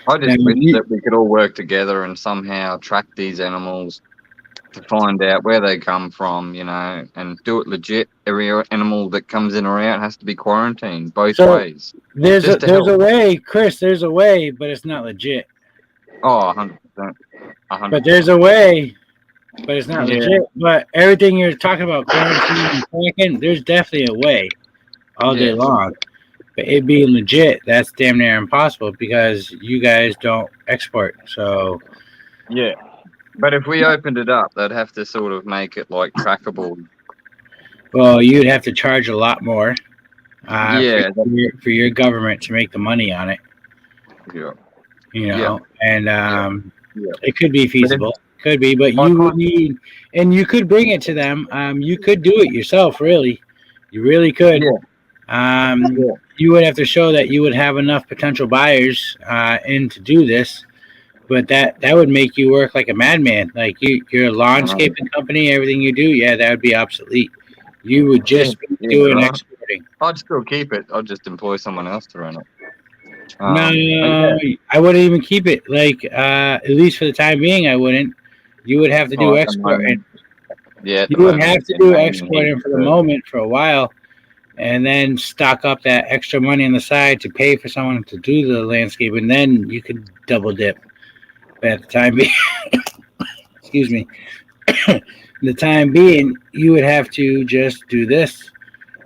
I just wish that we could all work together and somehow track these animals to find out where they come from, you know, and do it legit. Every animal that comes in or out has to be quarantined both ways. There's a way, Chris, there's a way, but it's not legit. Oh, 100%. But there's a way, but it's not legit. But everything you're talking about, quarantine and tracking, there's definitely a way all day long. But it being legit, that's damn near impossible because you guys don't export. So yeah. But if we opened it up, they'd have to sort of make it like trackable. Well, you'd have to charge a lot more. For your government to make the money on it. Yeah. You know, and it could be feasible. Could be, but you would need, and you could bring it to them. You could do it yourself, really. You really could. You would have to show that you would have enough potential buyers in to do this. but that would make you work like a madman. Like your landscaping company, everything you do, yeah, that would be obsolete. You would just be doing right. exporting. I'd still keep it. I'd just employ someone else to run it. No, yeah. I wouldn't even keep it. Like at least for the time being, I wouldn't. You would have to do at the exporting. moment. Yeah, at You the would moment, have to it's do mainly exporting for the heat, moment for a while, and then stock up that extra money on the side to pay for someone to do the landscape, and then you could double dip. But at the time being, excuse me, the time being, you would have to just do this,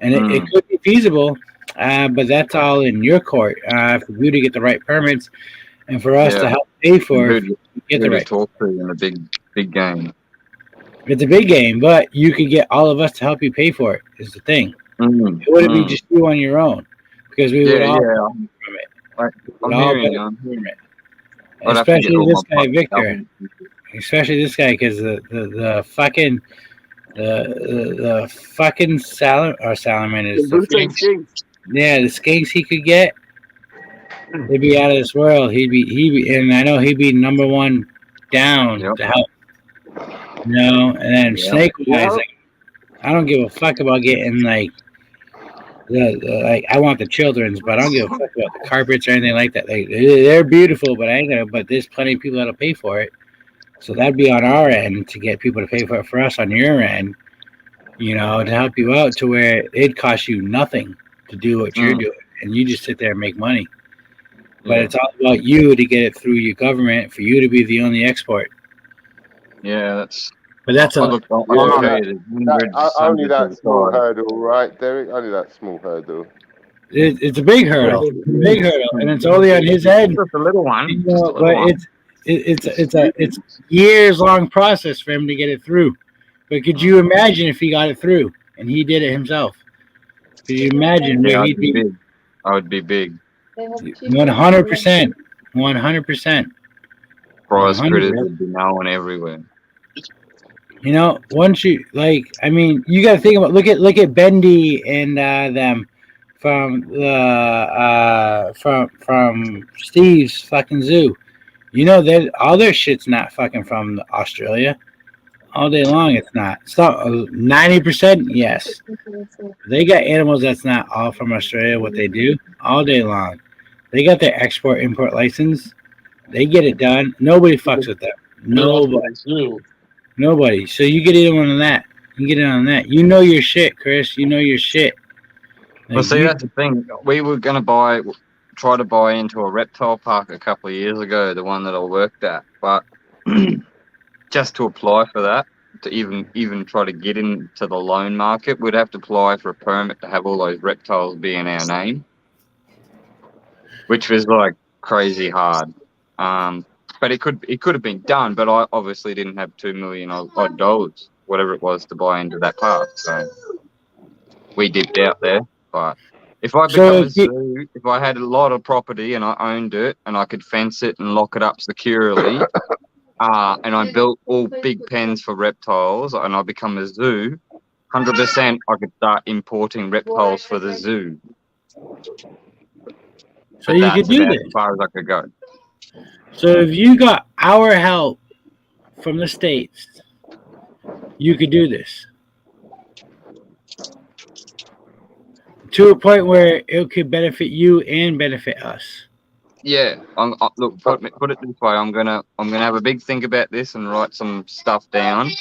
and it could be feasible, but that's all in your court for you to get the right permits, and for us to help pay for it. Get the right. Talk to in a big game. It's a big game, but you could get all of us to help you pay for it. Is the thing. It wouldn't be just you on your own, because we would all benefit from it. I'm hearing it. Especially this guy Victor. Especially this guy, because the fucking the fucking salamanders. The skinks. Yeah, the skinks he could get. They'd be out of this world. He'd be, and I know he'd be number one down to help. You know, and then snake wise, like, I don't give a fuck about getting like like I want the children's, but I don't give a fuck about the carpets or anything like that. Like they're beautiful, but I ain't gonna. But there's plenty of people that'll pay for it. So that'd be on our end to get people to pay for it for us on your end. You know, to help you out to where it'd cost you nothing to do what you're doing, and you just sit there and make money. But it's all about you to get it through your government for you to be the only export. Yeah, that's. But that's only that small hurdle, right, Derek? Only that small hurdle. It's a big hurdle, and it's only on his end. Just a little one, you know, but it's years long process for him to get it through. But could you imagine if he got it through and he did it himself? Could you imagine where he'd be? Big. I would be big. 100%. 100%. Prize critters would be known everywhere. You know, once you you got to think about look at Bendy and them from the from Steve's fucking zoo. You know that all their shit's not fucking from Australia. All day long, it's not. So 90%, yes. They got animals that's not all from Australia. What they do all day long, they got their export-import license. They get it done. Nobody fucks with them. Nobody. So you get in on that. You get in on that. You know your shit, Chris. You know your shit. Like, well, see, that's the thing. We were going to try to buy into a reptile park a couple of years ago, the one that I worked at, but just to apply for that, to even try to get into the loan market, we'd have to apply for a permit to have all those reptiles be in our name, which was like crazy hard. But it could have been done, but I obviously didn't have $2 million odd dollars, whatever it was, to buy into that park. So we dipped out there. But if I become a zoo, if I had a lot of property and I owned it and I could fence it and lock it up securely, and I built all big pens for reptiles and I become a zoo, 100% I could start importing reptiles for the zoo. So you could do this. As far as I could go. So if you got our help from the States, you could do this. To a point where it could benefit you and benefit us. Yeah, look, put it this way. I'm gonna have a big think about this and write some stuff down,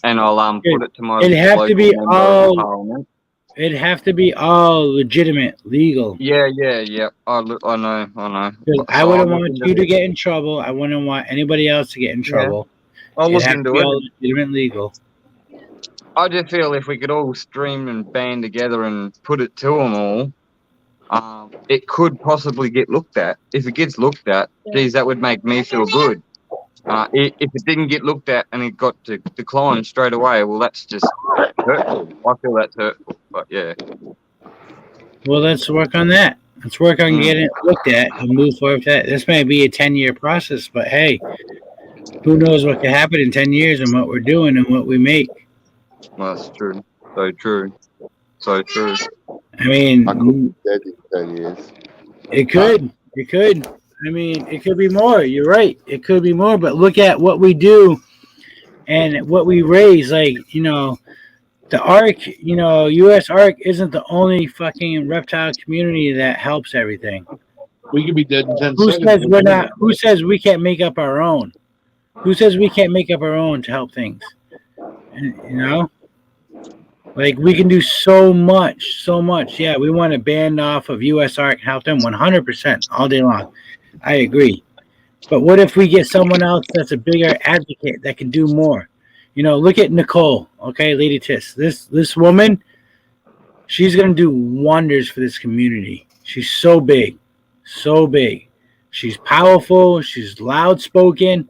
and I'll put it to my. It'd have to be all. It'd have to be all legitimate, legal. Yeah. I know. So I wouldn't want you to get in trouble. I wouldn't want anybody else to get in trouble. I'll look into it. All legitimate, legal. I just feel if we could all stream and band together and put it to them all, it could possibly get looked at. If it gets looked at, geez, that would make me feel good. If it didn't get looked at and it got declined straight away, well, that's just hurtful. I feel that's hurtful, but yeah. Well, let's work on that. Let's work on getting it looked at and move forward with that. This may be a 10-year process, but hey, who knows what could happen in 10 years and what we're doing and what we make. Well, that's true. So true. I mean, I could be dead in 10 years. It could. I mean, it could be more. You're right. It could be more, but look at what we do and what we raise. Like, the ARC, U.S. ARC isn't the only fucking reptile community that helps everything. We could be dead in 10 Who seconds. says we're not? Who says we can't make up our own? Who says we can't make up our own to help things? Like we can do so much, so much. Yeah, we want to band off of U.S. ARC and help them 100% all day long. I agree. But what if we get someone else that's a bigger advocate that can do more? Look at Nicole, okay, Lady Tiss. This woman, she's gonna do wonders for this community. She's so big, so big. She's powerful. She's loud spoken.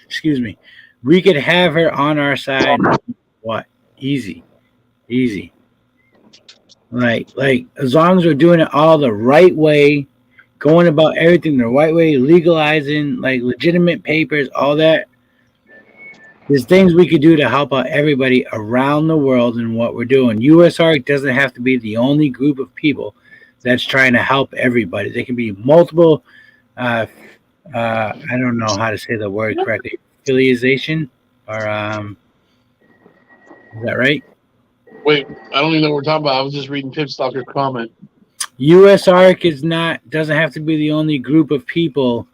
Excuse me. We could have her on our side. What? Easy. Like as long as we're doing it all the right way, going about everything the right way, legalizing like legitimate papers, all that. There's things we could do to help out everybody around the world in what we're doing. US ARC doesn't have to be the only group of people that's trying to help everybody. There can be multiple. I don't know how to say the word correctly. Affiliation, or is that right? Wait, I don't even know what we're talking about. I was just reading Pip Stalker's comment. US ARC doesn't have to be the only group of people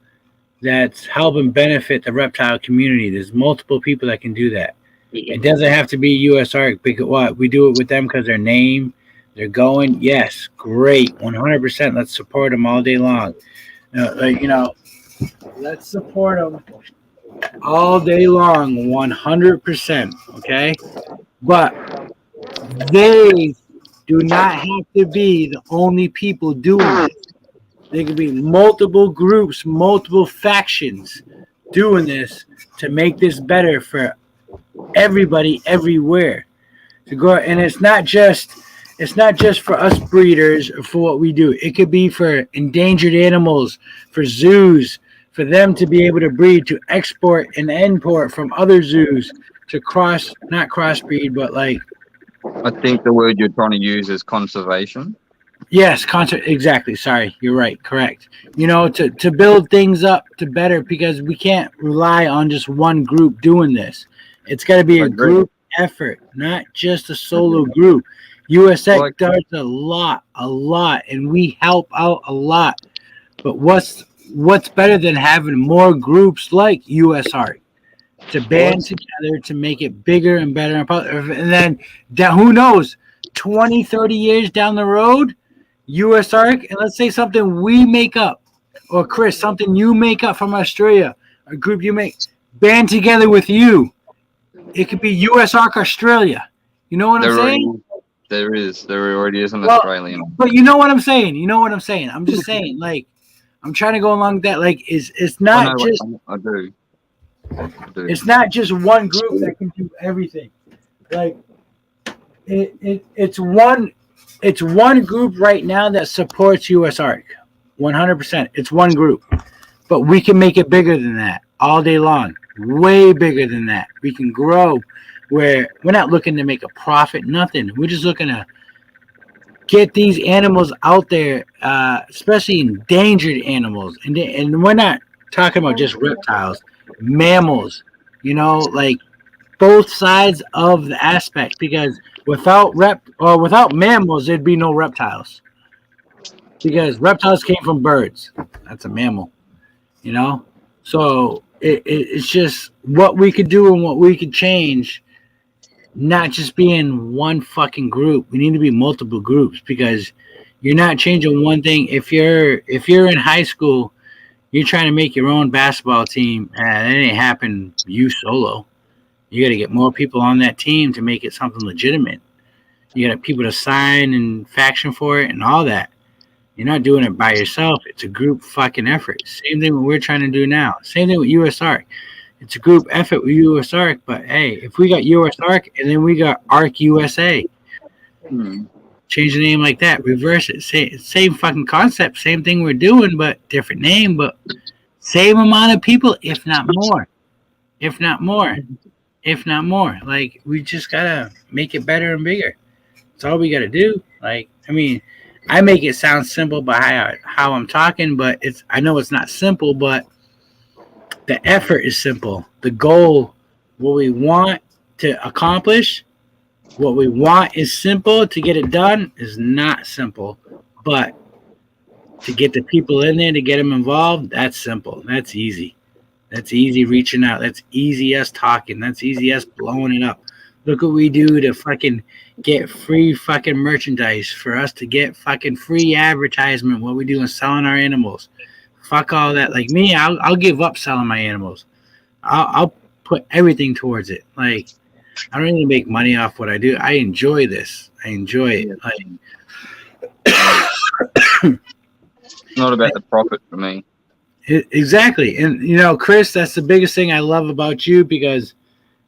that's helping benefit the reptile community. There's multiple people that can do that. It doesn't have to be US ARC because what we do it with them because their name, they're going. Yes, great, 100%. Let's support them all day long. Let's support them all day long, 100%. Okay, but they do not have to be the only people doing it. There could be multiple groups, multiple factions doing this to make this better for everybody everywhere. To go, and it's not just for us breeders or for what we do. It could be for endangered animals, for zoos, for them to be able to breed, to export and import from other zoos, to not crossbreed, but like. I think the word you're trying to use is conservation. Yes, exactly. Sorry, you're right. Correct. To build things up to better, because we can't rely on just one group doing this. It's got to be a group effort, not just a solo group. USA does a lot, and we help out a lot. But what's better than having more groups like US ARC to band together to make it bigger and better? And then who knows, 20, 30 years down the road, US ARC, and let's say something we make up, or Chris, something you make up from Australia, a group you make, band together with you. It could be US ARC Australia. You know what I'm saying? There already is an Australian. But you know what I'm saying? I'm just saying, like, I'm trying to go along with that. Like, it's not just. I do. It's not just one group that can do everything. Like, it's one group right now that supports US ARC, 100%. It's one group, but we can make it bigger than that all day long. Way bigger than that. We can grow where we're not looking to make a profit, nothing. We're just looking to get these animals out there, especially endangered animals. And we're not talking about just reptiles, mammals, like both sides of the aspect, because without mammals, there'd be no reptiles, because reptiles came from birds. That's a mammal, so it's just what we could do and what we could change, not just being one fucking group. We need to be multiple groups, because you're not changing one thing. If you're in high school, you're trying to make your own basketball team, that ain't happen you solo. You got to get more people on that team to make it something legitimate. You got people to sign and faction for it and all that. You're not doing it by yourself. It's a group fucking effort. Same thing what we're trying to do now. Same thing with US ARC. It's a group effort with US ARC, but hey, if we got US ARC and then we got ARC USA, change the name like that, reverse it. Same fucking concept, same thing we're doing, but different name, but same amount of people, if not more. Like, we just gotta make it better and bigger. That's all we gotta do. Like, I mean, I make it sound simple by how I'm talking, but I know it's not simple, but the effort is simple. The goal, what we want to accomplish, what we want is simple. To get it done is not simple, but to get the people in there, to get them involved, that's simple. That's easy. That's easy reaching out. That's easy us talking. That's easy us blowing it up. Look what we do to fucking get free fucking merchandise, for us to get fucking free advertisement. What we do in selling our animals. Fuck all that. Like me, I'll give up selling my animals. I'll put everything towards it. Like, I don't even make money off what I do. I enjoy this. I enjoy it. Like, It's not about the profit for me. Exactly. And, you know, Chris, that's the biggest thing I love about you, because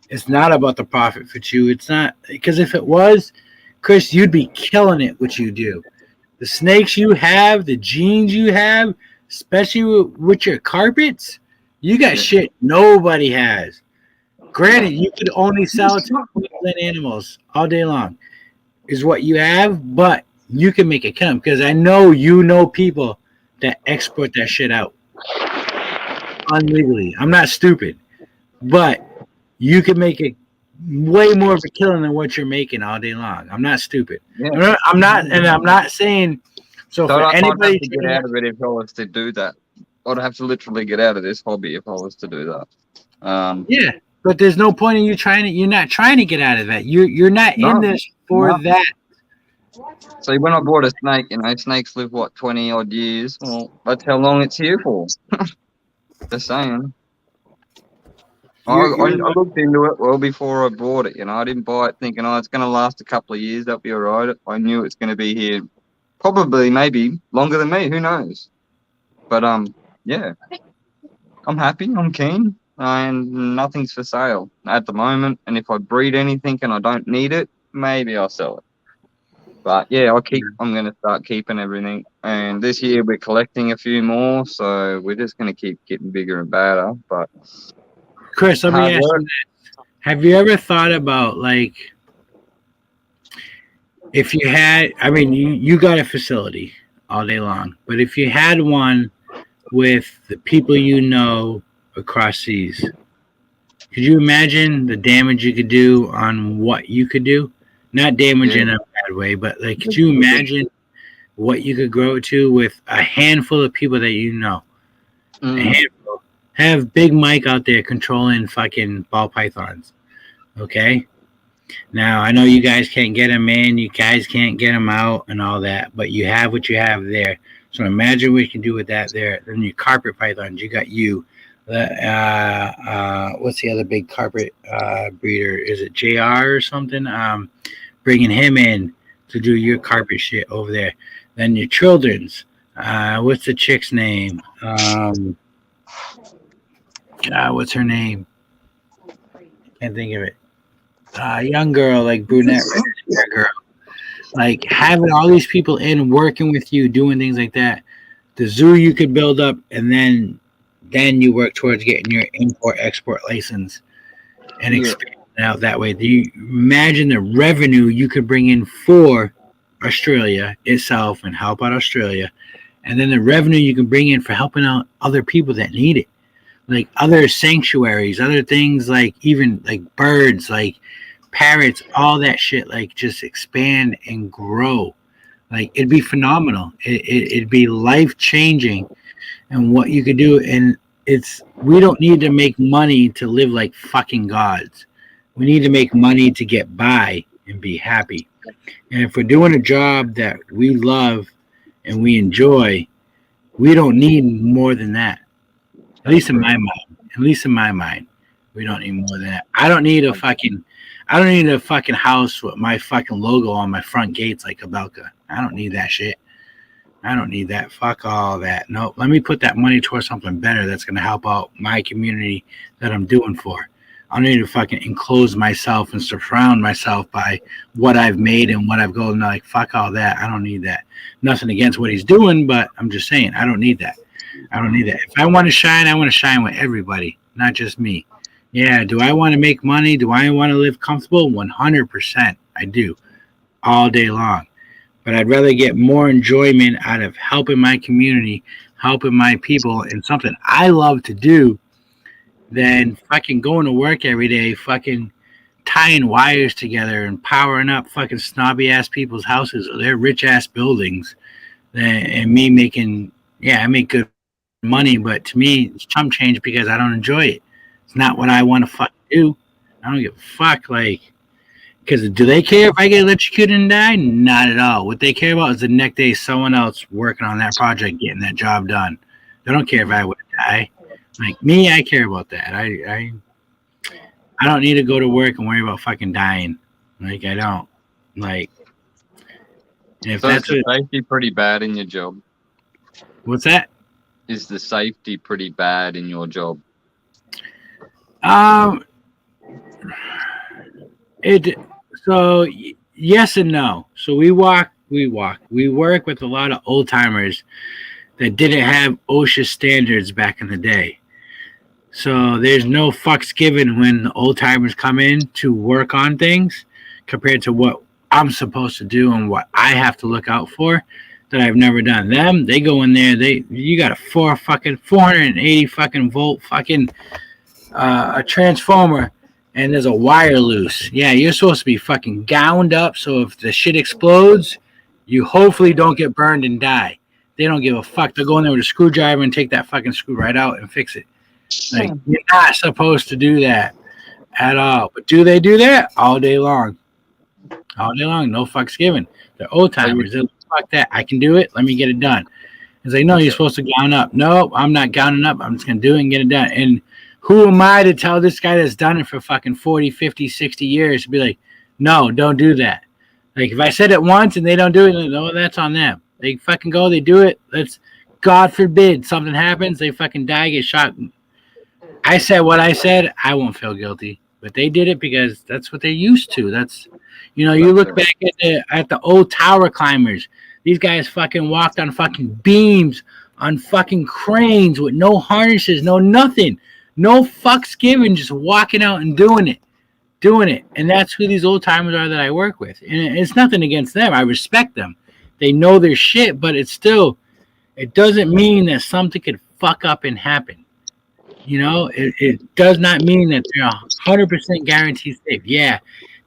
it's not about the profit for you. It's not, because if it was, Chris, you'd be killing it what you do. The snakes you have, the genes you have, especially with your carpets, you got shit nobody has. Granted, you could only sell to Queensland animals all day long, is what you have, but you can make it count, because I know you know people that export that shit out unlegally. I'm not stupid, but you can make it way more of a killing than what you're making all day long. I'm not stupid. Yeah. I'm not saying so for I'd anybody have to get out of it if I was to do that. I'd have to literally get out of this hobby if I was to do that. Yeah, but there's no point in you trying to. You're not trying to get out of that. You're not in this for that. So when I bought a snake, you know, snakes live what, 20 odd years. Well, that's how long it's here for. Just saying. I looked into it well before I bought it. You know, I didn't buy it thinking, oh, it's going to last a couple of years. That'll be all right. I knew it's going to be here probably maybe longer than me. Who knows? But yeah, I'm happy. I'm keen, and nothing's for sale at the moment. And if I breed anything and I don't need it, maybe I'll sell it. But yeah, I'm going to start keeping everything. And this year we're collecting a few more, so we're just going to keep getting bigger and better. But Chris, let me ask you this. Have you ever thought about, like, if you had, I mean, you got a facility all day long, but if you had one with the people you know across seas, could you imagine the damage you could do on what you could do? Not damage in a bad way, but like, could you imagine what you could grow to with a handful of people that you know? A handful. Have Big Mike out there controlling fucking ball pythons. Okay? Now, I know you guys can't get them in, you guys can't get them out and all that, but you have what you have there. So imagine what you can do with that there. Then your carpet pythons, you got you. What's the other big carpet breeder? Is it JR or something? Bringing him in to do your carpet shit over there. Then your children's. What's the chick's name? What's her name? Can't think of it. Young girl, like brunette girl. Like having all these people in working with you, doing things like that. The zoo you could build up, and then you work towards getting your import-export license and expand out that way. Do you imagine the revenue you could bring in for Australia itself and help out Australia, and then the revenue you can bring in for helping out other people that need it, like other sanctuaries, other things, like even like birds, like parrots, all that shit, like just expand and grow. Like it'd be phenomenal. It'd be life-changing, and what you could do. And we don't need to make money to live like fucking gods. We need to make money to get by and be happy. And if we're doing a job that we love and we enjoy, we don't need more than that. At least in my mind. We don't need more than that. I don't need a fucking house with my fucking logo on my front gates like Kabelka. I don't need that shit. I don't need that. Fuck all that. No, let me put that money towards something better that's going to help out my community that I'm doing for. I don't need to fucking enclose myself and surround myself by what I've made and what I've gotten. Like, fuck all that. I don't need that. Nothing against what he's doing, but I'm just saying, I don't need that. I don't need that. If I want to shine, I want to shine with everybody, not just me. Yeah, do I want to make money? Do I want to live comfortable? 100%. I do. All day long. but I'd rather get more enjoyment out of helping my community, helping my people, and something I love to do than fucking going to work every day, fucking tying wires together and powering up fucking snobby ass people's houses or their rich ass buildings, and me making, yeah, I make good money, but to me it's chump change because I don't enjoy it. It's not what I want to fucking do. I don't give a fuck, like, because do they care if I get electrocuted and die? Not at all. What they care about is the next day someone else working on that project getting that job done. They don't care if I would die. Like me, I care about that. I don't need to go to work and worry about fucking dying. Like I don't. Like if So that's is the what, safety pretty bad in your job? what's that? Is the safety pretty bad in your job? It so yes and no. So we work with a lot of old timers that didn't have OSHA standards back in the day. So there's no fucks given when the old timers come in to work on things compared to what I'm supposed to do and what I have to look out for that I've never done. They go in there, you got a 480 fucking volt fucking a transformer and there's a wire loose. Yeah, you're supposed to be fucking gowned up so if the shit explodes, you hopefully don't get burned and die. They don't give a fuck. They'll go in there with a screwdriver and take that fucking screw right out and fix it. Like, you're not supposed to do that at all. But do they do that? All day long. All day long. No fucks given. They're old timers. They're like, fuck that. I can do it. Let me get it done. It's like, no, you're supposed to gown up. No, I'm not gowning up. I'm just going to do it and get it done. And who am I to tell this guy that's done it for fucking 40, 50, 60 years to be like, no, don't do that. Like, if I said it once and they don't do it, no, that's on them. They fucking go, they do it. Let's, God forbid, something happens, they fucking die, get shot. I said what I said, I won't feel guilty. But they did it because that's what they're used to. That's, you know, you look back at the old tower climbers. These guys fucking walked on fucking beams, on fucking cranes with no harnesses, no nothing. No fucks given, just walking out and doing it. And that's who these old timers are that I work with. And it's nothing against them. I respect them. They know their shit, but it's still, it doesn't mean that something could fuck up and happen. You know, it does not mean that they're 100% guaranteed safe. Yeah,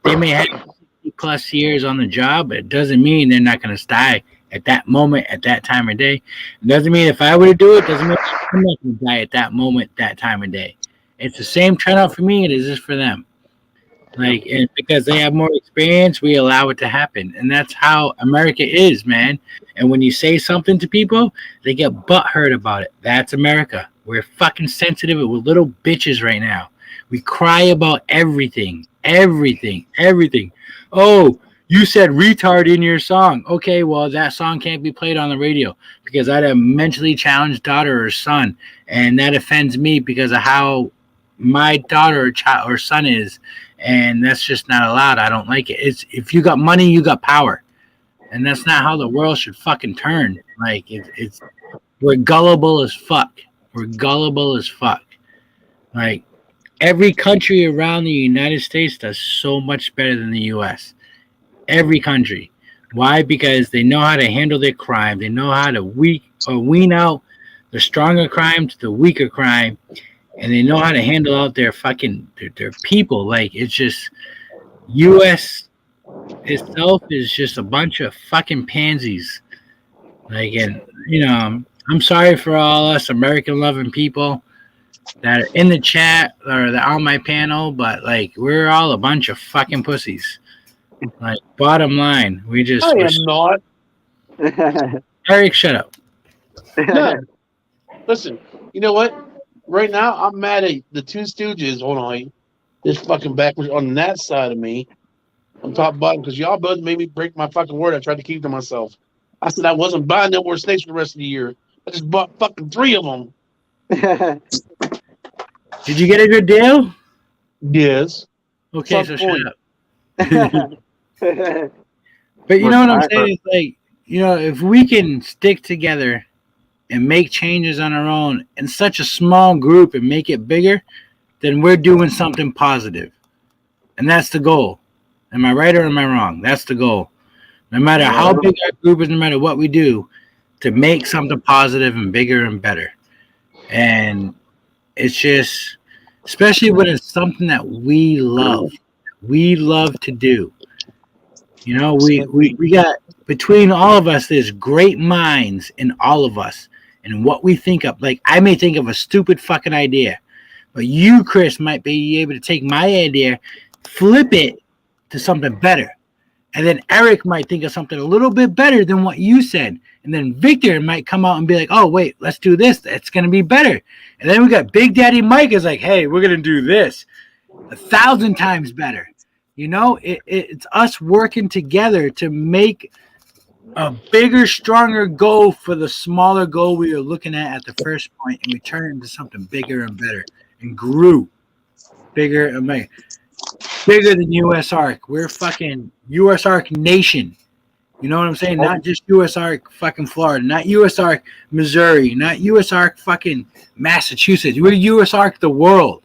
they may have 50 plus years on the job, but it doesn't mean they're not going to die at that moment, at that time of day. It doesn't mean if I were to do it, doesn't mean I'm not going to die at that moment, that time of day. It's the same turnout for me it is for them. Like, and because they have more experience, we allow it to happen. And that's how America is, man. And when you say something to people, they get butthurt about it. That's America. We're fucking sensitive. We're little bitches right now. We cry about everything. Oh, you said retard in your song. Okay, well, that song can't be played on the radio because I had a mentally challenged daughter or son. And that offends me because of how my daughter or child or son is. And that's just not allowed. I don't like it. It's if you got money, you got power. And that's not how the world should fucking turn. Like, it's we're gullible as fuck. Like, every country around the United States does so much better than the U.S. Every country. Why? Because they know how to handle their crime. They know how to wean out the stronger crime to the weaker crime. And they know how to handle out their fucking their people. Like, it's just U.S. itself is just a bunch of fucking pansies. Like, and you know, I'm sorry for all us American-loving people that are in the chat or that are on my panel, but like, we're all a bunch of fucking pussies. Like, bottom line, we just. I am not. Eric, shut up. No. Listen, you know what? Right now, I'm mad at the two Stooges. Hold on. This fucking backwards on that side of me. On top and bottom. Because y'all both made me break my fucking word. I tried to keep to myself. I said I wasn't buying no more snakes for the rest of the year. I just bought fucking 3 of them. Did you get a good deal? Yes. Okay, so shut up. But you know what I'm saying? It's like, you know, if we can stick together and make changes on our own in such a small group and make it bigger, then we're doing something positive. And that's the goal. Am I right or am I wrong? That's the goal. No matter how big our group is, no matter what we do, to make something positive and bigger and better. And it's just, especially when it's something that we love to do. You know, we got, between all of us, there's great minds in all of us and what we think of. Like, I may think of a stupid fucking idea, but you, Chris, might be able to take my idea, flip it to something better. And then Eric might think of something a little bit better than what you said. And then Victor might come out and be like, oh, wait, let's do this. That's going to be better. And then we got Big Daddy Mike is like, hey, we're going to do this 1,000 times better. You know, it's us working together to make a bigger, stronger goal for the smaller goal we were looking at the first point, and we turn it into something bigger and better and grew bigger and better. Bigger than US Arc. We're fucking US Arc Nation. You know what I'm saying? Not just US Arc fucking Florida, not US Arc Missouri, not US Arc fucking Massachusetts. We're US Arc the world.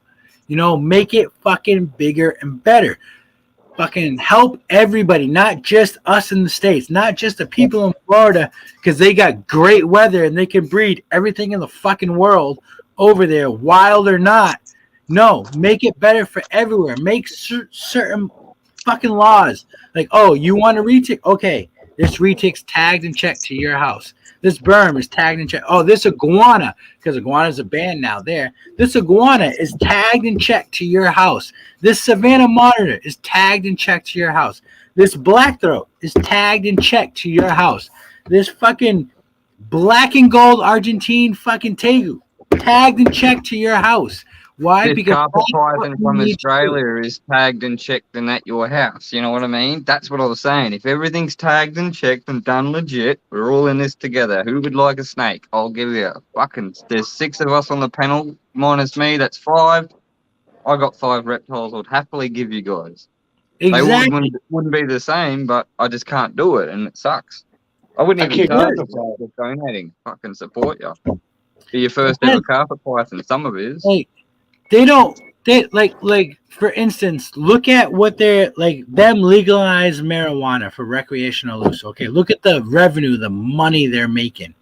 You know, make it fucking bigger and better. Fucking help everybody, not just us in the States, not just the people in Florida, because they got great weather and they can breed everything in the fucking world over there, wild or not. No, make it better for everywhere. Make certain fucking laws. Like, oh, you want a retic? Okay, this retic's tagged and checked to your house. This berm is tagged and checked. Oh, this iguana, because iguana's a band now there. This iguana is tagged and checked to your house. This Savannah monitor is tagged and checked to your house. This blackthroat is tagged and checked to your house. This fucking black and gold Argentine fucking tegu tagged and checked to your house. Why? This Because carpet python from Australia is tagged and checked and at your house. You know what I mean? That's what I was saying. If everything's tagged and checked and done legit, we're all in this together. Who would like a snake? I'll give you a fucking... There's 6 of us on the panel, minus me. That's 5. I got 5 reptiles I'd happily give you guys. exactly. They wouldn't be the same, but I just can't do it, and it sucks. I wouldn't even charge for donating. Fucking support you. Be your first ever carpet python. Some of it is. Hey, they like for instance, look at what they're like, them legalize marijuana for recreational use. Okay, look at the revenue, the money they're making.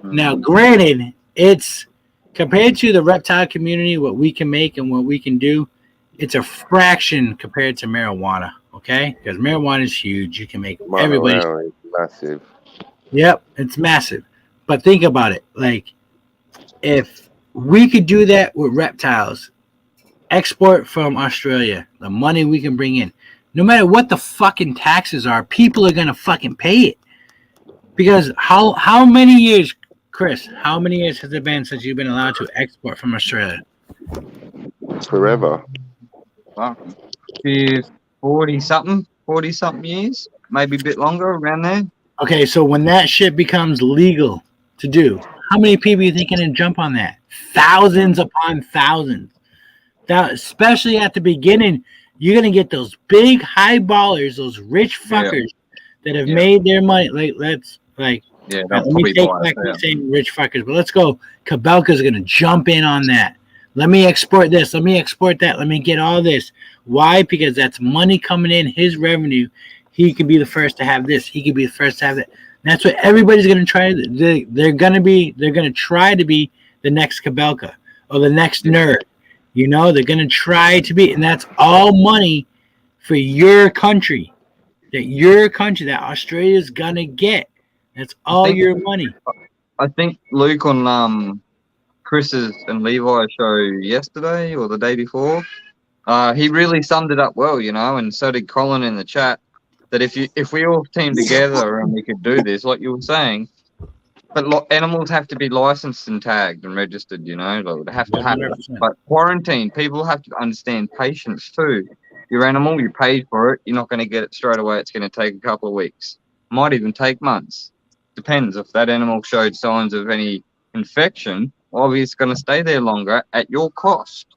Now, granted, it's compared to the reptile community, what we can make and what we can do, it's a fraction compared to marijuana. Okay, because marijuana is huge. You can make everybody massive. Yep, it's massive. But think about it, like if we could do that with reptiles, export from Australia, the money we can bring in, no matter what the fucking taxes are, people are gonna fucking pay it. Because how many years, Chris? How many years has it been since you've been allowed to export from Australia? Forever. 40 something years, maybe a bit longer, around there. Okay, so when that shit becomes legal to do, how many people you think can jump on that? Thousands upon thousands. Especially at the beginning, you're gonna get those big high ballers, those rich fuckers that have made their money. Let me take back saying rich fuckers, but let's go. Kabelka's gonna jump in on that. Let me export this. Let me export that. Let me get all this. Why? Because that's money coming in, his revenue. He could be the first to have this. He could be the first to have that. That's what everybody's gonna try. They're gonna try to be the next Kabelka or the next nerd. You know, they're gonna try to be, and that's all money for your country. That Australia's gonna get. That's all your money. I think Luke on Chris's and Levi's show yesterday or the day before, he really summed it up well, you know, and so did Colin in the chat. That if we all team together and we could do this, like you were saying, but animals have to be licensed and tagged and registered, you know, like they have to happen. But quarantine, people have to understand patience too. Your animal, you paid for it, you're not going to get it straight away. It's going to take a couple of weeks, might even take months. Depends if that animal showed signs of any infection. Obviously, it's going to stay there longer at your cost.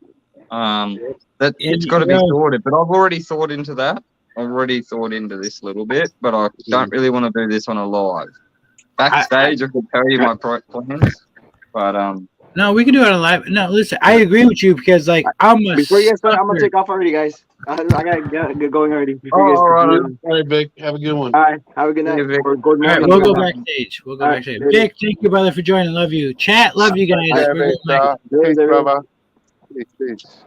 It's got to be sorted. But I've already thought into that. I've already thought into this a little bit, but I don't really want to do this on a live. Backstage, I could tell you my plans, but No, we can do it on live. No, listen, I agree with you because like I'm a Before you guys start, I'm gonna sucker. take off already, guys. I gotta get going already. Oh, Before you guys all right, continue. all right, Vic. Have a good one. All right, have a good night. Yeah, Vic. Or good All right, morning. we'll go backstage. We'll go All right, backstage. later. Vic, thank you, brother, for joining. Love you. Chat, love you guys. Yeah, We're mate, going back. Later, peace, everyone. brother. Peace, peace.